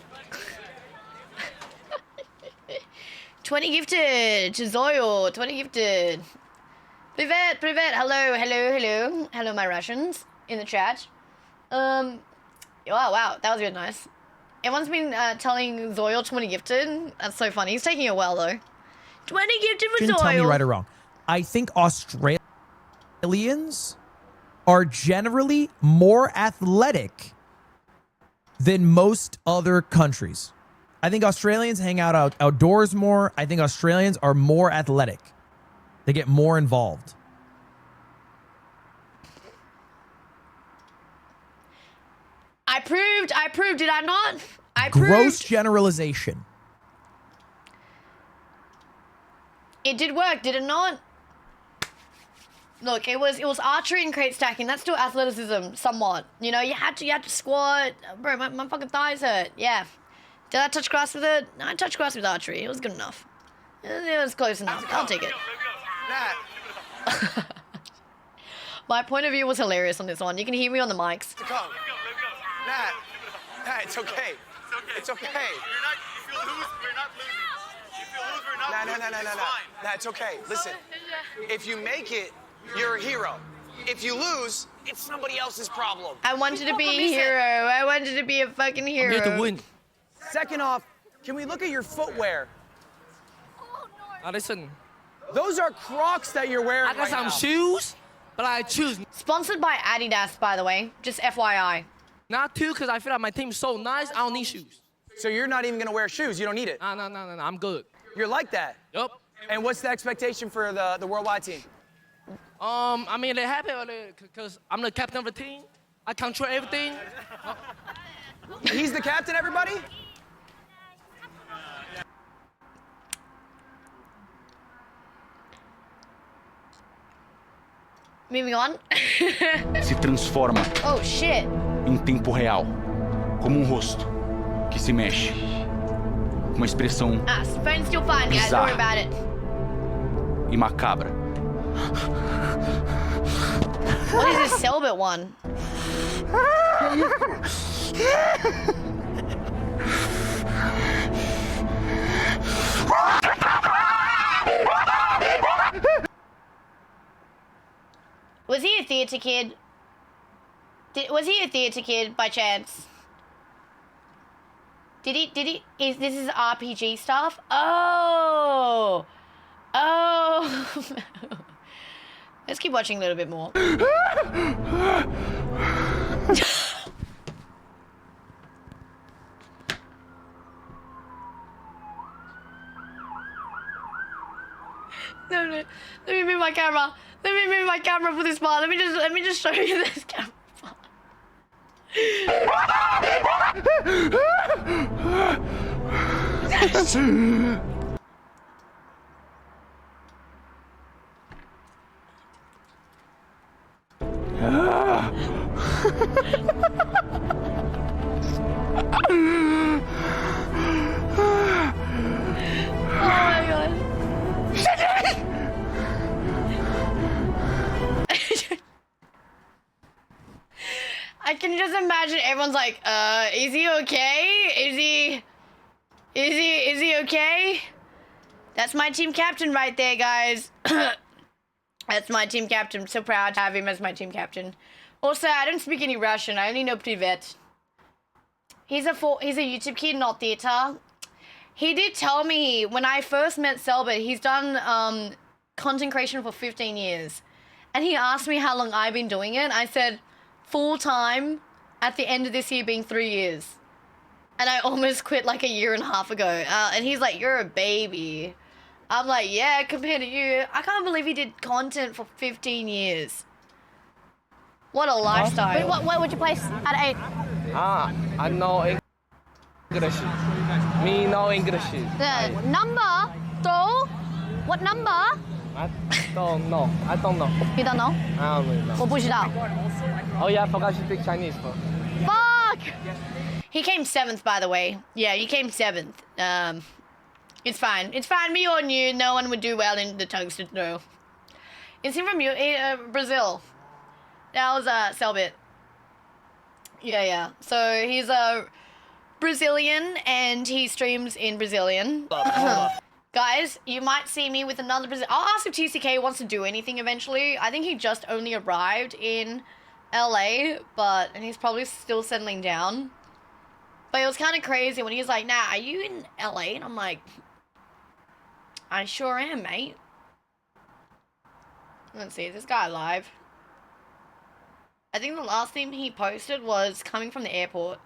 20 gifted to Zoyo. 20 gifted. Privet, hello, hello, my Russians in the chat. Wow, that was really nice. Everyone's been telling Zoyo 20 gifted. That's so funny. He's taking it well though. 20 gifted for Zoyo. Tell me right or wrong. I think Australians are generally more athletic than most other countries. I think Australians hang out outdoors more. I think Australians are more athletic. They get more involved. I proved, did I not? I proved. Gross generalization. It did work, did it not? Look, it was archery and crate stacking. That's still athleticism, somewhat. You know, you had to squat. Bro, my fucking thighs hurt. Yeah. Did I touch grass with it? No, I touched grass with archery. It was good enough. It was close enough. I'll take it. My point of view was hilarious on this one. You can hear me on the mics. Nat, it's okay. It's okay. No. Nah, it's okay. Listen, if you make it, you're a hero. If you lose, it's somebody else's problem. I wanted to be a hero. I wanted to be a fucking hero. I'm here to win. Second off, can we look at your footwear? Listen. Those are Crocs that you're wearing I got some shoes, but I choose. Sponsored by Adidas, by the way. Just FYI. Not too, because I feel like my team's so nice, I don't need shoes. So you're not even going to wear shoes? You don't need it? No, I'm good. You're like that? Yep. And what's the expectation for the worldwide team? I mean, they're happy because I'm the captain of the team. I control everything. He's the captain, everybody? Moving on. Se transforma Oh shit. em tempo real, como um rosto que se mexe, uma expressão Phone's still fine, guys. Don't worry about it. e macabra. What is this Selbit one? Was he a theater kid? Was he a theater kid by chance? Did he, this is RPG stuff? Oh! Oh! Let's keep watching a little bit more. No, let me move my camera. Let me move my camera for this part. Let me just show you this camera part. Oh my god. I can just imagine everyone's like, is he okay? Is he okay? That's my team captain right there, guys. That's my team captain. I'm so proud to have him as my team captain. Also, I don't speak any Russian. I only know Privet. He's a YouTube kid, not theater. He did tell me when I first met Selbit, he's done content creation for 15 years. And he asked me how long I've been doing it. I said, full time at the end of this year being 3 years. And I almost quit like a year and a half ago. And he's like, you're a baby. I'm like, yeah, compared to you. I can't believe he did content for 15 years. What a lifestyle. Wait, what would you place at 8? I know English. Me know English. The number, though? What number? I don't know. I don't know. You don't know? I don't really know. 我不知道. Oh yeah, I forgot you speak Chinese. Fuck! He came 7th, by the way. Yeah, he came 7th. It's fine. It's fine. Me or you, no one would do well in the tungsten snow. Is he from Brazil? That was Selbit. Yeah. So he's a Brazilian and he streams in Brazilian. Guys, you might see me with another Brazilian. I'll ask if TCK wants to do anything eventually. I think he just only arrived in LA, and he's probably still settling down. But it was kind of crazy when he was like, nah, are you in LA? And I'm like, I sure am, mate. Let's see, is this guy alive? I think the last thing he posted was coming from the airport.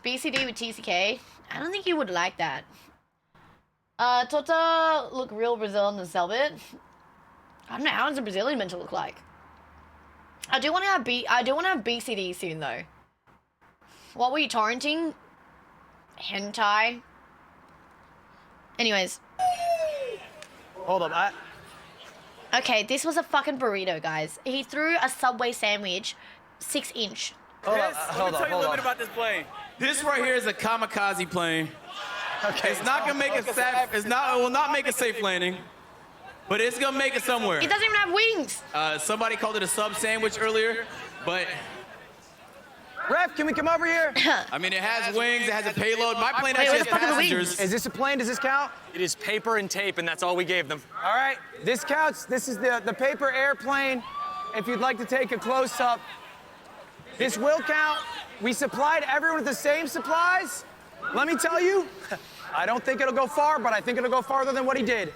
BCD with TCK. I don't think he would like that. Tota look real Brazilian than Selbit. I don't know, how is a Brazilian meant to look like? I do want to have BCD soon though. What were you torrenting? Hentai. Anyways. Hold up, Okay, this was a fucking burrito, guys. He threw a Subway sandwich, 6-inch. Hold Let me tell you a little bit about this plane. This right here is a kamikaze plane. Okay. It's not gonna make it safe. It will not make a safe landing, but it's gonna make it somewhere. It doesn't even have wings. Somebody called it a sub sandwich earlier, but. Ref, can we come over here? I mean, it has wings, it has a payload. My plane actually has passengers. Is this a plane? Does this count? It is paper and tape, and that's all we gave them. All right, this counts. This is the paper airplane. If you'd like to take a close-up, this will count. We supplied everyone with the same supplies. Let me tell you, I don't think it'll go far, but I think it'll go farther than what he did.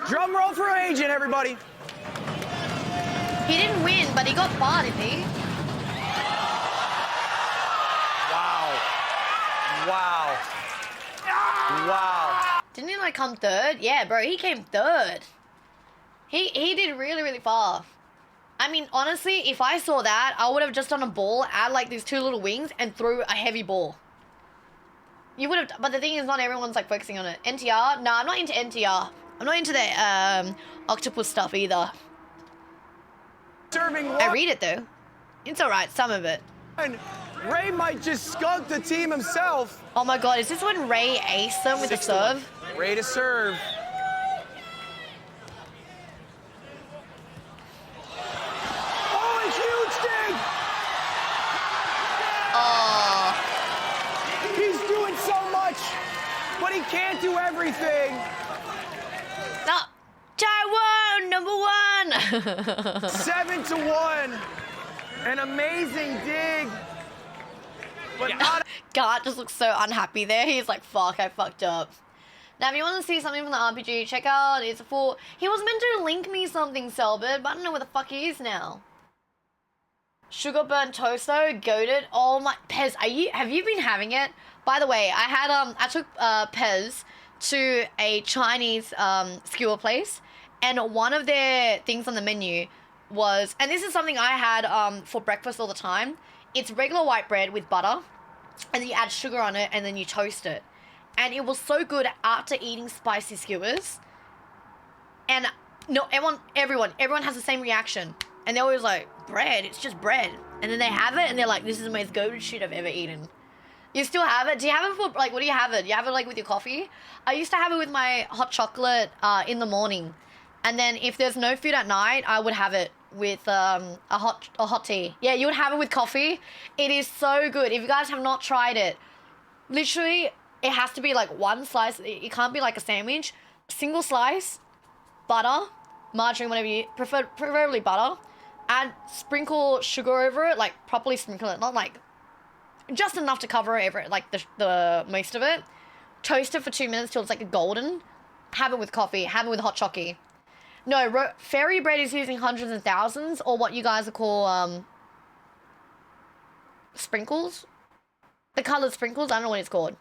Drum roll for Agent, everybody. He didn't win, but he got far, didn't he? Wow. Didn't he like come 3rd? Yeah, bro, he came 3rd. He did really, really far. I mean, honestly, if I saw that, I would have just done a ball, add like these 2 little wings, and threw a heavy ball. You would have, but the thing is, not everyone's like focusing on it. NTR? No, I'm not into NTR. I'm not into the octopus stuff either. I read it though. It's alright, some of it. Ray might just skunk the team himself. Oh my god, is this when Ray aced them with the serve? Ray to serve. can't do everything. No. Taiwan, number 1. 7-1. An amazing dig. But not. Gart just looks so unhappy there. He's like, fuck, I fucked up. Now, if you want to see something from the RPG, check out It's a Full. He was meant to link me something, Selbert, but I don't know where the fuck he is now. Sugar burnt toast though, goated. Oh my, Pez, have you been having it? By the way, I took Pez to a Chinese skewer place, and one of their things on the menu was, and this is something I had for breakfast all the time. It's regular white bread with butter, and then you add sugar on it, and then you toast it. And it was so good after eating spicy skewers. And no, everyone has the same reaction. And they're always like, bread, it's just bread. And then they have it, and they're like, this is the most goated shit I've ever eaten. You still have it? Do you have it for, like, what do you have it? Do you have it, like, with your coffee? I used to have it with my hot chocolate in the morning. And then if there's no food at night, I would have it with a hot tea. Yeah, you would have it with coffee. It is so good. If you guys have not tried it, literally, it has to be, like, one slice. It can't be, like, a sandwich. Single slice, butter, margarine, whatever you prefer, preferably butter. Add, sprinkle sugar over it, like, properly sprinkle it. Not, like, just enough to cover it, like, the most of it. Toast it for 2 minutes till it's, like, golden. Have it with coffee. Have it with hot chocolate. No, fairy bread is using hundreds and thousands, or what you guys call, sprinkles. The coloured sprinkles, I don't know what it's called.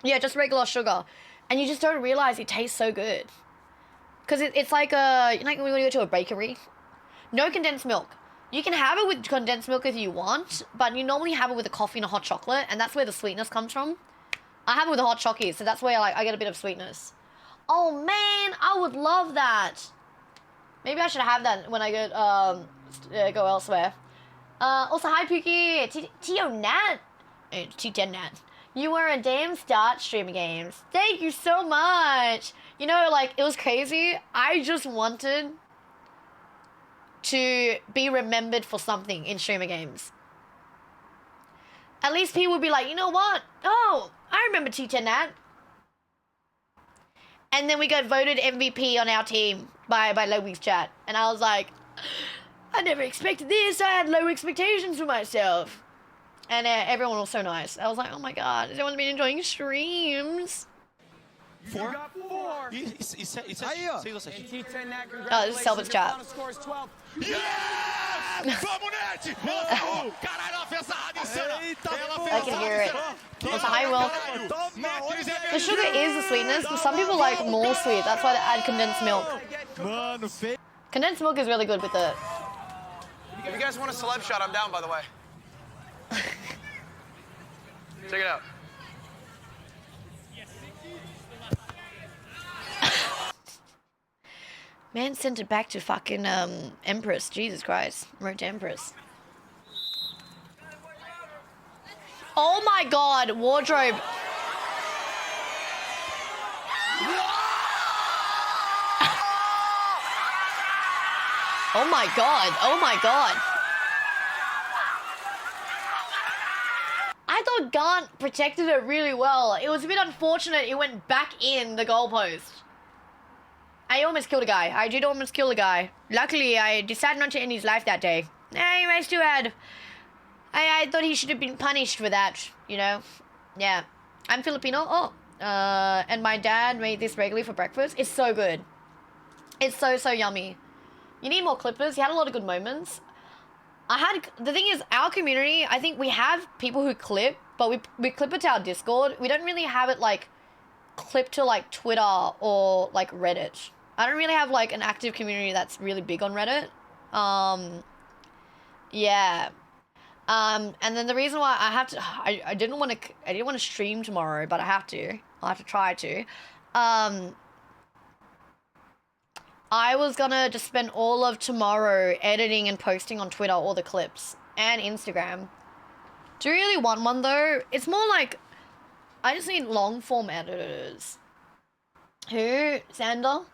Yeah, just regular sugar. And you just don't realize it tastes so good. Because it's like you know, when you go to a bakery. No condensed milk. You can have it with condensed milk if you want, but you normally have it with a coffee and a hot chocolate, and that's where the sweetness comes from. I have it with a hot chocolate, so that's where I get a bit of sweetness. Oh man, I would love that. Maybe I should have that when I go elsewhere. Also, hi Pookie, Tio Nat, T10 Nat. You were a damn start streaming games. Thank you so much. You know, like, it was crazy. I just wanted to be remembered for something in streamer games. At least people would be like, you know what? Oh, I remember T10 Nat. And then we got voted MVP on our team by Ludwig's chat. And I was like, I never expected this. I had low expectations for myself. And everyone was so nice. I was like, oh my god, everyone's been enjoying streams. 4? Isso aí, ó. Oh, this is Selbert's chat. I can hear it. It's a high will. The sugar is the sweetness, but some people like more sweet. That's why they add condensed milk. Condensed milk is really good with it. If you guys want a celeb shot, I'm down, by the way. Check it out. Man sent it back to fucking Empress. Jesus Christ. Wrote to Empress. Oh my god, wardrobe. Oh my god, oh my god. I thought Gant protected it really well. It was a bit unfortunate it went back in the goalpost. I almost killed a guy. I did almost kill a guy. Luckily, I decided not to end his life that day. I still had... I thought he should have been punished for that, you know? Yeah. I'm Filipino. Oh. And my dad made this regularly for breakfast. It's so good. It's so, so yummy. You need more clippers. He had a lot of good moments. The thing is, our community, I think we have people who clip, but we clip it to our Discord. We don't really have it, like, clipped to, like, Twitter or, like, Reddit. I don't really have, like, an active community that's really big on Reddit. Yeah. And then the reason why I have to, I didn't want to stream tomorrow, but I have to. I'll have to try to. I was gonna just spend all of tomorrow editing and posting on Twitter all the clips and Instagram. Do you really want one though? It's more like, I just need long form editors. Who? Xander?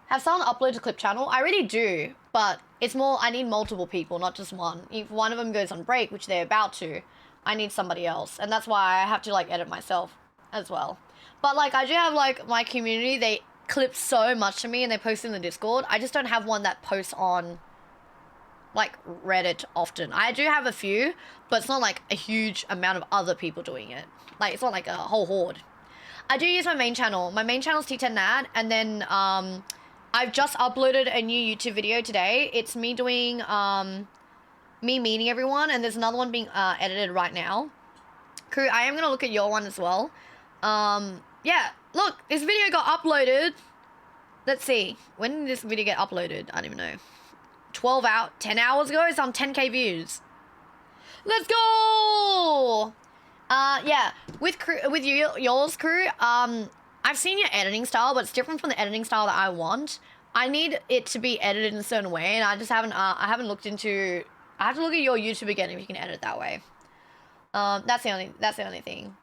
Have someone upload to Clip Channel? I already do, but it's more, I need multiple people, not just one. If one of them goes on break, which they're about to, I need somebody else. And that's why I have to, like, edit myself as well. But like I do have like my community, they clip so much of me and they post in the Discord. I just don't have one that posts on like Reddit often. I do have a few, but it's not like a huge amount of other people doing it. Like it's not like a whole horde. I do use my main channel. My main channel is T10Nad, and then I've just uploaded a new YouTube video today. It's me doing me meeting everyone, and there's another one being edited right now. Crew, I am gonna look at your one as well. Yeah, look, this video got uploaded. Let's see, when did this video get uploaded? I don't even know. 10 hours ago. It's on 10k views. Let's go. Yeah, with yours, crew. I've seen your editing style, but it's different from the editing style that I want. I need it to be edited in a certain way, and I just haven't. I haven't looked into. I have to look at your YouTube again if you can edit it that way. That's the only thing.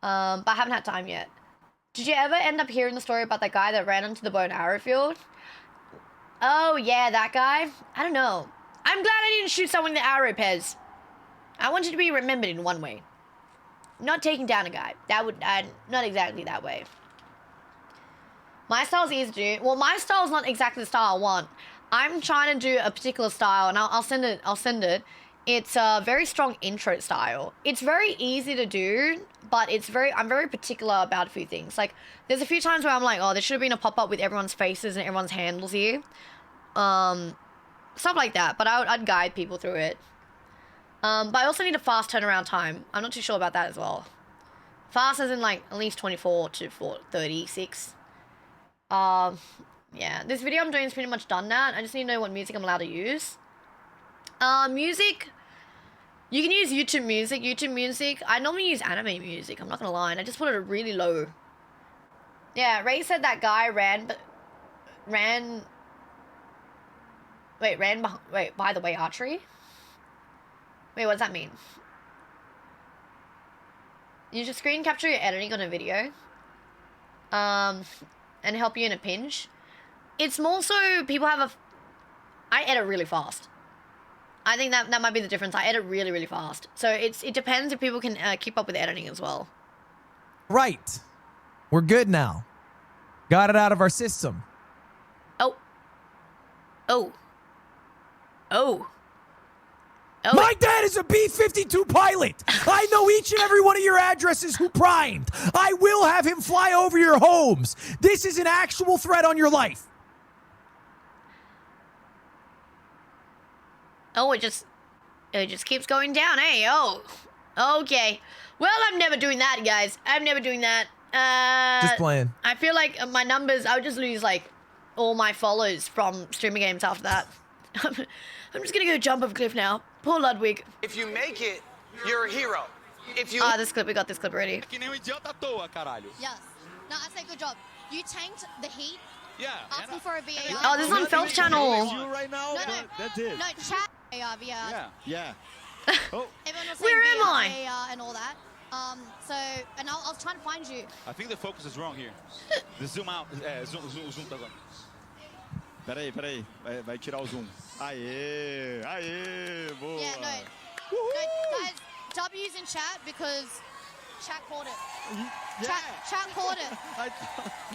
But I haven't had time yet. Did you ever end up hearing the story about that guy that ran into the bow and arrow field? Oh yeah, that guy. I don't know. I'm glad I didn't shoot someone in the arrow, Pez. I want you to be remembered in one way. Not taking down a guy. That would not exactly that way. My style's easy to do. Well, my style's not exactly the style I want. I'm trying to do a particular style, and I'll send it. It's a very strong intro style. It's very easy to do, but I'm very particular about a few things. Like, there's a few times where I'm like, oh, there should have been a pop-up with everyone's faces and everyone's handles here. Stuff like that, but I'd guide people through it. But I also need a fast turnaround time. I'm not too sure about that as well. Fast as in like at least 24 to 36. Yeah, this video I'm doing is pretty much done now. I just need to know what music I'm allowed to use. Music, you can use YouTube music. I normally use anime music, I'm not gonna lie, and I just put it really low. Yeah, Ray said that guy ran by the way archery? Wait, what does that mean? You should screen capture your editing on a video. And help you in a pinch. It's more so people have I edit really fast. I think that might be the difference. I edit really, really fast. So it depends if people can keep up with editing as well. Right. We're good now. Got it out of our system. Oh. My dad is a B-52 pilot. I know each and every one of your addresses who primed. I will have him fly over your homes. This is an actual threat on your life. Oh, it just keeps going down, eh? Oh, okay. Well, I'm never doing that, guys. I'm never doing that. Just playing. I feel like my numbers, I would just lose, like, all my follows from streaming games after that. I'm just gonna go jump off a cliff now. Poor Ludwig. If you make it, you're a hero. If you... this clip, we got this clip already. Yes. No, I say good job. You tanked the heat. Yeah. Asking for a VAR. Oh, this is on Phelps' channel. Right now? No. That did. No, chat VAR. Yeah. Oh. Where am I? VAR and all that. And I was trying to find you. I think the focus is wrong here. The zoom out. Zoom tá agora. Peraí. Vai tirar o zoom. Aê, boa. Yeah, no, guys, W's in chat because chat caught it. Chat caught it.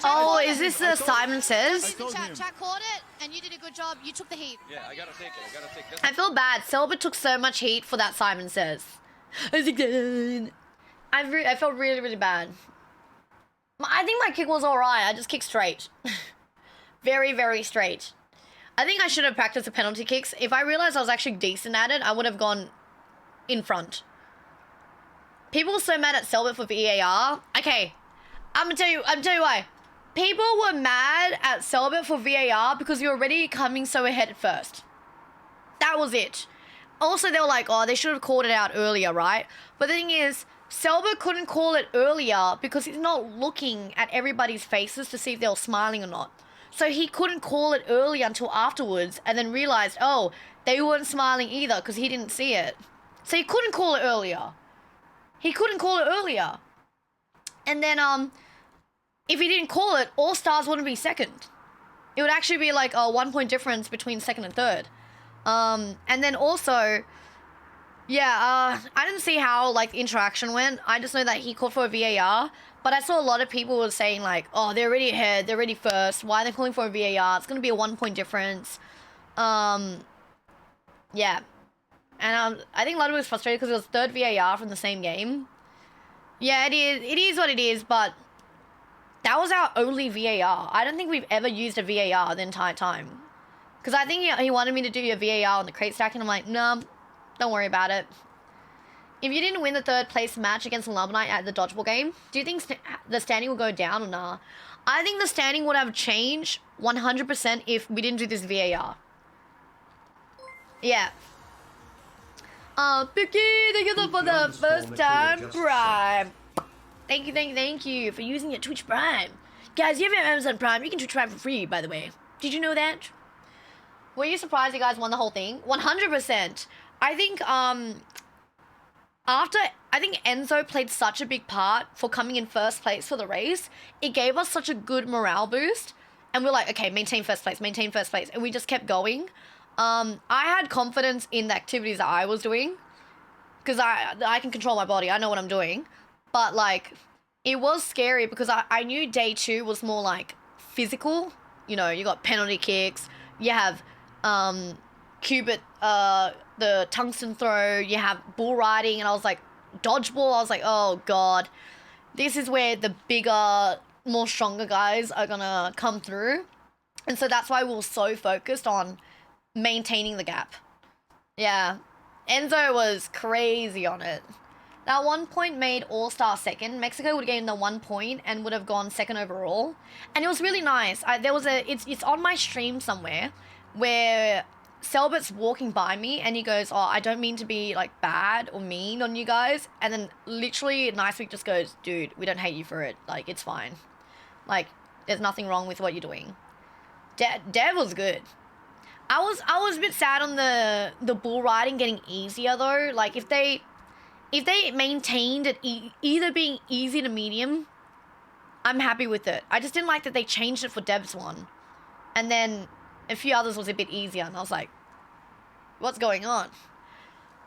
Oh, is this the Simon Says? Chat caught it, and you did a good job. You took the heat. Yeah, I gotta take it. I feel bad. Selba took so much heat for that Simon Says. I felt really, really bad. I think my kick was alright. I just kicked straight. Very, very straight. I think I should have practiced the penalty kicks. If I realized I was actually decent at it, I would have gone in front. People were so mad at Selbit for VAR. Okay, I'm gonna tell you why. People were mad at Selbit for VAR because you're already coming so ahead at first. That was it. Also, they were like, oh, they should have called it out earlier, right? But the thing is, Selbit couldn't call it earlier because he's not looking at everybody's faces to see if they were smiling or not. So he couldn't call it earlier until afterwards and then realized, oh, they weren't smiling either because he didn't see it. So he couldn't call it earlier. And then, if he didn't call it, All Stars wouldn't be second. It would actually be like a 1 point difference between second and third. And then also, Yeah, I didn't see how like the interaction went. I just know that he called for a VAR, but I saw a lot of people were saying like, oh, they're already ahead, they're already first. Why are they calling for a VAR? It's gonna be a 1 point difference. Yeah, and I think a lot of it was frustrated because it was third VAR from the same game. Yeah, it is. It is what it is, but that was our only VAR. I don't think we've ever used a VAR the entire time. Because I think he wanted me to do a VAR on the crate stack, and I'm like, no, don't worry about it. If you didn't win the third place match against Alumni at the dodgeball game, do you think the standing will go down or nah? I think the standing would have changed 100% if we didn't do this VAR. Yeah. Picky, thank you for the first time Prime. Thank you for using your Twitch Prime. Guys, you have Amazon Prime, you can Twitch Prime for free, by the way. Did you know that? Were you surprised you guys won the whole thing? 100%. I think, I think Enzo played such a big part for coming in first place for the race. It gave us such a good morale boost. And we're like, okay, maintain first place. And we just kept going. I had confidence in the activities that I was doing. Because I can control my body. I know what I'm doing. But, like, it was scary because I knew day 2 was more, like, physical. You know, you got penalty kicks. You have, cubit, the tungsten throw. You have bull riding. And I was like, dodgeball. I was like, oh, God. This is where the bigger, more stronger guys are gonna come through. And so that's why we were so focused on maintaining the gap. Yeah. Enzo was crazy on it. That 1 point made All-Star second. Mexico would have gained the 1 point and would have gone second overall. And it was really nice. It's on my stream somewhere where Selbert's walking by me and he goes, oh, I don't mean to be like bad or mean on you guys. And then literally Nice Week just goes, dude, we don't hate you for it. Like, it's fine. Like, there's nothing wrong with what you're doing. Dev was good. I was a bit sad on the bull riding getting easier though. Like if they maintained it either being easy to medium, I'm happy with it. I just didn't like that they changed it for Dev's one, and then a few others was a bit easier, and I was like, what's going on?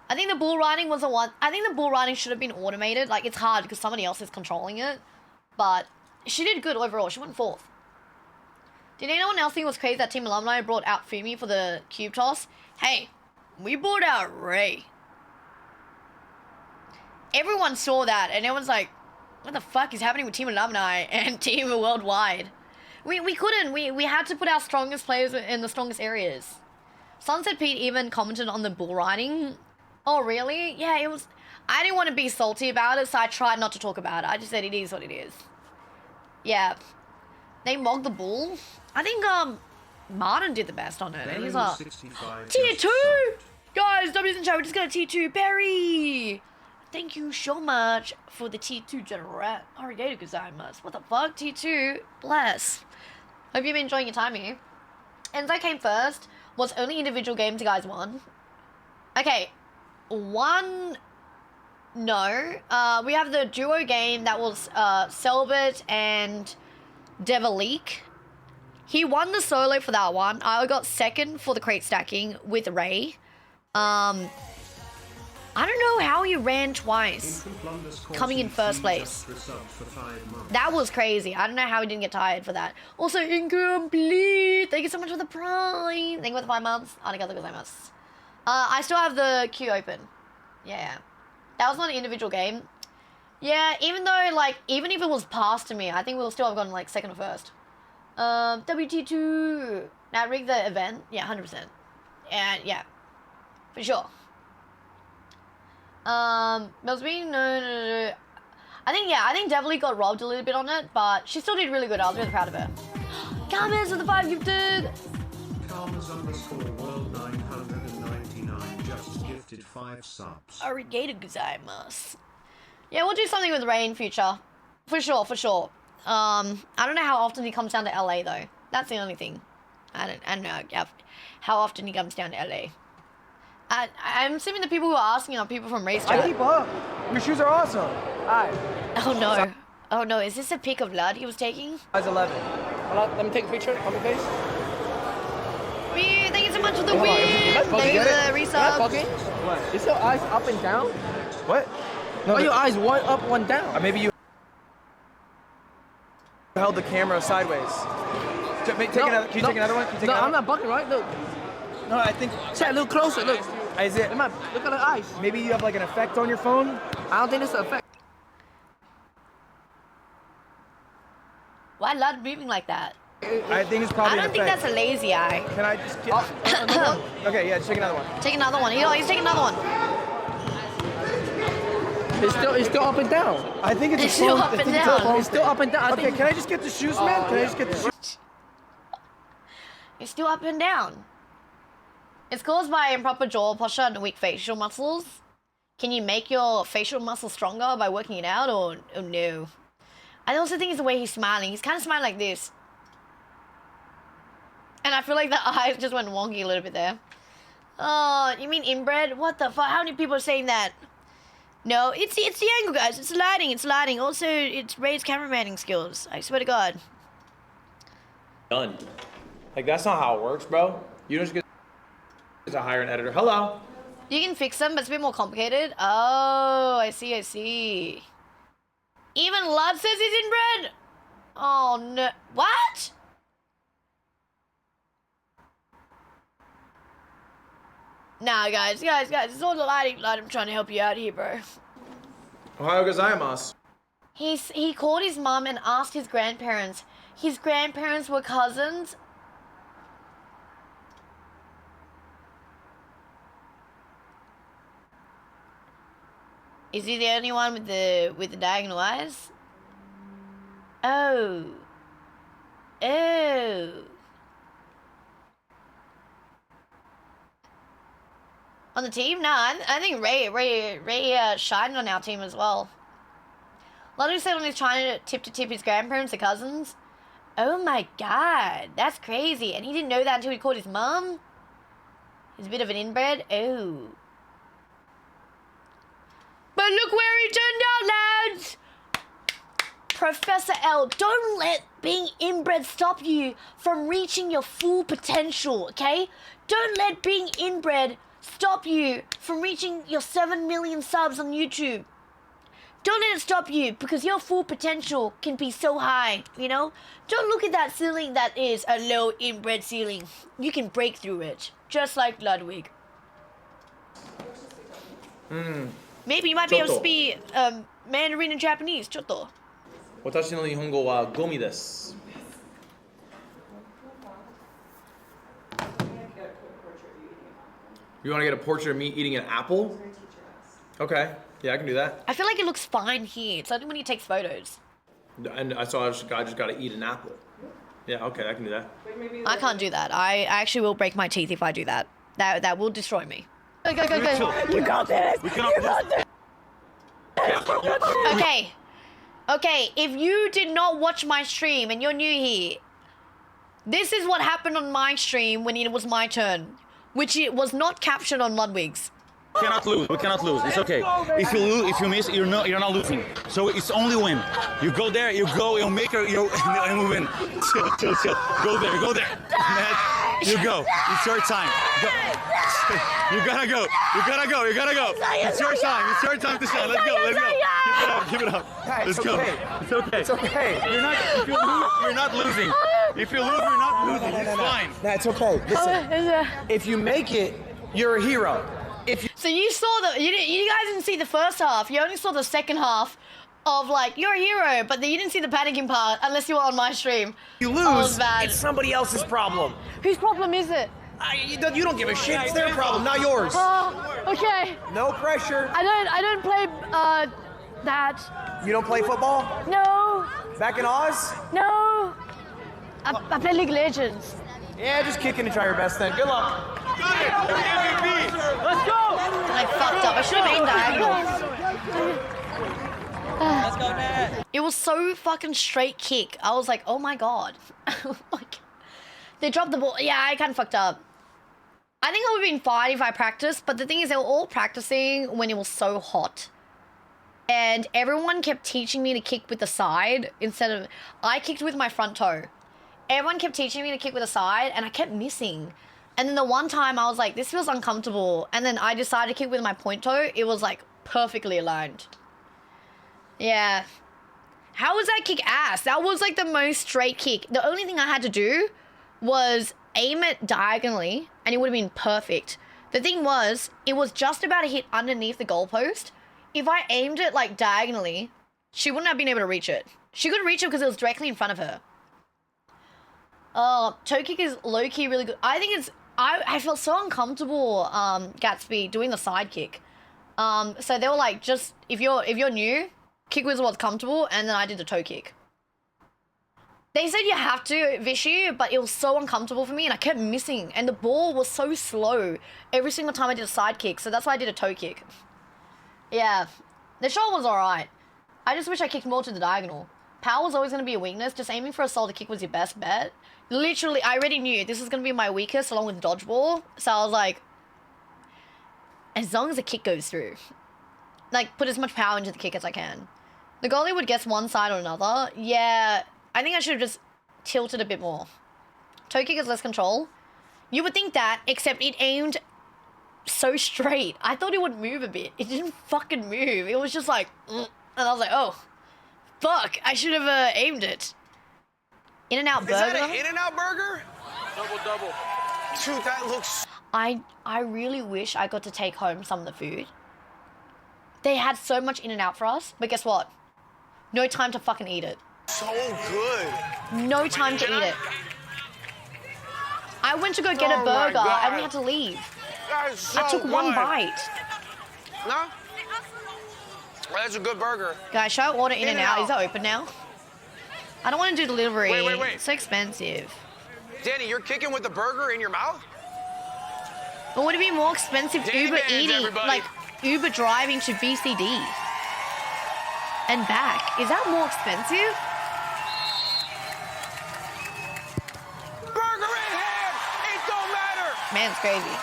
I think the bull riding was the one. I think the bull riding should have been automated. Like it's hard because somebody else is controlling it, but she did good overall. She went 4th. Did anyone else think it was crazy that Team Alumni brought out Fumi for the cube toss? Hey, we brought out Ray. Everyone saw that, and everyone's like, what the fuck is happening with Team Alumni and Team Worldwide? We couldn't. We had to put our strongest players in the strongest areas. Sunset Pete even commented on the bull riding. Oh, really? Yeah, it was... I didn't want to be salty about it, so I tried not to talk about it. I just said it is what it is. Yeah. They mogged the bull. I think Martin did the best on it. And he's like, tier 2! Guys, W's in chat, we just got a tier 2. Barry! Thank you so much for the tier 2 general. Arigato gozaimasu. What the fuck? Tier 2? Bless. Hope you've been enjoying your time here. Enzo came first. Was only individual games you guys won. Okay. 1... No. We have the duo game that was Selbert and Devalik. He won the solo for that one. I got second for the crate stacking with Ray. I don't know how he ran twice, coming in first place. That was crazy. I don't know how he didn't get tired for that. Also, incomplete. Thank you so much for the prime. Thank you for the 5 months. Arigatou gozaimasu. I still have the queue open. Yeah. That was not an individual game. Yeah, even though, like, even if it was passed to me, I think we'll still have gotten, like, second or first. WT2. Now, rig the event. Yeah, 100%. And, yeah. For sure. There's been no. I think Devily got robbed a little bit on it, but she still did really good. I was really proud of her. Karmas with the 5 gifted. Karmas_world 999 just gifted 5 subs. Arigatou gozaimasu. Yeah, we'll do something with Ray in future. For sure, for sure. I don't know how often he comes down to LA though. That's the only thing. I don't know how often he comes down to LA. I'm assuming the people who are asking are people from Race Chat. I keep up. Your shoes are awesome. Hi. Oh no. Oh no, is this a pic of Lud he was taking? Size 11. Let me take a picture of your face. Thank you so much for the win. Thank you for the resub. What? Is your eyes up and down? What? No, Why your eyes one up, one down? Maybe you held the camera sideways. Can you take another one? Can you take No, another I'm not bucking, right? Look. No, I think. Chat, look closer. Look. Is it? Look at the eyes. Maybe you have like an effect on your phone. I don't think it's an effect. Why Lud moving like that? I think it's probably. I don't think that's a lazy eye. Can I just get? Okay, yeah, just take another one. Take another one. He's taking another one. It's still up and down. I think it's still up and down. It's still up and down. Okay, can I just get the shoes, man? Can I just get the shoes? It's still up and down. It's caused by improper jaw posture and weak facial muscles. Can you make your facial muscles stronger by working it out, or no? I also think it's the way he's smiling. He's kind of smiling like this. And I feel like the eyes just went wonky a little bit there. Oh, you mean inbred? What the fuck? How many people are saying that? No, it's the angle, guys. It's lighting. It's lighting. Also, it's Ray's cameramanning skills. I swear to God. Done. Like, that's not how it works, bro. You don't just get to hire an editor. Hello. You can fix them, but it's a bit more complicated. Oh, I see, I see. Even Lud says he's inbred? Oh, no. What? Nah, guys, it's all the lighting. I'm trying to help you out here, bro. Ohio gozaimasu. He called his mom and asked his grandparents. His grandparents were cousins. Is he the only one with the diagonal eyes? Oh. Oh. On the team? No, I think Ray shined on our team as well. Lotto said when he's trying to tip his grandparents or cousins. Oh my God, that's crazy. And he didn't know that until he called his mum? He's a bit of an inbred? Oh. But look where he turned out, lads! Professor L, don't let being inbred stop you from reaching your full potential, okay? Don't let being inbred stop you from reaching your 7 million subs on YouTube. Don't let it stop you, because your full potential can be so high, you know? Don't look at that ceiling that is a low inbred ceiling. You can break through it, just like Ludwig. Maybe you might be able to speak Mandarin and Japanese, ちょっと. 私の日本語はゴミです。You want to get a portrait of me eating an apple? Okay, yeah, I can do that. I feel like it looks fine here. It's only when he takes photos. And I saw I just got to eat an apple. Yeah, okay, I can do that. I can't do that. I actually will break my teeth if I do that. That will destroy me. Go. You got this. Okay, if you did not watch my stream and you're new here, this is what happened on my stream when it was my turn, which it was not captured on Ludwig's. We cannot lose. We cannot lose. It's okay. If you miss, you're not losing. So it's only win. You go there, you make her, and we win. Chill. Go there. Man, you go. It's your time. Go. You gotta go. It's your time to shine. Let's go. Give it up. Let's go. It's okay. You're not losing. If you lose, you're not losing. It's fine. That's okay. Listen, if you make it, you're a hero. So you saw you guys didn't see the first half. You only saw the second half of like you're a hero, but then you didn't see the panicking part unless you were on my stream. You lose. It's somebody else's problem. Whose problem is it? You don't give a shit. It's their problem, not yours. Okay. No pressure. I don't play that. You don't play football? No. Back in Oz? No. I play League of Legends. Yeah, just kick it and try your best then. Good luck. Let's go! I fucked up. I should have aimed diagonal. Let's go, man. It was so fucking straight kick. I was like, oh my God. They dropped the ball. Yeah, I kind of fucked up. I think I would have been fine if I practiced, but the thing is they were all practicing when it was so hot. And everyone kept teaching me to kick with the side instead of... I kicked with my front toe. Everyone kept teaching me to kick with the side, and I kept missing. And then the one time I was like, this feels uncomfortable. And then I decided to kick with my point toe. It was like perfectly aligned. Yeah. How was that kick ass? That was like the most straight kick. The only thing I had to do was aim it diagonally and it would have been perfect. The thing was, it was just about to hit underneath the goalpost. If I aimed it like diagonally, she wouldn't have been able to reach it. She couldn't reach it because it was directly in front of her. Toe kick is low-key really good. I think it's, I felt so uncomfortable, Gatsby, doing the side kick. So they were like, just, if you're new, kick was what's comfortable, and then I did the toe kick. They said you have to, Vishy, but it was so uncomfortable for me, and I kept missing, and the ball was so slow every single time I did a side kick, so that's why I did a toe kick. Yeah, the shot was alright. I just wish I kicked more to the diagonal. Power was always going to be a weakness, just aiming for a solid kick was your best bet. Literally, I already knew this was going to be my weakest along with dodgeball, so I was like, as long as the kick goes through, like, put as much power into the kick as I can. The goalie would guess one side or another. Yeah, I think I should have just tilted a bit more. Toe kick has less control. You would think that, except it aimed so straight. I thought it would move a bit. It didn't fucking move. It was just like, and I was like, oh, fuck, I should have aimed it. In-N-Out burger. Is that an In-N-Out burger? Double. Dude, that looks... I really wish I got to take home some of the food. They had so much In-N-Out for us, but guess what? No time to fucking eat it. So good. No time to eat it. I went to go get a burger and we had to leave. That is so I took one bite. No? That's a good burger. Guys, should I order In-N-Out? Is that open now? I don't want to do delivery. Wait. It's so expensive. Danny, you're kicking with the burger in your mouth? But would it be more expensive Danny Uber Mans, eating, everybody. like Uber driving to BCD and back? Is that more expensive? Burger in hand! It don't matter! Man, it's crazy.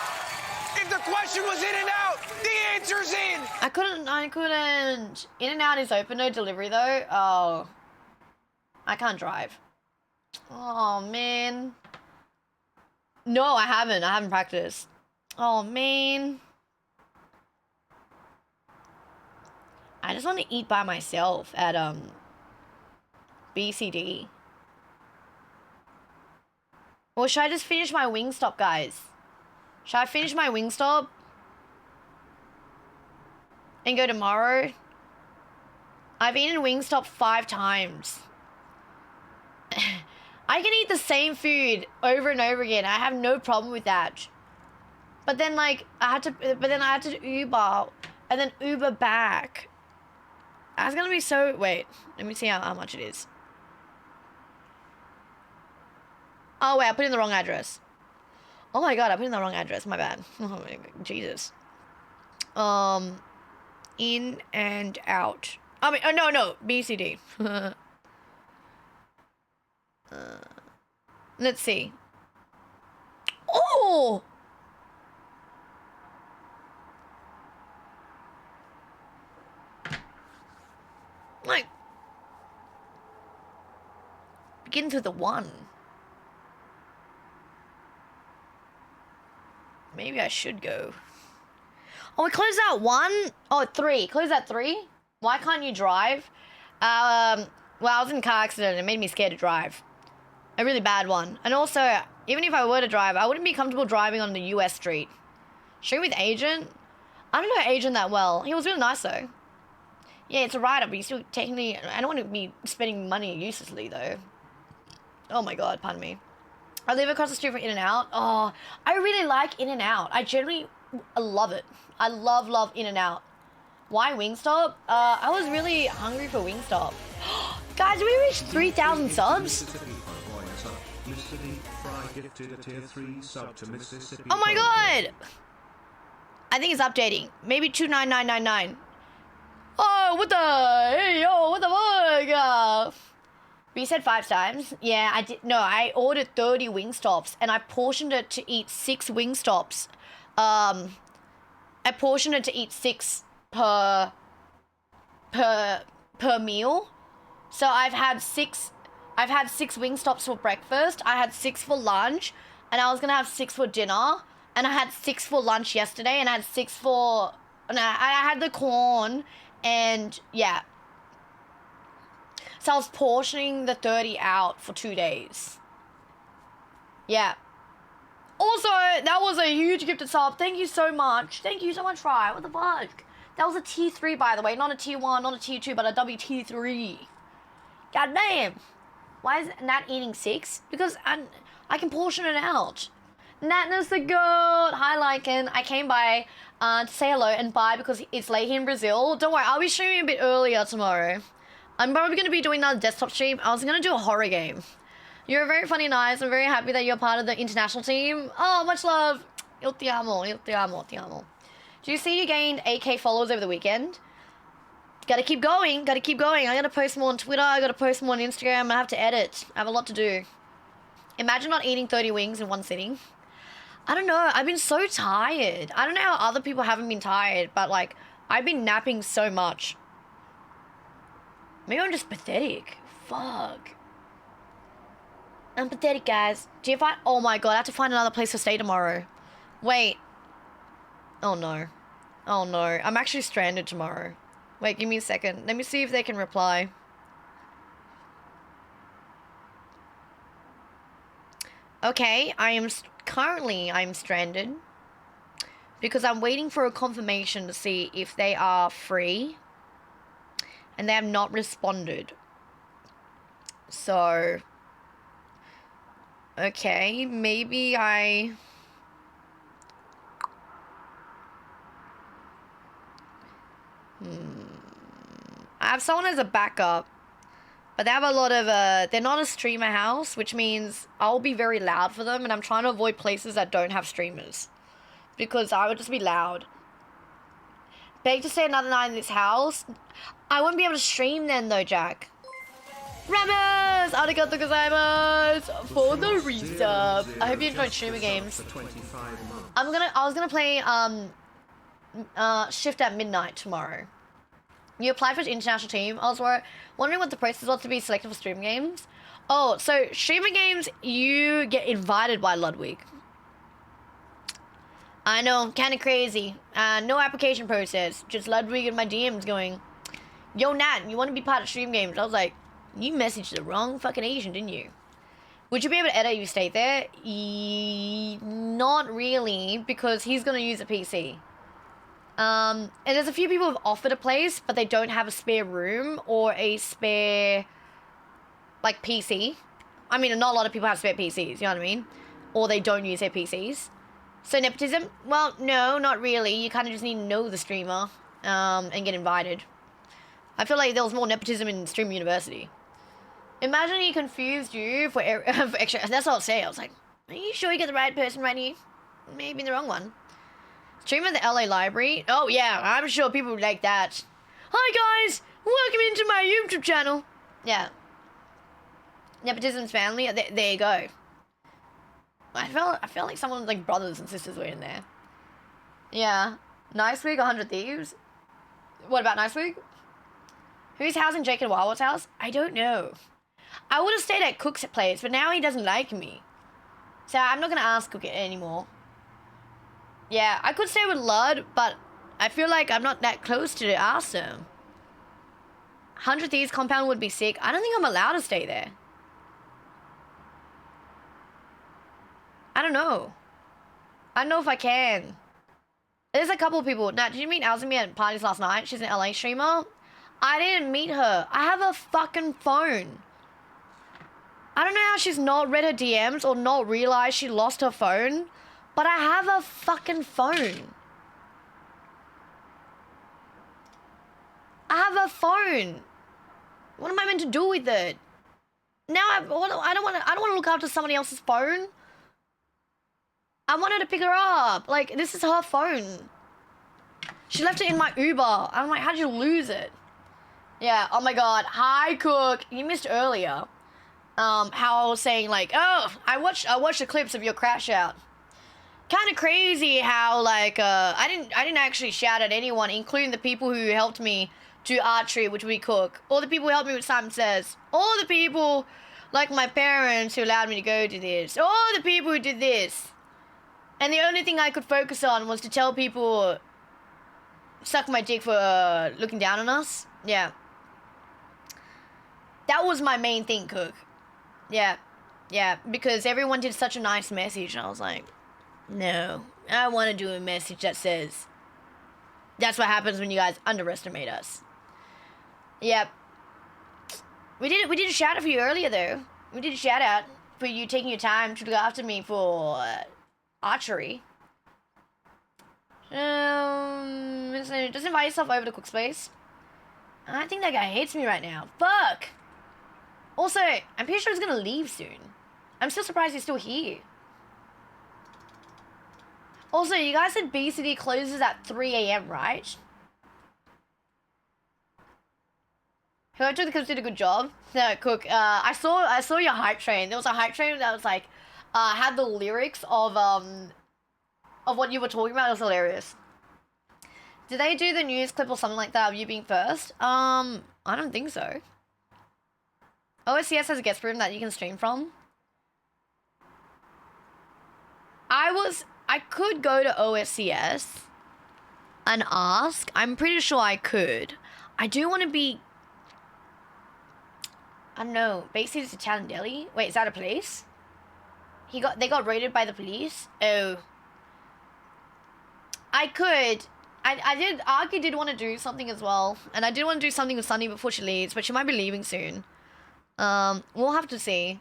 If the question was In-N-Out, the answer's in! I couldn't. In-N-Out is open, no delivery though. Oh. I can't drive. Oh, man. No, I haven't. I haven't practiced. Oh, man. I just want to eat by myself at, BCD. Or should I just finish my Wingstop, guys? Should I finish my Wingstop? And go tomorrow? I've eaten Wingstop 5 times. I can eat the same food over and over again. I have no problem with that. But then like I had to Uber and then Uber back. That's gonna be so wait, let me see how much it is. Oh wait, I put in the wrong address. Oh my god, I put in the wrong address, my bad. Oh my god, Jesus. In-N-Out. I mean, oh no, BCD. Let's see. Oh! Like, begins with a 1. Maybe I should go. Oh, we closed at 1? Oh, 3. Close at 3? Why can't you drive? Well, I was in a car accident and it made me scared to drive. A really bad one. And also, even if I were to drive, I wouldn't be comfortable driving on the US street. Street with Agent? I don't know Agent that well. He was really nice though. Yeah, it's a write-up, but you still technically... I don't want to be spending money uselessly though. Oh my god, pardon me. I live across the street from In-N-Out. Oh, I really like In-N-Out. I generally love it. I love In-N-Out. Why Wingstop? I was really hungry for Wingstop. Guys, we reached 3,000 subs? Oh my god! I think it's updating. Maybe 29999. Oh, what the? Hey, yo, what the fuck? Reset 5 times. Yeah, I did. No, I ordered 30 Wingstops and I portioned it to eat 6 Wingstops. I portioned it to eat 6 per meal. So I've had 6 Wingstops for breakfast. I had 6 for lunch. and I was gonna have 6 for dinner, and I had 6 for lunch yesterday, and I had 6 for, and I had the corn, and yeah. So I was portioning the 30 out for 2 days. Yeah. Also, that was a huge gifted sub. Thank you so much. Thank you so much, Fry. What the fuck? That was a tier 3, by the way. Not a tier 1, not a tier 2, but a WT3. God damn. Why is Nat eating 6? Because I can portion it out. Natness the goat. Hi, Lycan. I came by to say hello and bye because it's late here in Brazil. Don't worry, I'll be streaming a bit earlier tomorrow. I'm probably going to be doing another desktop stream. I was going to do a horror game. You're very funny and nice. I'm very happy that you're part of the international team. Oh, much love. Il ti amo, il ti amo, ti amo. Do you see you gained 8K followers over the weekend? Gotta keep going, gotta keep going. I gotta post more on Twitter, I gotta post more on Instagram. I have to edit. I have a lot to do. Imagine not eating 30 wings in one sitting. I don't know, I've been so tired. I don't know how other people haven't been tired, but like, I've been napping so much. Maybe I'm just pathetic. Fuck. I'm pathetic, guys. Do you find? Oh my god, I have to find another place to stay tomorrow. Wait. Oh no. Oh no. I'm actually stranded tomorrow. Wait, give me a second. Let me see if they can reply. Okay, currently I'm stranded because I'm waiting for a confirmation to see if they are free, and they have not responded. So, okay, maybe I have someone as a backup, but they have a lot of, they're not a streamer house, which means I'll be very loud for them, and I'm trying to avoid places that don't have streamers, because I would just be loud. Beg to stay another night in this house. I won't be able to stream then though, Jack. Ramos! Arigato gozaimasu! For the resub. I hope you enjoyed streamer games. I was gonna play, Shift at Midnight tomorrow. You applied for the international team. I was wondering what the process was to be selected for stream games. Oh, so streamer games, you get invited by Ludwig. I know, kind of crazy. No application process. Just Ludwig in my DMs going, yo, Nat, you want to be part of stream games? I was like, you messaged the wrong fucking Asian, didn't you? Would you be able to edit if you stayed there? Not really, because he's going to use a PC. And there's a few people who've offered a place, but they don't have a spare room or a spare, like, PC. I mean, not a lot of people have spare PCs, you know what I mean? Or they don't use their PCs. So nepotism? Well, no, not really. You kind of just need to know the streamer, and get invited. I feel like there was more nepotism in Stream University. Imagine he confused you for extra. That's what I'll say. I was like, are you sure you get the right person right here? Maybe the wrong one. Stream at the LA library? Oh yeah, I'm sure people would like that. Hi guys, welcome into my YouTube channel. Yeah. Nepotism's family. There you go. I felt like someone's like brothers and sisters were in there. Yeah. Nice Week, 100 Thieves. What about Nice Week? Who's housing Jake and Wildwood's house? I don't know. I would have stayed at Cook's place, but now he doesn't like me. So I'm not going to ask Cook anymore. Yeah, I could stay with Lud, but I feel like I'm not that close to ask him. 100 Thieves compound would be sick. I don't think I'm allowed to stay there. I don't know. I don't know if I can. There's a couple of people. Now, did you meet Alzumi at parties last night? She's an LA streamer. I didn't meet her. I have a fucking phone. I don't know how she's not read her DMs or not realized she lost her phone, but I have a fucking phone. I have a phone. What am I meant to do with it? Now I don't want to look after somebody else's phone. I wanted to pick her up. Like, this is her phone. She left it in my Uber. I'm like, how did you lose it? Yeah, oh my god. Hi, Cook. You missed earlier. How I was saying, like, oh, I watched the clips of your crash out. Kind of crazy how, like, I didn't actually shout at anyone, including the people who helped me do archery, which we Cook. All the people who helped me with Simon Says. All the people Like my parents who allowed me to go to this. All the people who did this. And the only thing I could focus on was to tell people suck my dick for looking down on us. Yeah. That was my main thing, Cook. Yeah. Yeah, because everyone did such a nice message, and I was like, no, I want to do a message that says, that's what happens when you guys underestimate us. Yep. We did a shout out for you earlier, though. We did a shout out for you taking your time to look after me for archery. So just invite yourself over to Cook Space. I think that guy hates me right now. Fuck! Also, I'm pretty sure he's gonna leave soon. I'm still surprised he's still here. Also, you guys said BCD closes at 3 a.m., right? Whoever took the clips did a good job. No, Cook, I saw your hype train. There was a hype train that was like, had the lyrics of what you were talking about. It was hilarious. Did they do the news clip or something like that of you being first? I don't think so. OSCS has a guest room that you can stream from. I could go to OSCS and ask. I'm pretty sure I could. I do want to be, I don't know, basically to Town Delhi. Wait, is that a place? They got raided by the police? Oh. I could. Arky did want to do something as well. And I did want to do something with Sunny before she leaves, but she might be leaving soon. We'll have to see.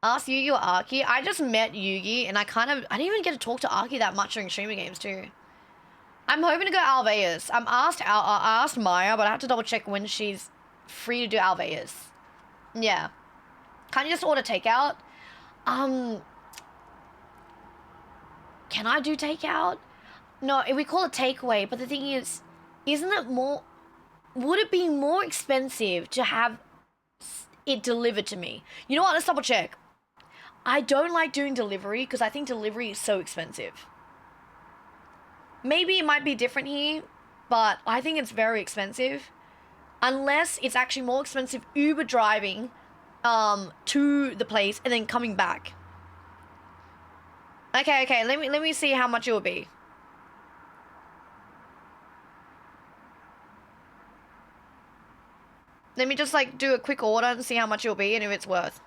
Ask Yugi or Arky. I just met Yugi, and I didn't even get to talk to Arky that much during streamer games too. I'm hoping to go Alveus. I asked Maya, but I have to double check when she's free to do Alveus. Yeah. Can't you just order takeout? Can I do takeout? No, we call it takeaway, but the thing is, would it be more expensive to have it delivered to me? You know what, let's double check. I don't like doing delivery because I think delivery is so expensive. Maybe it might be different here, but I think it's very expensive. Unless it's actually more expensive Uber driving to the place and then coming back. Okay, let me see how much it will be. Let me just like do a quick order and see how much it'll be and if it's worth.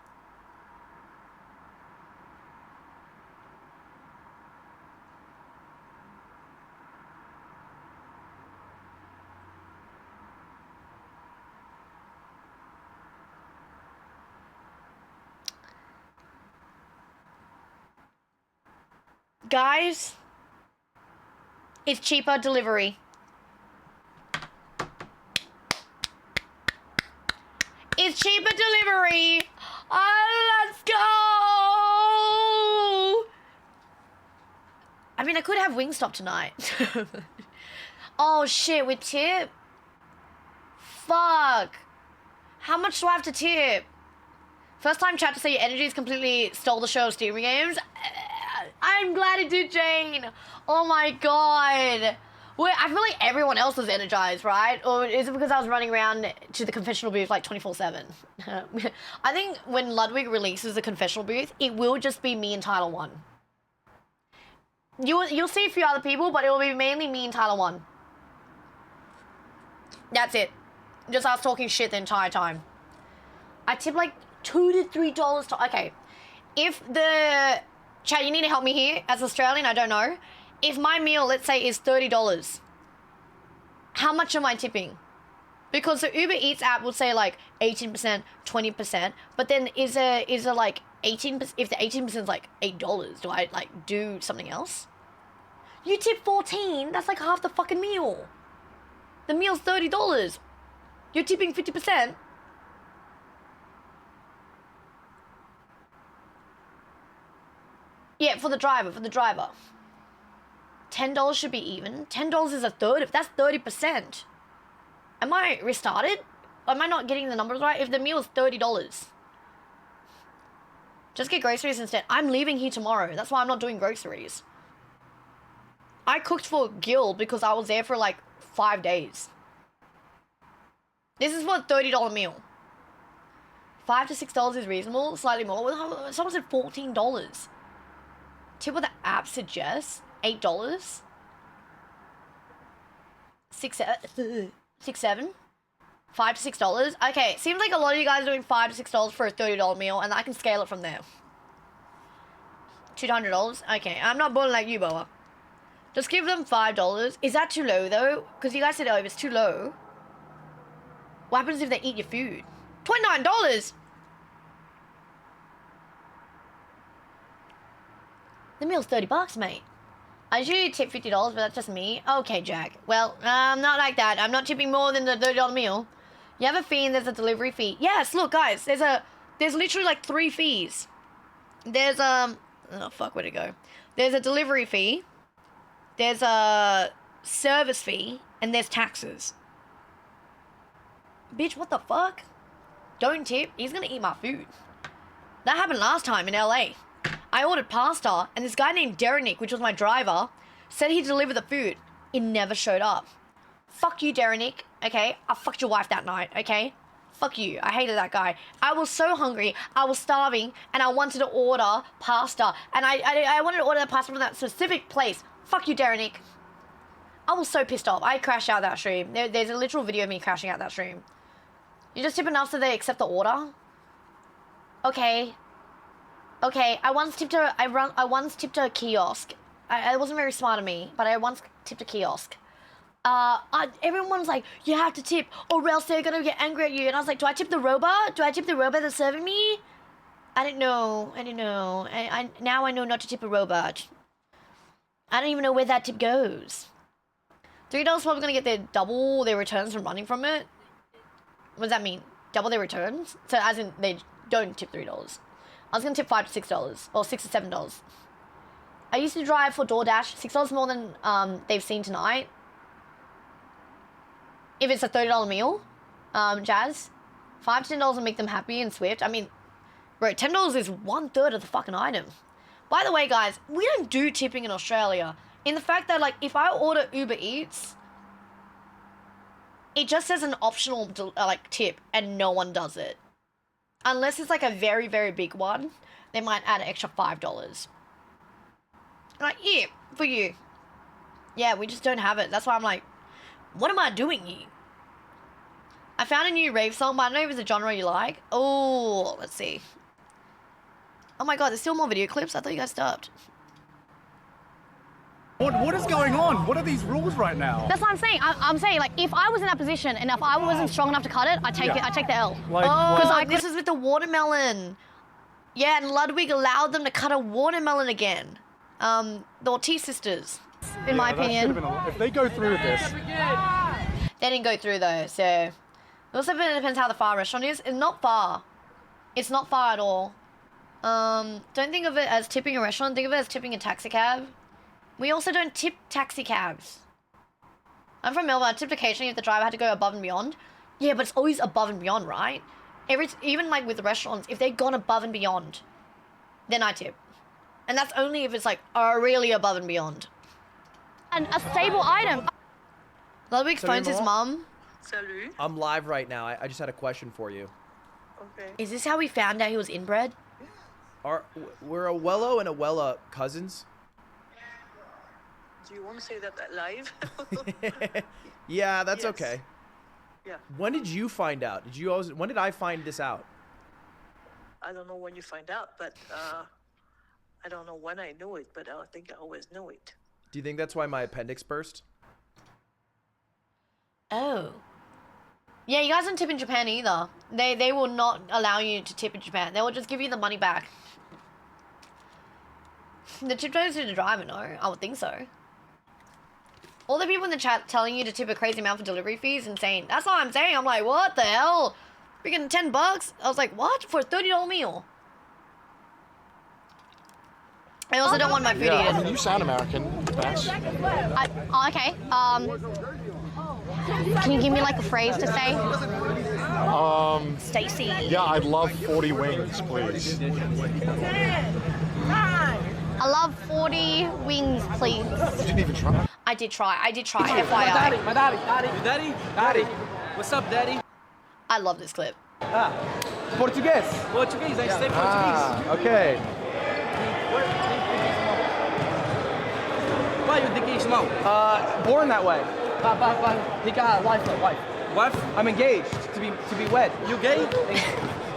Guys, it's cheaper delivery. It's cheaper delivery. Let's go. I mean, I could have Wingstop tonight. Oh shit, with tip? Fuck. How much do I have to tip? First time chat to say your energies completely stole the show of streaming games. I'm glad it did, Jane. Oh my god. Wait, I feel like everyone else was energized, right? Or is it because I was running around to the confessional booth like 24/7? I think when Ludwig releases the confessional booth, it will just be me and Tyler 1. You'll see a few other people, but it will be mainly me and Tyler 1. That's it. Just us talking shit the entire time. I tip like $2 to $3 to... Okay. If the... Chad, you need to help me here. As Australian, I don't know. If my meal, let's say, is $30, how much am I tipping? Because the Uber Eats app will say like 18%, 20%, but then is there like 18%? If the 18% is like $8, do I like do something else? You tip 14, that's like half the fucking meal. The meal's $30. You're tipping 50%. Yeah, for the driver, $10 should be even. $10 is a third. If that's 30%. Am I restarted? Am I not getting the numbers right? If the meal is $30. Just get groceries instead. I'm leaving here tomorrow. That's why I'm not doing groceries. I cooked for Guild because I was there for like 5 days. This is for a $30 meal. $5 to $6 is reasonable, slightly more. Well, someone said $14. Tip what the app suggests, $8. 6, 7, $5 to $6. Okay, seems like a lot of you guys are doing $5 to $6 for a $30 meal, and I can scale it from there. $200. Okay, I'm not balling like you, Boa. Just give them $5. Is that too low though? Because you guys said, oh, if it's too low, what happens if they eat your food? $29. The meal's $30, mate. I usually tip $50, but that's just me. Okay, Jack. Well, not like that. I'm not tipping more than the $30 meal. You have a fee and there's a delivery fee. Yes, look, guys. There's literally like 3 fees. There's oh fuck, where'd it go? There's a delivery fee. There's a service fee, and there's taxes. Bitch, what the fuck? Don't tip. He's gonna eat my food. That happened last time in LA. I ordered pasta, and this guy named Derenick, which was my driver, said he'd deliver the food. It never showed up. Fuck you, Derenick, okay? I fucked your wife that night, okay? Fuck you. I hated that guy. I was so hungry. I was starving, and I wanted to order pasta. And I wanted to order the pasta from that specific place. Fuck you, Derenick. I was so pissed off. I crashed out that stream. There's a literal video of me crashing out that stream. You just tip enough so they accept the order? Okay. Okay, I once tipped a kiosk. I wasn't very smart of me, but I once tipped a kiosk. Everyone's like, you have to tip or else they're gonna get angry at you. And I was like, do I tip the robot? Do I tip the robot that's serving me? I didn't know. Now I know not to tip a robot. I don't even know where that tip goes. $3 probably gonna get double their returns from running from it. What does that mean? Double their returns? So as in they don't tip $3. I was gonna tip $5 to $6 or $6 to $7. I used to drive for DoorDash, $6 more than they've seen tonight. If it's a $30 meal, Jazz, $5 to $10 will make them happy and Swift. I mean, bro, $10 is 1/3 of the fucking item. By the way, guys, we don't do tipping in Australia. In the fact that, like, if I order Uber Eats, it just says an optional, like, tip, and no one does it. Unless it's, like, a very, very big one, they might add an extra $5. Like, yeah, for you. Yeah, we just don't have it. That's why I'm like, what am I doing here? I found a new rave song, but I don't know if it's a genre you like. Oh, let's see. Oh my god, there's still more video clips? I thought you guys stopped. What is going on? What are these rules right now? That's what I'm saying. I'm saying, like, if I was in that position and if I wasn't strong enough to cut it, I take the L. Like, this is with the watermelon. Yeah, and Ludwig allowed them to cut a watermelon again. The Ortiz sisters, in my opinion. If they go through with this. They didn't go through though, so it also depends how the far restaurant is. It's not far. It's not far at all. Don't think of it as tipping a restaurant. Think of it as tipping a taxi cab. We also don't tip taxi cabs. I'm from Melbourne. I tipped occasionally if the driver had to go above and beyond. Yeah, but it's always above and beyond, right? Even like with the restaurants, if they've gone above and beyond, then I tip. And that's only if it's like really above and beyond. And a stable item. Ludwig phones his mum. Salut. I'm live right now. I just had a question for you. Okay. Is this how we found out he was inbred? We're Awello and Awella cousins? Do you want to say that live? Yeah, that's okay. Yeah. When did you find out? When did I find this out? I don't know when you find out, but I don't know when I knew it, but I think I always knew it. Do you think that's why my appendix burst? Oh. Yeah, you guys don't tip in Japan either. They will not allow you to tip in Japan. They will just give you the money back. The tip goes to the driver, no? I would think so. All the people in the chat telling you to tip a crazy amount for delivery fees, insane. That's what I'm saying. I'm like, what the hell? Freaking $10? I was like, what? For a $30 meal? I also don't want my food eaten. I mean, you sound American, Max. Okay. Can you give me like a phrase to say? Stacy. Yeah, I'd love 40 wings, please. I love 40 wings, please. You didn't even try. I did try, FYI. My daddy. What's up, daddy? I love this clip. Português. Português, I say Okay. Why you think he's small? Born that way. But he got a wife. Wife? I'm engaged to be wed. You gay?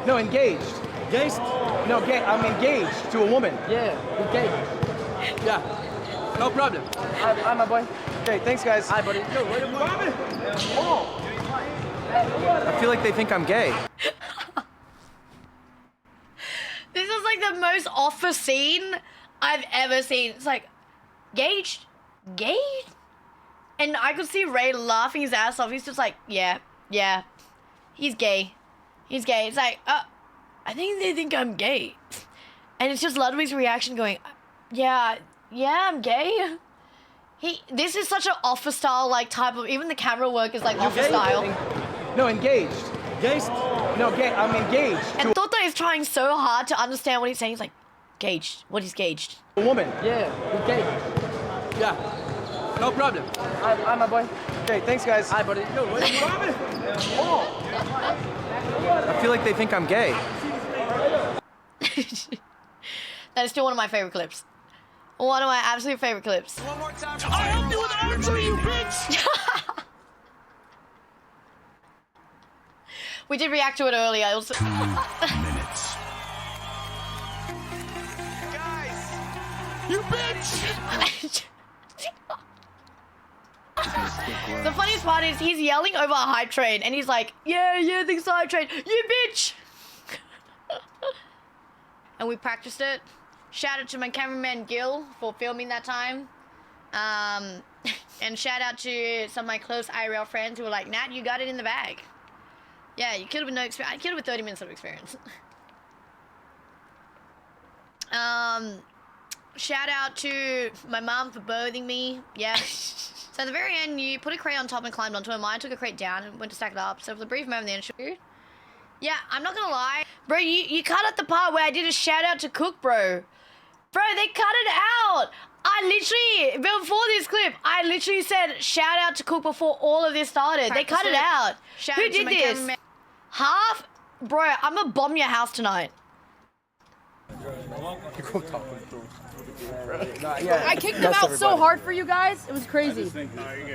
No, engaged. Gay? No, gay. I'm engaged to a woman. Yeah, you gay. Yeah, no problem. Hi, my boy. Okay, thanks, guys. Hi, buddy. Yo, where you going? I feel like they think I'm gay. This is like the most offer scene I've ever seen. It's like, Gage? Gay? And I could see Ray laughing his ass off. He's just like, yeah. He's gay. He's gay. It's like, I think they think I'm gay. And it's just Ludwig's reaction going, yeah, I'm gay. This is such an offer style like type of, even the camera work is like offer style. No, engaged. Gay? No, gay. I'm engaged. And Tota is trying so hard to understand what he's saying. He's like, gauged. What is gauged? A woman. Yeah, you gay. Yeah, no problem. Hi, my boy. Okay, thanks, guys. Hi, buddy. Yo, where you going? I feel like they think I'm gay. That is still one of my favorite clips. One of my absolute favorite clips. One more time. I helped you with archery, you bitch! We did react to it earlier. It was... Minutes. Guys! You bitch! The funniest part is he's yelling over a hype train and he's like, yeah, thanks a hype train. You bitch! And we practiced it. Shout out to my cameraman Gil for filming that time. And shout out to some of my close IRL friends who were like, Nat, you got it in the bag. Yeah, you killed it with no experience. I killed it with 30 minutes of experience. Shout out to my mom for birthing me. Yeah. So at the very end, you put a crate on top and climbed onto it. Mine took a crate down and went to stack it up. So for the brief moment, the end shoot. Yeah, I'm not gonna lie. Bro, you cut out the part where I did a shout out to Cook, bro. Bro, they cut it out. I literally, before this clip, I literally said shout out to Cook before all of this started. They cut it out. Who did this? Half? Bro, I'm gonna bomb your house tonight. I kicked them out so hard for you guys. It was crazy.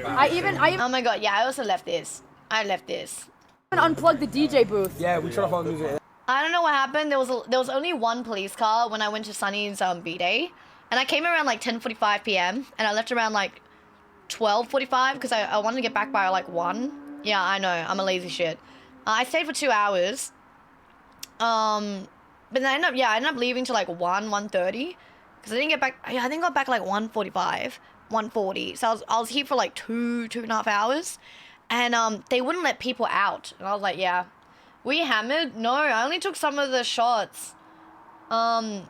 Oh my god, yeah, I also left this. I left this. Unplugged the DJ booth. Yeah, we turned off all the music. I don't know what happened. There was only one police car when I went to Sunny's B-Day. And I came around like 10:45 p.m. and I left around like 12:45 because I wanted to get back by like 1. Yeah, I know. I'm a lazy shit. I stayed for 2 hours. But then I ended up leaving till like 1:30 because I didn't get back. I think I got back like 1:45, 1:40. So I was here for like 2.5 hours. And they wouldn't let people out. And I was like, yeah. We hammered? No, I only took some of the shots. I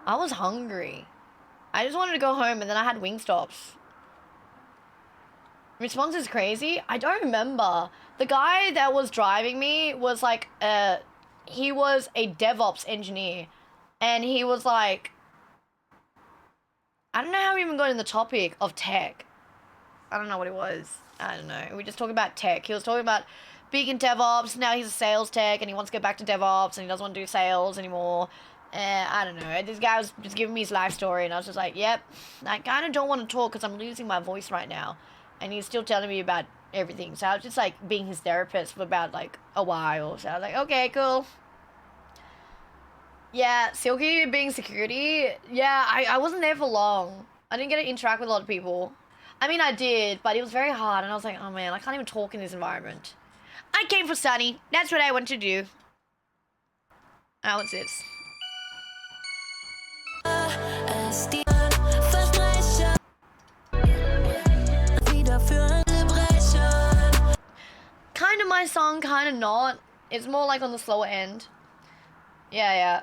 was hungry. I just wanted to go home and then I had Wingstops. Response is crazy. I don't remember. The guy that was driving me was like, he was a DevOps engineer. And he was like, I don't know how we even got in the topic of tech. I don't know what it was. I don't know. We just talked about tech. He was talking about being in DevOps. Now he's a sales tech and he wants to go back to DevOps and he doesn't want to do sales anymore. I don't know. This guy was just giving me his life story and I was just like, yep, I kind of don't want to talk because I'm losing my voice right now. And he's still telling me about everything. So I was just like being his therapist for about like a while. So I was like, okay, cool. Yeah, Silky being security. Yeah, I wasn't there for long. I didn't get to interact with a lot of people. I mean, I did, but it was very hard. And I was like, oh man, I can't even talk in this environment. I came for Sunny. That's what I want to do. Oh, what's this? Kind of my song, kind of not. It's more like on the slower end. Yeah.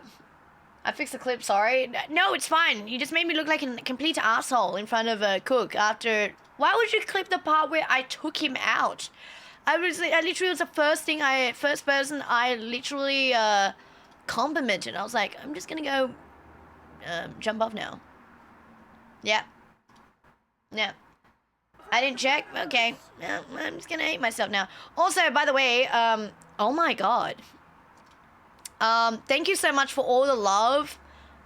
I fixed the clip, sorry. No, it's fine. You just made me look like a complete asshole in front of a Cook after... Why would you clip the part where I took him out? I literally was the first person I literally complimented. I was like, I'm just gonna go jump off now. Yeah. I didn't check. Okay. I'm just gonna hate myself now. Also, by the way, Oh my god. Thank you so much for all the love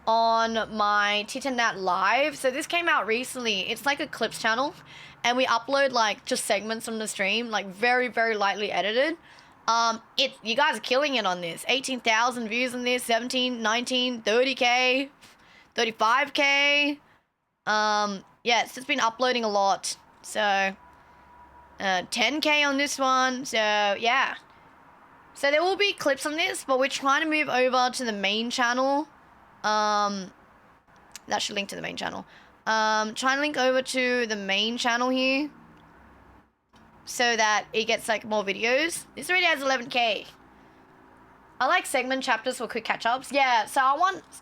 on my Titannat Live. So this came out recently. It's like a clips channel, and we upload like just segments from the stream, like very, very lightly edited. You guys are killing it on this. 18,000 views on this, 17, 19, 30K, 35K. Yeah, it's just been uploading a lot. So 10K on this one. So yeah. So there will be clips on this, but we're trying to move over to the main channel. That should link to the main channel. Trying to link over to the main channel here, so that it gets like more videos. This already has 11K. I like segment chapters for quick catch-ups. Yeah, so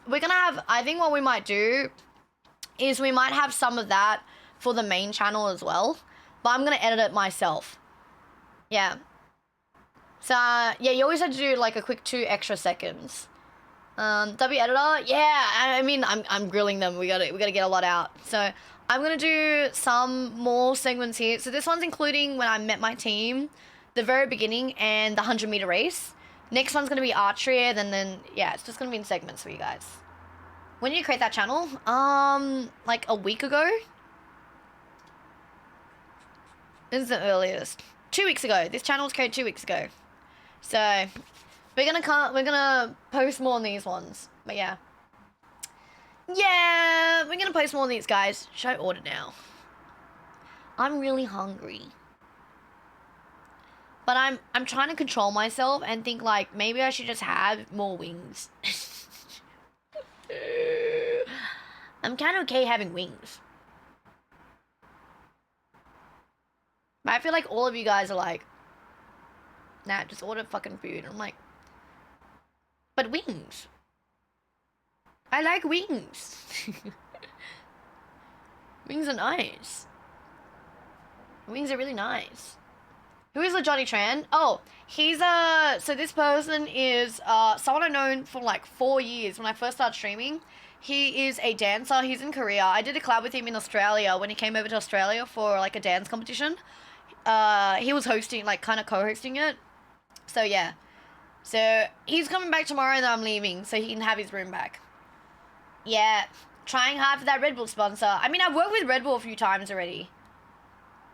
we're gonna have, I think what we might do is we might have some of that for the main channel as well, but I'm gonna edit it myself. Yeah. So, yeah, you always have to do like a quick 2 extra seconds. W editor, yeah, I mean, I'm grilling them. We gotta get a lot out. So I'm gonna do some more segments here. So this one's including when I met my team, the very beginning, and the 100-meter race. Next one's gonna be archery, then yeah, it's just gonna be in segments for you guys. When did you create that channel? Like a week ago. This is the earliest. 2 weeks ago. This channel was created 2 weeks ago. So we're gonna post more on these ones. But yeah. Yeah, we're gonna post more on these, guys. Should I order now? I'm really hungry. But I'm trying to control myself and think like maybe I should just have more wings. I'm kind of okay having wings. But I feel like all of you guys are like, nah, just order fucking food. I'm like, but wings. I like wings. Wings are nice. Wings are really nice. Who is the Johnny Tran? Oh, he's so this person is someone I've known for like 4 years when I first started streaming. He is a dancer. He's in Korea. I did a collab with him in Australia when he came over to Australia for like a dance competition. He was hosting, like kind of co-hosting it. So yeah. So he's coming back tomorrow and then I'm leaving so he can have his room back. Yeah, trying hard for that Red Bull sponsor. I mean, I've worked with Red Bull a few times already.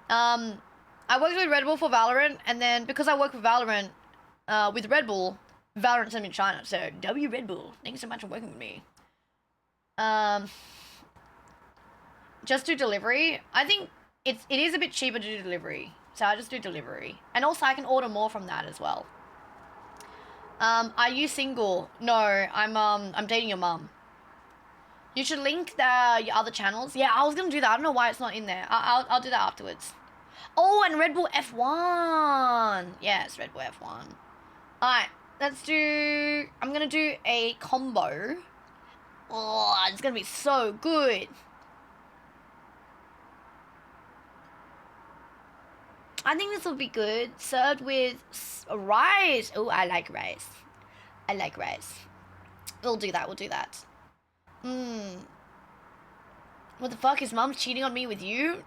I worked with Red Bull for Valorant, and then because I work with Valorant, with Red Bull, Valorant's in China. So W Red Bull, thanks so much for working with me. Just do delivery. I think it is a bit cheaper to do delivery, so I just do delivery, and also I can order more from that as well. Are you single? No, I'm dating your mum. You should link your other channels. Yeah, I was gonna do that. I don't know why it's not in there. I'll do that afterwards. Oh, and Red Bull F1. Yes, Red Bull F1. Alright, let's do... I'm gonna do a combo. Oh, it's gonna be so good. I think this will be good. Served with rice. Oh, I like rice. I like rice. We'll do that. We'll do that. What the fuck? Is mom cheating on me with you?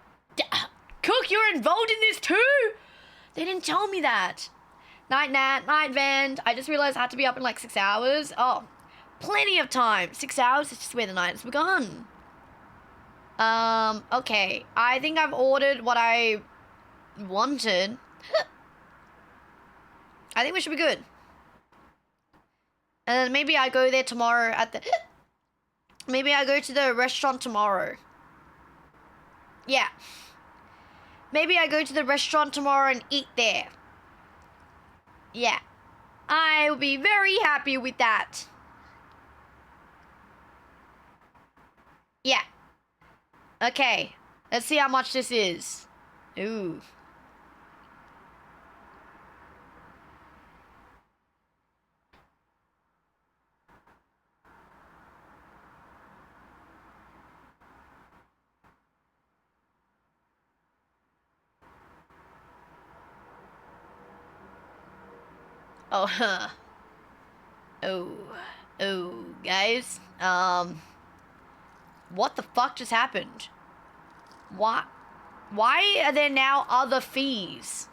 Cook, you're involved in this too? They didn't tell me that. Night Nat, night Van. I just realized I had to be up in like 6 hours. Oh, plenty of time. 6 hours is just where the night's begun. Okay. I think I've ordered what I wanted. I think we should be good. And then maybe I go there tomorrow at the... Maybe I go to the restaurant tomorrow. Yeah. Maybe I go to the restaurant tomorrow and eat there. Yeah. I'll be very happy with that. Yeah. Okay. Let's see how much this is. Ooh. Oh, huh. Oh, guys. What the fuck just happened? Why are there now other fees?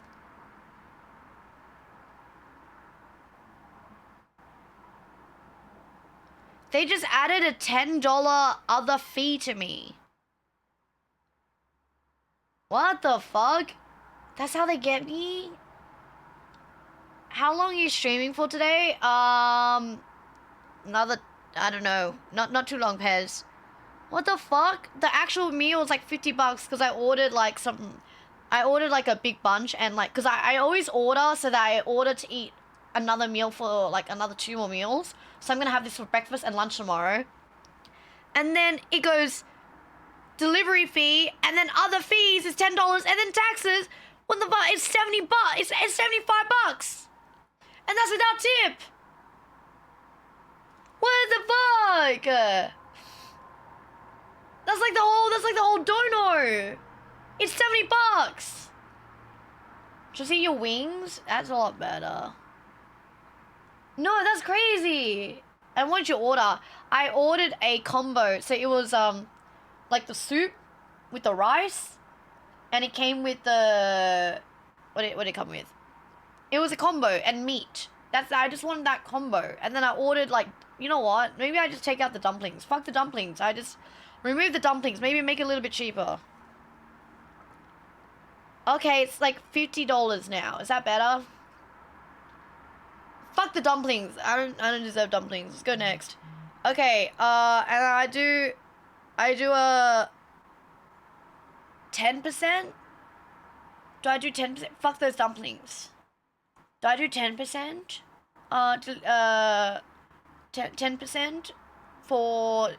They just added a $10 other fee to me. What the fuck? That's how they get me? How long are you streaming for today? Another, I don't know. Not too long, Pez. What the fuck? The actual meal was like $50 because I ordered like I ordered like a big bunch and like, because I always order so that I order to eat another meal for like another 2 more meals. So I'm going to have this for breakfast and lunch tomorrow. And then it goes delivery fee and then other fees is $10 and then taxes. What the fuck? It's $70. It's $75. And that's without tip. What the fuck? That's like the whole dono. It's $70. Just eat your wings? That's a lot better. No, that's crazy. And what did you order? I ordered a combo. So it was like the soup with the rice. And it came with the what did it come with? It was a combo and meat. I just wanted that combo. And then I ordered like, you know what? Maybe I just take out the dumplings. Fuck the dumplings. I just remove the dumplings. Maybe make it a little bit cheaper. Okay, it's like $50 now. Is that better? Fuck the dumplings. I don't deserve dumplings. Let's go next. Okay, and I do a 10%? Do I do 10%? Fuck those dumplings. Do I do 10%? 10% for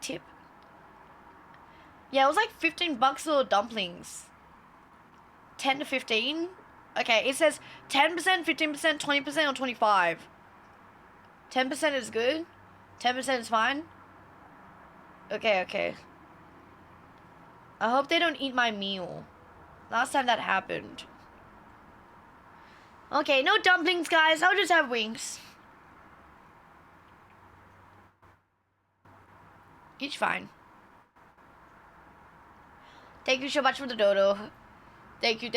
tip. Yeah, it was like $15 for dumplings. 10 to 15. Okay, it says 10%, 15%, 20%, or 25. 10% is good. 10% is fine. Okay. I hope they don't eat my meal. Last time that happened. Okay, no dumplings, guys. I'll just have wings. It's fine. Thank you so much for the dodo. Thank you.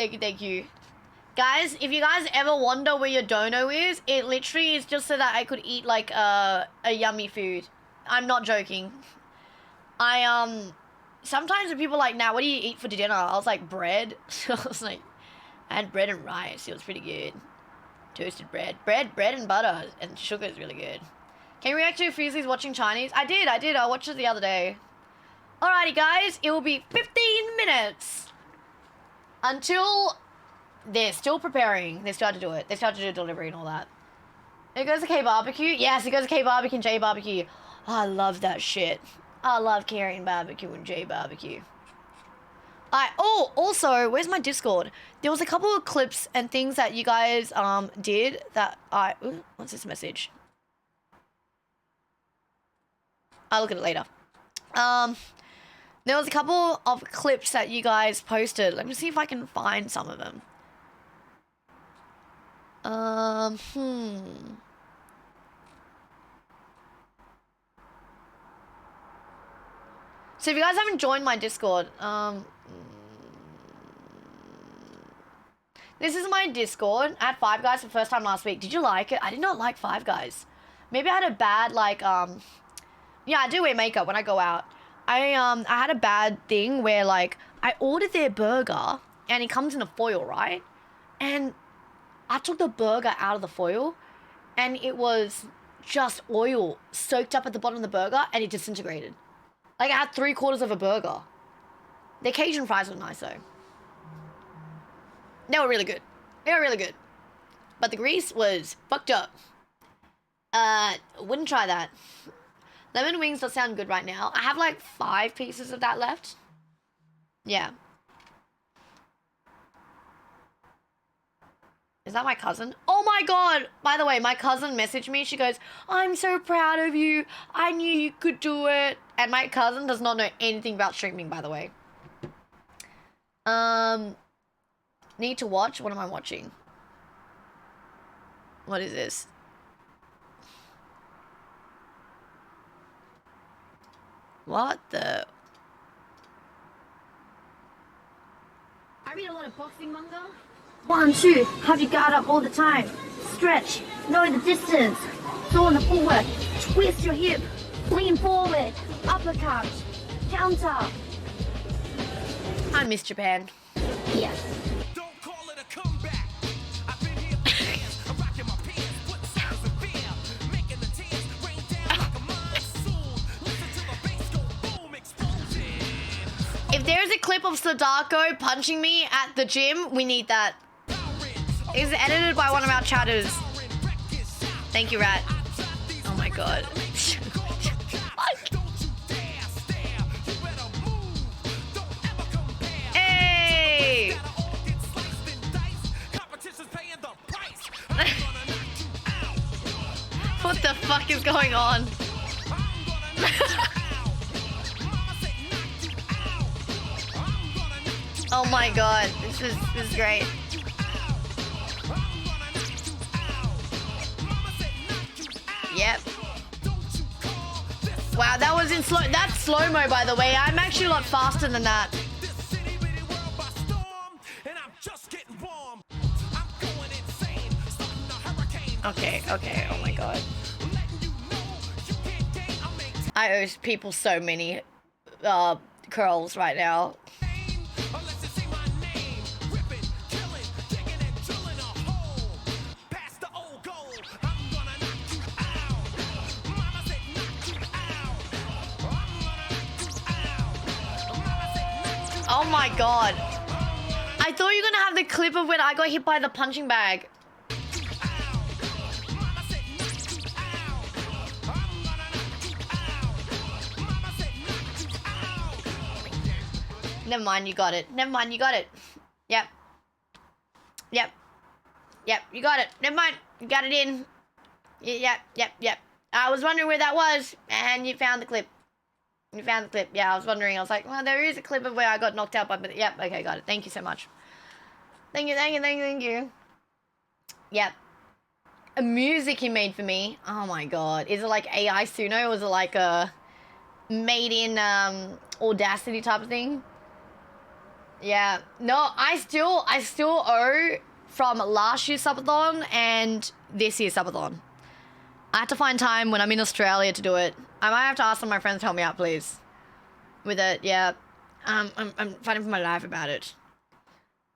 Guys, if you guys ever wonder where your dono is, it literally is just so that I could eat like a yummy food. I'm not joking. Sometimes when people are like, now what do you eat for dinner? I was like, bread. I was like, I had bread and rice. It was pretty good. Toasted bread. Bread and butter and sugar is really good. Can you react to Freezy's watching Chinese? I did. I watched it the other day. Alrighty, guys. It will be 15 minutes until they're still preparing. They start to do it. They start to do delivery and all that. It goes to K Barbecue. Yes, it goes to K Barbecue and J Barbecue. Oh, I love that shit. I love Korean barbecue and J Barbecue. Oh, also, where's my Discord? There was a couple of clips and things that you guys did that ooh, what's this message? I'll look at it later. There was a couple of clips that you guys posted. Let me see if I can find some of them. So if you guys haven't joined my Discord, this is my Discord. I had Five Guys for the first time last week. Did you like it? I did not like Five Guys. Maybe I had a bad, like, yeah, I do wear makeup when I go out. I had a bad thing where, like, I ordered their burger, and it comes in a foil, right? And I took the burger out of the foil, and it was just oil soaked up at the bottom of the burger, and it disintegrated. Like, I had 3/4 of a burger. The Cajun fries were nice, though. They were really good. But the grease was fucked up. Wouldn't try that. Lemon wings does sound good right now. I have, like, 5 pieces of that left. Yeah. Is that my cousin? Oh my god! By the way, my cousin messaged me. She goes, I'm so proud of you. I knew you could do it. And my cousin does not know anything about streaming, by the way. Need to watch? What am I watching? What is this? What the? I read a lot of boxing manga. 1, 2, have your guard up all the time. Stretch, know the distance. Throw in the footwork, twist your hip. Lean forward. Uppercut. Counter. I miss Japan. Yes. If there's a clip of Sadako punching me at the gym, we need that. It's edited by one of our chatters. Thank you, Rat. Oh my god. Hey! What the fuck is going on? Oh my god, this is great. Yep. Wow, that was in slow. That's slow-mo, by the way. I'm actually a lot faster than that. Okay, okay, oh my god. I owe people so many curls right now. Oh my god. I thought you were gonna have the clip of when I got hit by the punching bag. Never mind, you got it. Never mind, you got it. Yep. Yep. Yep, you got it. Never mind, you got it in. Yep, yep, yep. I was wondering where that was, and you found the clip. You found the clip. Yeah, I was wondering. I was like, well, there is a clip of where I got knocked out by... But yep, okay, got it. Thank you so much. Thank you, thank you, thank you, thank you. Yep. A music he made for me. Oh my god. Is it like AI Suno, or is it like a made in Audacity type of thing? Yeah. No, I still owe from last year's subathon and this year's subathon. I had to find time when I'm in Australia to do it. I might have to ask some of my friends to help me out, please. With it, yeah. I'm fighting for my life about it.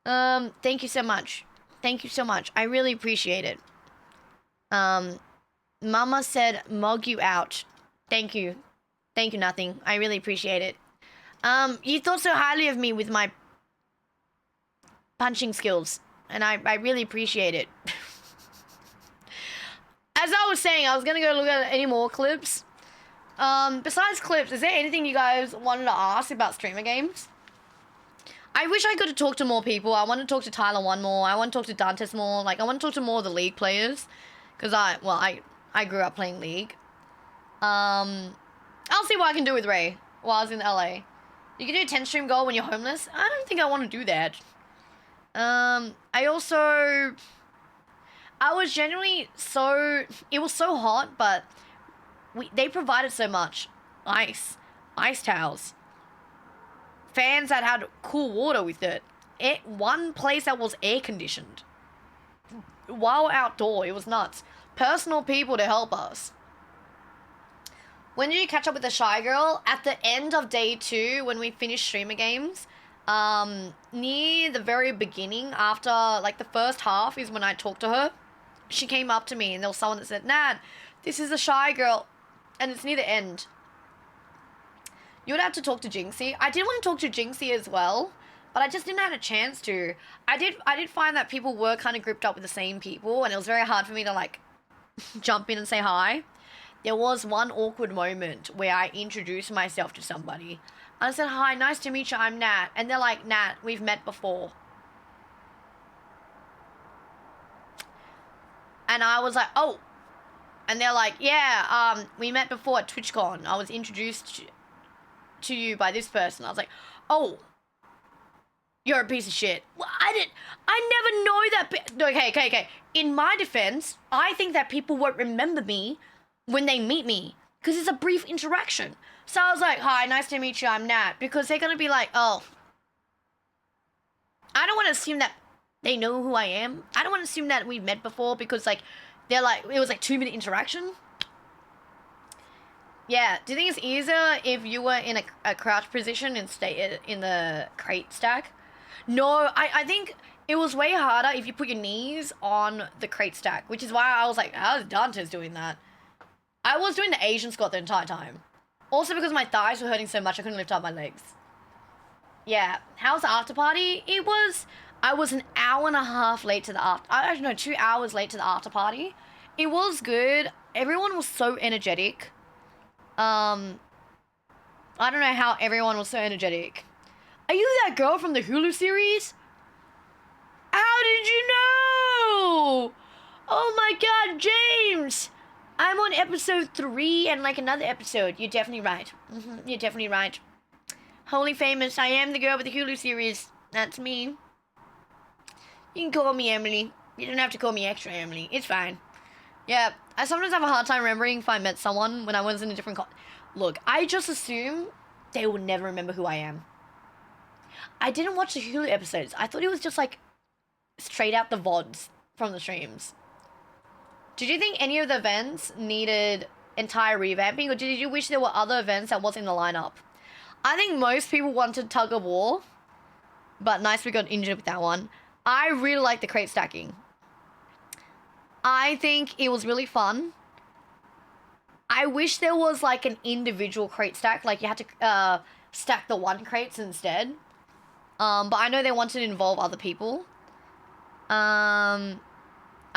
Thank you so much. Thank you so much. I really appreciate it. Mama said mug you out. Thank you. Thank you, nothing. I really appreciate it. You thought so highly of me with my punching skills, and I really appreciate it. As I was saying, I was gonna go look at any more clips. Besides clips, is there anything you guys wanted to ask about streamer games? I wish I could talk to more people. I want to talk to Tyler one more. I want to talk to Dantes more. Like, I want to talk to more of the League players. Because I grew up playing League. I'll see what I can do with Ray while I was in LA. You can do a 10 stream goal when you're homeless. I don't think I want to do that. I was genuinely so... It was so hot, but they provided so much. Ice towels. Fans that had cool water with it. One place that was air conditioned. While outdoor, it was nuts. Personal people to help us. When did you catch up with the Shy Girl? At the end of day 2, when we finished streamer games. Near the very beginning, after like the first half is when I talked to her. She came up to me and there was someone that said, Nat, this is the Shy Girl. And it's near the end. You would have to talk to Jinxie. I did want to talk to Jinxie as well, but I just didn't have a chance to. I did find that people were kind of grouped up with the same people, and it was very hard for me to like jump in and say hi. There was one awkward moment where I introduced myself to somebody. I said, hi, nice to meet you, I'm Nat. And they're like, Nat, we've met before. And I was like, oh. And they're like, yeah, we met before at TwitchCon. I was introduced to you by this person. I was like, oh, you're a piece of shit. Well, I never know that. Okay. In my defense, I think that people won't remember me when they meet me because it's a brief interaction. So I was like, hi, nice to meet you, I'm Nat. Because they're going to be like, oh, I don't want to assume that they know who I am. I don't want to assume that we've met before because like, they're like, it was like 2-minute interaction. Yeah, do you think it's easier if you were in a crouch position and stayed in the crate stack? No, I think it was way harder if you put your knees on the crate stack, which is why I was like, how's Dante's doing that? I was doing the Asian squat the entire time. Also because my thighs were hurting so much I couldn't lift up my legs. Yeah, how's the after party? I was an hour and a half late to the after, no, 2 hours late to the after party. It was good. Everyone was so energetic. I don't know how everyone was so energetic. Are you that girl from the Hulu series? How did you know? Oh my god, James! I'm on episode 3 and like another episode. You're definitely right. You're definitely right. Holy famous, I am the girl with the Hulu series. That's me. You can call me Emily. You don't have to call me extra Emily. It's fine. Yeah, I sometimes have a hard time remembering if I met someone when I was in a different Look, I just assume they will never remember who I am. I didn't watch the Hulu episodes. I thought it was just like straight out the VODs from the streams. Did you think any of the events needed entire revamping, or did you wish there were other events that wasn't in the lineup? I think most people wanted Tug of War, but nice we got injured with that one. I really like the crate stacking. I think it was really fun. I wish there was like an individual crate stack, like you had to stack the one crates instead. But I know they wanted to involve other people. I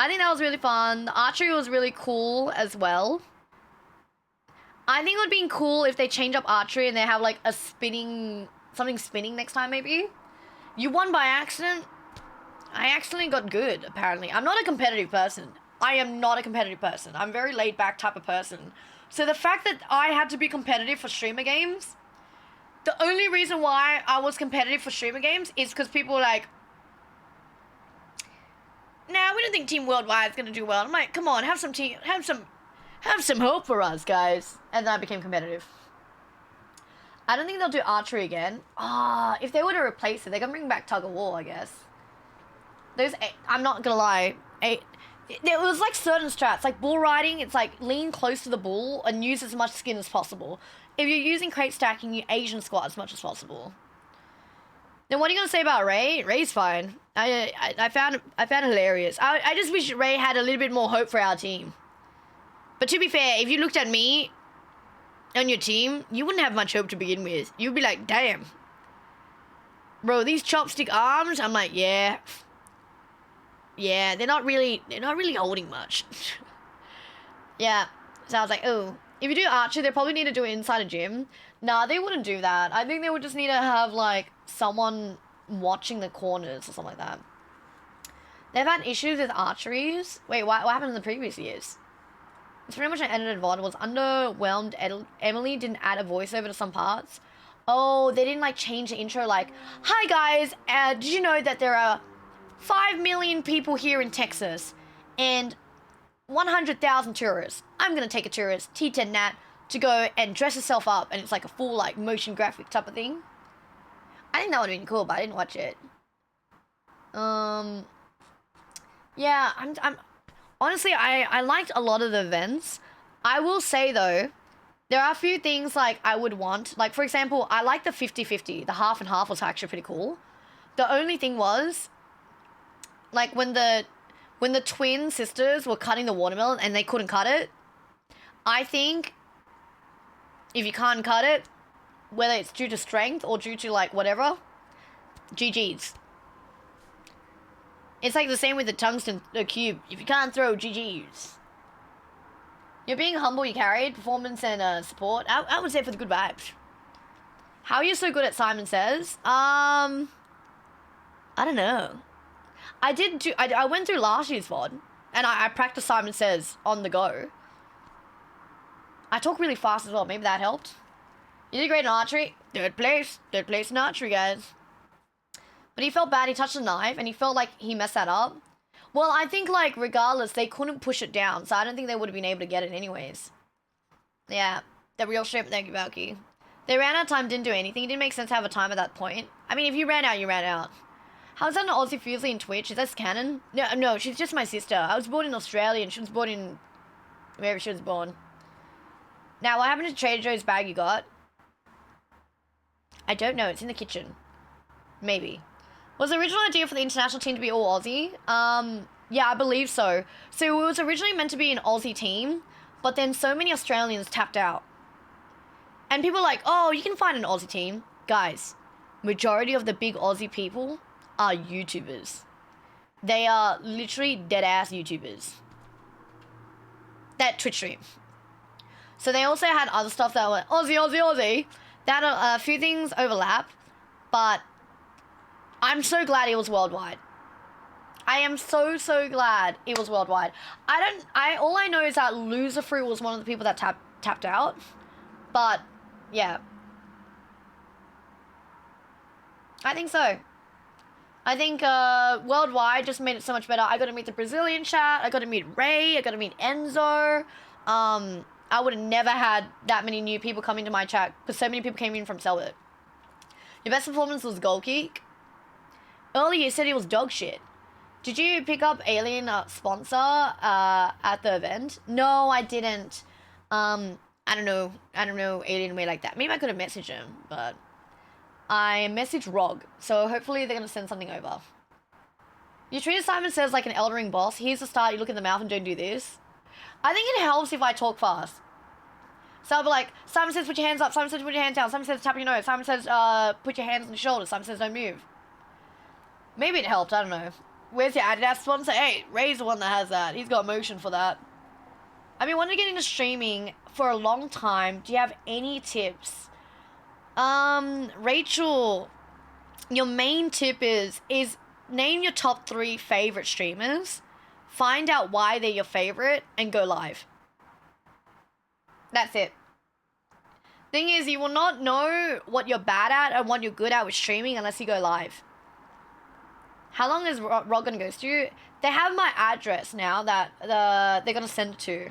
think that was really fun. The archery was really cool as well. I think it would be cool if they change up archery and they have like a something spinning next time maybe. You won by accident. I accidentally got good, apparently. I'm not a competitive person. I am not a competitive person. I'm a very laid back type of person. So the fact that I had to be competitive for streamer games, the only reason why I was competitive for streamer games is because people were like, nah, we don't think Team Worldwide is gonna do well. I'm like, come on, have some hope for us, guys. And then I became competitive. I don't think they'll do archery again. If they were to replace it, they're gonna bring back Tug of War, I guess. I'm not gonna lie, there was like certain strats, like bull riding, it's like lean close to the bull and use as much skin as possible. If you're using crate stacking, you Asian squat as much as possible. Then what are you gonna say about Ray? Ray's fine. I found it hilarious. I just wish Ray had a little bit more hope for our team. But to be fair, if you looked at me on your team, you wouldn't have much hope to begin with. You'd be like, damn. Bro, these chopstick arms, I'm like, yeah. Yeah, they're not really holding much. Yeah. So I was like, oh. If you do archery, they probably need to do it inside a gym. Nah, they wouldn't do that. I think they would just need to have, like, someone watching the corners or something like that. They've had issues with archeries. Wait, what happened in the previous years? It's pretty much an edited VOD. Was underwhelmed. Emily didn't add a voiceover to some parts. Oh, they didn't, like, change the intro, like, hi, guys. Did you know that there are 5 million people here in Texas and 100,000 tourists? I'm gonna take a tourist, T10 Nat, to go and dress herself up, and it's like a full like motion graphic type of thing. I think that would have been cool, but I didn't watch it. Yeah, I'm honestly, I liked a lot of the events. I will say though, there are a few things like I would want. Like for example, I like the 50-50. The half and half was actually pretty cool. The only thing was, like when the twin sisters were cutting the watermelon and they couldn't cut it, I think if you can't cut it, whether it's due to strength or due to like whatever, GG's. It's like the same with the tungsten cube. If you can't throw, GG's. You're being humble, you carried. Performance and support. I would say for the good vibes. How are you so good at Simon Says? I don't know. I went through last year's VOD, and I practiced Simon Says on the go. I talk really fast as well, maybe that helped. You did great in archery. Third place in archery, guys. But he felt bad, he touched the knife, and he felt like he messed that up. Well, I think, like, regardless, they couldn't push it down, so I don't think they would have been able to get it anyways. Yeah, the real ship, thank you, Valky. They ran out of time, didn't do anything. It didn't make sense to have a time at that point. I mean, if you ran out, you ran out. How is that an Aussie Fusely in Twitch? Is that canon? No, she's just my sister. I was born in Australia and she was born in wherever she was born. Now, what happened to Trader Joe's bag you got? I don't know. It's in the kitchen. Maybe. Was the original idea for the international team to be all Aussie? Yeah, I believe so. So it was originally meant to be an Aussie team, but then so many Australians tapped out. And people were like, oh, you can find an Aussie team. Guys, majority of the big Aussie people are YouTubers. They are literally dead-ass YouTubers that Twitch stream. So they also had other stuff that were Aussie, Aussie, Aussie. That a few things overlap, but I'm so glad it was worldwide. I am so glad it was worldwide. All I know is that Loser Fruit was one of the people that tapped out, but yeah. I think so. I think worldwide just made it so much better. I got to meet the Brazilian chat. I got to meet Ray. I got to meet Enzo. I would have never had that many new people come into my chat because so many people came in from Selbit. Your best performance was Goal Kick. Earlier you said it was dog shit. Did you pick up Alien sponsor at the event? No, I didn't. I don't know Alien way like that. Maybe I could have messaged him, but I messaged Rog, so hopefully they're gonna send something over. You treated Simon Says like an Elden Ring boss. Here's the start, you look in the mouth and don't do this. I think it helps if I talk fast. So I'll be like, Simon Says put your hands up, Simon Says put your hands down, Simon Says tap your nose, Simon Says put your hands on your shoulders, Simon Says don't move. Maybe it helped, I don't know. Where's your Adidas sponsor? Hey, Ray's the one that has that. He's got motion for that. I've been wanting to get into streaming for a long time. Do you have any tips? Rachel, your main tip is name your top 3 favorite streamers, find out why they're your favorite, and go live. That's it. Thing is, you will not know what you're bad at and what you're good at with streaming unless you go live. How long is Rog gonna go through? They have my address now that they're gonna send it to.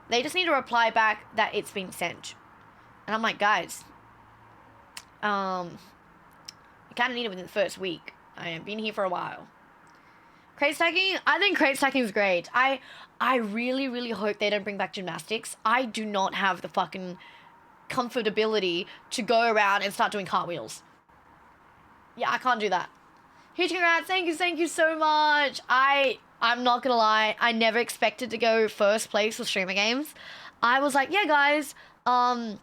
They just need to reply back that it's been sent. And I'm like, guys, I kind of need it within the first week. I have been here for a while. Crate stacking? I think crate stacking is great. I really hope they don't bring back gymnastics. I do not have the fucking comfortability to go around and start doing cartwheels. Yeah, I can't do that. Huge congrats, thank you so much. I'm not gonna lie, I never expected to go first place with Streamer Games. I was like, yeah guys, I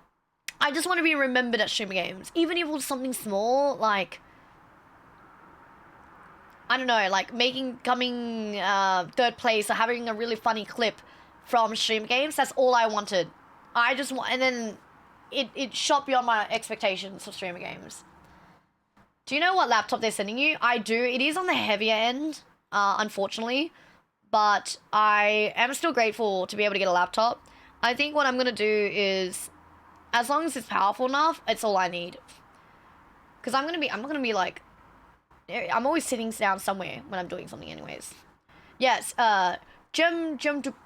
just want to be remembered at Streamer Games. Even if it was something small, like, I don't know, like coming 3rd place or having a really funny clip from Streamer Games, that's all I wanted. I just want, and then it shot beyond my expectations for Streamer Games. Do you know what laptop they're sending you? I do. It is on the heavier end, unfortunately, but I am still grateful to be able to get a laptop. I think what I'm going to do is, as long as it's powerful enough, it's all I need. Because I'm not going to be like, I'm always sitting down somewhere when I'm doing something anyways. Yes, Jum Tuku.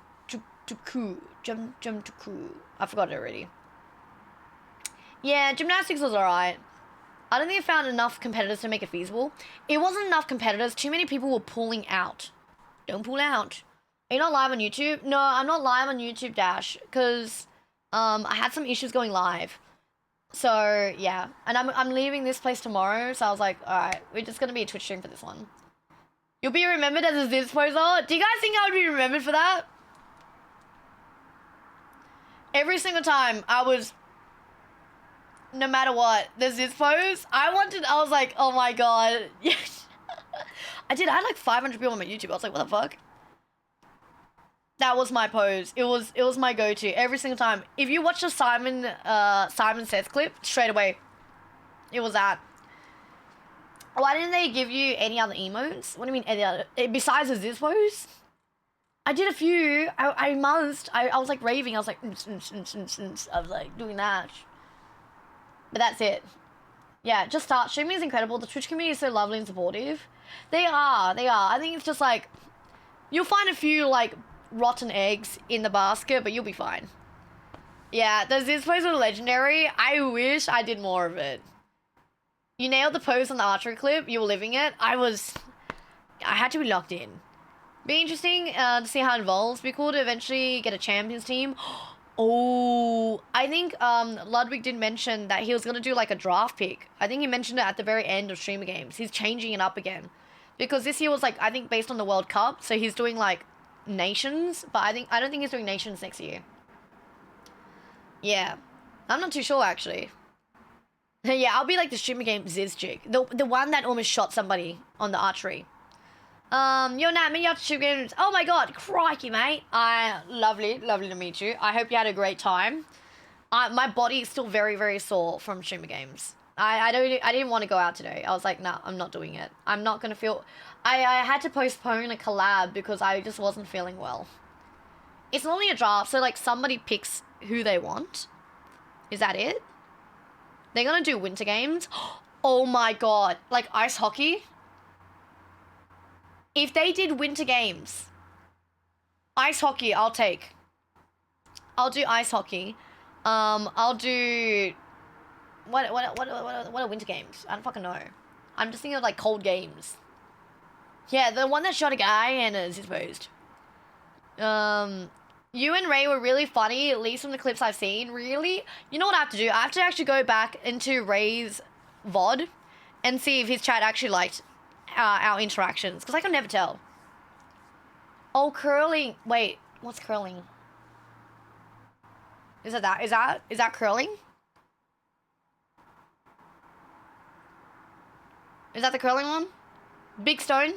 I forgot it already. Yeah, gymnastics was alright. I don't think I found enough competitors to make it feasible. It wasn't enough competitors. Too many people were pulling out. Don't pull out. Are you not live on YouTube? No, I'm not live on YouTube, Dash, because I had some issues going live. So, yeah. And I'm leaving this place tomorrow, so I was like, alright, we're just going to be a Twitch stream for this one. You'll be remembered as a Ziz poser? Do you guys think I would be remembered for that? Every single time I was... No matter what, the Ziz pose, I was like, oh my god. Yes. I had like 500 people on my YouTube. I was like, what the fuck? That was my pose. It was my go-to every single time. If you watch the Simon Says clip, straight away, it was that. Why didn't they give you any other emotes? What do you mean any other? Besides the Ziz pose? I did a few. I was like raving. I was like, I was like doing that. But that's it. Yeah, just start. Streaming is incredible. The Twitch community is so lovely and supportive. They are. I think it's just like, you'll find a few like rotten eggs in the basket, but you'll be fine. Yeah, the Ziz pose was legendary. I wish I did more of it. You nailed the pose on the archery clip. You were living it. I had to be locked in. Be interesting to see how it evolves. Be cool to eventually get a champions team. Oh, I think Ludwig did mention that he was gonna do like a draft pick. I think he mentioned it at the very end of Streamer Games. He's changing it up again. Because this year was like, I think based on the World Cup, so he's doing like nations, but I don't think he's doing nations next year. Yeah. I'm not too sure actually. Yeah, I'll be like the Streamer Games Ziz chick. The one that almost shot somebody on the archery. Yo, Nat, me up to Streamer Games. Oh my god, crikey, mate. Lovely to meet you. I hope you had a great time. My body is still very, very sore from Streamer Games. I didn't want to go out today. I was like, nah, I'm not doing it. I'm not gonna feel... I had to postpone a collab because I just wasn't feeling well. It's only a draft, so like somebody picks who they want. Is that it? They're gonna do winter games? Oh my god. Like ice hockey? If they did winter games, ice hockey, I'll take. I'll do ice hockey. I'll do... What are winter games? I don't fucking know. I'm just thinking of like cold games. Yeah, the one that shot a guy and is exposed. You and Ray were really funny, at least from the clips I've seen. Really? You know what I have to do? I have to actually go back into Ray's VOD and see if his chat actually liked our interactions, because I can never tell. Oh, curling. Wait, what's curling? Is that curling? Is that the curling one? Big stone?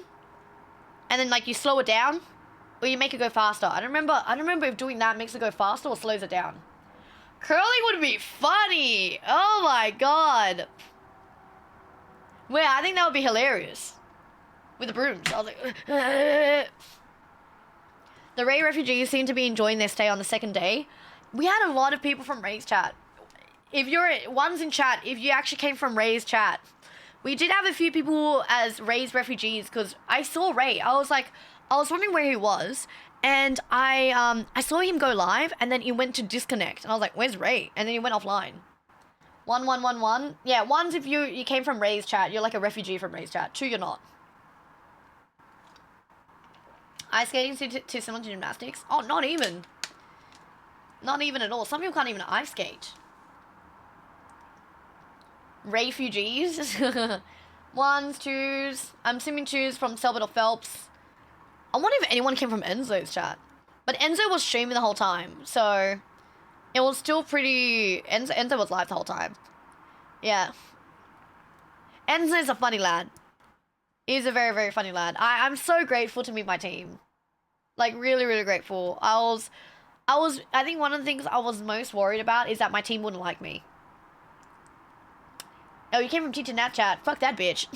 And then like you slow it down? Or you make it go faster? I don't remember if doing that makes it go faster or slows it down. Curling would be funny! Oh my god! Well, I think that would be hilarious. With the brooms. I was like... The Ray refugees seem to be enjoying their stay on the second day. We had a lot of people from Ray's chat. If you're... One's in chat, if you actually came from Ray's chat. We did have a few people as Ray's refugees, because I saw Ray. I was wondering where he was, and I saw him go live, and then he went to disconnect, and I was like, where's Ray? And then he went offline. 1111. Yeah, one's if you came from Ray's chat, you're like a refugee from Ray's chat. Two, you're not. Ice skating to similar to gymnastics? Oh, not even. Not even at all. Some people can't even ice skate. Refugees. Ones, twos. I'm assuming twos from Selbert or Phelps. I wonder if anyone came from Enzo's chat. But Enzo was streaming the whole time, so it was still pretty... Enzo was live the whole time. Yeah. Enzo's a funny lad. He's a very, very funny lad. I'm so grateful to meet my team. Like, really, really grateful. I think one of the things I was most worried about is that my team wouldn't like me. Oh, you came from Teacher Nat chat. Fuck that bitch.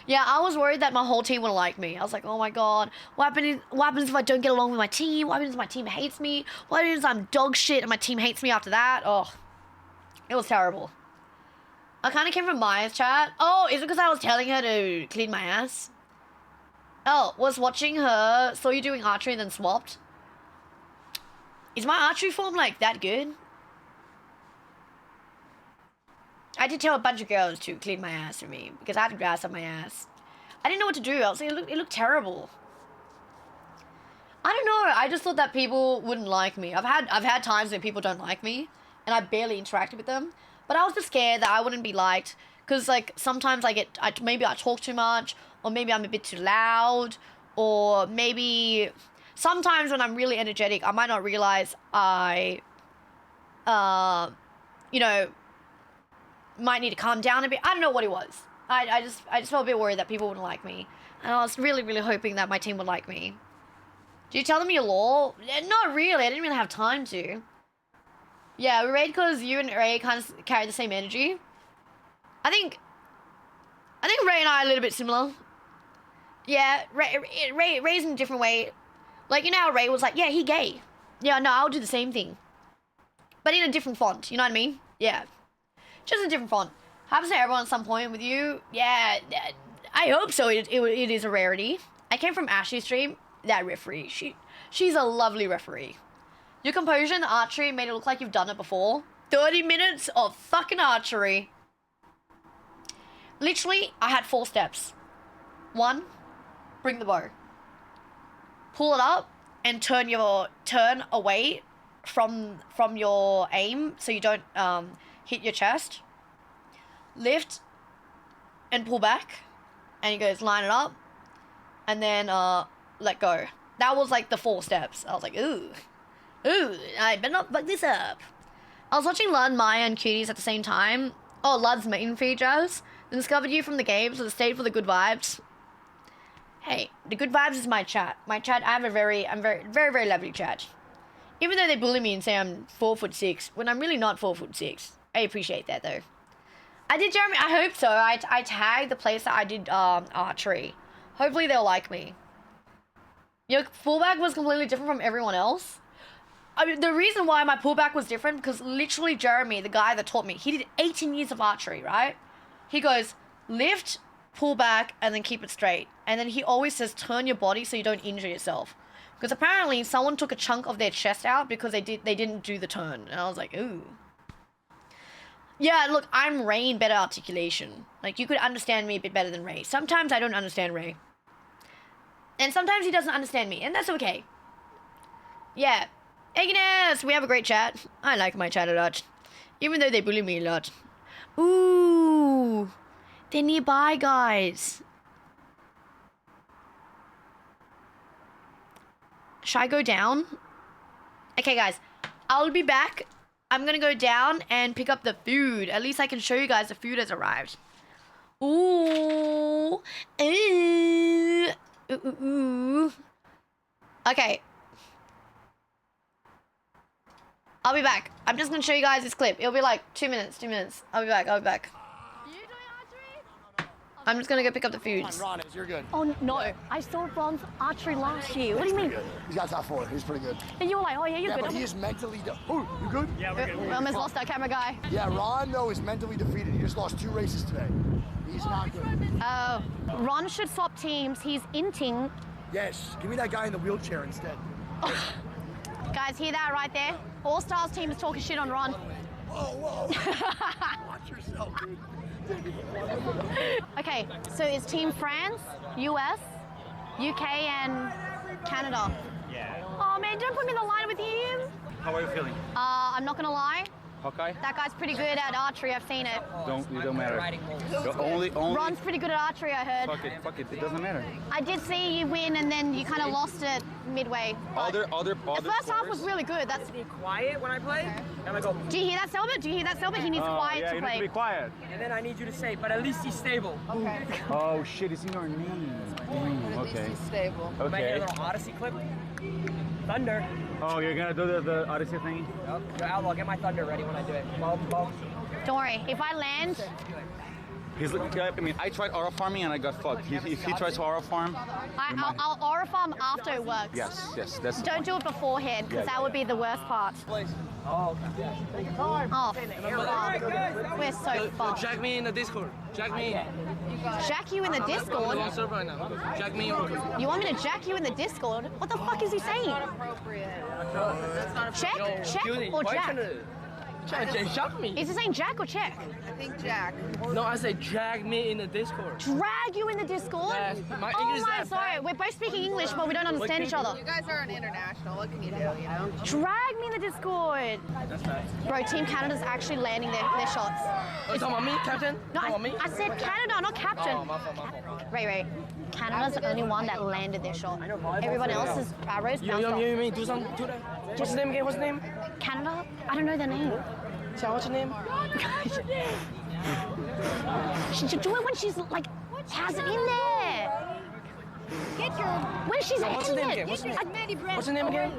Yeah, I was worried that my whole team wouldn't like me. I was like, oh my god, what happens if I don't get along with my team? What happens if my team hates me? What happens if I'm dog shit and my team hates me after that? Oh, it was terrible. I kind of came from Maya's chat. Oh, is it because I was telling her to clean my ass? Oh, was watching her, saw you doing archery and then swapped. Is my archery form like that good? I did tell a bunch of girls to clean my ass for me because I had grass on my ass. I didn't know what to do. I was like, it looked terrible. I don't know. I just thought that people wouldn't like me. I've had times when people don't like me, and I barely interacted with them. But I was just scared that I wouldn't be liked because like sometimes maybe I talk too much, or maybe I'm a bit too loud, or maybe sometimes when I'm really energetic, I might not realize might need to calm down a bit. I don't know what it was. I just felt a bit worried that people wouldn't like me. And I was really, really hoping that my team would like me. Did you tell them your lore? Not really. I didn't really have time to. Yeah, we raid because you and Ray kind of carry the same energy. I think Ray and I are a little bit similar. Yeah, Ray's in a different way. Like, you know how Ray was like, yeah, he gay. Yeah, no, I'll do the same thing. But in a different font, you know what I mean? Yeah. Just a different font. Happens to everyone at some point with you. Yeah, I hope so. It is a rarity. I came from Ashley's stream. That referee. She's a lovely referee. Your composure in the archery made it look like you've done it before. 30 minutes of fucking archery. Literally, I had 4 steps. 1, bring the bow. Pull it up and turn away from your aim so you don't hit your chest. Lift and pull back, and he goes line it up, and then let go. That was like the 4 steps. I was like, ooh, I better not fuck this up. I was watching Lud, Maya, and Cuties at the same time. Oh, Lud's main features. Then discovered you from the game, so stayed for the good vibes. Hey, the good vibes is my chat. My chat, I'm very lovely chat. Even though they bully me and say I'm 4'6", when I'm really not 4'6". I appreciate that though. I did, Jeremy. I hope so. I tagged the place that I did archery. Hopefully they'll like me. Your pullback was completely different from everyone else. I mean, the reason why my pullback was different because literally Jeremy, the guy that taught me, he did 18 years of archery, right? He goes lift, pull back, and then keep it straight. And then he always says turn your body so you don't injure yourself. Because apparently someone took a chunk of their chest out because they didn't do the turn. And I was like, ooh. Yeah, look, I'm Ray in better articulation. Like, you could understand me a bit better than Ray. Sometimes I don't understand Ray. And sometimes he doesn't understand me, and that's okay. Yeah. Agnes, we have a great chat. I like my chat a lot. Even though they bully me a lot. Ooh. They're nearby, guys. Should I go down? Okay, guys. I'll be back. I'm gonna go down and pick up the food. At least I can show you guys the food has arrived. Ooh. Ooh. Okay. I'll be back. I'm just gonna show you guys this clip. It'll be like 2 minutes. I'll be back. I'm just gonna go pick up the food. Ron, you're good. Oh, no. I saw Ron's archery last year. What do you mean? He's got top 4. He's pretty good. And you were like, oh, yeah, you're good. But he is mentally... Oh, you good? Yeah, we're good. We almost lost our camera guy. Yeah, Ron, though, is mentally defeated. He just lost 2 races today. He's not good. Ron should swap teams. He's inting. Yes, give me that guy in the wheelchair instead. Guys, hear that right there? All-Stars team is talking shit on Ron. Whoa. Watch yourself, dude. Okay, so it's Team France, US, UK, and Canada. Yeah. Oh man, don't put me in the line with him. How are you feeling? I'm not gonna lie. Okay. That guy's pretty good at archery. I've seen it. You don't matter. Only. Ron's pretty good at archery. I heard. Fuck it. It doesn't matter. I did see you win, and then you kind of lost it midway. Other. The first half was really good. That's. Be quiet when I play, and I go. Do you hear that, Selbit? He needs quiet to you play. need to be quiet. And then I need you to say, but at least he's stable. Okay. Oh shit! It's in your name. Okay. He's stable. Okay. You might hear a little Odyssey clip. Thunder. Oh, you're gonna do the Odyssey thing? Yep. Yo, Outlaw, get my thunder ready when I do it. Don't worry. If I land. He's looking. I mean, I tried aura farming and I got fucked. If he tries to aura farm, I'll aura farm after it works. Yes. That's. Don't do it beforehand, because that would be the worst part. Oh, okay. Oh, fuck. We're so fucked. Jack me in the Discord. Jack me in. Jack you in the Discord? Right now. Jack me in. You want me to jack you in the Discord? What the fuck is he saying? Check or jack? Jack me. Is he saying jack or check? I think Jack. No, I say drag me in the Discord. Drag you in the Discord? Yes. My oh English my, is sorry. We're both speaking English, but we don't understand each other. You guys are an international. What can you do, you know? Drag me in the Discord. That's nice. Bro, Team Canada's actually landing their shots. Oh, you talking about me, Captain? No, me? I said Canada, not Captain. Oh, my fault. Ray. Canada's the only one that landed their shot. Everyone else is arrows bounced off. You do something to that? What's his name again? What's his name? Canada? I don't know their name. Tell what's your name? She should do it when she's like has it in there. Get your. When she's What's his in name it. again? What's his name again?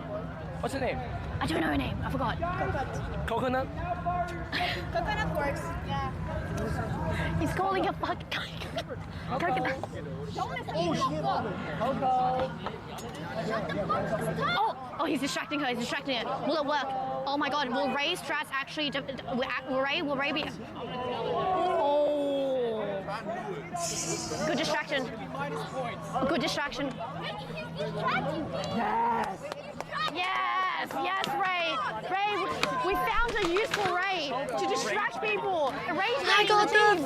What's his name? I don't know her name. I forgot. Coconut. Coconut works. Yeah. He's calling her fuck. Coconut. Oh, he's distracting her. Will it work? Oh my God. Will Ray's strats actually? Will Ray be? Oh. Good distraction. Yes, Ray. We found a useful Ray to distract people. I got the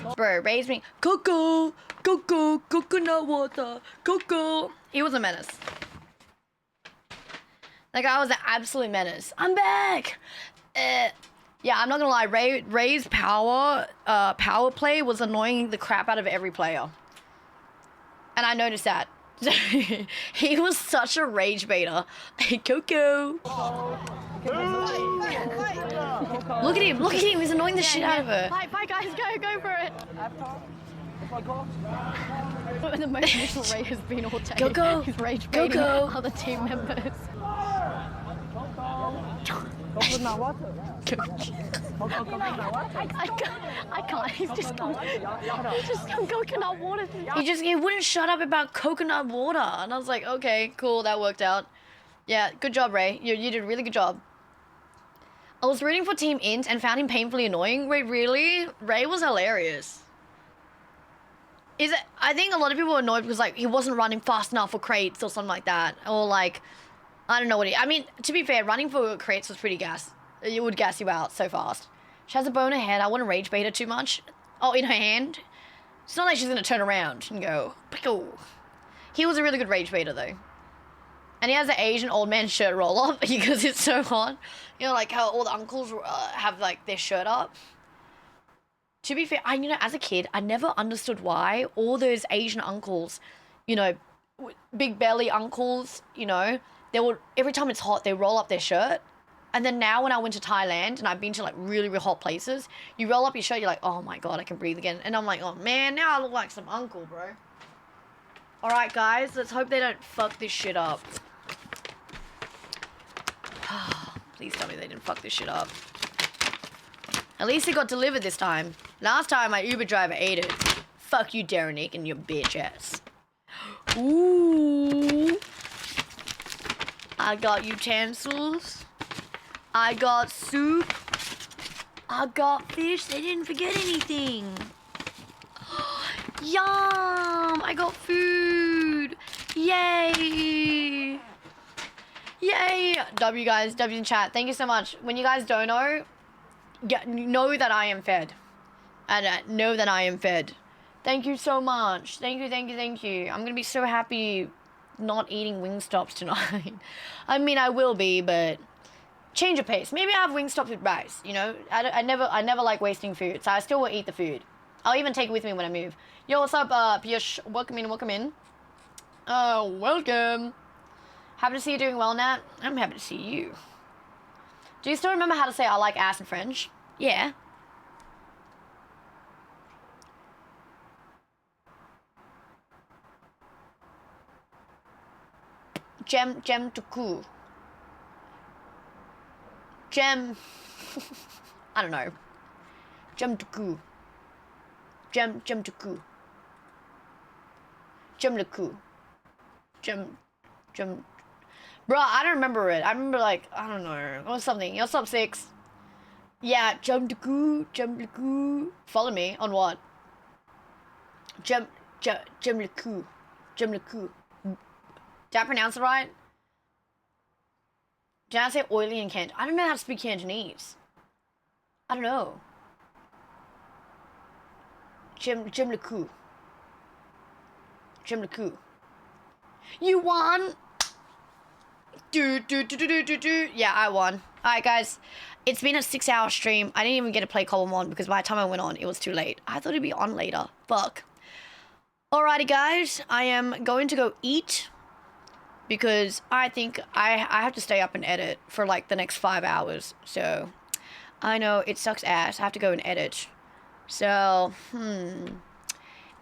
food. Bro, Ray's me. Coconut water. He was a menace. Like, I was an absolute menace. I'm back! Yeah, I'm not gonna lie. Ray's power play was annoying the crap out of every player. And I noticed that. He was such a rage baiter. Hey, Coco! Look at him, he's annoying the shit out of her. Bye guys, go for it. The most initial Ray has been all day. Go. He's rage baiting other team members. I can't. He's just gone coconut water. He wouldn't shut up about coconut water, and I was like, okay, cool, that worked out. Yeah, good job, Ray. You did a really good job. I was rooting for Team Int and found him painfully annoying. Wait, really? Ray was hilarious. I think a lot of people were annoyed because like he wasn't running fast enough for crates or something like that, or like I don't know what I mean, to be fair, running for crates was pretty gas. It would gas you out so fast. She has a bow in her head. I wouldn't rage bait her too much. Oh, in her hand. It's not like she's gonna turn around and go, pickle. He was a really good rage baiter though. And he has an Asian old man shirt roll up because it's so hot. You know, like how all the uncles have like their shirt up. To be fair, you know, as a kid, I never understood why all those Asian uncles, you know, big belly uncles, you know, they would, every time it's hot, they roll up their shirt. And then now when I went to Thailand and I've been to like really, really hot places, you roll up your shirt, you're like, oh my God, I can breathe again. And I'm like, oh man, now I look like some uncle, bro. All right, guys, let's hope they don't fuck this shit up. Please tell me they didn't fuck this shit up. At least it got delivered this time. Last time my Uber driver ate it. Fuck you, Darren and your bitch ass. Ooh. I got utensils. I got soup. I got fish. They didn't forget anything. Yum! I got food. Yay! Yay! W guys, W in chat. Thank you so much. When you guys don't know, know that I am fed. And know that I am fed. Thank you so much. Thank you. I'm gonna be so happy not eating Wingstops tonight. I mean, I will be, but change of pace. Maybe I have Wingstops with rice, you know? I never like wasting food, so I still will eat the food. I'll even take it with me when I move. Yo, what's up, Piyush? Welcome in. Welcome. Happy to see you doing well, Nat. I'm happy to see you. Do you still remember how to say I like ass in French? Yeah. J'aime tout coup. J'aime... I don't know. J'aime tout coup. J'aime tout coup. J'aime le coup. J'aime... Bruh, I don't remember it. I remember like, I don't know. Or something. What's up, 6? Yeah, j'aime le coup. Follow me on what? J'aime le coup. Did I pronounce it right? Did I say oily in Cantonese? I don't know how to speak Cantonese. I don't know. J'aime le coup. You won! Yeah, I won. Alright, guys. It's been a 6-hour stream. I didn't even get to play Column 1 because by the time I went on, it was too late. I thought it'd be on later. Fuck. Alrighty, guys. I am going to go eat because I think I have to stay up and edit for like the next 5 hours. So, I know it sucks ass. I have to go and edit. So,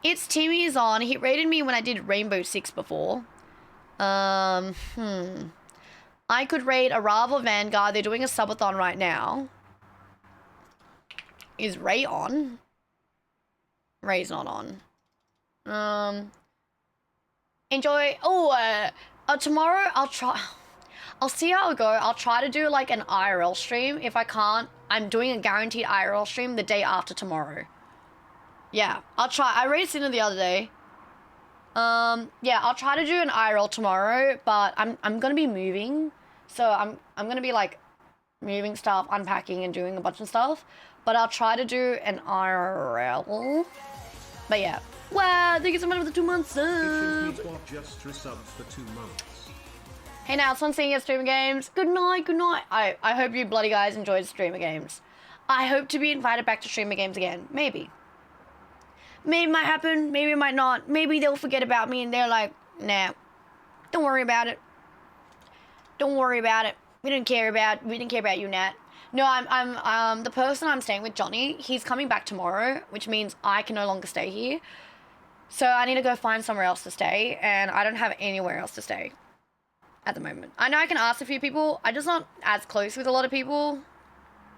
It's Timmy is on. He rated me when I did Rainbow Six before. I could raid a Rival Vanguard. They're doing a subathon right now. Is Ray on? Ray's not on. Enjoy. Tomorrow I'll try. I'll see how it go. I'll try to do like an IRL stream. If I can't, I'm doing a guaranteed IRL stream the day after tomorrow. Yeah, I'll try. I raided Cinder the other day. Yeah, I'll try to do an IRL tomorrow, but I'm gonna be moving, so I'm gonna be like moving stuff, unpacking, and doing a bunch of stuff. But I'll try to do an IRL. But yeah. Wow, thank you so much for the 2 months sub. Just resubbed for 2 months. Hey now, it's fun seeing you at Streamer Games. Good night, good night. I hope you bloody guys enjoyed Streamer Games. I hope to be invited back to Streamer Games again. Maybe. Maybe it might happen, maybe it might not. Maybe they'll forget about me and they're like, nah, don't worry about it. Don't worry about it. We didn't care about you, Nat. No, I'm the person I'm staying with, Johnny, he's coming back tomorrow, which means I can no longer stay here. So I need to go find somewhere else to stay, and I don't have anywhere else to stay at the moment. I know I can ask a few people, I'm just not as close with a lot of people,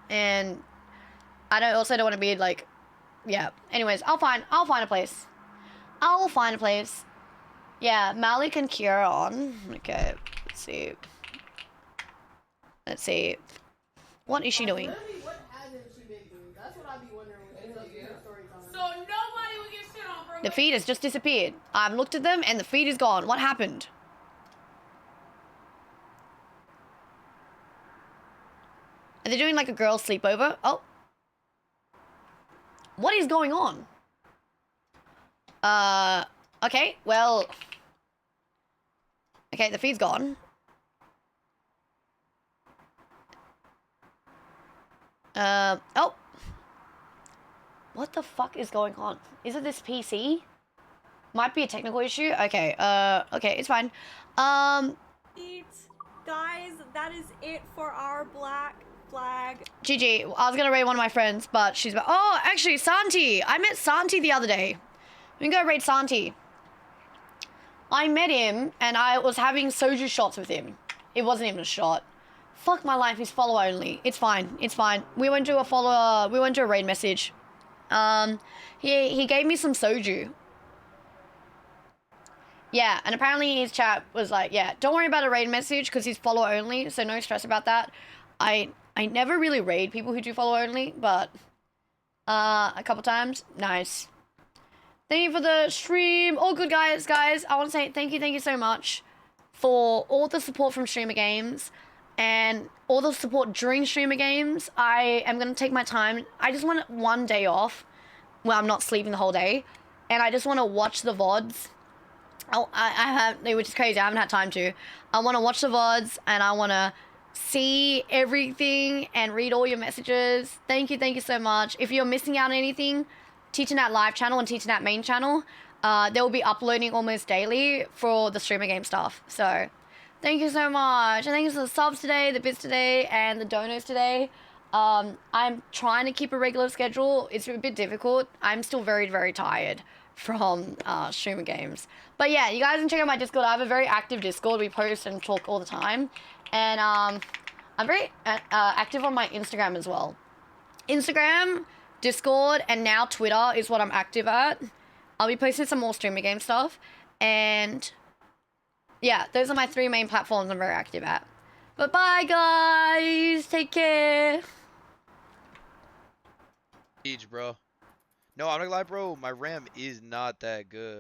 and I also don't want to be like, yeah. Anyways, I'll find a place. I'll find a place. Yeah, Malik and Kira on. Okay, let's see. What is she doing? What hasn't she been doing? That's what I'd be wondering. So nobody would get shit on for The feed has just disappeared. I've looked at them and the feed is gone. What happened? Are they doing like a girl sleepover? Oh. What is going on? Okay, well. Okay, the feed's gone. Oh. What the fuck is going on? Is it this PC? Might be a technical issue. Okay, okay, it's fine. Guys, that is it for our black flag. GG. I was gonna raid one of my friends, but she's... Oh, actually, Santi. I met Santi the other day. We can go raid Santi. I met him, and I was having soju shots with him. It wasn't even a shot. Fuck my life, he's follow only. It's fine, it's fine. We went to a raid message. He gave me some soju. Yeah, and apparently his chat was like, yeah, don't worry about a raid message because he's follow only, so no stress about that. I never really raid people who do follow only, but a couple times. Nice. Thank you for the stream. All good, guys. I want to say thank you so much for all the support from Streamer Games and all the support during Streamer Games. I am going to take my time. I just want one day off where I'm not sleeping the whole day, and I just want to watch the VODs. Which is crazy. I haven't had time to. I want to watch the VODs, and I want to see everything and read all your messages. Thank you so much. If you're missing out on anything, TeacherNat live channel and TeacherNat main channel, they will be uploading almost daily for the Streamer Game stuff. So thank you so much. And thank you for the subs today, the bits today, and the donos today. I'm trying to keep a regular schedule. It's a bit difficult. I'm still very tired from Streamer Games. But yeah, you guys can check out my Discord. I have a very active Discord. We post and talk all the time. And I'm very active on my Instagram as well. Instagram, Discord, and now Twitter is what I'm active at. I'll be posting some more Streamer Game stuff. And yeah, those are my 3 main platforms I'm very active at. But bye, guys. Take care. Bro. No, I'm not gonna lie, bro. My RAM is not that good.